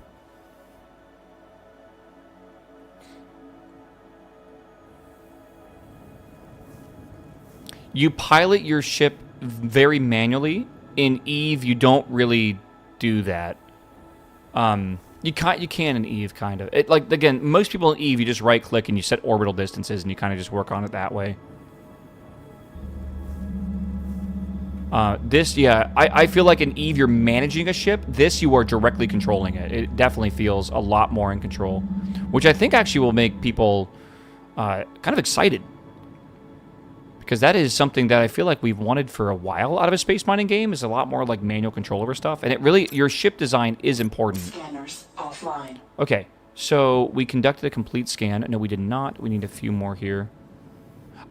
You pilot your ship very manually. In Eve, you don't really do that. You can in Eve, kind of. Like, again, most people in Eve, you just right-click and you set orbital distances, and you kind of just work on it that way. This, yeah, I feel like in Eve you're managing a ship. This, you are directly controlling it. It definitely feels a lot more in control, which I think actually will make people kind of excited. Because that is something that I feel like we've wanted for a while out of a space mining game, is a lot more like manual control over stuff. And it really, your ship design is important. Scanners offline. Okay, so we conducted a complete scan. No, we did not. We need a few more here.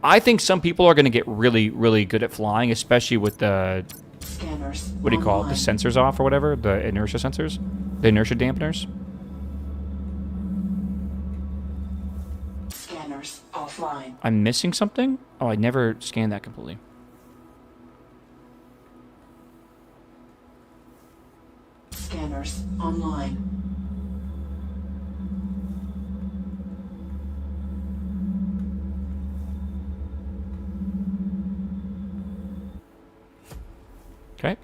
I think some people are going to get really, really good at flying, especially with the, Scanners what do you call it, the online. sensors off or whatever, the inertia sensors, the inertia dampeners. Scanners offline. I'm missing something? Oh, I never scanned that completely. Scanners online. Okay.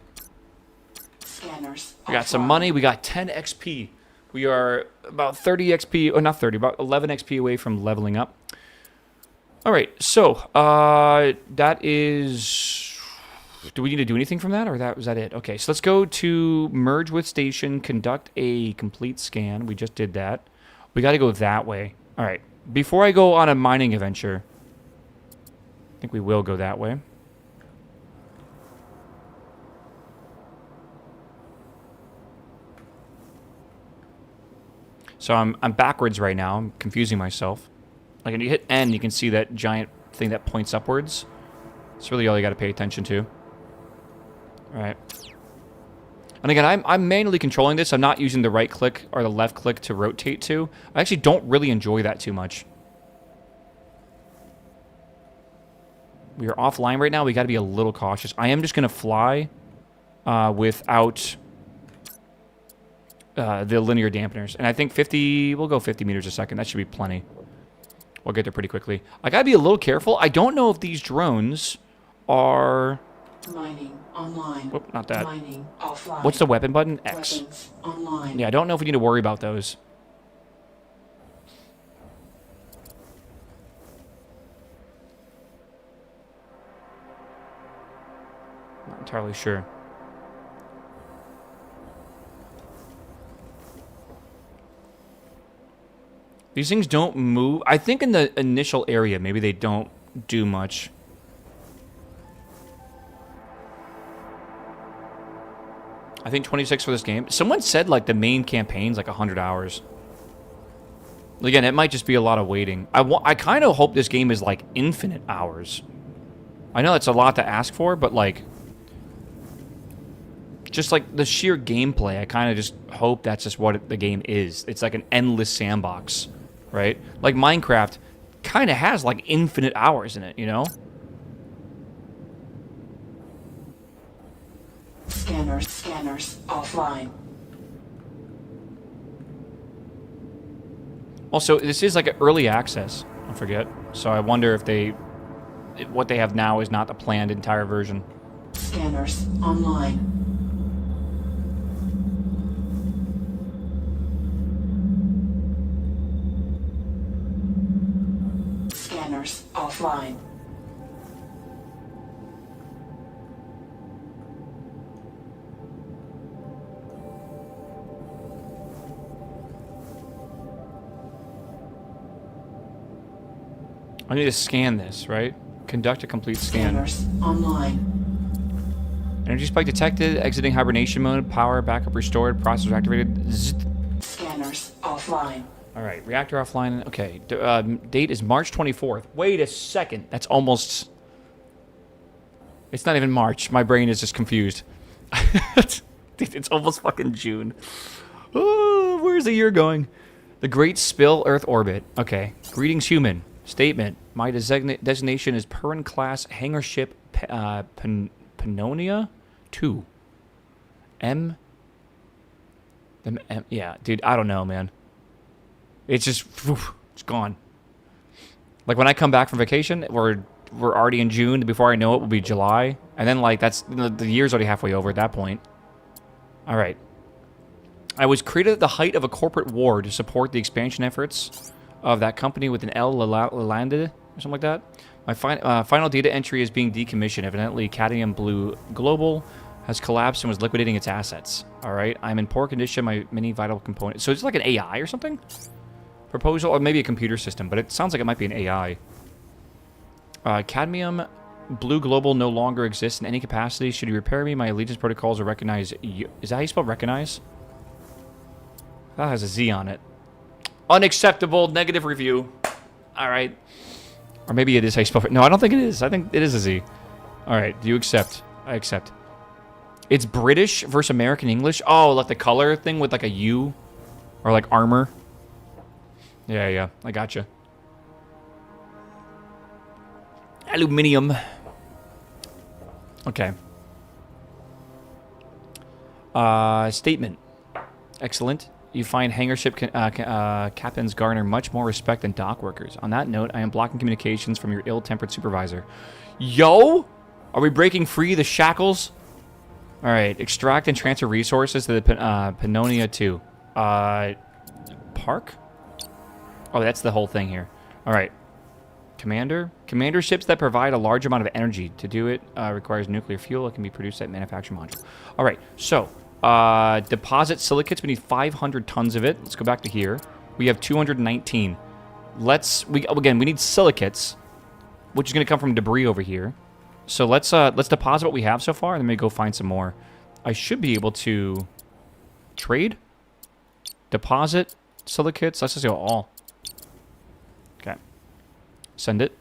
Scanners We got some offline. money. We got 10 XP. We are about 30 XP, or not 30, about 11 XP away from leveling up. All right, so that is... Do we need to do anything from that, or was that it? Okay, so let's go to merge with station, conduct a complete scan. We just did that. We got to go that way. All right, before I go on a mining adventure, I think we will go that way. So I'm backwards right now. I'm confusing myself. Like when you hit N, you can see that giant thing that points upwards. It's really all you got to pay attention to. All right. And again, I'm manually controlling this. I'm not using the right click or the left click to rotate to. I actually don't really enjoy that too much. We are offline right now. We got to be a little cautious. I am just going to fly without the linear dampeners. And I think 50, we'll go 50 meters a second. That should be plenty. We'll get there pretty quickly. I gotta be a little careful. I don't know if these drones are... Mining online. Whoop, not that. Mining offline. What's the weapon button? X. Weapons online. Yeah, I don't know if we need to worry about those. Not entirely sure. These things don't move. I think in the initial area, maybe they don't do much. I think 26 for this game. Someone said, like, the main campaign's like 100 hours. Again, it might just be a lot of waiting. I kind of hope this game is, like, infinite hours. I know that's a lot to ask for, but, like... Just, like, the sheer gameplay, I kind of just hope that's just what the game is. It's like an endless sandbox. Right? Like Minecraft kind of has like infinite hours in it, you know? Scanners offline. Also, this is like an early access, don't forget. So I wonder if what they have now is not the planned entire version. Scanners online. Scanners offline. I need to scan this, right? Conduct a complete scan. Scanners online. Energy spike detected, exiting hibernation mode, power backup restored, processor activated. Zzzt. Scanners offline. All right, reactor offline. Okay, date is March 24th. Wait a second. That's almost... It's not even March. My brain is just confused. It's almost fucking June. Oh, where's the year going? The Great Spill Earth Orbit. Okay. Greetings, human. Statement. My designation is Perrin class hangar ship Pannonia 2. Yeah, dude, I don't know, man. It's just, it's gone. Like when I come back from vacation, we're already in June. Before I know it, will be July, and then like that's the year's already halfway over at that point. All right. I was created at the height of a corporate war to support the expansion efforts of that company with an L Lalande or something like that. My final data entry is being decommissioned. Evidently, Cadmium Blue Global has collapsed and was liquidating its assets. All right, I'm in poor condition. My many vital components. So it's like an AI or something? Proposal, or maybe a computer system, but it sounds like it might be an AI. Cadmium Blue Global no longer exists in any capacity. Should you repair me? My allegiance protocols will recognize you. Is that how you spell recognize? That has a Z on it. Unacceptable. Negative review. All right. Or maybe it is how you spell it. No, I don't think it is. I think it is a Z. All right. Do you accept? I accept. It's British versus American English. Oh, like the color thing with like a U or like armor. Yeah. I gotcha. Aluminium. Okay. Statement. Excellent. You find hangar ship captains garner much more respect than dock workers. On that note, I am blocking communications from your ill-tempered supervisor. Yo! Are we breaking free the shackles? All right. Extract and transfer resources to the Pannonia 2. Park? Oh, that's the whole thing here. All right. Commander ships that provide a large amount of energy. To do it requires nuclear fuel. It can be produced at manufacturing module. All right, so deposit silicates. We need 500 tons of it. Let's go back to here. We have 219. We need silicates, which is going to come from debris over here. So let's deposit what we have so far, and then maybe go find some more. I should be able to trade, deposit silicates. Let's just go all. Okay. Send it.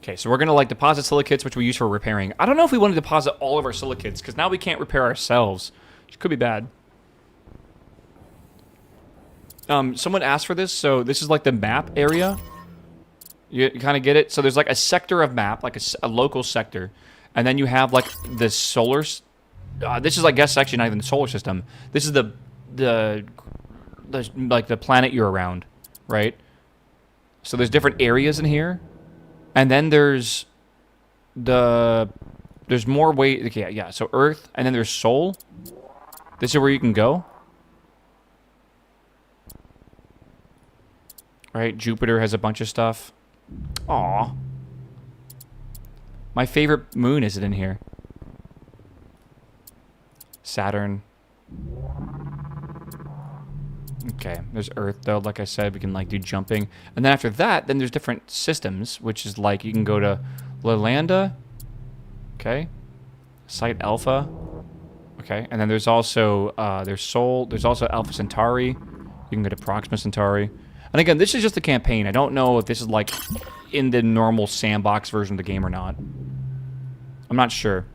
Okay, so we're going to like deposit silicates, which we use for repairing. I don't know if we want to deposit all of our silicates, because now we can't repair ourselves, which could be bad. Someone asked for this, so this is like the map area. You kind of get it? So there's like a sector of map, like a local sector, and then you have like the solar... this is, I guess, actually not even the solar system. This is the planet you're around, right? So there's different areas in here, and then there's more way. Okay, yeah. So Earth, and then there's Sol. This is where you can go. Right, Jupiter has a bunch of stuff. Aw. My favorite moon is it in here? Saturn. Okay, there's Earth, though. Like I said, we can, like, do jumping. And then after that, then there's different systems, which is, like, you can go to Lalanda. Okay. Site Alpha. Okay, and then there's also, there's Sol. There's also Alpha Centauri. You can go to Proxima Centauri. And again, this is just a campaign. I don't know if this is, like, in the normal sandbox version of the game or not. I'm not sure.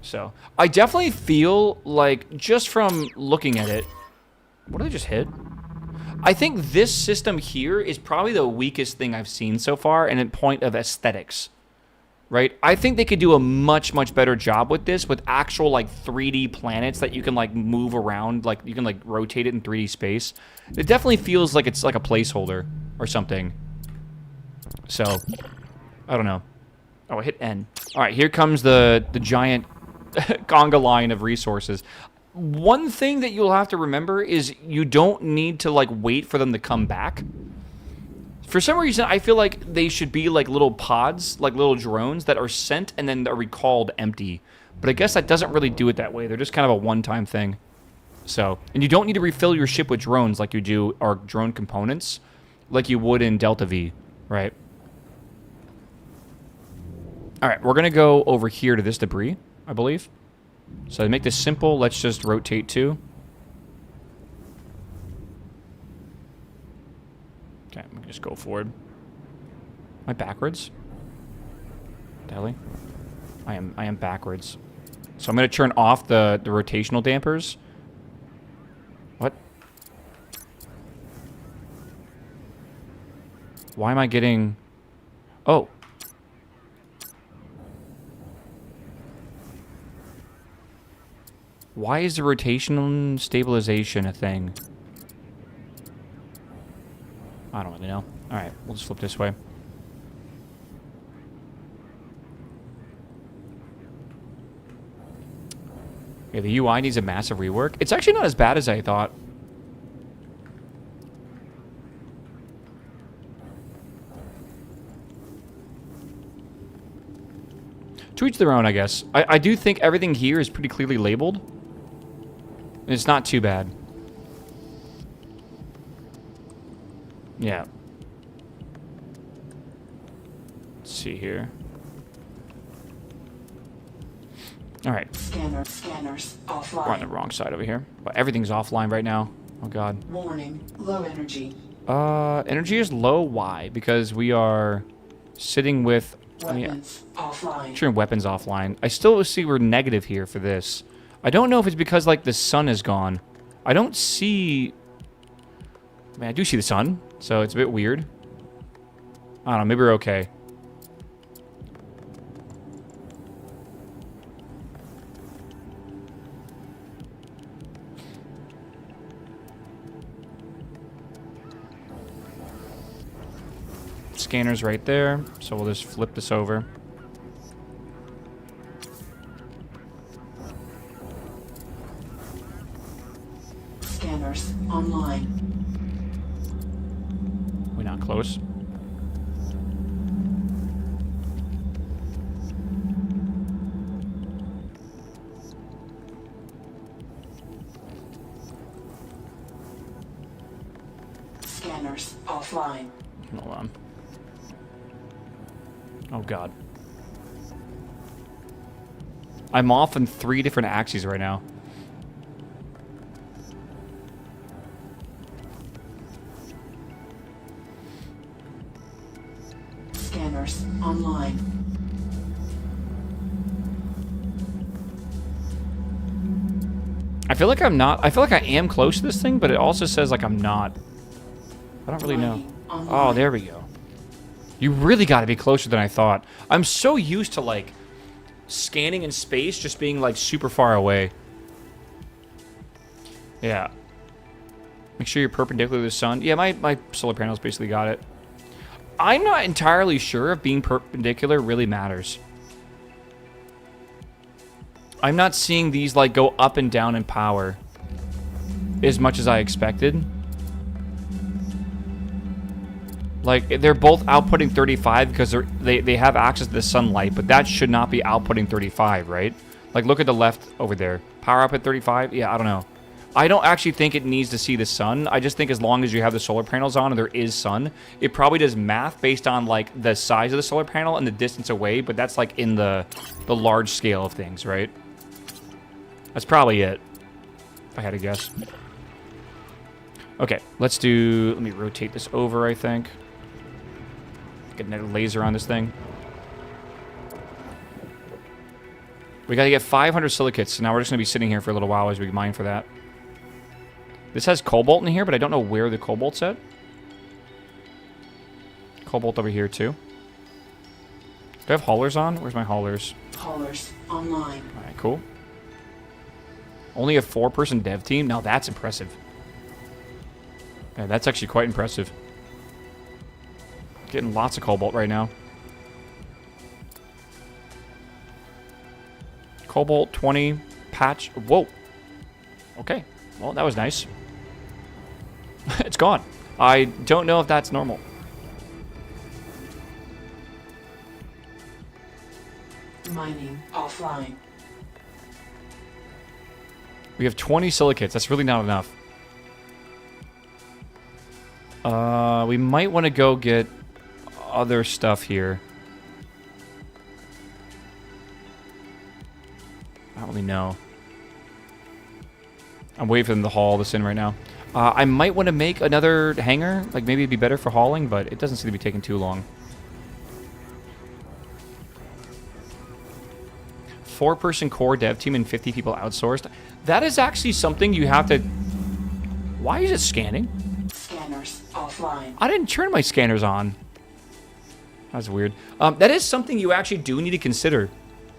So, I definitely feel like, just from looking at it... What did I just hit? I think this system here is probably the weakest thing I've seen so far, and in point of aesthetics. Right? I think they could do a much, much better job with this, with actual, like, 3D planets that you can, like, move around. Like, you can, like, rotate it in 3D space. It definitely feels like it's, like, a placeholder or something. So, I don't know. Oh, I hit N. All right, here comes the giant conga line of resources. One thing that you'll have to remember is you don't need to, like, wait for them to come back. For some reason, I feel like they should be like little pods, like little drones that are sent and then are recalled empty. But I guess that doesn't really do it that way. They're just kind of a one-time thing. So, and you don't need to refill your ship with drones like you do, or drone components, like you would in Delta V, right? All right, we're going to go over here to this debris, I believe. So to make this simple, let's just rotate 2. Okay, we can just go forward. Am I backwards? Deli? I am backwards. So I'm going to turn off the rotational dampers. What? Why am I getting... Oh. Why is the rotational stabilization a thing? I don't really know. Alright, we'll just flip this way. Okay, the UI needs a massive rework. It's actually not as bad as I thought. To each their own, I guess. I do think everything here is pretty clearly labeled. It's not too bad. Yeah. Let's see here. All right. Scanners offline. We're on the wrong side over here. But everything's offline right now. Oh god. Warning, low energy. Energy is low. Why? Because we are sitting with. Weapons offline. Sure, weapons offline. I still see we're negative here for this. I don't know if it's because like the sun is gone. I don't see. I mean, I do see the sun, so it's a bit weird. I don't know. Maybe we're okay. Scanner's right there, so we'll just flip this over. Scanners online. We're not close. Scanners offline. Hold on. Oh god. I'm off in 3 different axes right now. Scanners online. I feel like I'm not. I feel like I am close to this thing, but it also says like I'm not. I don't really know. Oh, there we go. You really got to be closer than I thought. I'm so used to like scanning in space just being like super far away. Yeah. Make sure you're perpendicular to the sun. Yeah, my solar panels basically got it. I'm not entirely sure if being perpendicular really matters. I'm not seeing these like go up and down in power as much as I expected. Like, they're both outputting 35 because they have access to the sunlight, but that should not be outputting 35, right? Like, look at the left over there. Power output 35? Yeah, I don't know. I don't actually think it needs to see the sun. I just think as long as you have the solar panels on and there is sun, it probably does math based on, like, the size of the solar panel and the distance away, but that's, like, in the large scale of things, right? That's probably it, if I had to guess. Okay, let me rotate this over, I think. Get another laser on this thing. We gotta get 500 silicates, so now we're just gonna be sitting here for a little while as we mine for that. This has cobalt in here, but I don't know where the cobalt's at. Cobalt over here, too. Do I have haulers on? Where's my haulers? Haulers online. Alright, cool. Only a 4-person dev team? Now that's impressive. Yeah, that's actually quite impressive. Getting lots of cobalt right now. Cobalt 20 patch. Whoa. Okay. Well, that was nice. It's gone. I don't know if that's normal. Mining offline. We have 20 silicates. That's really not enough. We might want to go get other stuff here. I don't really know. I'm waiting for them to haul this in right now. I might want to make another hangar. Like, maybe it'd be better for hauling, but it doesn't seem to be taking too long. 4-person core dev team and 50 people outsourced. That is actually something you have to... Why is it scanning? Scanners offline. I didn't turn my scanners on. That's weird. That is something you actually do need to consider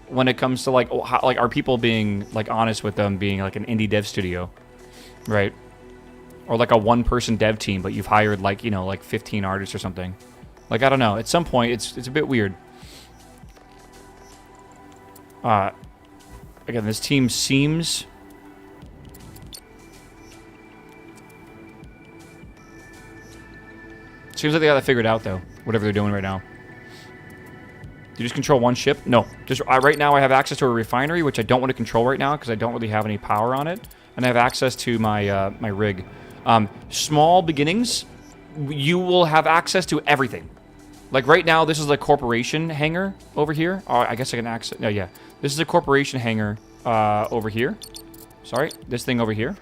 when it comes to, like, how, like, are people being, like, honest with them being, like, an indie dev studio, right? Or, like, a 1-person dev team, but you've hired, like, you know, like, 15 artists or something. Like, I don't know. At some point, it's a bit weird. Again, this team seems... Seems like they got it figured out, though. Whatever they're doing right now. Do you just control one ship? No. Just right now I have access to a refinery, which I don't want to control right now because I don't really have any power on it. And I have access to my my rig. Small beginnings, you will have access to everything. Like right now, this is a corporation hangar over here. Oh, I guess I can access... No, yeah. This is a corporation hangar over here. Sorry, this thing over here.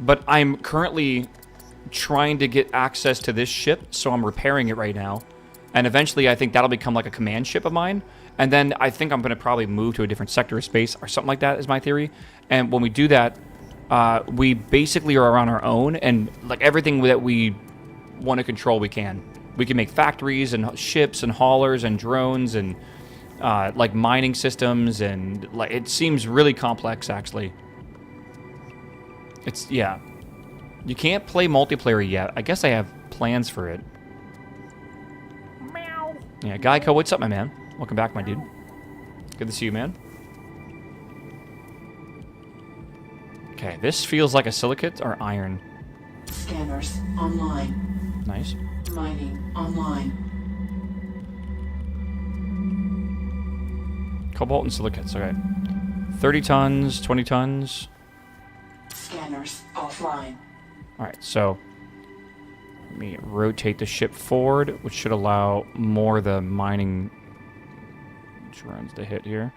But I'm currently trying to get access to this ship, so I'm repairing it right now. And eventually, I think that'll become like a command ship of mine. And then I think I'm going to probably move to a different sector of space or something like that is my theory. And when we do that, we basically are on our own. And like everything that we want to control, we can. We can make factories and ships and haulers and drones and like mining systems. And like it seems really complex, actually. It's, yeah. You can't play multiplayer yet. I guess I have plans for it. Meow. Yeah, Geico, what's up, my man? Welcome back, my dude. Good to see you, man. Okay, this feels like a silicate or iron. Scanners online. Nice. Mining online. Cobalt and silicates, okay. 30 tons, 20 tons. Scanners offline. Alright, so let me rotate the ship forward, which should allow more of the mining drones to hit here.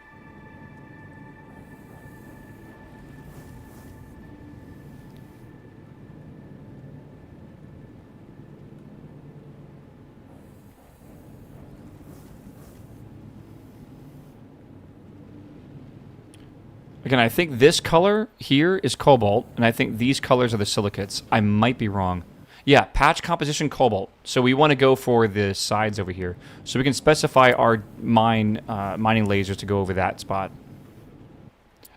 Again, I think this color here is cobalt, and I think these colors are the silicates. I might be wrong. Yeah, patch composition cobalt. So we want to go for the sides over here. So we can specify our mining lasers to go over that spot.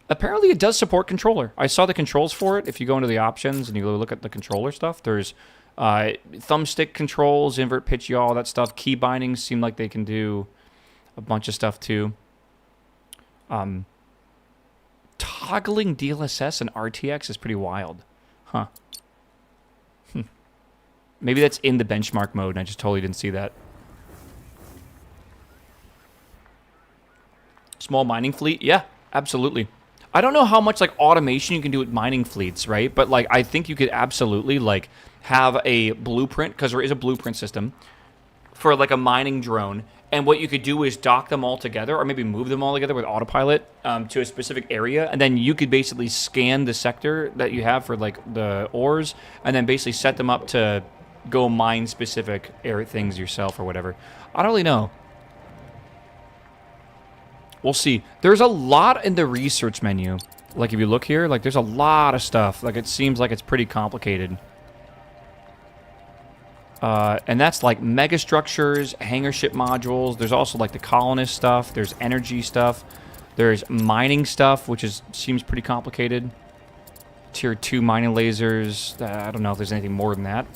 Apparently it does support controller. I saw the controls for it. If you go into the options and you look at the controller stuff, there's thumbstick controls, invert pitch yaw, all that stuff. Key bindings seem like they can do a bunch of stuff too. Toggling DLSS and RTX is pretty wild. Huh. Maybe that's in the benchmark mode and I just totally didn't see that. Small mining fleet? Yeah, absolutely. I don't know how much like automation you can do with mining fleets, right? But like I think you could absolutely like have a blueprint, because there is a blueprint system for like a mining drone. And what you could do is dock them all together, or maybe move them all together with autopilot to a specific area, and then you could basically scan the sector that you have for like the ores, and then basically set them up to go mine specific things yourself or whatever. I don't really know. We'll see. There's a lot in the research menu. Like if you look here, like there's a lot of stuff. Like it seems like it's pretty complicated. And that's like megastructures, hangar ship modules. There's also like the colonist stuff. There's energy stuff. There's mining stuff, which seems pretty complicated. Tier 2 mining lasers. I don't know if there's anything more than that.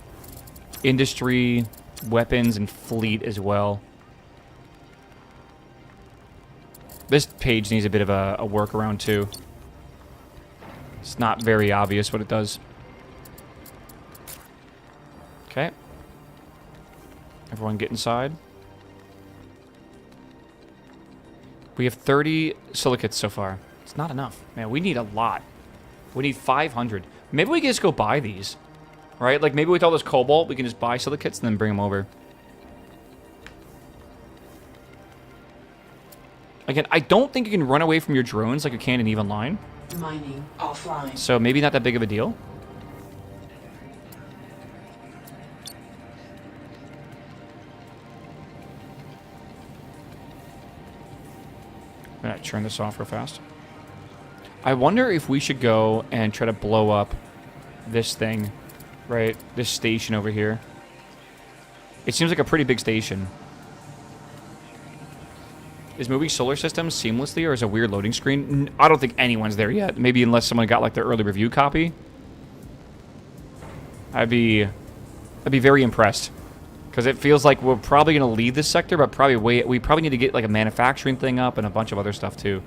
Industry, weapons, and fleet as well. This page needs a bit of a workaround too. It's not very obvious what it does. Okay. Everyone get inside. We have 30 silicates so far. It's not enough. Man, we need a lot. We need 500. Maybe we can just go buy these. Right? Like maybe with all this cobalt, we can just buy silicates and then bring them over. Again, I don't think you can run away from your drones like you can in Even Line. Mining offline. So maybe not that big of a deal. I'm gonna turn this off real fast. I wonder if we should go and try to blow up this thing, right? This station over here. It seems like a pretty big station. Is moving solar systems seamlessly, or is a weird loading screen? I don't think anyone's there yet. Maybe unless someone got like their early review copy. I'd be very impressed. Because it feels like we're probably going to leave this sector, but we probably need to get like a manufacturing thing up and a bunch of other stuff too.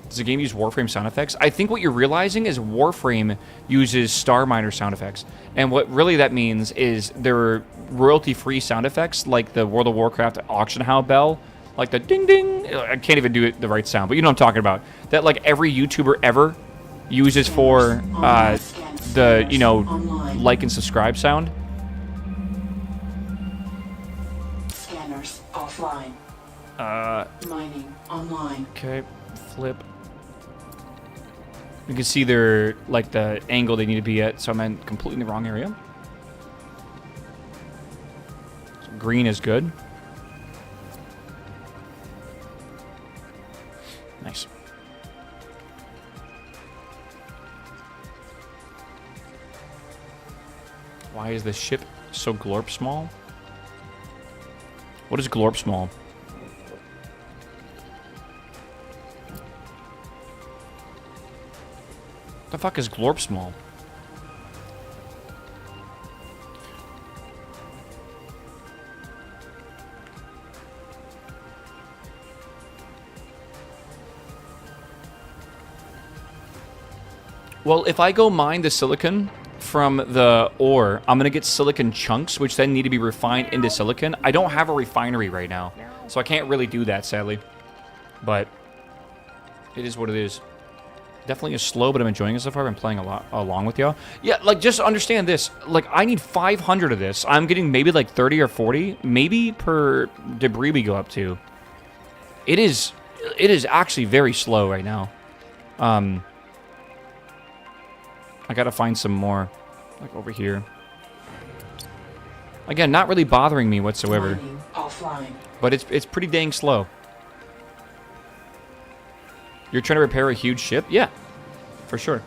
Does the game use Warframe sound effects? I think what you're realizing is Warframe uses Starminer sound effects. And what really that means is they're royalty-free sound effects, like the World of Warcraft auction house bell, like the ding-ding. I can't even do the right sound, but you know what I'm talking about. That, like, every YouTuber ever uses for the, you know, like and subscribe sound. Scanners offline. Mining online. Okay, flip. You can see they're, like, the angle they need to be at, so I'm in completely the wrong area. So green is good. Nice. Why is the ship so glorp small? What is glorp small? The fuck is glorp small? Well, if I go mine the silicon from the ore, I'm gonna get silicon chunks, which then need to be refined into silicon. I don't have a refinery right now, so I can't really do that, sadly. But it is what it is. Definitely is slow, but I'm enjoying it so far. I've been playing a lot along with y'all. Yeah, like, just understand this. Like, I need 500 of this. I'm getting maybe like 30 or 40, maybe per debris we go up to. It is actually very slow right now. I gotta find some more, like over here. Again, not really bothering me whatsoever. Offline. But it's pretty dang slow. You're trying to repair a huge ship? Yeah, for sure.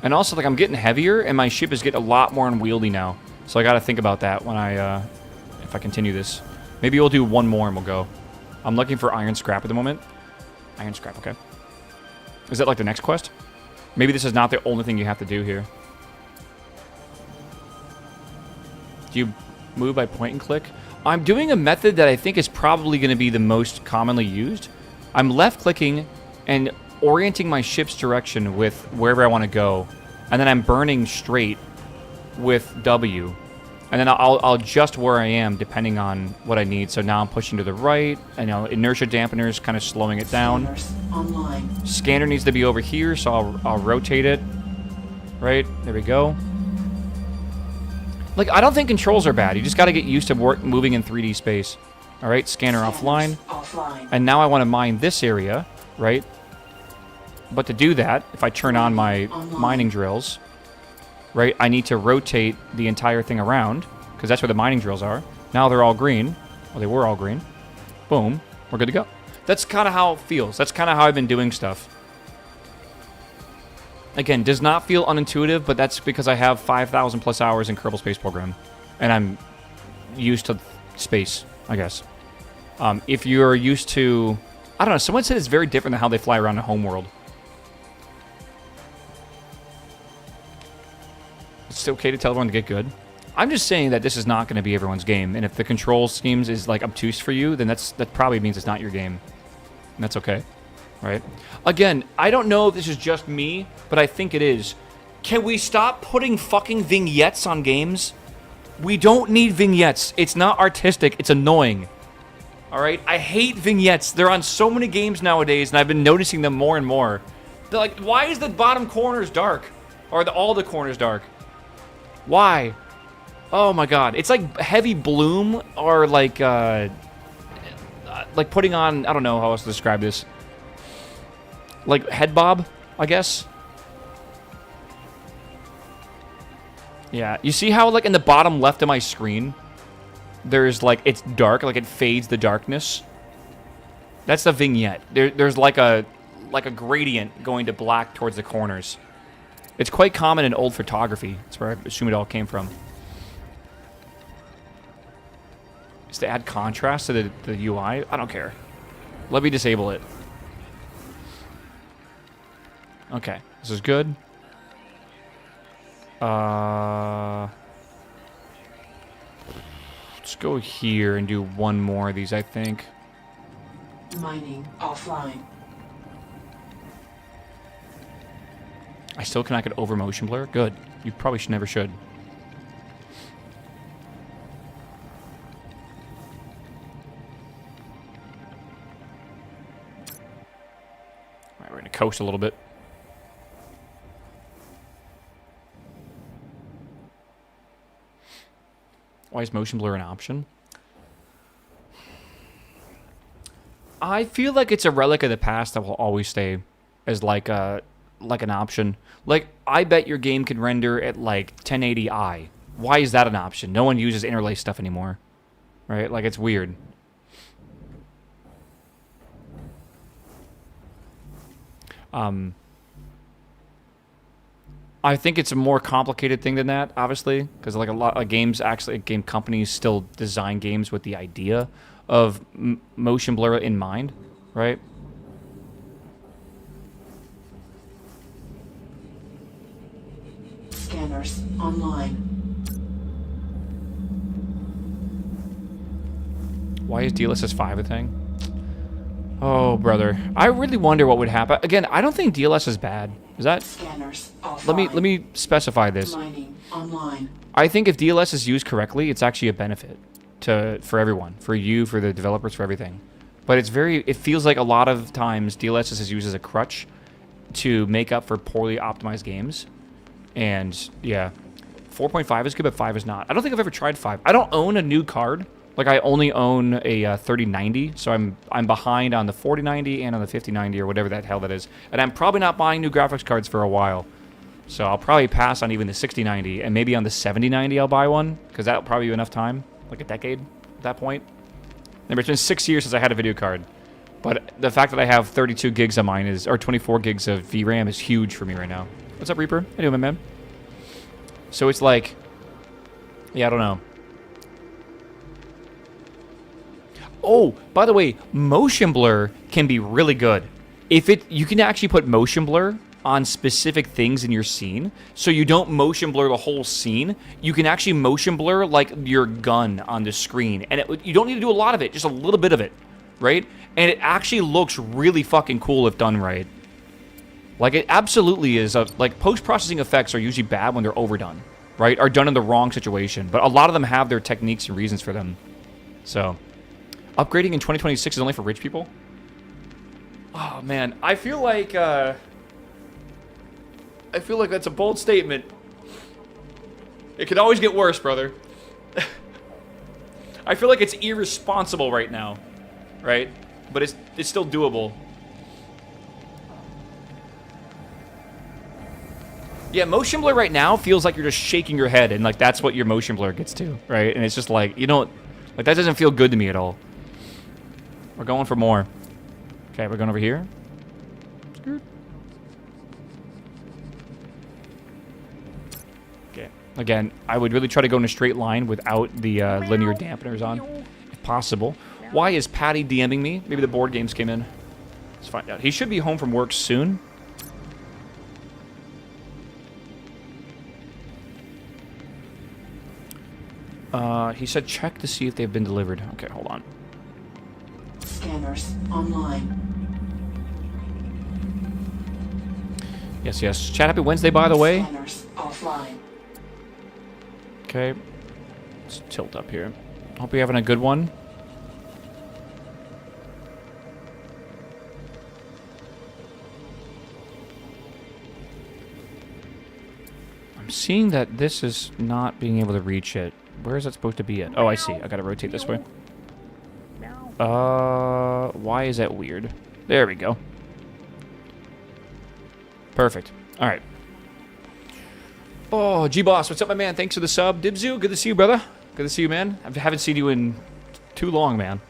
And also, like, I'm getting heavier, and my ship is getting a lot more unwieldy now. So I got to think about that when if I continue this. Maybe we'll do one more and we'll go. I'm looking for iron scrap at the moment. Iron scrap, okay. Is that like the next quest? Maybe this is not the only thing you have to do here. Do you move by point and click? I'm doing a method that I think is probably going to be the most commonly used. I'm left-clicking and orienting my ship's direction with wherever I want to go. And then I'm burning straight with W. And then I'll adjust where I am depending on what I need. So now I'm pushing to the right. I know inertia dampener is kind of slowing it down. Online. Scanner needs to be over here, so I'll rotate it. Right, there we go. Like, I don't think controls are bad. You just got to get used to moving in 3D space. All right, scanner offline. And now I want to mine this area, right? But to do that, if I turn on my mining drills, right, I need to rotate the entire thing around, because that's where the mining drills are. Now they're all green. Well, they were all green. Boom. We're good to go. That's kind of how it feels. That's kind of how I've been doing stuff. Again, does not feel unintuitive, but that's because I have 5,000 plus hours in Kerbal Space Program. And I'm used to space, I guess. If you're used to... I don't know, someone said it's very different than how they fly around a homeworld. It's okay to tell everyone to get good. I'm just saying that this is not going to be everyone's game. And if the control schemes is, like, obtuse for you, then that probably means it's not your game. And that's okay. Right? Again, I don't know if this is just me, but I think it is. Can we stop putting fucking vignettes on games? We don't need vignettes. It's not artistic. It's annoying. Alright? I hate vignettes. They're on so many games nowadays, and I've been noticing them more and more. They're like, why is the bottom corners dark? Or all the corners dark? Why? Oh my god. It's like heavy bloom, or like putting on... I don't know how else to describe this. Like head bob, I guess. Yeah, you see how, like, in the bottom left of my screen, there's, like, it's dark, like it fades the darkness. That's the vignette. There's like a gradient going to black towards the corners. It's quite common in old photography. That's where I assume it all came from. It's to add contrast to the UI. I don't care. Let me disable it. Okay, this is good. Let's go here and do one more of these, I think. Mining offline. I still cannot get over motion blur. Good. You probably never should. Alright, we're gonna coast a little bit. Why is motion blur an option? I feel like it's a relic of the past that will always stay as like an option. Like, I bet your game can render at like 1080i. Why is that an option? No one uses interlace stuff anymore. Right? Like, it's weird. I think it's a more complicated thing than that, obviously, because like a lot of games, actually, game companies still design games with the idea of motion blur in mind, right? Scanners online. Why is DLSS 5 a thing? Oh, brother. I really wonder what would happen. Again, I don't think DLS is bad. Is that... Scanners offline. Let me specify this. Mining online. I think if DLS is used correctly, it's actually a benefit for everyone. For you, for the developers, for everything. But it feels like a lot of times DLS is used as a crutch to make up for poorly optimized games. And, yeah. 4.5 is good, but 5 is not. I don't think I've ever tried 5. I don't own a new card. Like, I only own a 3090, so I'm behind on the 4090 and on the 5090 or whatever that hell that is. And I'm probably not buying new graphics cards for a while. So I'll probably pass on even the 6090, and maybe on the 7090 I'll buy one, because that'll probably be enough time, like a decade at that point. Remember, it's been 6 years since I had a video card. But the fact that I have 32 gigs of mine or 24 gigs of VRAM is huge for me right now. What's up, Reaper? How you doing, my man? So it's like, yeah, I don't know. Oh, by the way, motion blur can be really good. You can actually put motion blur on specific things in your scene, so you don't motion blur the whole scene. You can actually motion blur like your gun on the screen, and you don't need to do a lot of it, just a little bit of it, right? And it actually looks really fucking cool if done right. Like, it absolutely is. Like, post-processing effects are usually bad when they're overdone, right? Are done in the wrong situation, but a lot of them have their techniques and reasons for them. So... upgrading in 2026 is only for rich people? Oh, man. I feel like that's a bold statement. It could always get worse, brother. I feel like it's irresponsible right now. Right? But it's still doable. Yeah, motion blur right now feels like you're just shaking your head, and like that's what your motion blur gets to, right? And it's just like, you don't... like, that doesn't feel good to me at all. We're going for more. Okay, we're going over here. Okay. Again, I would really try to go in a straight line without the linear dampeners on, if possible. Why is Patty DMing me? Maybe the board games came in. Let's find out. He should be home from work soon. He said check to see if they've been delivered. Okay, hold on. Scanners online. Yes, yes. Chat, happy Wednesday, by the way. Scanners offline. Okay. Let's tilt up here. Hope you're having a good one. I'm seeing that this is not being able to reach it. Where is that supposed to be at? Oh, I see. I gotta rotate this way. Why is that weird? There we go. Perfect. All right. Oh, G-Boss, what's up, my man? Thanks for the sub. Dibzu, good to see you, brother. Good to see you, man. I haven't seen you in too long, man.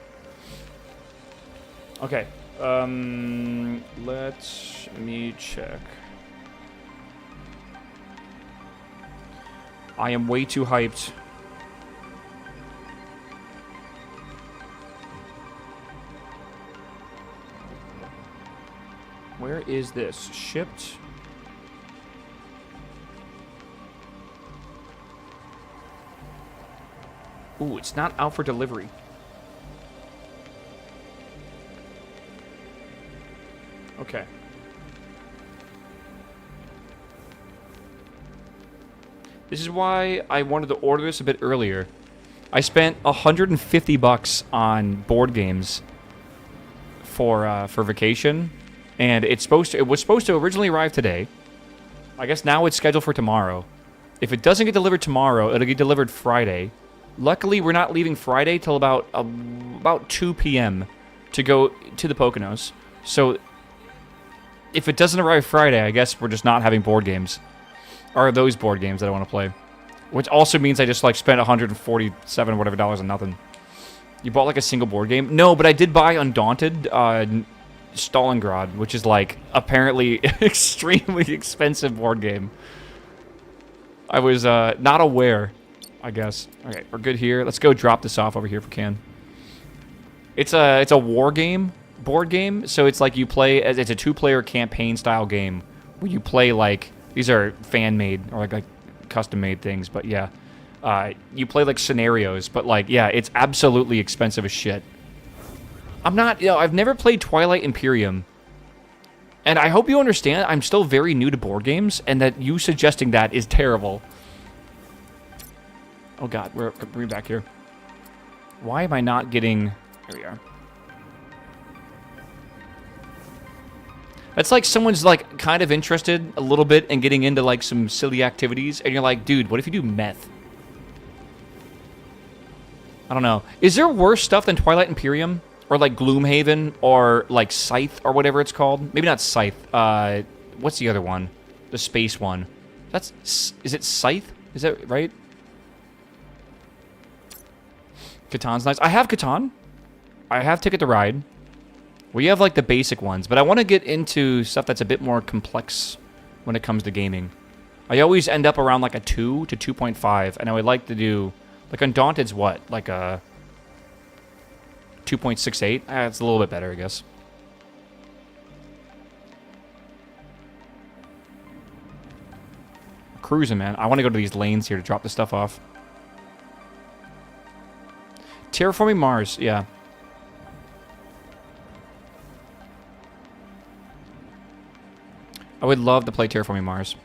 Okay. Let me check. I am way too hyped. Where is this? Shipped? Ooh, it's not out for delivery. Okay. This is why I wanted to order this a bit earlier. I spent $150 on board games for vacation, and it was supposed to originally arrive today. I guess now it's scheduled for tomorrow. If it doesn't get delivered tomorrow, it'll get delivered Friday. Luckily, we're not leaving Friday till about 2 p.m. to go to the Poconos. So if it doesn't arrive Friday, I guess we're just not having board games. Or those board games that I want to play. Which also means I just like spent $147 whatever dollars on nothing. You bought like a single board game? No, but I did buy Undaunted Stalingrad, which is like apparently extremely expensive board game. I was not aware, I guess. Okay, we're good here. Let's go drop this off over here if we can. It's a war game, board game, so it's like you play as it's a 2-player campaign style game where you play like these are fan made or like custom made things, but yeah. You play like scenarios, but like yeah, it's absolutely expensive as shit. I've never played Twilight Imperium. And I hope you understand, I'm still very new to board games, and that you suggesting that is terrible. Oh god, we're back here. Why am I not getting... There we are. That's like someone's like kind of interested a little bit in getting into like some silly activities, and you're like, dude, what if you do meth? I don't know. Is there worse stuff than Twilight Imperium? Or like Gloomhaven, or like Scythe, or whatever it's called. Maybe not Scythe. What's the other one? The space one. Is it Scythe? Is that right? Catan's nice. I have Catan. I have Ticket to Ride. We have like the basic ones, but I want to get into stuff that's a bit more complex when it comes to gaming. I always end up around like a 2 to 2.5, and I would like to do... Like Undaunted's what? Like a... 2.68? It's a little bit better, I guess. Cruising, man. I want to go to these lanes here to drop this stuff off. Terraforming Mars, yeah. I would love to play Terraforming Mars.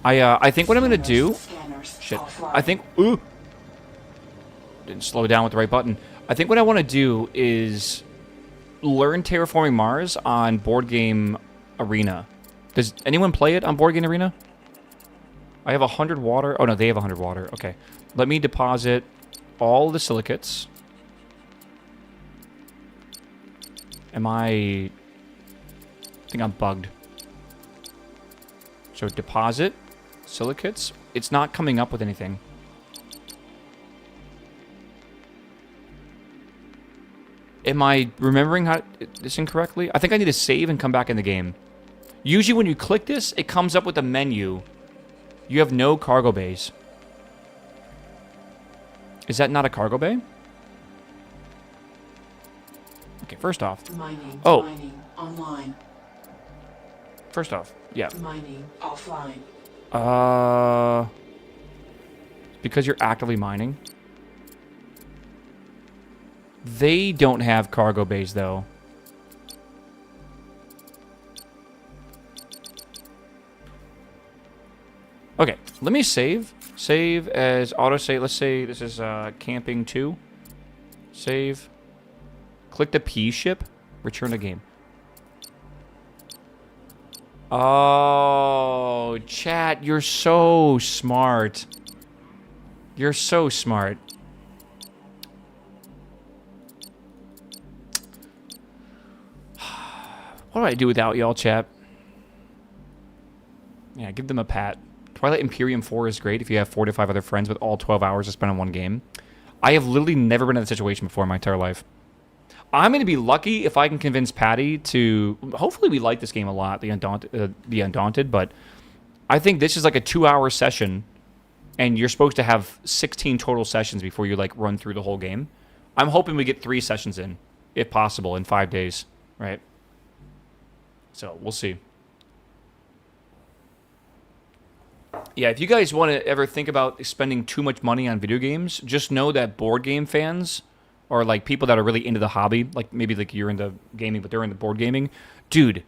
I think what I'm going to do... Shit. I think... Ooh! Didn't slow down with the right button. I think what I want to do is learn Terraforming Mars on Board Game Arena. Does anyone play it on Board Game Arena? I have 100 water. Oh, no, they have 100 water. Okay. Let me deposit all the silicates. I think I'm bugged. So deposit silicates. It's not coming up with anything. Am I remembering this incorrectly? I think I need to save and come back in the game. Usually when you click this, it comes up with a menu. You have no cargo bays. Is that not a cargo bay? Okay, first off. Mining. Oh. Mining online. First off, yeah. Mining offline. Because you're actively mining. They don't have cargo bays, though. Okay, let me save. Save as autosave. Let's say this is camping 2. Save. Click the P ship. Return to game. Oh, chat, you're so smart. You're so smart. What do I do without y'all, chat? Yeah, give them a pat. Twilight Imperium 4 is great if you have 4 to 5 other friends with all 12 hours to spend on one game. I have literally never been in that situation before in my entire life. I'm going to be lucky if I can convince Patty to... Hopefully we like this game a lot, the Undaunted, but I think this is like a 2-hour session, and you're supposed to have 16 total sessions before you like run through the whole game. I'm hoping we get 3 sessions in, if possible, in 5 days, right? So, we'll see. Yeah, if you guys want to ever think about spending too much money on video games, just know that board game fans, or like people that are really into the hobby, like maybe like you're into gaming, but they're into board gaming, dude,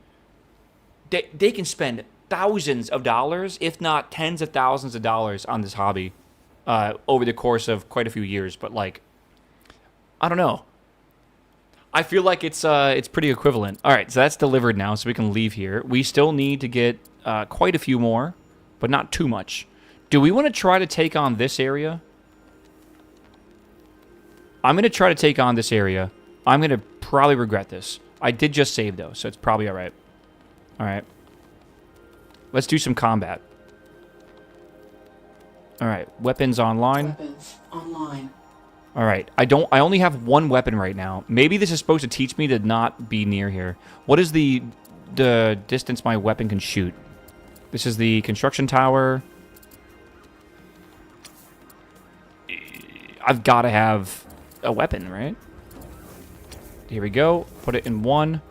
they can spend thousands of dollars, if not tens of thousands of dollars on this hobby over the course of quite a few years. But like, I don't know. I feel like it's pretty equivalent. All right, so that's delivered now, so we can leave here. We still need to get quite a few more, but not too much. Do we want to try to take on this area? I'm going to try to take on this area. I'm going to probably regret this. I did just save, though, so it's probably all right. All right. Let's do some combat. All right, weapons online. Weapons online. All right, I only have one weapon right now. Maybe this is supposed to teach me to not be near here. What is the distance my weapon can shoot? This is the construction tower. I've got to have a weapon, right? Here we go. Put it in one.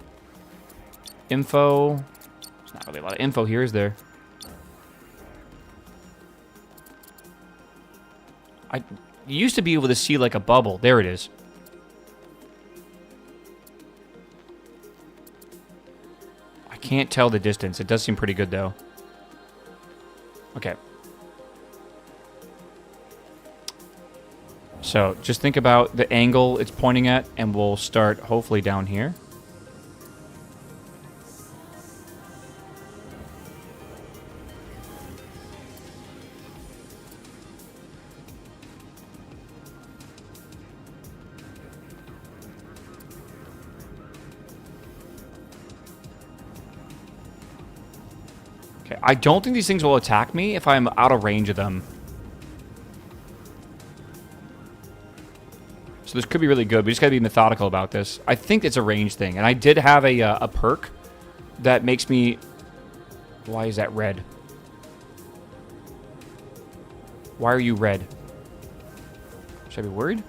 Info. There's not really a lot of info here, is there? You used to be able to see like a bubble. There it is. I can't tell the distance. It does seem pretty good, though. Okay. So just think about the angle it's pointing at, and we'll start hopefully down here. Okay, I don't think these things will attack me if I'm out of range of them. So this could be really good. We just gotta be methodical about this. I think it's a range thing, and I did have a perk that makes me... Why is that red? Why are you red? Should I be worried?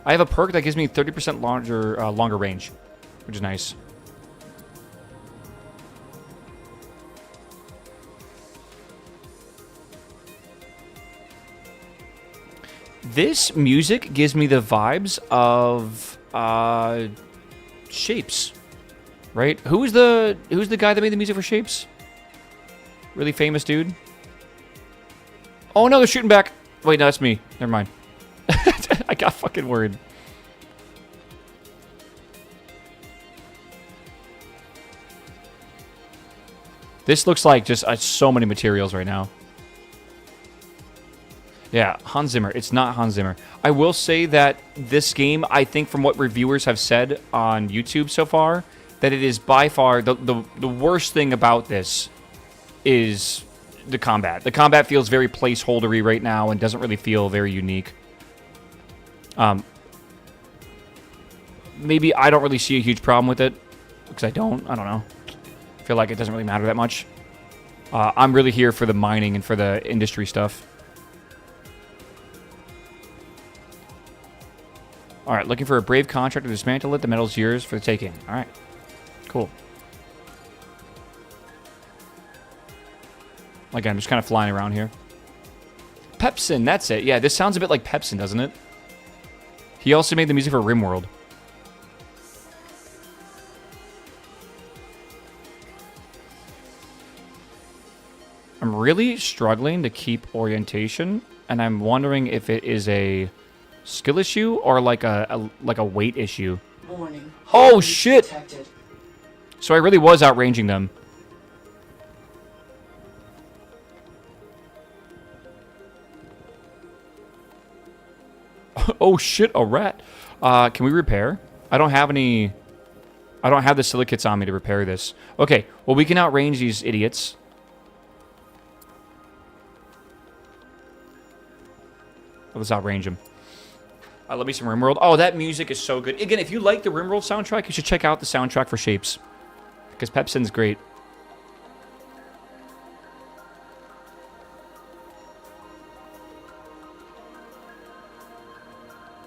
I have a perk that gives me 30% longer range, which is nice. This music gives me the vibes of Shapes, right? Who's the guy that made the music for Shapes? Really famous dude. Oh no, they're shooting back. Wait, no, that's me. Never mind. I got fucking worried. This looks like just so many materials right now. Yeah, Hans Zimmer. It's not Hans Zimmer. I will say that this game, I think from what reviewers have said on YouTube so far, that it is by far the worst thing about this is the combat. The combat feels very placeholdery right now and doesn't really feel very unique. Maybe I don't really see a huge problem with it, because I don't know. I feel like it doesn't really matter that much. I'm really here for the mining and for the industry stuff. All right, looking for a brave contractor to dismantle it. The metal's yours for the taking. All right, cool. Again, I'm just kind of flying around here. Pepsin, that's it. Yeah, this sounds a bit like Pepsin, doesn't it? He also made the music for RimWorld. I'm really struggling to keep orientation, and I'm wondering if it is a skill issue or like a weight issue. Warning. Oh shit! Detected. So I really was outranging them. Oh shit, a rat. Can we repair? I don't have any... I don't have the silicates on me to repair this. Okay, well we can outrange these idiots. Let's outrange them. Let me some RimWorld. Oh, that music is so good. Again, if you like the RimWorld soundtrack, you should check out the soundtrack for Shapes. Because Pepsin's great.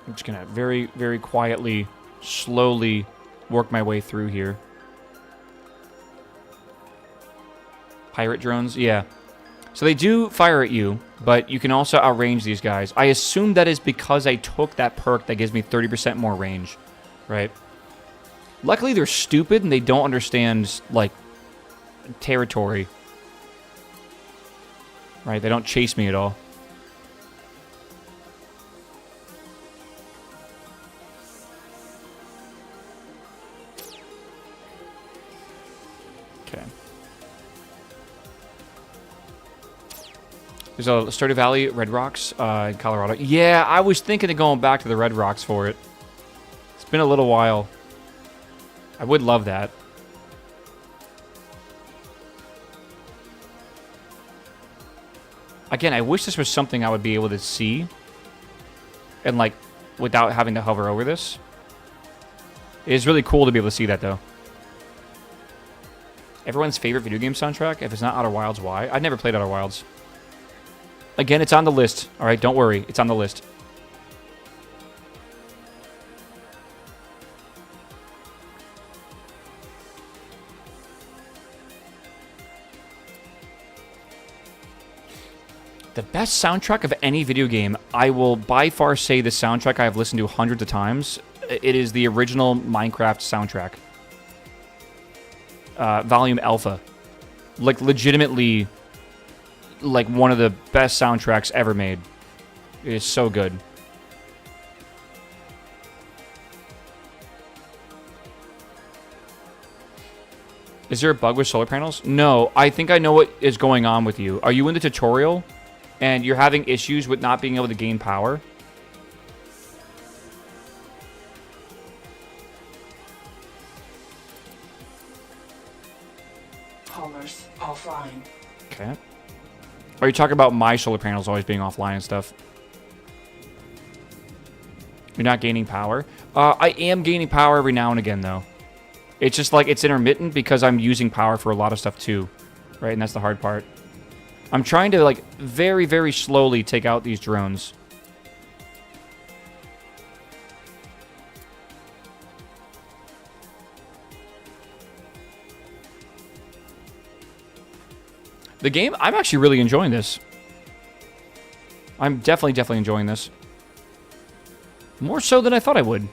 I'm just going to very, very quietly, slowly work my way through here. Pirate drones? Yeah. So So they do fire at you, but you can also outrange these guys. I assume that is because I took that perk that gives me 30% more range, right? Luckily, they're stupid and they don't understand, like, territory. Right? They don't chase me at all. Okay. There's a Stardew Valley, Red Rocks, in Colorado. Yeah, I was thinking of going back to the Red Rocks for it. It's been a little while. I would love that. Again, I wish this was something I would be able to see. And, like, without having to hover over this. It is really cool to be able to see that, though. Everyone's favorite video game soundtrack? If it's not Outer Wilds, why? I've never played Outer Wilds. Again, it's on the list. Alright, don't worry. It's on the list. The best soundtrack of any video game, I will by far say the soundtrack I have listened to hundreds of times. It is the original Minecraft soundtrack. Volume Alpha. Like, legitimately, like, one of the best soundtracks ever made. It is so good. Is there a bug with solar panels? No, I think I know what is going on with you. Are you in the tutorial? And you're having issues with not being able to gain power? Haulers offline. Okay. Are you talking about my solar panels always being offline and stuff? You're not gaining power? I am gaining power every now and again, though. It's just like it's intermittent because I'm using power for a lot of stuff, too. Right? And that's the hard part. I'm trying to, like, very, very slowly take out these drones. The game, I'm actually really enjoying this. I'm definitely enjoying this. More so than I thought I would.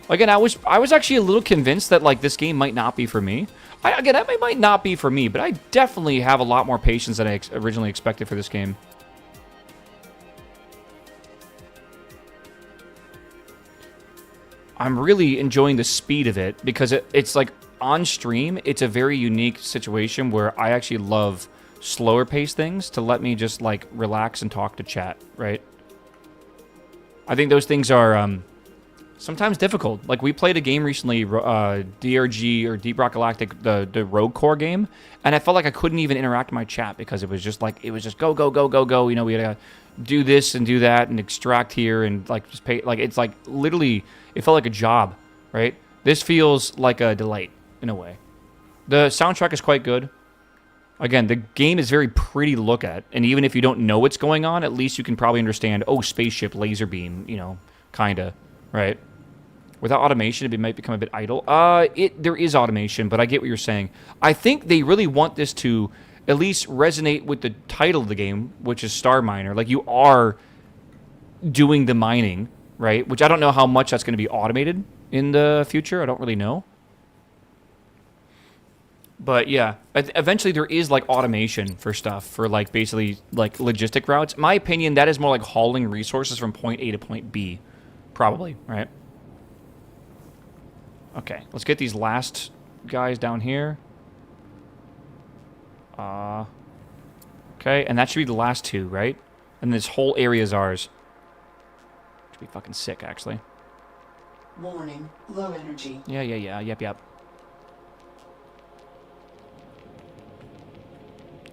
Again, I was actually a little convinced that, like, this game might not be for me. Again, that might not be for me, but I definitely have a lot more patience than I originally expected for this game. I'm really enjoying the speed of it because it's like on stream, it's a very unique situation where I actually love slower paced things to let me just like relax and talk to chat, right? I think those things are sometimes difficult. Like we played a game recently, DRG or Deep Rock Galactic, the Rogue Core game, and I felt like I couldn't even interact with my chat because it was just go go go go go. You know, we had to do this and do that and extract here and like just pay. Like it's like literally, it felt like a job, right? This feels like a delight in a way. The soundtrack is quite good. Again, the game is very pretty to look at, and even if you don't know what's going on, at least you can probably understand, oh, spaceship, laser beam, you know, kinda, right? Without automation, it might become a bit idle. There is automation, but I get what you're saying. I think they really want this to at least resonate with the title of the game, which is Starminer. Like, you are doing the mining, right? Which I don't know how much that's going to be automated in the future. I don't really know. But yeah, eventually there is like automation for stuff, for like basically like logistic routes. My opinion, that is more like hauling resources from point A to point B, probably, right? Okay, let's get these last guys down here. Okay, and that should be the last two, right? And this whole area is ours. Should be fucking sick, actually. Warning, low energy. Yeah, yep.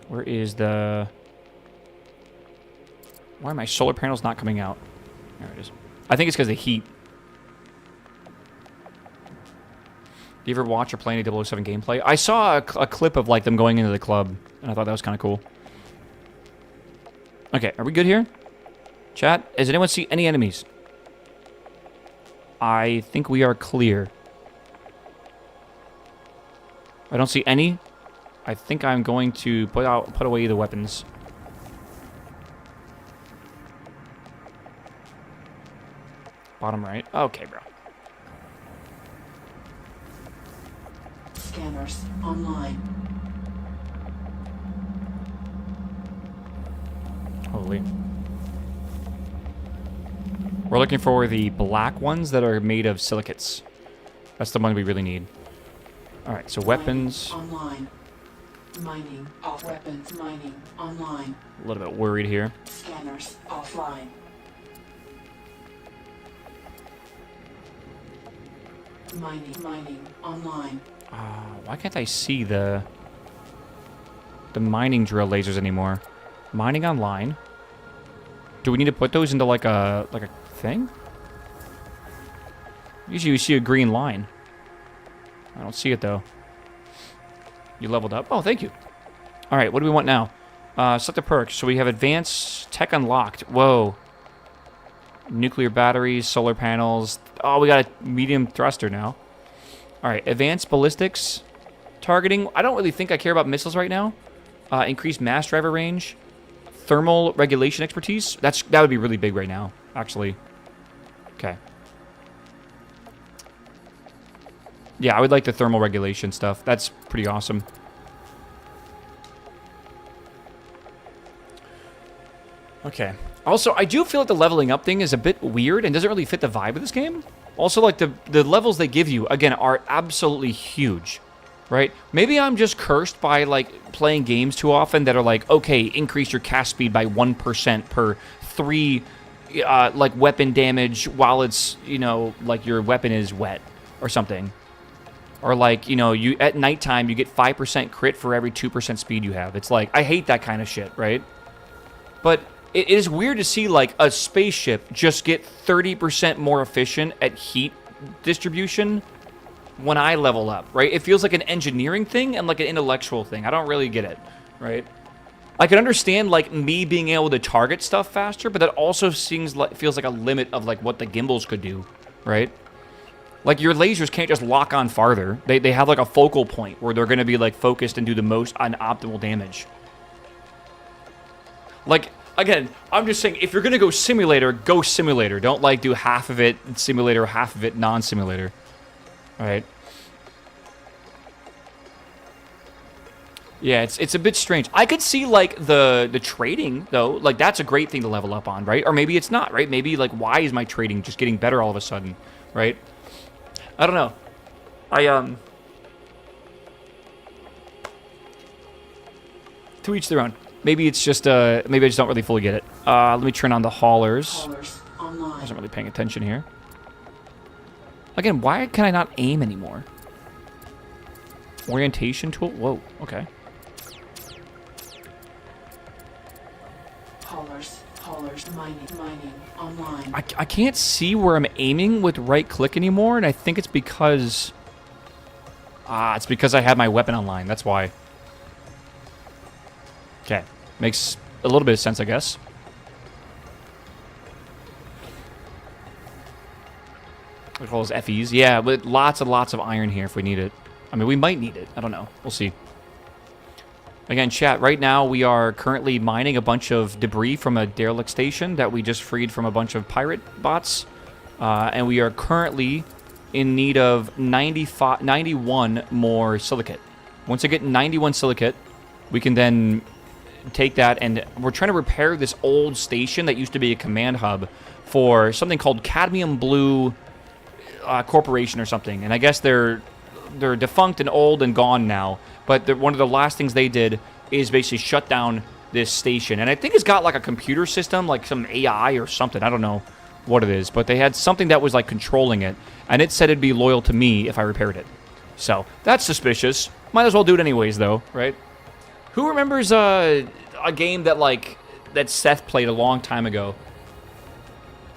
Where is the... Why are my solar panels not coming out? There it is. I think it's because of heat. Do you ever watch or play any 007 gameplay? I saw a clip of like them going into the club, and I thought that was kind of cool. Okay, are we good here? Chat, does anyone see any enemies? I think we are clear. I don't see any. I think I'm going to put away the weapons. Bottom right. Okay, bro. Scanners online. Holy. We're looking for the black ones that are made of silicates. That's the one we really need. Alright, so weapons. Online. Mining off. Weapons mining online. A little bit worried here. Scanners offline. Mining online. Why can't I see the mining drill lasers anymore? Mining online. Do we need to put those into like a thing? Usually you see a green line. I don't see it though. You leveled up. Oh, thank you. All right, what do we want now? Select the perks. So we have advanced tech unlocked. Whoa. Nuclear batteries, solar panels. Oh, we got a medium thruster now. All right, advanced ballistics. Targeting. I don't really think I care about missiles right now. Increased mass driver range. Thermal regulation expertise. That would be really big right now, actually. Okay. Yeah, I would like the thermal regulation stuff. That's pretty awesome. Okay. Also, I do feel like the leveling up thing is a bit weird and doesn't really fit the vibe of this game. Also, like, the levels they give you, again, are absolutely huge, right? Maybe I'm just cursed by, like, playing games too often that are like, okay, increase your cast speed by 1% per 3, like, weapon damage while it's, you know, like, your weapon is wet or something. Or, like, you know, you at nighttime, you get 5% crit for every 2% speed you have. It's like, I hate that kind of shit, right? But it is weird to see, like, a spaceship just get 30% more efficient at heat distribution when I level up, right? It feels like an engineering thing and like an intellectual thing. I don't really get it, right? I can understand, like, me being able to target stuff faster, but that also feels like a limit of, like, what the gimbals could do, right? Like, your lasers can't just lock on farther. They have, like, a focal point where they're going to be, like, focused and do the most on optimal damage. Like, again, I'm just saying, if you're going to go simulator, go simulator. Don't, like, do half of it simulator, half of it non-simulator. All right. Yeah, it's a bit strange. I could see, like, the trading, though. Like, that's a great thing to level up on, right? Or maybe it's not, right? Maybe, like, why is my trading just getting better all of a sudden, right? I don't know. To each their own. Maybe it's just, maybe I just don't really fully get it. Let me turn on the haulers. Haulers I online. wasn't really paying attention here. Again, why can I not aim anymore? Orientation tool? Whoa, okay. Haulers mining online. I can't see where I'm aiming with right click anymore, and I think it's because... it's because I have my weapon online, that's why. Okay, makes a little bit of sense, I guess. Look at all those FEs. Yeah, with lots and lots of iron here if we need it. I mean, we might need it. I don't know. We'll see. Again, chat, right now we are currently mining a bunch of debris from a derelict station that we just freed from a bunch of pirate bots. And we are currently in need of 91 more silicate. Once I get 91 silicate, we can then take that, and we're trying to repair this old station that used to be a command hub for something called Cadmium Blue Corporation or something. And I guess they're defunct and old and gone now. But one of the last things they did is basically shut down this station. And I think it's got like a computer system, like some AI or something. I don't know what it is. But they had something that was like controlling it. And it said it'd be loyal to me if I repaired it. So that's suspicious. Might as well do it anyways, though, right? Who remembers a game that Seth played a long time ago?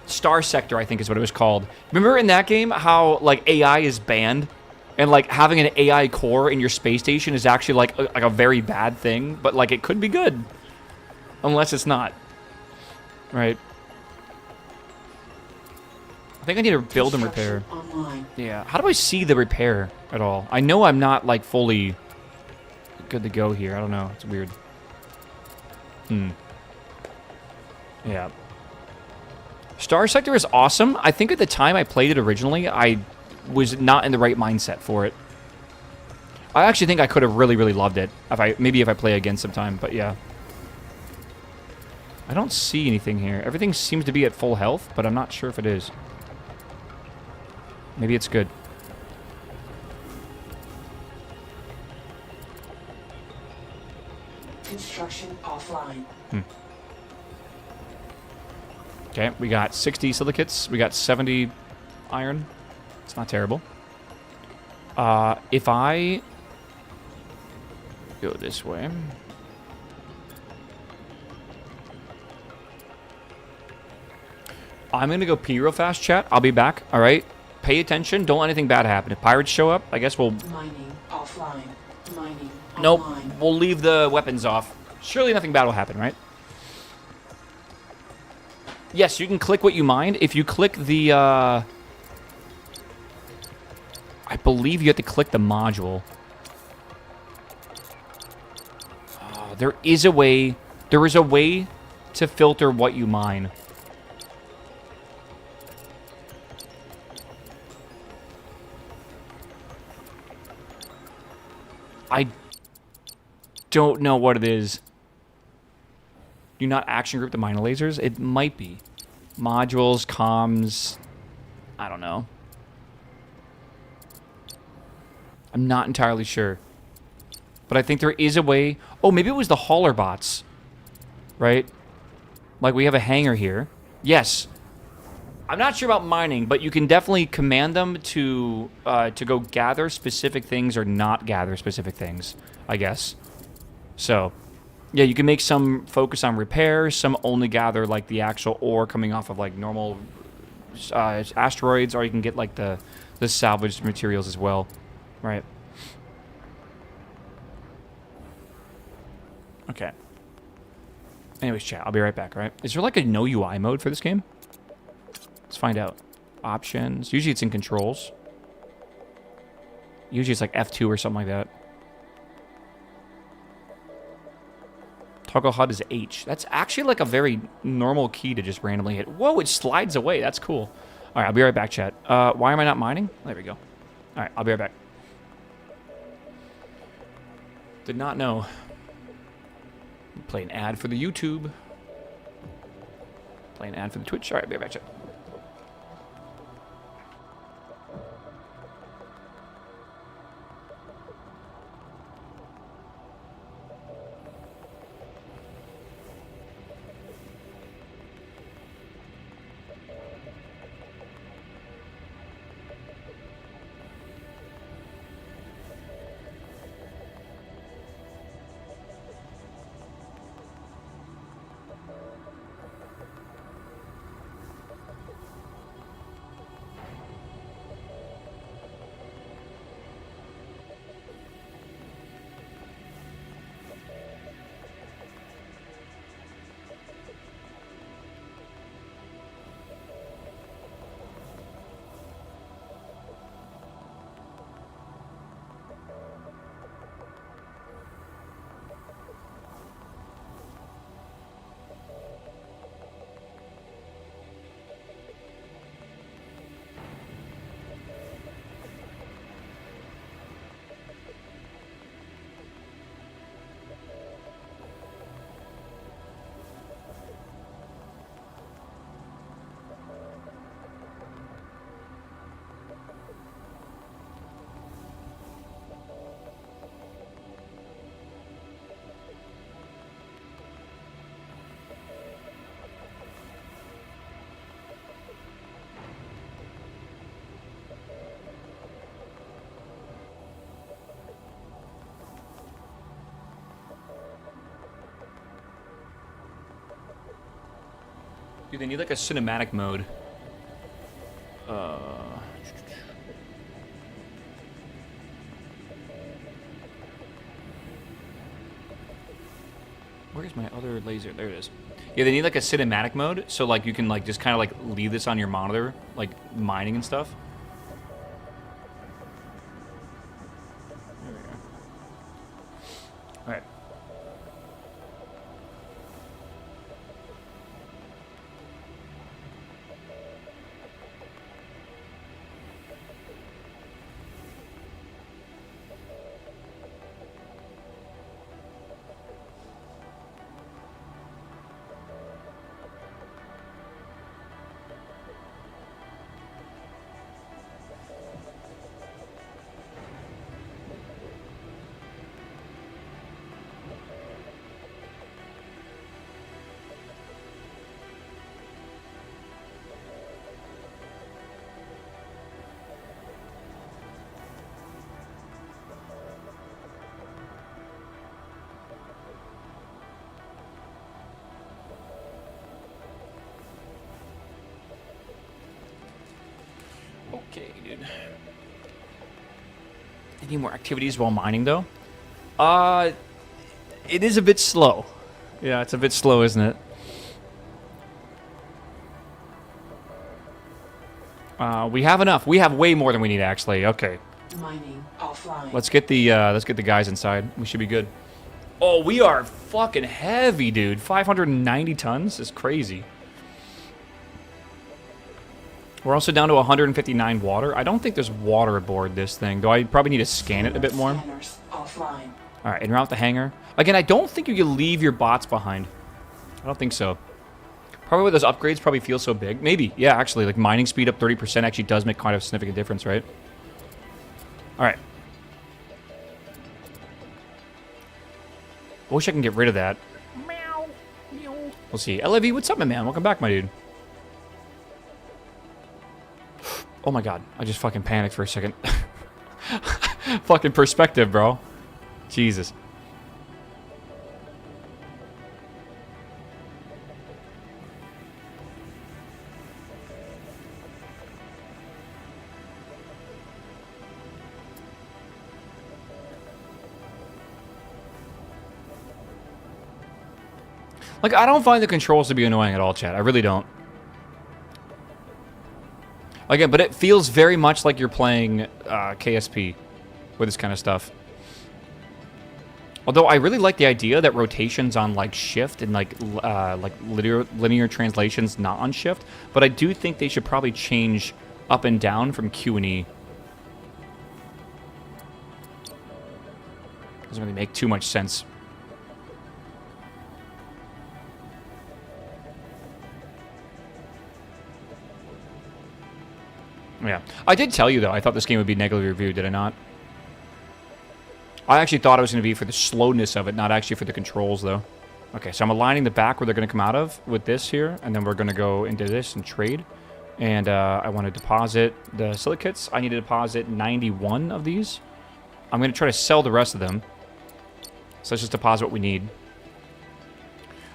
Star Sector, I think is what it was called. Remember in that game how like AI is banned? And, like, having an AI core in your space station is actually, like a very bad thing. But, like, it could be good. Unless it's not. Right? I think I need to build and repair. Online. Yeah. How do I see the repair at all? I know I'm not, like, fully good to go here. I don't know. It's weird. Yeah. Star Sector is awesome. I think at the time I played it originally, I was not in the right mindset for it. I actually think I could have really, really loved it. Maybe if I play again sometime, but yeah. I don't see anything here. Everything seems to be at full health, but I'm not sure if it is. Maybe it's good. Construction offline. Okay, we got 60 silicates. We got 70 iron. It's not terrible. If I go this way... I'm going to go pee real fast, chat. I'll be back, all right? Pay attention. Don't let anything bad happen. If pirates show up, I guess we'll... Mining offline. Mining Nope. online. We'll leave the weapons off. Surely nothing bad will happen, right? Yes, you can click what you mine. If you click the... I believe you have to click the module. Oh, there is a way... There is a way to filter what you mine. I don't know what it is. Do you not action group the mine lasers? It might be. Modules, comms... I don't know. I'm not entirely sure. But I think there is a way... Oh, maybe it was the hauler bots. Right? Like, we have a hangar here. Yes. I'm not sure about mining, but you can definitely command them to go gather specific things or not gather specific things, I guess. So, yeah, you can make some focus on repair, some only gather, like, the actual ore coming off of, like, normal asteroids, or you can get, like, the salvaged materials as well, right? Okay. Anyways, chat, I'll be right back, all right? Is there, like, a no UI mode for this game? Let's find out. Options. Usually it's in controls. Usually it's like F2 or something like that. Toggle HUD is H. That's actually like a very normal key to just randomly hit. Whoa, it slides away. That's cool. All right, I'll be right back, chat. Why am I not mining? There we go. All right, I'll be right back. Did not know. Play an ad for the YouTube. Play an ad for the Twitch. All right, I'll be right back, chat. Dude, they need like a cinematic mode. Where's my other laser? There it is. Yeah, they need like a cinematic mode, so like you can like just kind of like leave this on your monitor, like mining and stuff. There we go. All right. Any more activities while mining, though? It is a bit slow. Yeah, it's a bit slow, isn't it? We have enough. We have way more than we need, actually. Okay. Mining offline. Let's get the guys inside. We should be good. Oh, we are fucking heavy, dude. 590 tons is crazy. We're also down to 159 water. I don't think there's water aboard this thing, though I probably need to scan it a bit more. Scanners offline. All right, en route the hangar. Again, I don't think you can leave your bots behind. I don't think so. Probably with those upgrades probably feel so big. Maybe, yeah, actually, like mining speed up 30% actually does make quite a significant difference, right? All right. I wish I can get rid of that. Meow. Meow. We'll see. LAV, what's up, my man? Welcome back, my dude. Oh my god, I just fucking panicked for a second. Fucking perspective, bro. Jesus. Like, I don't find the controls to be annoying at all, chat. I really don't. Again, but it feels very much like you're playing KSP with this kind of stuff. Although I really like the idea that rotations on like shift and like linear translations not on shift, but I do think they should probably change up and down from Q and E. Doesn't really make too much sense. Yeah. I did tell you, though, I thought this game would be negatively reviewed, did I not? I actually thought it was going to be for the slowness of it, not actually for the controls, though. Okay, so I'm aligning the back where they're going to come out of with this here, and then we're going to go into this and trade. And I want to deposit the silicates. I need to deposit 91 of these. I'm going to try to sell the rest of them. So let's just deposit what we need.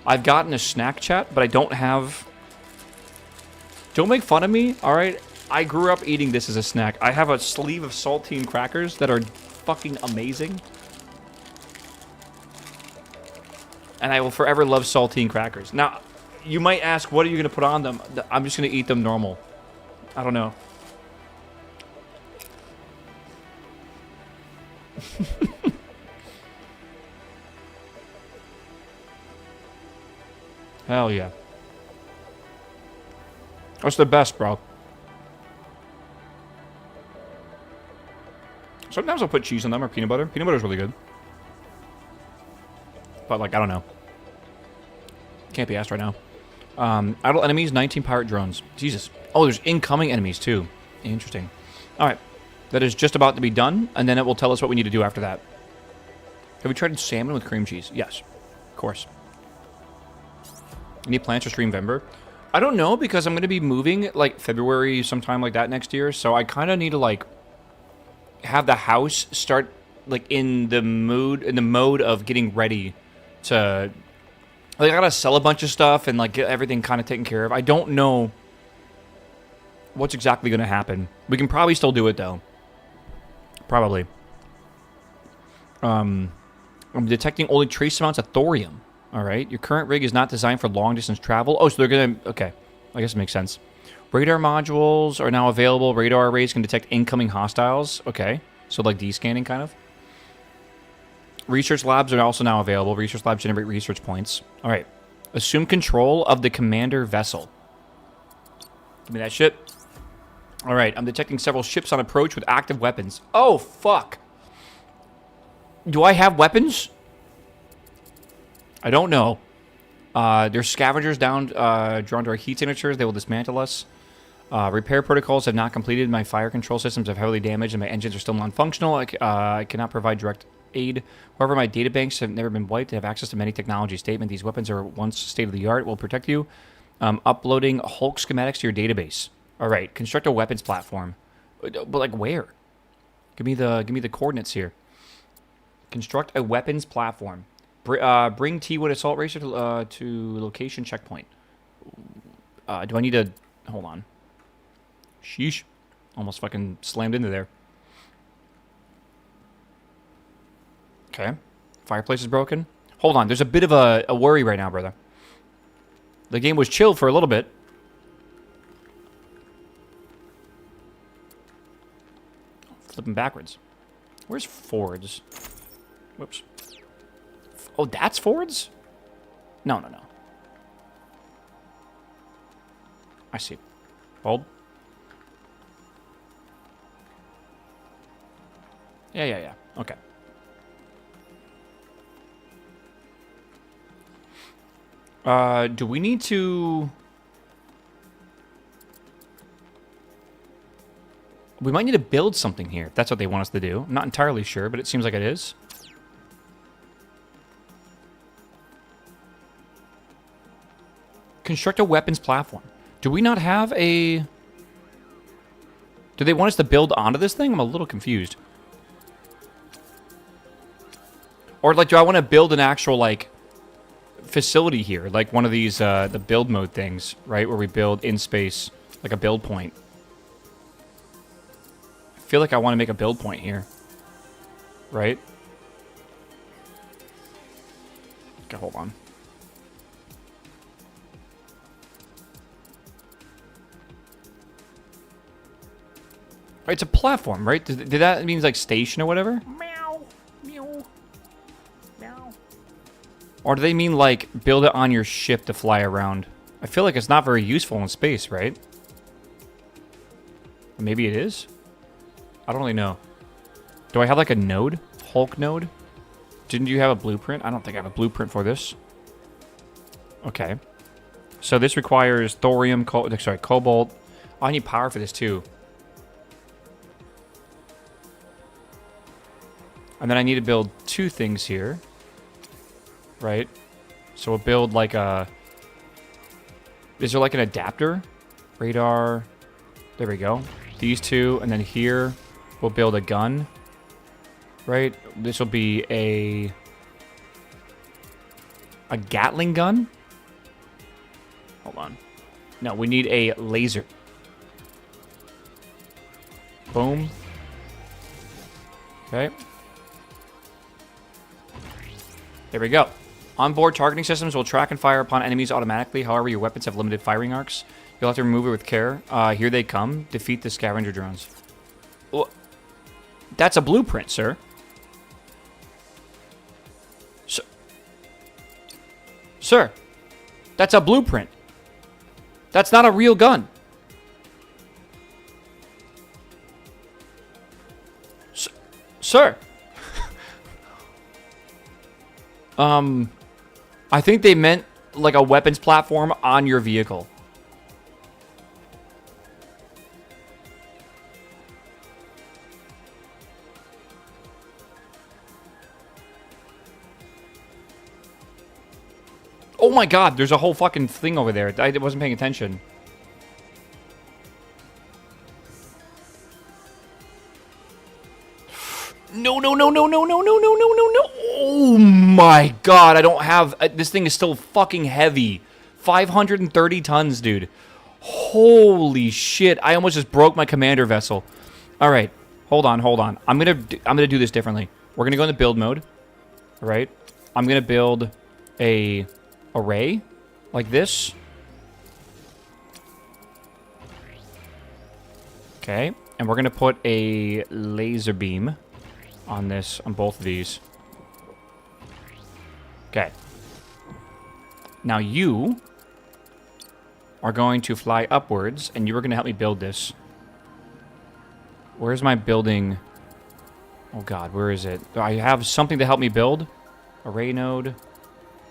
I've gotten a snack chat, but I don't have... Don't make fun of me, all right? I grew up eating this as a snack. I have a sleeve of saltine crackers that are fucking amazing. And I will forever love saltine crackers. Now, you might ask, what are you going to put on them? I'm just going to eat them normal. I don't know. Hell yeah. That's the best, bro. Sometimes I'll put cheese on them or peanut butter. Peanut butter's really good. But, like, I don't know. Can't be asked right now. Idle enemies, 19 pirate drones. Jesus. Oh, there's incoming enemies, too. Interesting. Alright. That is just about to be done, and then it will tell us what we need to do after that. Have we tried salmon with cream cheese? Yes. Of course. Any plans for Streamvember? I don't know, because I'm going to be moving, like, February, sometime like that next year, so I kind of need to, like... have the house start like in the mode of getting ready to like I gotta sell a bunch of stuff and like get everything kind of taken care of. I don't know what's exactly gonna happen. We can probably still do it though. Probably. I'm detecting only trace amounts of thorium. Alright. Your current rig is not designed for long distance travel. Oh, so they're gonna okay. I guess it makes sense. Radar modules are now available. Radar arrays can detect incoming hostiles. Okay. So like D-scanning, kind of. Research labs are also now available. Research labs generate research points. All right. Assume control of the commander vessel. Give me that shit. All right. I'm detecting several ships on approach with active weapons. Oh, fuck. Do I have weapons? I don't know. There's scavengers down, drawn to our heat signatures. They will dismantle us. Repair protocols have not completed. My fire control systems have heavily damaged and my engines are still non-functional. I cannot provide direct aid. However, my databanks have never been wiped. I have access to many technology statement. These weapons are once state-of-the-art. Will protect you. Uploading Hulk schematics to your database. All right. Construct a weapons platform. But like where? Give me the coordinates here. Construct a weapons platform. Bring T-Wood Assault Racer to location checkpoint. Do I need to... Hold on. Sheesh. Almost fucking slammed into there. Okay. Fireplace is broken. Hold on. There's a bit of a worry right now, brother. The game was chill for a little bit. Flipping backwards. Where's Ford's? Whoops. Oh, that's Ford's? No, no, no. I see. Hold. Yeah. Okay. Do we need to... We might need to build something here, if that's what they want us to do. I'm not entirely sure, but it seems like it is. Construct a weapons platform. Do we not have a... Do they want us to build onto this thing? I'm a little confused. Or, like, do I want to build an actual, like, facility here? Like one of these, the build mode things, right? Where we build in space, like a build point. I feel like I want to make a build point here. Right? Okay, hold on. Right, it's a platform, right? Did that mean like station or whatever? Meow. Meow. Meow. Or do they mean like build it on your ship to fly around? I feel like it's not very useful in space, right? Maybe it is? I don't really know. Do I have like a node? Hulk node? Didn't you have a blueprint? I don't think I have a blueprint for this. Okay. So this requires thorium, cobalt. Oh, I need power for this too. And then I need to build two things here. Right? So we'll build like a... Is there like an adapter? Radar. There we go. These two. And then here we'll build a gun. Right? This will be a Gatling gun? Hold on. No, we need a laser. Boom. Okay. There we go. Onboard targeting systems will track and fire upon enemies automatically. However, your weapons have limited firing arcs. You'll have to remove it with care. Here they come. Defeat the scavenger drones. Well, that's a blueprint, sir. Sir, that's a blueprint. That's not a real gun. Sir. I think they meant like a weapons platform on your vehicle. Oh my god, there's a whole fucking thing over there. I wasn't paying attention. No. Oh my god, I don't have... this thing is still fucking heavy. 530 tons, dude. Holy shit, I almost just broke my commander vessel. Alright, hold on. I'm gonna do this differently. We're gonna go into build mode. Alright? I'm gonna build a array like this. Okay, and we're gonna put a laser beam on this, on both of these. Okay. Now you are going to fly upwards, and you are going to help me build this. Where's my building? Oh god, where is it? I have something to help me build. Array node.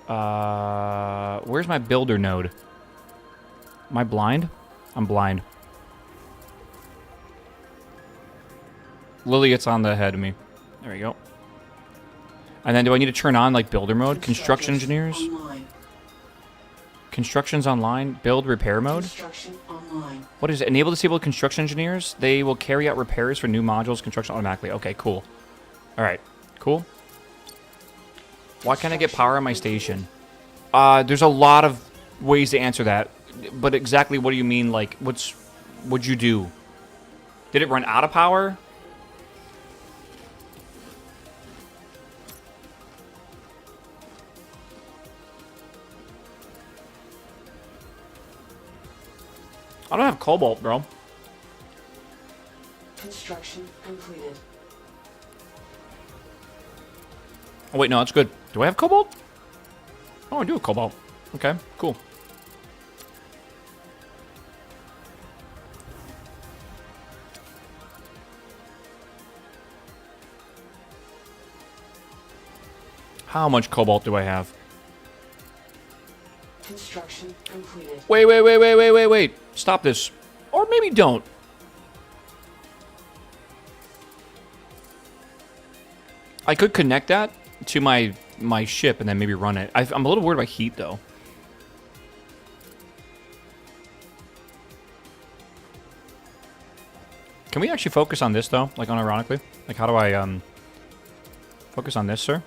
Where's my builder node? Am I blind? I'm blind. Lily, it's on the head of me. There we go. And then do I need to turn on, like, builder mode? Construction engineers? Online. Construction's online. Build repair mode? Construction online. What is it? Enable disabled construction engineers. They will carry out repairs for new modules. Construction automatically. Okay, cool. Alright. Cool. Why can't I get power on my station? There's a lot of ways to answer that. But exactly what do you mean? Like, what'd you do? Did it run out of power? I don't have cobalt, bro. Construction completed. Oh, wait, no, that's good. Do I have cobalt? Oh, I do have cobalt. Okay, cool. How much cobalt do I have? Construction completed. Wait. Stop this. Or maybe don't. I could connect that to my ship and then maybe run it. I'm a little worried about heat, though. Can we actually focus on this, though? Like, unironically? Like, how do I, focus on this, sir?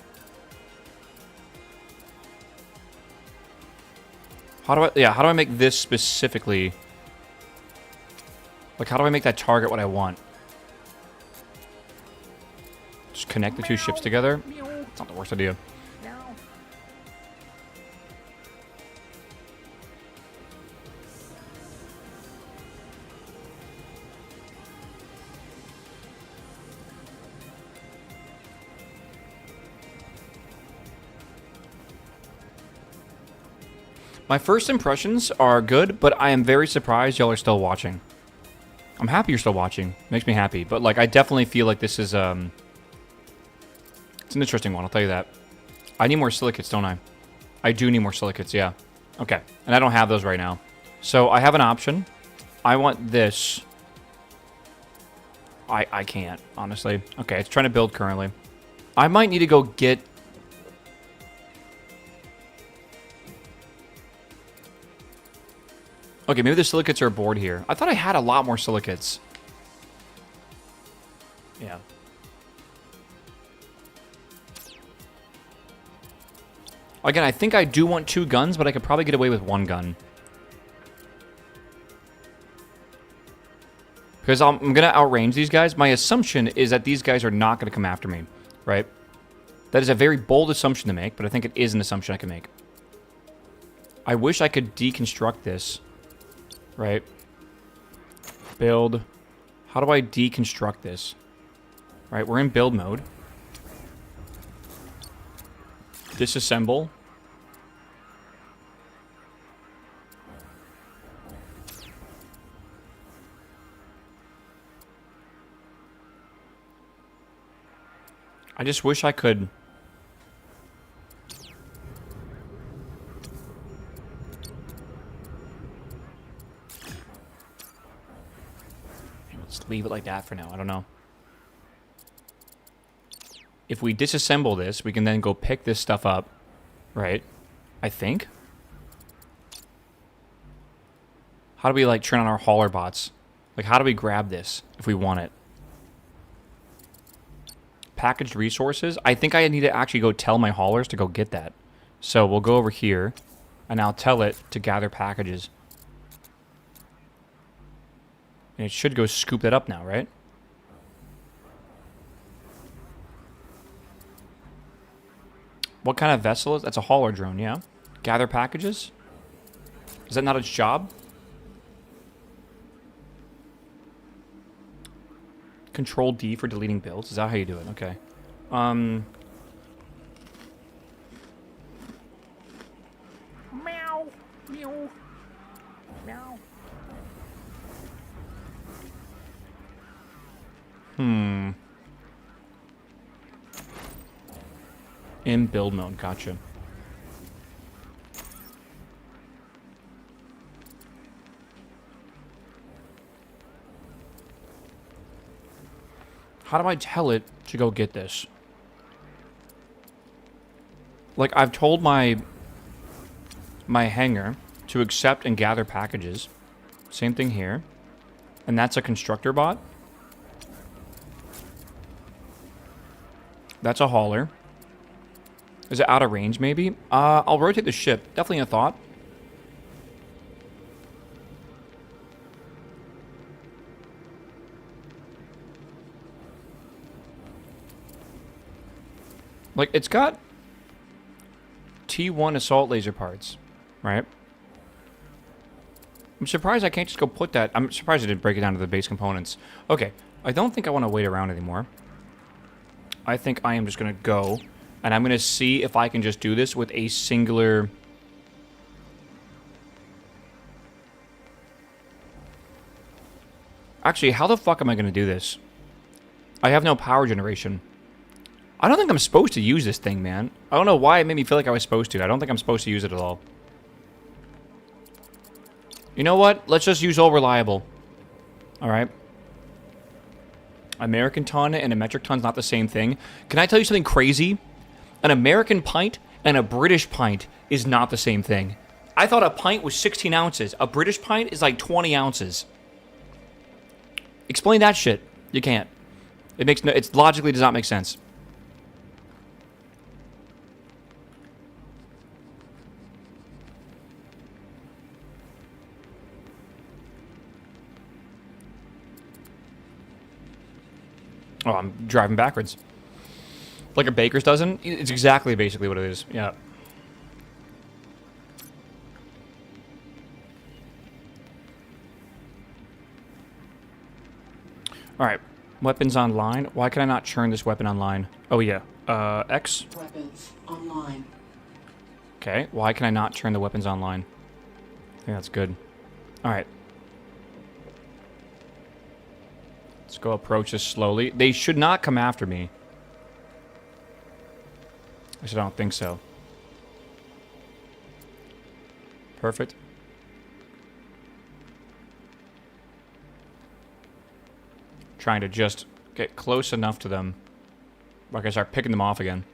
How do I make this specifically? Like, how do I make that target what I want? Just connect the two ships together? It's not the worst idea. My first impressions are good, but I am very surprised y'all are still watching. I'm happy you're still watching. Makes me happy. But, like, I definitely feel like this is, it's an interesting one, I'll tell you that. I need more silicates, don't I? I do need more silicates, yeah. Okay. And I don't have those right now. So, I have an option. I want this. I can't, honestly. Okay, it's trying to build currently. I might need to go get... Okay, maybe the silicates are aboard here. I thought I had a lot more silicates. Yeah. Again, I think I do want 2 guns, but I could probably get away with 1 gun. Because I'm going to outrange these guys. My assumption is that these guys are not going to come after me, right? That is a very bold assumption to make, but I think it is an assumption I can make. I wish I could deconstruct this. Right. Build. How do I deconstruct this? Right, we're in build mode. Disassemble. I just wish I could... Leave it like that for now. I don't know. If we disassemble this, we can then go pick this stuff up. Right? I think. How do we, like, turn on our hauler bots? Like, how do we grab this if we want it? Packaged resources? I think I need to actually go tell my haulers to go get that. So we'll go over here, and I'll tell it to gather packages. And it should go scoop that up now, right? What kind of vessel is... That's a hauler drone, yeah. Gather packages? Is that not its job? Control D for deleting builds. Is that how you do it? Okay. Meow. Meow. Meow. In build mode, gotcha. How do I tell it to go get this? Like, I've told my hangar to accept and gather packages. Same thing here. And that's a constructor bot. That's a hauler. Is it out of range, maybe? I'll rotate the ship. Definitely a thought. Like, it's got T1 assault laser parts, right? I'm surprised I can't just go put that. I'm surprised I didn't break it down to the base components. Okay, I don't think I want to wait around anymore. I think I am just going to go, and I'm going to see if I can just do this with a singular... Actually, how the fuck am I going to do this? I have no power generation. I don't think I'm supposed to use this thing, man. I don't know why it made me feel like I was supposed to. I don't think I'm supposed to use it at all. You know what? Let's just use all reliable. Alright. American ton and a metric ton's not the same thing. Can I tell you something crazy? An American pint and a British pint is not the same thing. I thought a pint was 16 ounces. A British pint is like 20 ounces. Explain that shit. You can't. It makes no... It logically does not make sense. Oh, I'm driving backwards. Like a baker's dozen? It's exactly basically what it is. Yeah. Alright. Weapons online. Why can I not turn this weapon online? Oh, yeah. X? Weapons online. Okay. Why can I not turn the weapons online? I think that's good. Alright. Let's go approach this slowly. They should not come after me. I don't think so. Perfect. Trying to just get close enough to them where I can start picking them off again.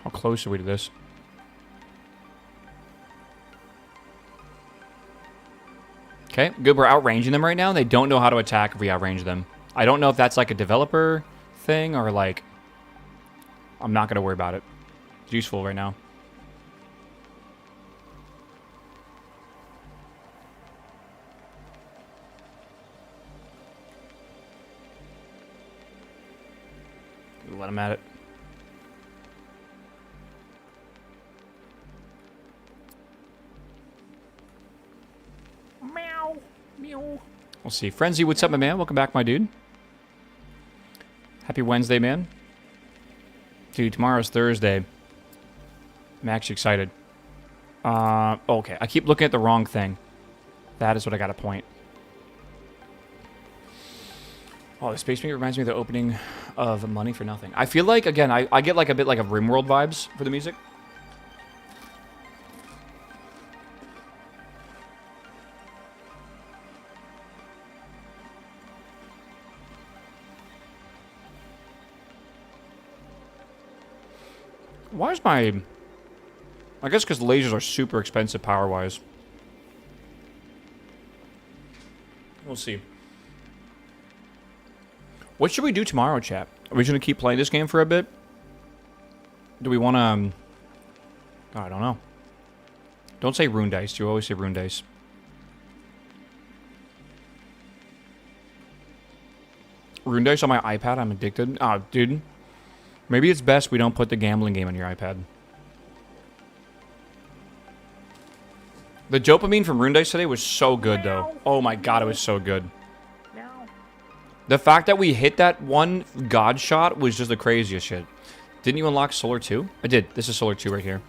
How close are we to this? Okay, good. We're outranging them right now. They don't know how to attack if we outrange them. I don't know if that's like a developer thing or like... I'm not going to worry about it. It's useful right now. Let them at it. Meow. Meow. We'll see. Frenzy, what's up, my man? Welcome back, my dude. Happy Wednesday, man. Dude, tomorrow's Thursday. I'm actually excited. Okay. I keep looking at the wrong thing. That is what I got to point. Oh, the Space Meet reminds me of the opening of Money for Nothing. I feel like, again, I get like a bit like of RimWorld vibes for the music. Why is my... I guess because lasers are super expensive power-wise. We'll see. What should we do tomorrow, chat? Are we going to keep playing this game for a bit? Do we want to... Oh, I don't know. Don't say rune dice. You always say rune dice. Rune dice on my iPad? I'm addicted. Oh, dude. Maybe it's best we don't put the gambling game on your iPad. The dopamine from Rune Dice today was so good, though. Oh my god, it was so good. The fact that we hit that one god shot was just the craziest shit. Didn't you unlock Solar 2? I did. This is Solar 2 right here. Are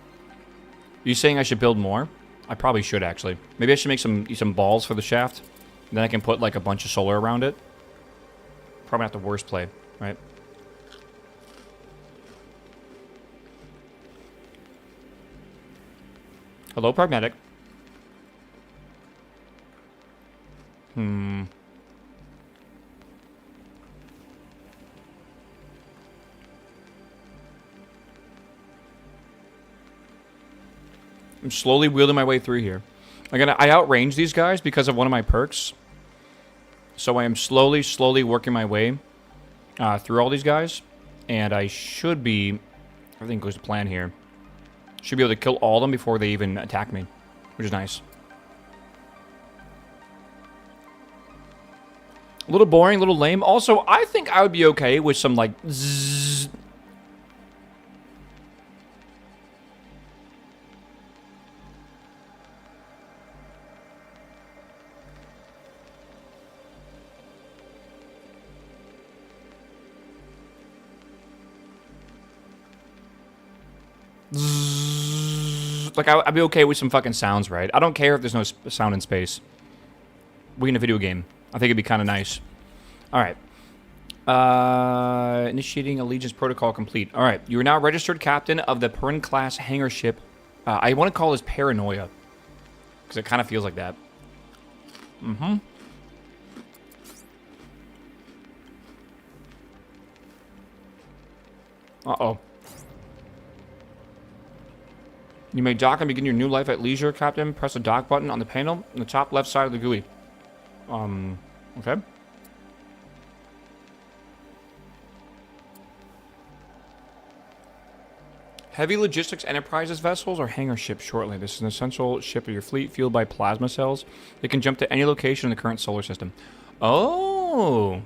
you saying I should build more? I probably should, actually. Maybe I should make some balls for the shaft. Then I can put, like, a bunch of solar around it. Probably not the worst play, right? Hello, Pragmatic. I'm slowly wheeling my way through here. Again, I outrange these guys because of one of my perks. So I am slowly working my way through all these guys. And I should be... Everything goes to plan here. Should be able to kill all of them before they even attack me. which is nice. A little boring, a little lame. Also, I think I would be okay with some, like, zzz. Like, I'd be okay with some fucking sounds, right? I don't care if there's no sound in space. We in a video game. I think it'd be kind of nice. All right. Initiating Allegiance Protocol complete. All right. You are now registered captain of the Perrin-class hangar ship. I want to call this Paranoia, because it kind of feels like that. Mm-hmm. Uh-oh. You may dock and begin your new life at leisure, Captain. Press the dock button on the panel on the top left side of the GUI. Okay. Heavy logistics enterprises vessels or hangar ships shortly. This is an essential ship of your fleet fueled by plasma cells. They can jump to any location in the current solar system. Oh.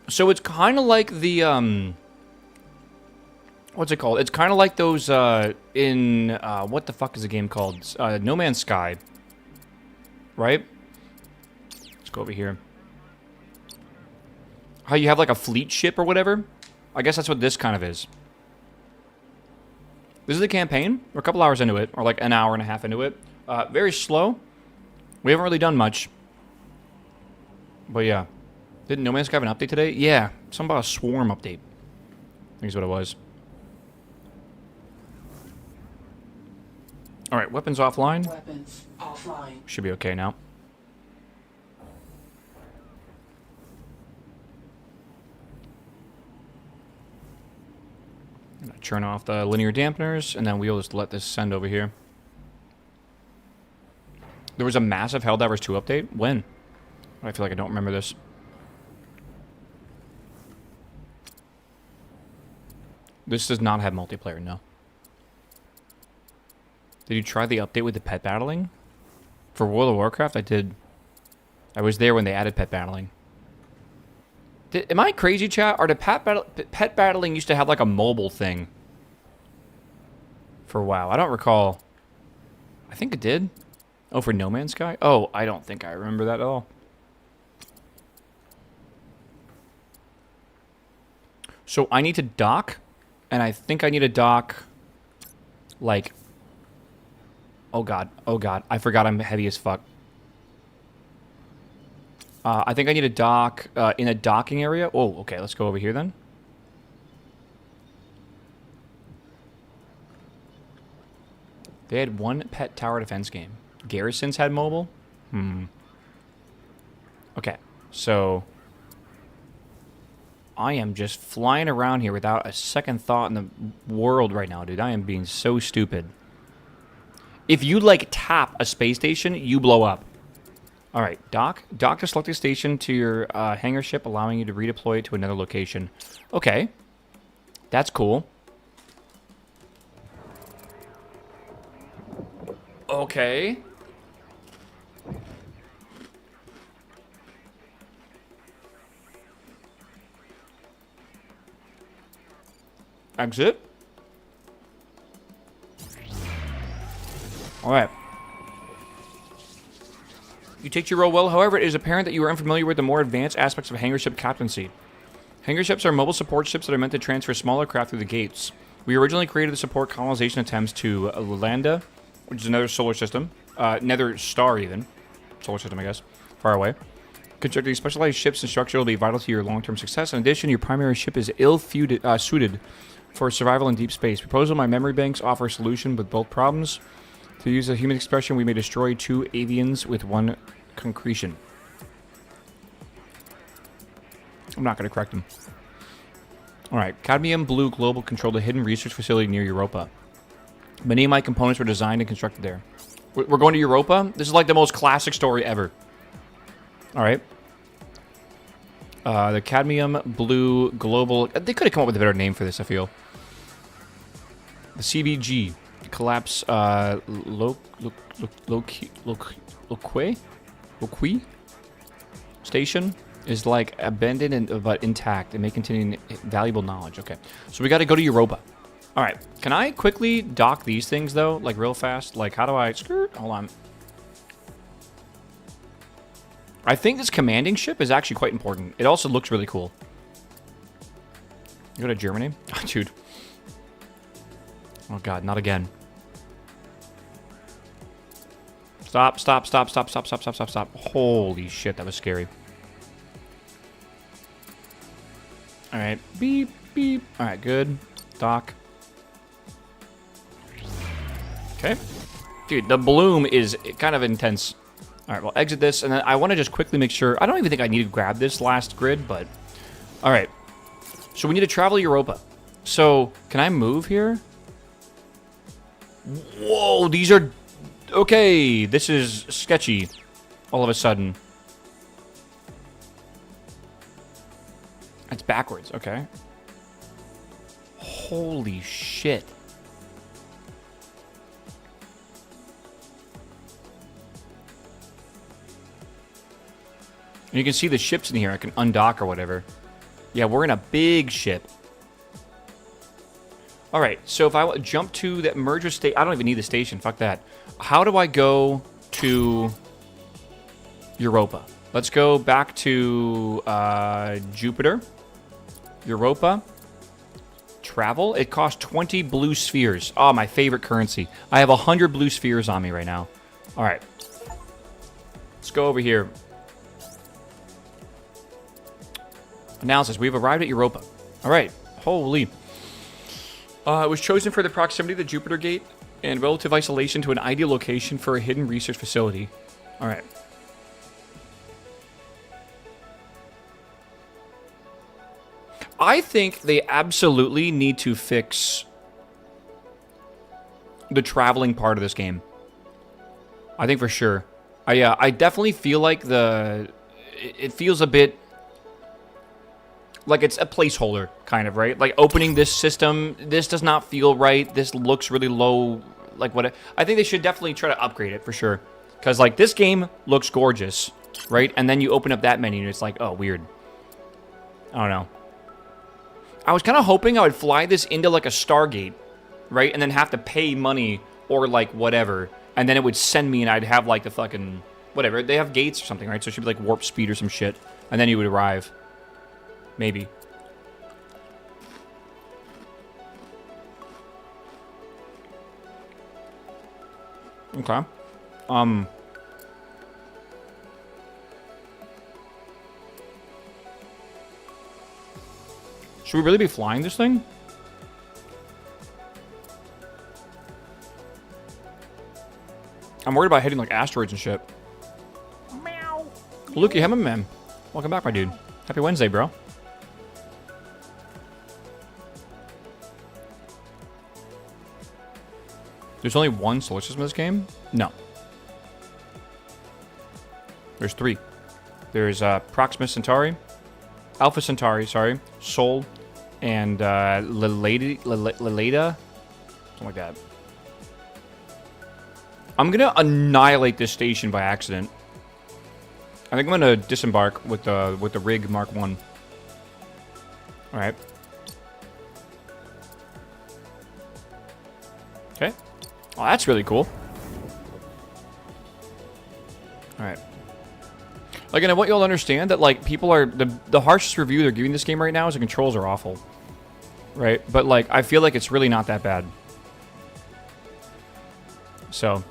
So it's kind of like the, what's it called? It's kind of like those, in, what the fuck is the game called? No Man's Sky. Right? Let's go over here. How you have like a fleet ship or whatever? I guess that's what this kind of is. This is the campaign. We're a couple hours into it, or like an hour and a half into it. Very slow. We haven't really done much. But yeah. Didn't No Man's Sky have an update today? Yeah. Something about a swarm update. I think is what it was. Alright, weapons offline. Weapons offline. Should be okay now. I'm gonna turn off the linear dampeners, and then we'll just let this send over here. There was a massive Helldivers 2 update? When? I feel like I don't remember this. This does not have multiplayer, no. Did you try the update with the pet battling? For World of Warcraft, I did. I was there when they added pet battling. Am I crazy, chat? Or did pet battling used to have like a mobile thing? For WoW. I don't recall. I think it did. Oh, for No Man's Sky? Oh, I don't think I remember that at all. So I need to dock. And I think I need to dock like... Oh god, I forgot I'm heavy as fuck. I think I need a dock in a docking area. Oh, okay, let's go over here then. They had one pet tower defense game. Garrisons had mobile? Okay, so... I am just flying around here without a second thought in the world right now, dude. I am being so stupid. If you, like, tap a space station, you blow up. Alright, dock. Dock to select a station to your hangar ship, allowing you to redeploy it to another location. Okay. That's cool. Okay. Exit. Alright. You take your role well, however, it is apparent that you are unfamiliar with the more advanced aspects of hangar ship captaincy. Hangar ships are mobile support ships that are meant to transfer smaller craft through the gates. We originally created to support colonization attempts to Landa, which is another solar system. Nether star, even. Solar system, I guess. Far away. Constructing specialized ships and structure will be vital to your long-term success. In addition, your primary ship is ill-suited for survival in deep space. Proposal: my memory banks offer a solution with both problems. To use a human expression, we may destroy 2 avians with 1 concretion. I'm not going to correct him. Alright, Cadmium Blue Global controlled a hidden research facility near Europa. Many of my components were designed and constructed there. We're going to Europa? This is like the most classic story ever. Alright. The Cadmium Blue Global... They could have come up with a better name for this, I feel. The CBG. collapse Loqui station is like abandoned but intact and may contain valuable knowledge. Okay, so we got to go to Europa. All right, can I quickly dock these things though, like real fast? Like, how do I skirt? Hold on. I think this commanding ship is actually quite important. It also looks really cool. Go to Germany, oh, dude. Oh god, not again. Stop, stop, stop, stop, stop, stop, stop, stop, stop. Holy shit, that was scary. Alright, beep, beep. Alright, good. Dock. Okay. Dude, the bloom is kind of intense. Alright, we'll exit this, and then I want to just quickly make sure... I don't even think I need to grab this last grid, but... Alright. So we need to travel Europa. So, can I move here? Whoa, these are... Okay, this is sketchy. All of a sudden. It's backwards, okay. Holy shit. And you can see the ships in here. I can undock or whatever. Yeah, we're in a big ship. All right, so if I jump to that merger state, I don't even need the station. Fuck that. How do I go to Europa? Let's go back to Jupiter. Europa. Travel. It costs 20 blue spheres. Oh, my favorite currency. I have 100 blue spheres on me right now. All right. Let's go over here. Analysis. We've arrived at Europa. All right. Holy. It was chosen for the proximity to the Jupiter Gate and relative isolation to an ideal location for a hidden research facility. All right. I think they absolutely need to fix the traveling part of this game. I think for sure. I definitely feel like it feels a bit like it's a placeholder, kind of, right? Like, opening this system, this does not feel right. This looks really low. Like, what? I think they should definitely try to upgrade it, for sure. Because, like, this game looks gorgeous, right? And then you open up that menu, and it's like, oh, weird. I don't know. I was kind of hoping I would fly this into, like, a Stargate, right? And then have to pay money or, like, whatever. And then it would send me, and I'd have, like, the fucking... Whatever. They have gates or something, right? So it should be, like, warp speed or some shit. And then you would arrive. Maybe. Okay. Should we really be flying this thing? I'm worried about hitting like asteroids and shit. Meow. Lukey Hemman Man. Welcome back, my dude. Happy Wednesday, bro. There's only one solar system in this game? No. There's three. There's Proxima Centauri, Alpha Centauri, sorry, Sol, and Leleda, something like that. I'm gonna annihilate this station by accident. I think I'm gonna disembark with the rig Mark 1. All right. Okay. Oh, that's really cool. All right. Again, I want you all to understand that, like, people are... The harshest review they're giving this game right now is the controls are awful. Right? But, like, I feel like it's really not that bad. So,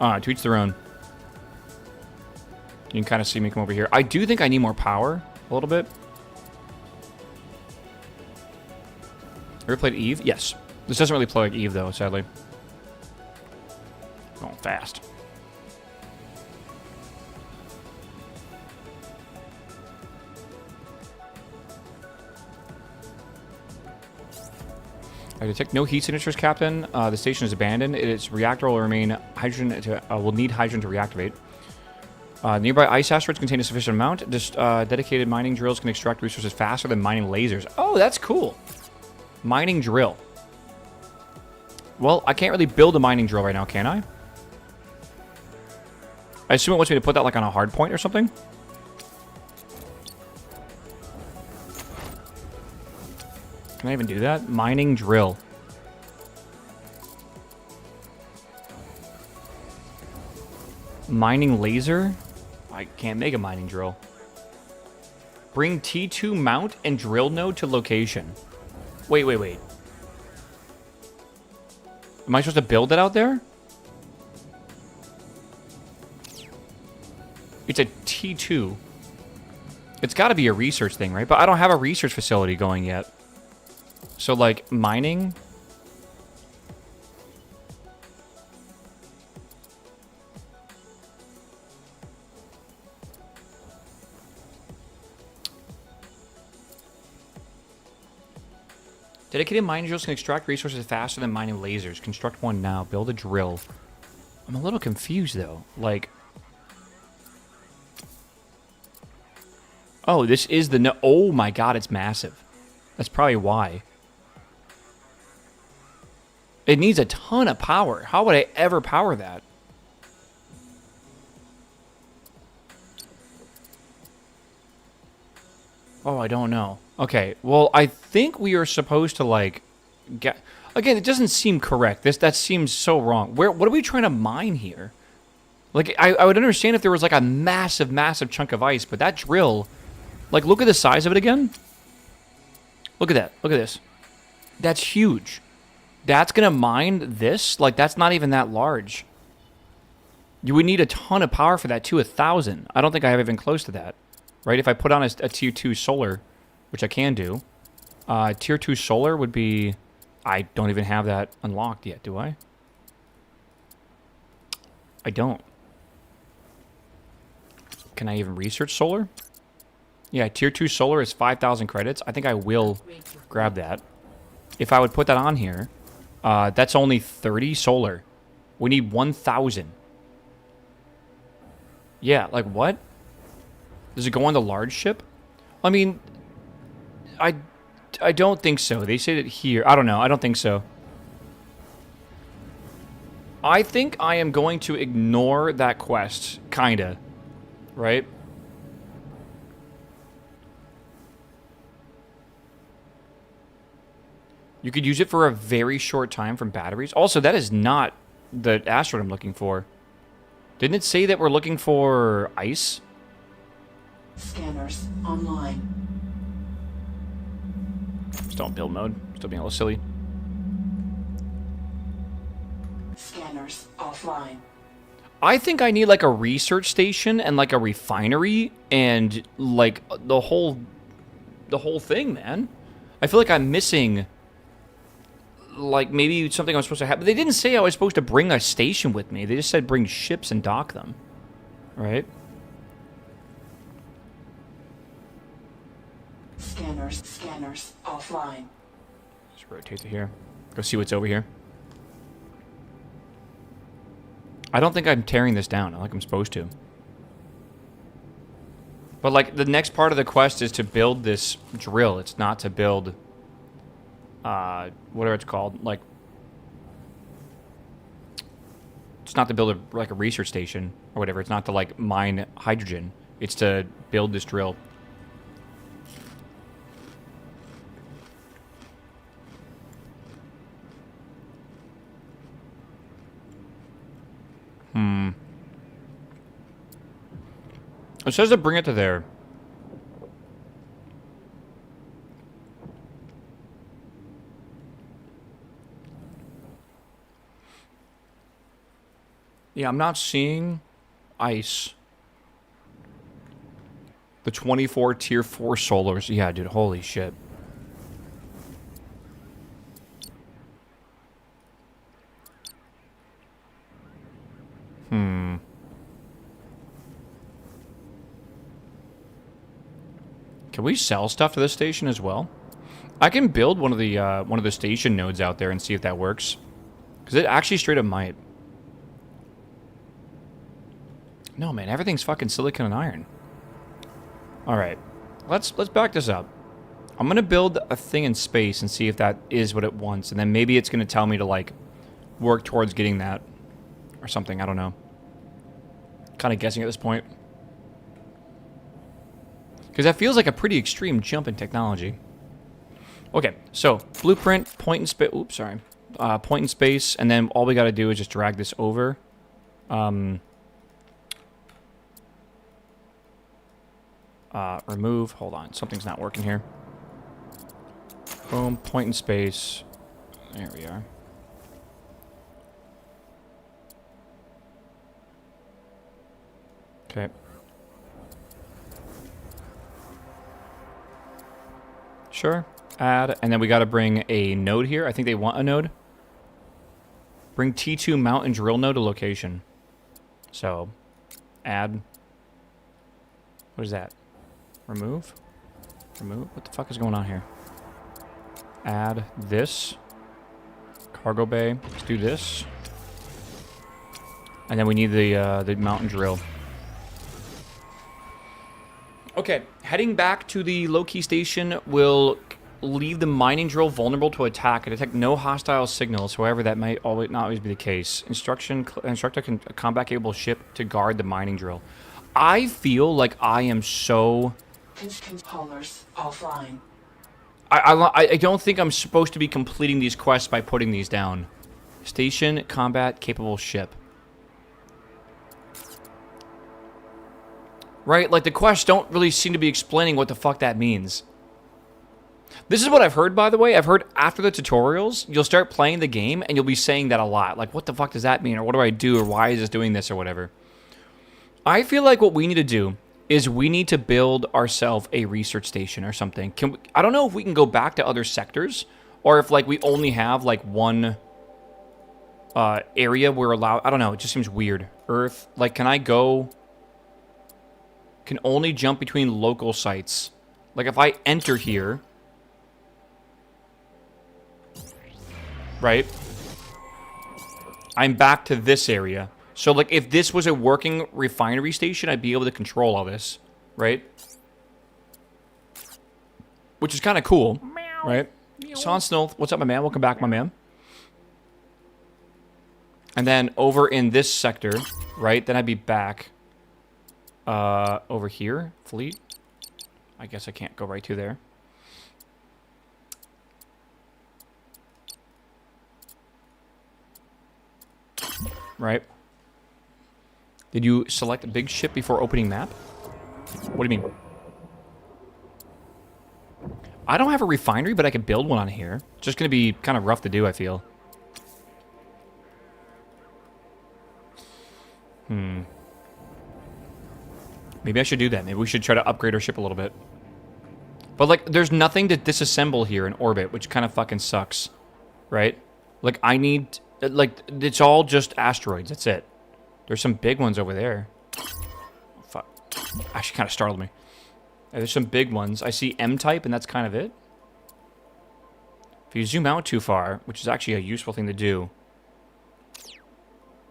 to each their own. You can kind of see me come over here. I do think I need more power, a little bit. Ever played Eve? Yes. This doesn't really play like Eve, though, sadly. Going fast. I detect no heat signatures, Captain. The station is abandoned. Its reactor will remain hydrogen. Will need hydrogen to reactivate. Nearby ice asteroids contain a sufficient amount. Just dedicated mining drills can extract resources faster than mining lasers. Oh, that's cool. Mining drill. Well, I can't really build a mining drill right now, can I? I assume it wants me to put that like on a hard point or something. Can I even do that? Mining drill. Mining laser? I can't make a mining drill. Bring T2 mount and drill node to location. Wait. Am I supposed to build it out there? It's a T2. It's got to be a research thing, right? But I don't have a research facility going yet. So, like, mining... Dedicated mining drills can extract resources faster than mining lasers. Construct one now. Build a drill. I'm a little confused, though. Like... Oh, this is the... No oh my god, it's massive. That's probably why. It needs a ton of power. How would I ever power that? Oh, I don't know. Okay, well, I think we are supposed to, like, get... Again, it doesn't seem correct. That seems so wrong. What are we trying to mine here? Like, I would understand if there was, like, a massive, massive chunk of ice, but that drill... Like, look at the size of it again. Look at that. Look at this. That's huge. That's going to mine this? Like, that's not even that large. You would need a ton of power for that, too. 1,000. I don't think I have even close to that. Right? If I put on a tier 2 solar, which I can do, tier 2 solar would be... I don't even have that unlocked yet, do I? I don't. Can I even research solar? Yeah, tier 2 solar is 5,000 credits. I think I will grab that. If I would put that on here, that's only 30 solar. We need 1,000. Yeah, like what? Does it go on the large ship? I mean, I don't think so. They said it here. I don't know. I don't think so. I think I am going to ignore that quest, kinda. Right? You could use it for a very short time from batteries. Also, that is not the asteroid I'm looking for. Didn't it say that we're looking for ice? Scanners online. Still in build mode. Still being a little silly. Scanners offline. I think I need like a research station and like a refinery and like the whole thing, man. I feel like I'm missing like maybe something I was supposed to have. But they didn't say I was supposed to bring a station with me. They just said bring ships and dock them. Right? Scanners offline. Just rotate to here. Go see what's over here. I don't think I'm tearing this down like I'm supposed to. But like the next part of the quest is to build this drill. It's not to build whatever it's called, like it's not to build like a research station or whatever. It's not to like mine hydrogen. It's to build this drill. It says to bring it to there. Yeah, I'm not seeing ice. The 24 tier 4 solars. Yeah, dude, holy shit. Can we sell stuff to this station as well? I can build one of the station nodes out there and see if that works. Because it actually straight up might. No, man, everything's fucking silicon and iron. Alright. Let's back this up. I'm gonna build a thing in space and see if that is what it wants. And then maybe it's gonna tell me to, like, work towards getting that. Or something, I don't know. Kind of guessing at this point. Because that feels like a pretty extreme jump in technology. Okay, so blueprint, point in space. Oops, sorry. Point in space, and then all we got to do is just drag this over. Remove. Hold on, something's not working here. Boom, point in space. There we are. Okay. Sure. Add, and then we got to bring a node here. I think they want a node. Bring T2 mount and drill node to location. So, add. What is that? Remove? Remove? What the fuck is going on here? Add this. Cargo bay. Let's do this. And then we need the mountain drill. Okay, heading back to the low-key station will leave the mining drill vulnerable to attack and detect no hostile signals. However, that might not always be the case. Instructor can a combat-capable ship to guard the mining drill. I feel like I am so... Haulers offline. I don't think I'm supposed to be completing these quests by putting these down. Station, combat-capable ship. Right? Like, the quests don't really seem to be explaining what the fuck that means. This is what I've heard, by the way. I've heard after the tutorials, you'll start playing the game, and you'll be saying that a lot. Like, what the fuck does that mean? Or what do I do? Or why is this doing this? Or whatever. I feel like what we need to do is we need to build ourselves a research station or something. I don't know if we can go back to other sectors, or if, like, we only have, like, one area we're allowed... I don't know. It just seems weird. Earth. Like, can I go... Can only jump between local sites. Like, if I enter here... Right? I'm back to this area. So, like, if this was a working refinery station, I'd be able to control all this. Right? Which is kind of cool. Meow. Right? Son Snow, what's up, my man? Welcome back, my man. And then over in this sector, right? Then I'd be back... over here, fleet. I guess I can't go right to there. Right. Did you select a big ship before opening map? What do you mean? I don't have a refinery, but I could build one on here. It's just going to be kind of rough to do, I feel. Maybe I should do that. Maybe we should try to upgrade our ship a little bit. But, like, there's nothing to disassemble here in orbit, which kind of fucking sucks. Right? Like, I need... Like, it's all just asteroids. That's it. There's some big ones over there. Oh, fuck. Actually kind of startled me. There's some big ones. I see M-type, and that's kind of it. If you zoom out too far, which is actually a useful thing to do,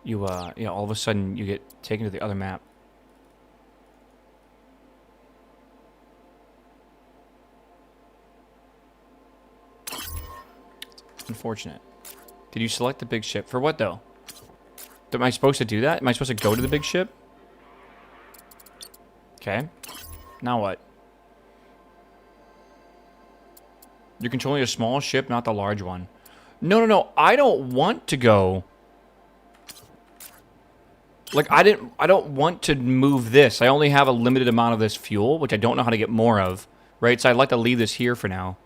you, yeah, all of a sudden you get taken to the other map. Unfortunate. Did you select the big ship? For what, though? Am I supposed to do that? Am I supposed to go to the big ship? Okay. Now what? You're controlling a small ship, not the large one. No, no, no. I don't want to go... Like, I don't want to move this. I only have a limited amount of this fuel, which I don't know how to get more of. Right? So I'd like to leave this here for now.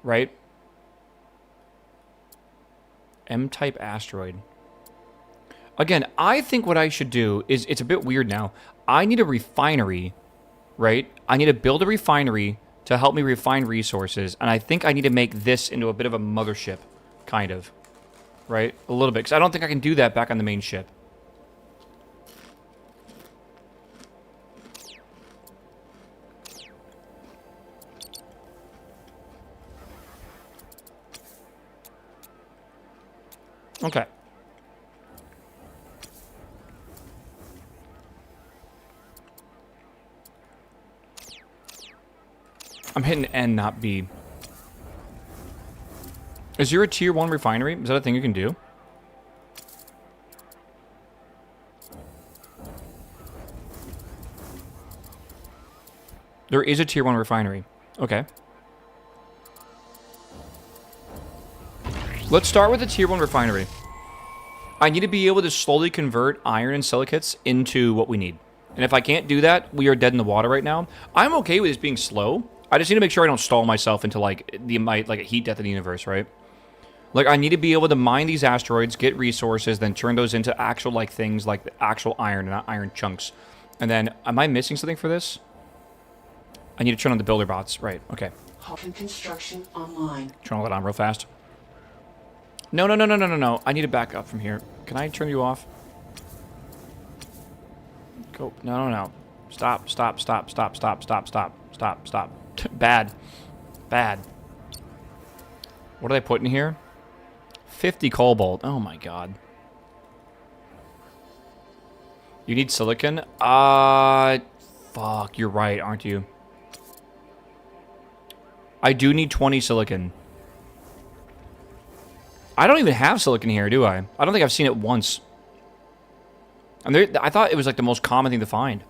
Right? M-type asteroid. Again, I think what I should do is... It's a bit weird now. I need a refinery, right? I need to build a refinery to help me refine resources. And I think I need to make this into a bit of a mothership. Kind of. Right? A little bit. Because I don't think I can do that back on the main ship. Okay. I'm hitting N, not B. Is there a tier 1 refinery? Is that a thing you can do? There is a tier 1 refinery. Okay. Let's start with the tier 1 refinery. I need to be able to slowly convert iron and silicates into what we need. And if I can't do that, we are dead in the water right now. I'm okay with this being slow. I just need to make sure I don't stall myself into like a heat death of the universe, right? Like I need to be able to mine these asteroids, get resources, then turn those into actual like things like the actual iron and not iron chunks. And then, am I missing something for this? I need to turn on the builder bots. Right, okay. Huffing construction online. Turn all that on real fast. No, no, no, no, no, no, no. I need to back up from here. Can I turn you off? Go. No, no, no. Stop, stop, stop, stop, stop, stop, stop, stop, stop. Bad. Bad. What are they putting here? 50 cobalt. Oh my god. You need silicon? Fuck, you're right, aren't you? I do need 20 silicon. I don't even have silicon here, do I? I don't think I've seen it once. And I thought it was like the most common thing to find.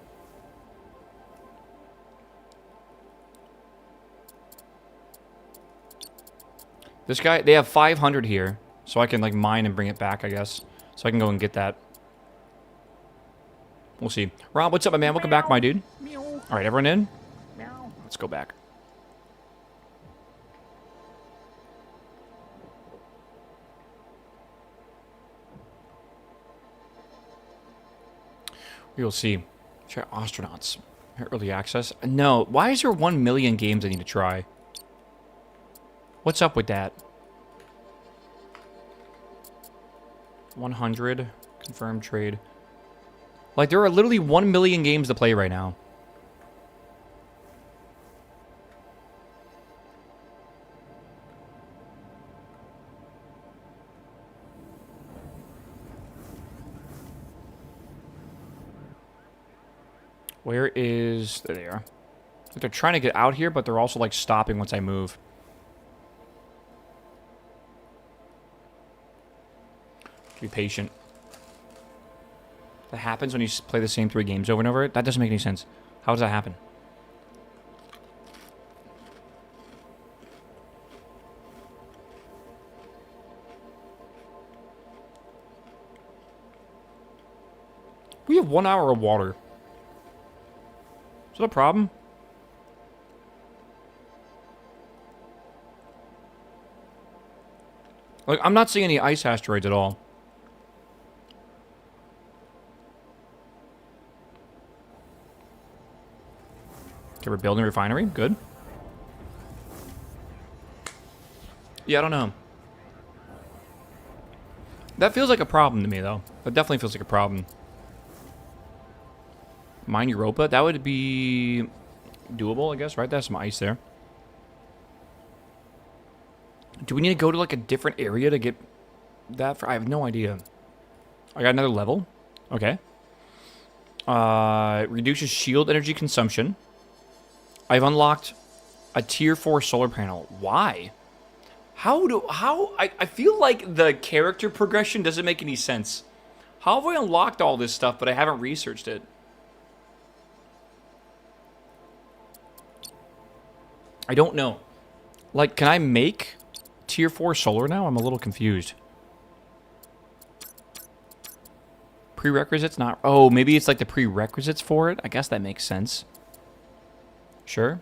This guy, they have 500 here. So I can like mine and bring it back, I guess. So I can go and get that. We'll see. Rob, what's up, my man? Welcome back, my dude. Alright, everyone in? Let's go back. We will see. Try astronauts. Early access. No. Why is there 1 million games I need to try? What's up with that? 100. Confirmed trade. Like, there are literally 1 million games to play right now. Where is... There they are. Like they're trying to get out here, but they're also, like, stopping once I move. Be patient. That happens when you play the same 3 games over and over? That doesn't make any sense. How does that happen? We have 1 hour of water. Is that a problem? Like, I'm not seeing any ice asteroids at all. Okay, we're building a refinery. Good. Yeah, I don't know. That feels like a problem to me, though. That definitely feels like a problem. Mine Europa? That would be doable, I guess, right? There's some ice there. Do we need to go to, like, a different area to get that? I have no idea. I got another level. Okay. Reduces shield energy consumption. I've unlocked a tier 4 solar panel. Why? I feel like the character progression doesn't make any sense. How have I unlocked all this stuff, but I haven't researched it? I don't know. Like, can I make tier 4 solar now? I'm a little confused. Prerequisites not... Oh, maybe it's like the prerequisites for it? I guess that makes sense. Sure.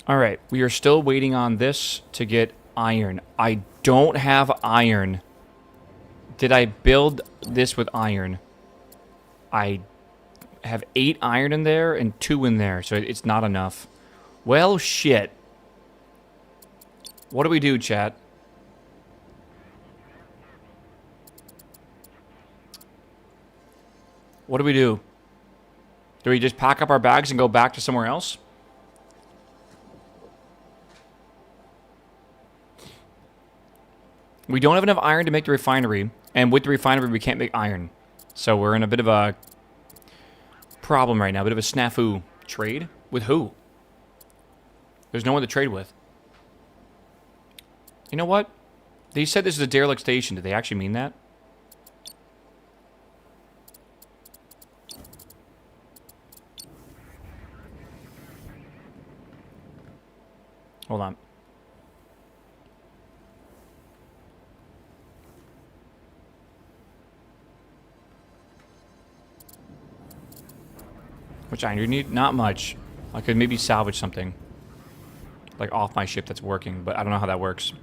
Alright, we are still waiting on this to get iron. I don't have iron. Did I build this with iron? I have 8 iron in there and 2 in there, so it's not enough. Well, shit. What do we do, chat? What do we do? Do we just pack up our bags and go back to somewhere else? We don't have enough iron to make the refinery, and with the refinery we can't make iron. So we're in a bit of a problem right now, a bit of a snafu. Trade? With who? There's no one to trade with. You know what? They said this is a derelict station. Did they actually mean that? Hold on. Which iron do you need? Not much. I could maybe salvage something. Like off my ship that's working, but I don't know how that works.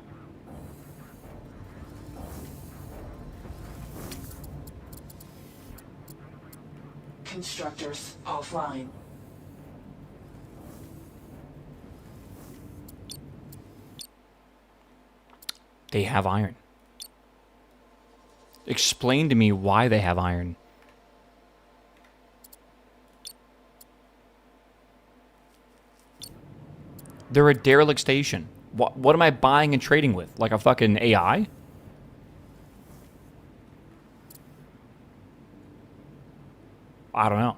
Constructors offline. They have iron. Explain to me why they have iron. They're a derelict station. What am I buying and trading with? Like a fucking AI? I don't know.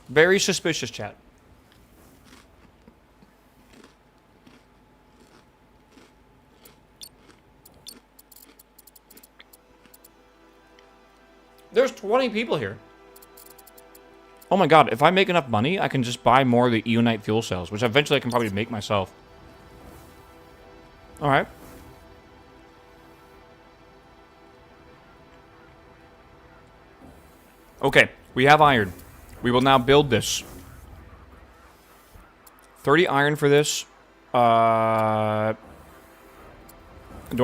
Very suspicious, chat. There's 20 people here. Oh my god, if I make enough money, I can just buy more of the Eonite fuel cells, which eventually I can probably make myself. Alright. Okay, we have iron. We will now build this. 30 iron for this. Do I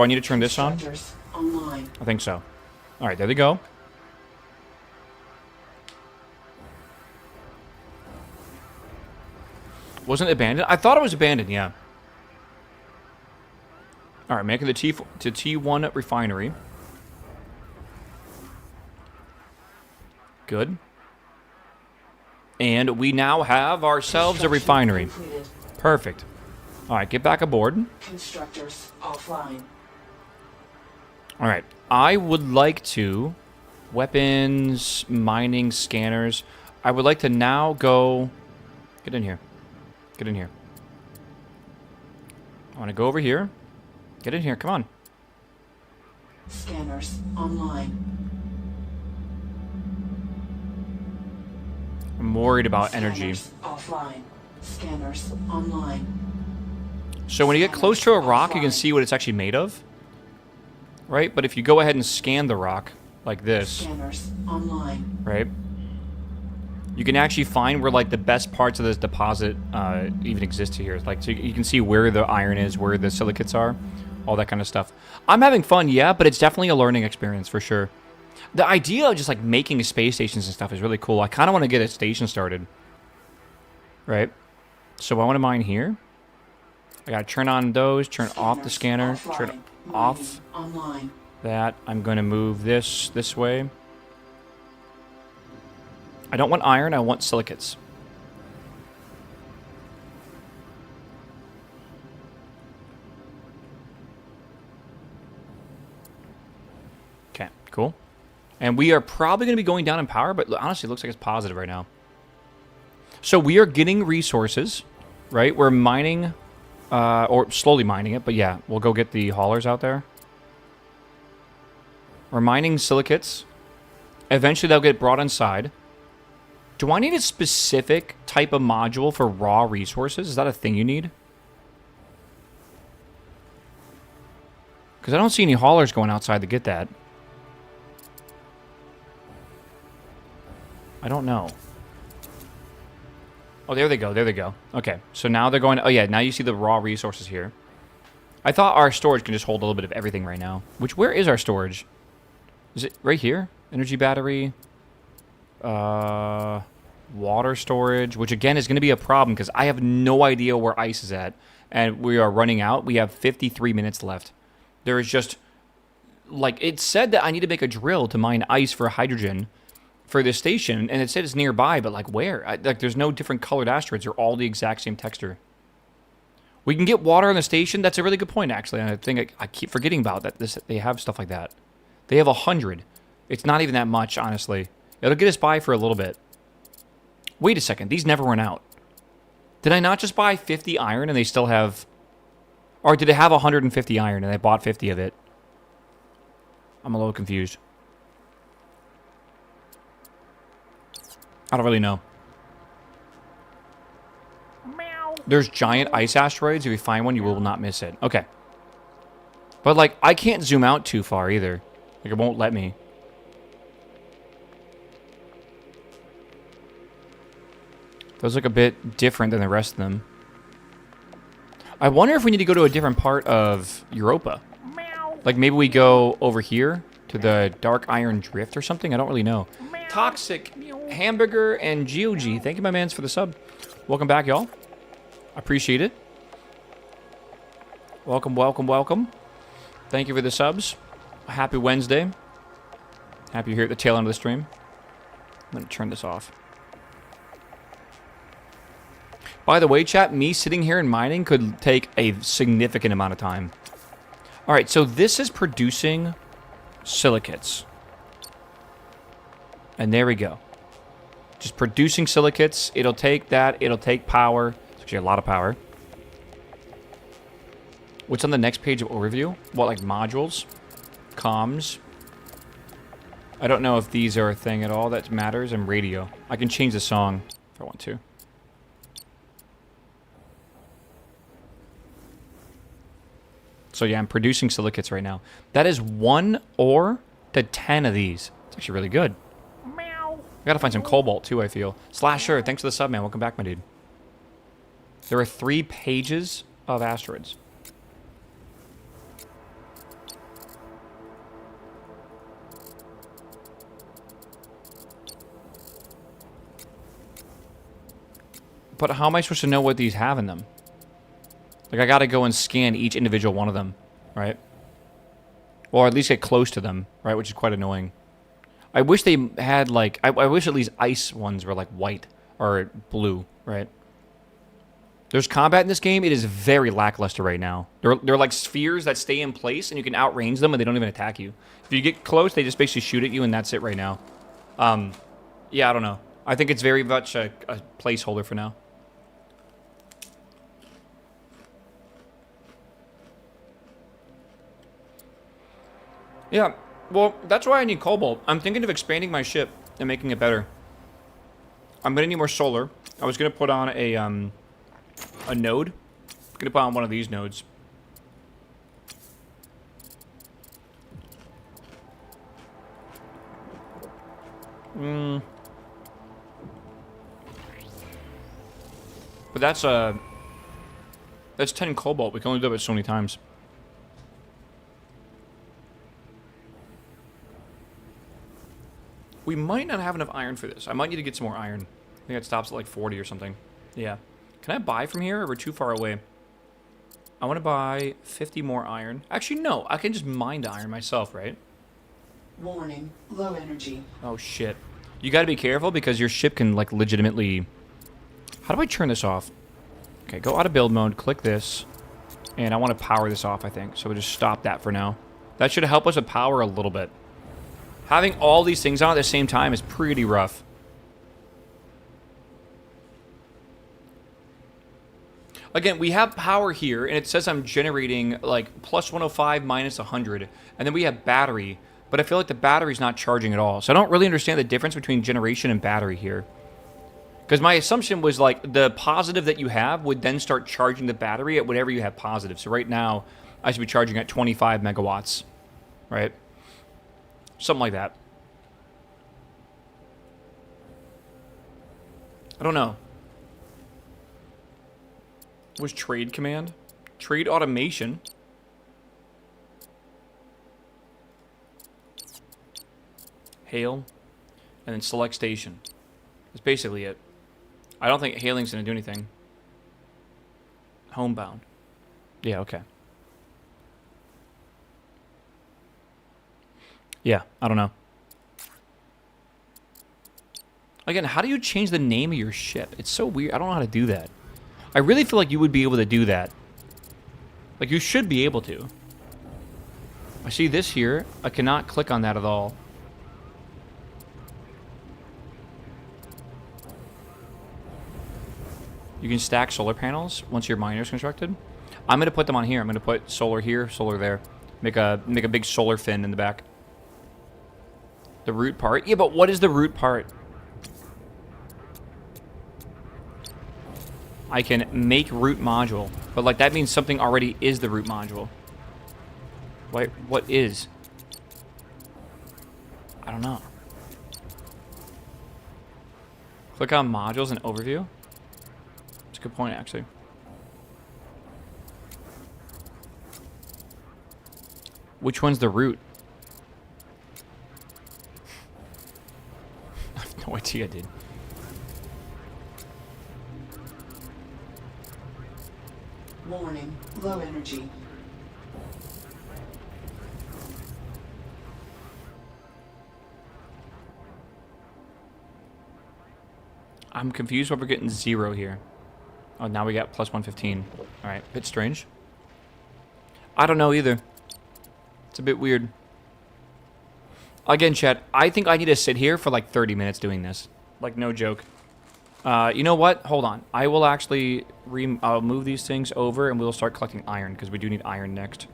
need to turn this on? Constructors online. I think so. Alright, there they go. Wasn't it abandoned? I thought it was abandoned, yeah. Alright, making the T1 refinery. Good. And we now have ourselves a refinery. Completed. Perfect. Alright, get back aboard. Constructors offline. Alright, I would like to... Weapons, mining, scanners. I would like to now go... Get in here. Get in here. I want to go over here. Get in here, come on. Scanners online. I'm worried about energy. Scanners offline. Scanners online. So when you get close to a rock, you can see what it's actually made of. Right? But if you go ahead and scan the rock, like this, Scanners online. right? You can actually find where, like, the best parts of this deposit even exist here. Like, so you can see where the iron is, where the silicates are, all that kind of stuff. I'm having fun, yeah, but it's definitely a learning experience for sure. The idea of just, like, making space stations and stuff is really cool. I kind of want to get a station started. Right? So I want to mine here. I got to turn on those, turn off the scanner, Scanners turn offline. off Mining online. that. I'm going to move this way. I don't want iron, I want silicates. Okay, cool. And we are probably going to be going down in power, but honestly, it looks like it's positive right now. So we are getting resources, right? We're mining, or slowly mining it, but yeah, we'll go get the haulers out there. We're mining silicates. Eventually, they'll get brought inside. Do I need a specific type of module for raw resources? Is that a thing you need? Because I don't see any haulers going outside to get that. I don't know. Oh, there they go. There they go. Okay, so now they're going... Oh, yeah, now you see the raw resources here. I thought our storage can just hold a little bit of everything right now. Where is our storage? Is it right here? Energy battery... water storage, which again is going to be a problem because I have no idea where ice is at, and we are running out. We have 53 minutes left. There is just, like, it said that I need to make a drill to mine ice for hydrogen for this station, and it said it's nearby, but like where? Like, there's no different colored asteroids. They're all the exact same texture. We can get water on the station. That's a really good point, actually. And I think I keep forgetting about that. They have stuff like that. They have 100. It's not even that much, honestly. It'll get us by for a little bit. Wait a second. These never run out. Did I not just buy 50 iron and they still have... Or did it have 150 iron and I bought 50 of it? I'm a little confused. I don't really know. Meow. There's giant ice asteroids. If you find one, you will not miss it. Okay. But, like, I can't zoom out too far either. Like, it won't let me. Those look a bit different than the rest of them. I wonder if we need to go to a different part of Europa. Meow. Like, maybe we go over here to the Dark Iron Drift or something? I don't really know. Toxic, Hamburger, and GOG. Thank you, my mans, for the sub. Welcome back, y'all. I appreciate it. Welcome, welcome, welcome. Thank you for the subs. Happy Wednesday. Happy you're here at the tail end of the stream. I'm going to turn this off. By the way, chat, me sitting here and mining could take a significant amount of time. All right, so this is producing silicates. And there we go. Just producing silicates. It'll take that. It'll take power. It's actually a lot of power. What's on the next page of overview? What, like modules? Comms? I don't know if these are a thing at all that matters. And radio. I can change the song if I want to. So yeah, I'm producing silicates right now. That is 1 ore to 10 of these. It's actually really good. Meow. I gotta find some cobalt too, I feel. Slasher, thanks for the sub, man. Welcome back, my dude. There are 3 pages of asteroids. But how am I supposed to know what these have in them? Like, I gotta go and scan each individual one of them, right? Or at least get close to them, right? Which is quite annoying. I wish they had, like... I wish at least ice ones were, like, white or blue, right? There's combat in this game. It is very lackluster right now. They're like spheres that stay in place, and you can outrange them, and they don't even attack you. If you get close, they just basically shoot at you, and that's it right now. Yeah, I don't know. I think it's very much a placeholder for now. Yeah, well, that's why I need cobalt. I'm thinking of expanding my ship and making it better. I'm gonna need more solar. I was gonna put on a node. I'm gonna put on one of these nodes. But that's 10 cobalt. We can only do it so many times. We might not have enough iron for this. I might need to get some more iron. I think it stops at like 40 or something. Yeah. Can I buy from here, or we're too far away? I want to buy 50 more iron. Actually, no. I can just mine the iron myself, right? Warning, low energy. Oh, shit. You got to be careful because your ship can, like, legitimately... How do I turn this off? Okay, go out of build mode. Click this. And I want to power this off, I think. So we'll just stop that for now. That should help us with power a little bit. Having all these things on at the same time is pretty rough. Again, we have power here, and it says I'm generating, like, plus 105, minus 100. And then we have battery, but I feel like the battery's not charging at all. So I don't really understand the difference between generation and battery here. Because my assumption was, like, the positive that you have would then start charging the battery at whatever you have positive. So right now, I should be charging at 25 megawatts, right? Something like that. I don't know. Was trade command? Trade automation. Hail. And then select station. That's basically it. I don't think hailing's going to do anything. Homebound. Yeah, okay. Yeah, I don't know. Again, how do you change the name of your ship? It's so weird. I don't know how to do that. I really feel like you would be able to do that. Like, you should be able to. I see this here. I cannot click on that at all. You can stack solar panels once your miner is constructed. I'm going to put them on here. I'm going to put solar here, solar there. Make a big solar fin in the back. The root part? Yeah, but what is the root part? I can make root module. But, like, that means something already is the root module. Wait, what is? I don't know. Click on modules and overview. That's a good point, actually. Which one's the root? I have no idea, dude. Warning, low energy. I'm confused why we're getting 0 here. Oh, now we got plus 115. Alright, bit strange. I don't know either. It's a bit weird. Again, chat, I think I need to sit here for like 30 minutes doing this. Like, no joke. You know what? Hold on. I will actually I'll move these things over and we'll start collecting iron, because we do need iron next.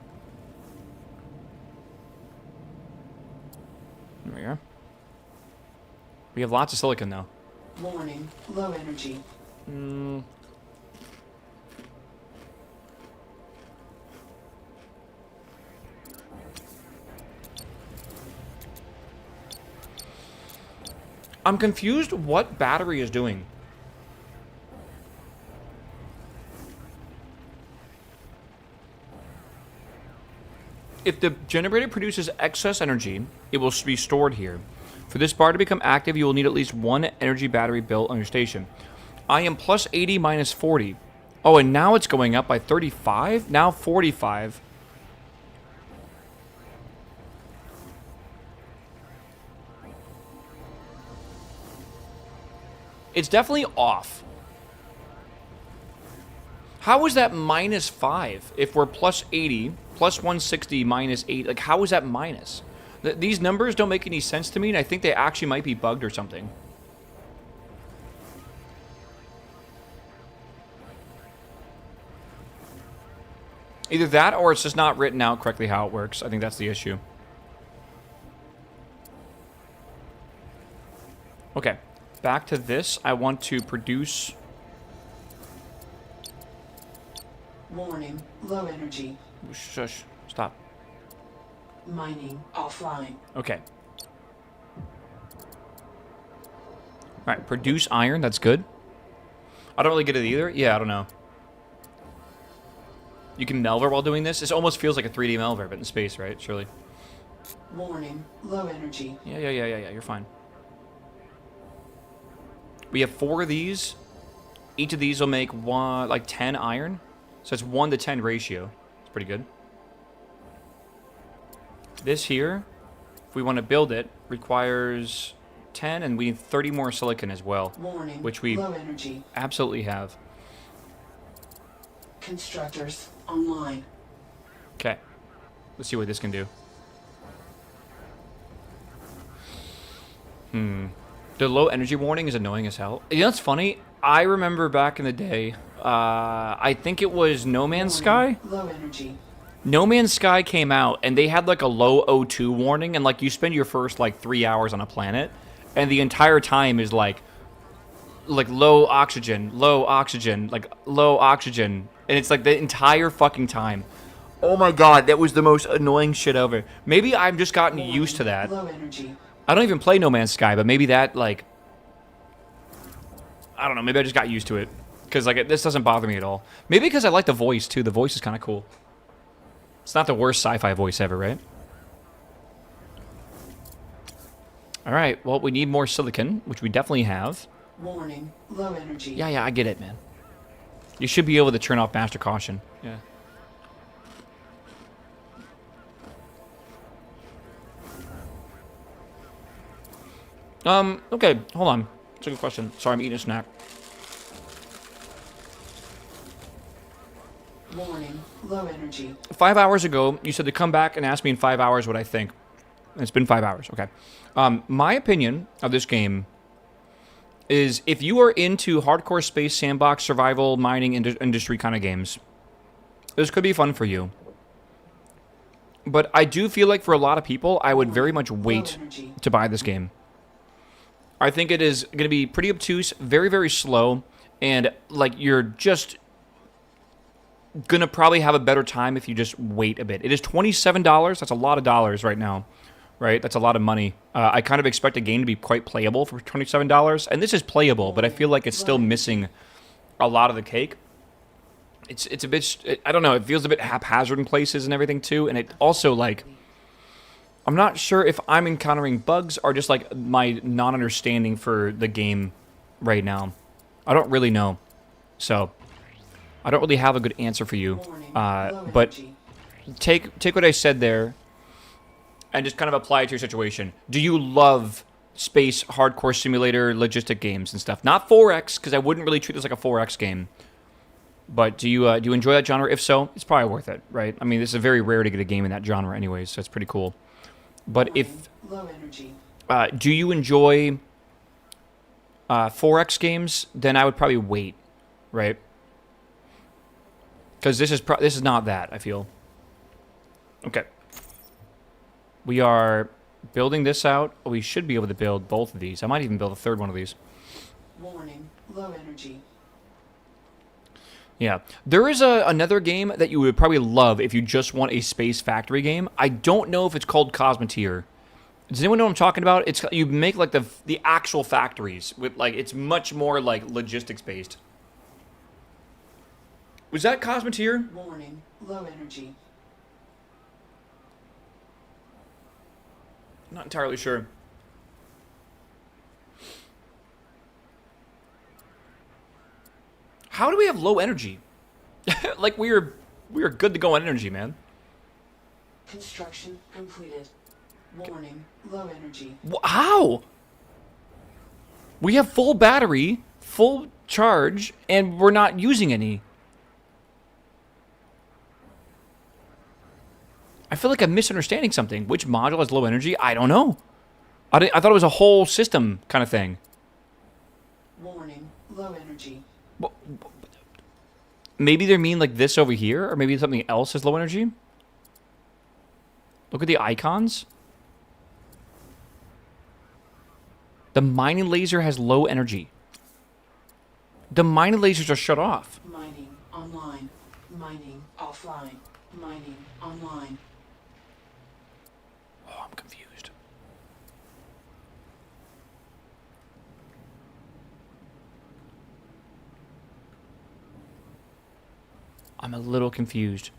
There we are. We have lots of silicon, though. Warning, low energy. I'm confused what battery is doing. If the generator produces excess energy, it will be stored here. For this bar to become active, you will need at least one energy battery built on your station. I am plus 80 minus 40. Oh, and now it's going up by 35? Now 45. It's definitely off. How is that minus 5 if we're plus 80, plus 160, minus 8? Like, how is that minus? These numbers don't make any sense to me, and I think they actually might be bugged or something. Either that, or it's just not written out correctly how it works. I think that's the issue. Okay, back to this. I want to produce... Warning, low energy. Shush, stop. Mining offline. Okay. Alright, produce iron, that's good. I don't really get it either. Yeah, I don't know. You can Melver while doing this? This almost feels like a 3D Melver, but in space, right? Surely. Warning, low energy. Yeah, you're fine. We have 4 of these. Each of these will make like 10 iron. So it's 1 to 10 ratio. It's pretty good. This here, if we want to build it, requires 10, and we need 30 more silicon as well. Warning, which we low energy. absolutely have. Constructors online. Okay. Let's see what this can do. The low energy warning is annoying as hell. You know what's funny? I remember back in the day, I think it was No Man's Sky? Low energy. No Man's Sky came out, and they had like a low O2 warning, and like you spend your first like 3 hours on a planet, and the entire time is like low oxygen, like low oxygen, and it's like the entire fucking time. Oh my god, that was the most annoying shit ever. Maybe I've just gotten used to that. Low energy. I don't even play No Man's Sky, but maybe that like, I don't know, maybe I just got used to it. Because like this doesn't bother me at all. Maybe because I like the voice too. The voice is kind of cool. It's not the worst sci-fi voice ever, right? Alright, well, we need more silicon, which we definitely have. Warning, low energy. Yeah, I get it, man. You should be able to turn off master caution. Yeah. Okay, hold on. That's a good question. Sorry, I'm eating a snack. Warning, low energy. 5 hours ago, you said to come back and ask me in 5 hours what I think. And it's been 5 hours, okay. My opinion of this game is if you are into hardcore space sandbox survival mining industry kind of games, This could be fun for you. But I do feel like for a lot of people, I would very much wait to buy this game. I think it is going to be pretty obtuse, very, very slow, and like you're just going to probably have a better time if you just wait a bit. It is $27. That's a lot of dollars right now, right? That's a lot of money. I kind of expect a game to be quite playable for $27, and this is playable, but I feel like it's still missing a lot of the cake. It's a bit, I don't know, it feels a bit haphazard in places and everything too, and it also, like, I'm not sure if I'm encountering bugs or just, like, my non-understanding for the game right now. I don't really know. So, I don't really have a good answer for you. But take what I said there and just kind of apply it to your situation. Do you love space hardcore simulator logistic games and stuff? Not 4X, because I wouldn't really treat this like a 4X game. But do you enjoy that genre? If so, it's probably worth it, right? I mean, this is very rare to get a game in that genre anyways, so it's pretty cool. But if... Low energy. Do you enjoy 4X games? Then I would probably wait, right? Because this is not that, I feel. Okay. We are building this out. We should be able to build both of these. I might even build a third one of these. Warning. Low energy. Yeah. There is another game that you would probably love if you just want a Space Factory game. I don't know if it's called Cosmeteer. Does anyone know what I'm talking about? It's you make like the actual factories with like it's much more like logistics based. Was that Cosmeteer? Warning. Low energy. I'm not entirely sure. How do we have low energy? Like we are good to go on energy, man. Construction completed. Warning. Low energy. How? We have full battery, full charge, and we're not using any. I feel like I'm misunderstanding something. Which module has low energy? I don't know. I thought it was a whole system kind of thing. Warning. Low energy. Maybe they mean like this over here, or maybe something else has low energy. Look at the icons. The mining laser has low energy. The mining lasers are shut off. Mining online. Mining offline. Mining online. Oh, I'm confused. I'm a little confused.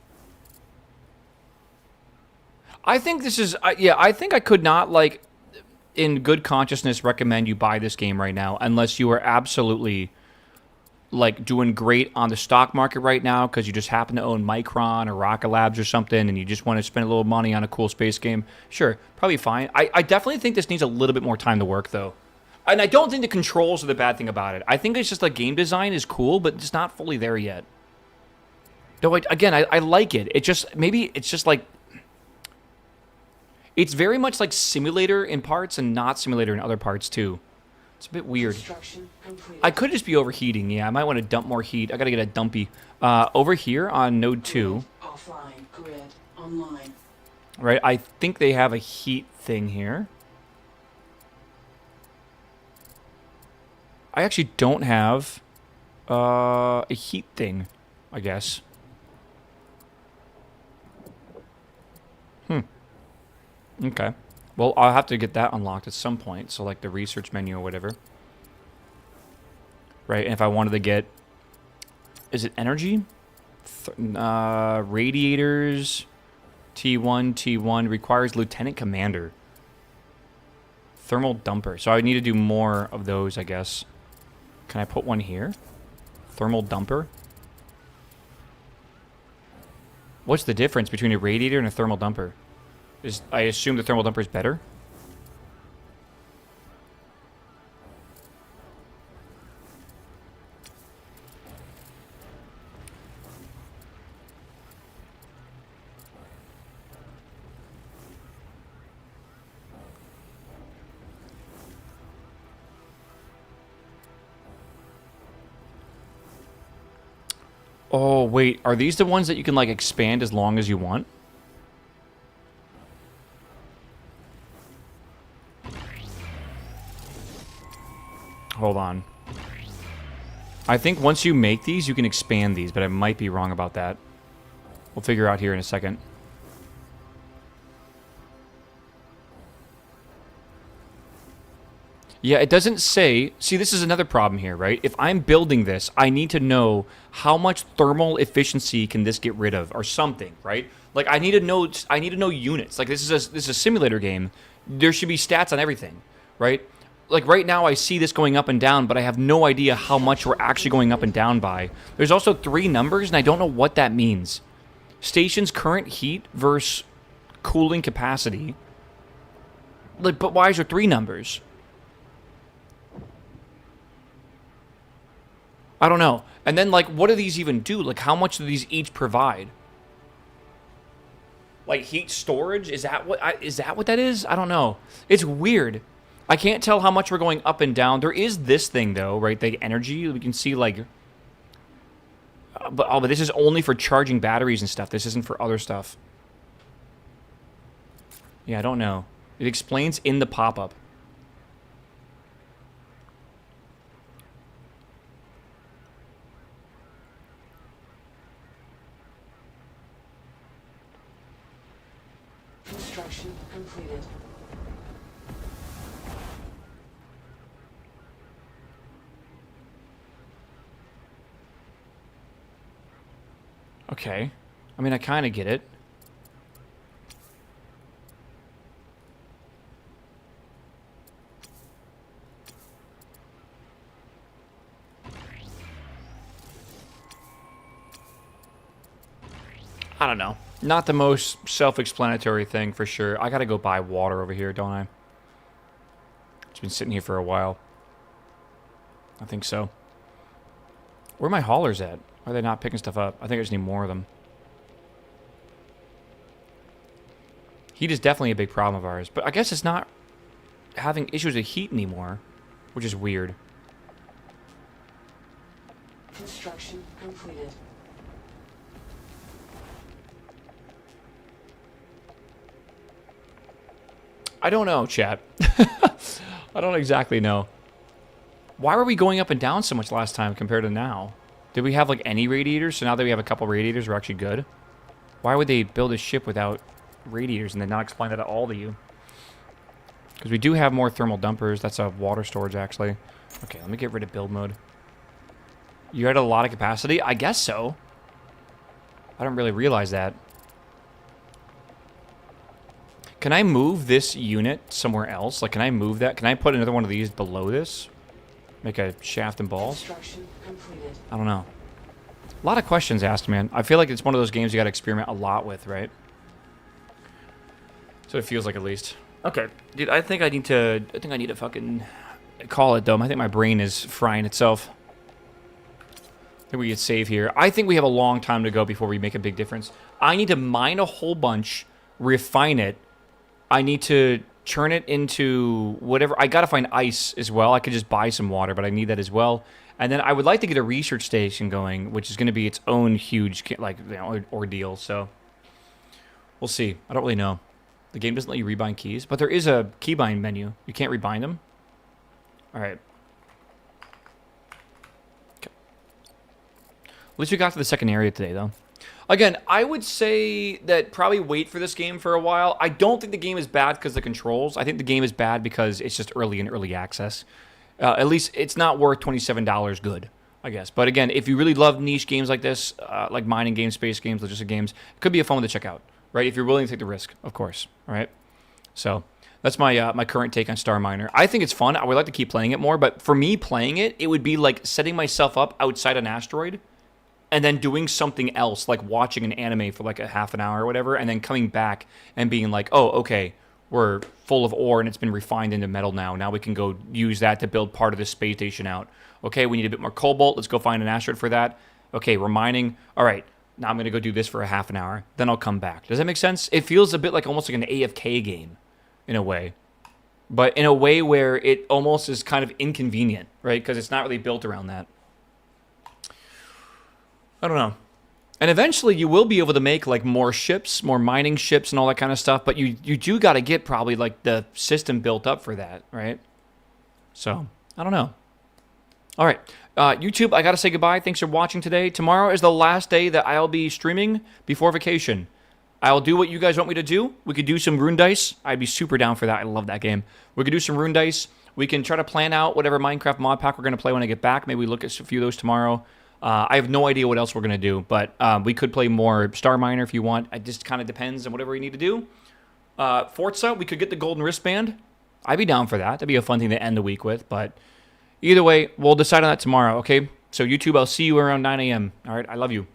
I think this is, yeah, I think I could not, like, in good consciousness recommend you buy this game right now unless you are absolutely, like, doing great on the stock market right now because you just happen to own Micron or Rocket Labs or something and you just want to spend a little money on a cool space game. Sure, probably fine. I definitely think this needs a little bit more time to work, though. And I don't think the controls are the bad thing about it. I think it's just, like, game design is cool, but it's not fully there yet. Though, again, I like it. It just, maybe it's just, like, it's very much like simulator in parts and not simulator in other parts, too. It's a bit weird. I could just be overheating. Yeah, I might want to dump more heat. I got to get a dumpy. Over here on node 2. Offline. Grid online. Right, I think they have a heat thing here. I actually don't have a heat thing, I guess. Okay. Well, I'll have to get that unlocked at some point. So, like, the research menu or whatever. Right, and if I wanted to get... Is it energy? Radiators... T1 requires Lieutenant Commander. Thermal Dumper. So I need to do more of those, I guess. Can I put one here? Thermal Dumper? What's the difference between a radiator and a thermal dumper? I assume the thermal dumper is better? Oh, wait. Are these the ones that you can, like, expand as long as you want? Hold on. I think once you make these, you can expand these, but I might be wrong about that. We'll figure out here in a second. Yeah, it doesn't say... See, this is another problem here, right? If I'm building this, I need to know how much thermal efficiency can this get rid of, or something, right? Like, I need to know units. Like, this is a simulator game. There should be stats on everything, right? Like, right now, I see this going up and down, but I have no idea how much we're actually going up and down by. There's also 3 numbers, and I don't know what that means. Station's current heat versus cooling capacity. Like, but why is there 3 numbers? I don't know. And then, like, what do these even do? Like, how much do these each provide? Like, heat storage? Is that what that is? I don't know. It's weird. I can't tell how much we're going up and down. There is this thing, though, right? The energy. We can see, like... but this is only for charging batteries and stuff. This isn't for other stuff. Yeah, I don't know. It explains in the pop-up. Construction completed. Okay. I mean, I kind of get it. I don't know. Not the most self-explanatory thing for sure. I gotta go buy water over here, don't I? It's been sitting here for a while. I think so. Where are my haulers at? Why are they not picking stuff up? I think I just need more of them. Heat is definitely a big problem of ours, but I guess it's not having issues with heat anymore, which is weird. Construction completed. I don't know, chat. I don't exactly know. Why were we going up and down so much last time compared to now? Did we have, like, any radiators? So now that we have a couple radiators, we're actually good? Why would they build a ship without radiators and then not explain that at all to you? Because we do have more thermal dumpers. That's a water storage, actually. Okay, let me get rid of build mode. You had a lot of capacity? I guess so. I don't really realize that. Can I move this unit somewhere else? Like, can I move that? Can I put another one of these below this? Make a shaft and balls? Construction completed. I don't know. A lot of questions asked, man. I feel like it's one of those games you got to experiment a lot with, right? So it feels like, at least. Okay, dude. I think I need to fucking call it, though. I think my brain is frying itself. I think we get save here. I think we have a long time to go before we make a big difference. I need to mine a whole bunch, refine it. I need to turn it into whatever. I gotta find ice as well. I could just buy some water, but I need that as well. And then I would like to get a research station going, which is going to be its own huge, like, you know, ordeal. So we'll see. I don't really know. The game doesn't let you rebind keys, but there is a keybind menu. You can't rebind them. All right. Okay. At least we got to the second area today, though. Again, I would say that probably wait for this game for a while. I don't think the game is bad because of the controls. I think the game is bad because it's just early and early access. At least it's not worth $27 good, I guess. But again, if you really love niche games like this, like mining games, space games, logistic games, it could be a fun one to check out, right? If you're willing to take the risk, of course, all right? So that's my my current take on Starminer. I think it's fun. I would like to keep playing it more, but for me playing it, it would be like setting myself up outside an asteroid and then doing something else, like watching an anime for like a half an hour or whatever, and then coming back and being like, oh, okay, we're full of ore and it's been refined into metal now. Now we can go use that to build part of this space station out. Okay, we need a bit more cobalt. Let's go find an asteroid for that. Okay, we're mining. All right, now I'm going to go do this for a half an hour. Then I'll come back. Does that make sense? It feels a bit like almost like an AFK game in a way. But in a way where it almost is kind of inconvenient, right? Because it's not really built around that. I don't know. And eventually you will be able to make like more ships, more mining ships and all that kind of stuff, but you do got to get probably like the system built up for that, right? So, I don't know. All right. YouTube, I got to say goodbye. Thanks for watching today. Tomorrow is the last day that I'll be streaming before vacation. I'll do what you guys want me to do. We could do some Rune Dice. I'd be super down for that. I love that game. We could do some Rune Dice. We can try to plan out whatever Minecraft mod pack we're going to play when I get back. Maybe we look at a few of those tomorrow. I have no idea what else we're going to do, but we could play more Starminer if you want. It just kind of depends on whatever you need to do. Forza, we could get the golden wristband. I'd be down for that. That'd be a fun thing to end the week with, but either way, we'll decide on that tomorrow, okay? So YouTube, I'll see you around 9 a.m. All right, I love you.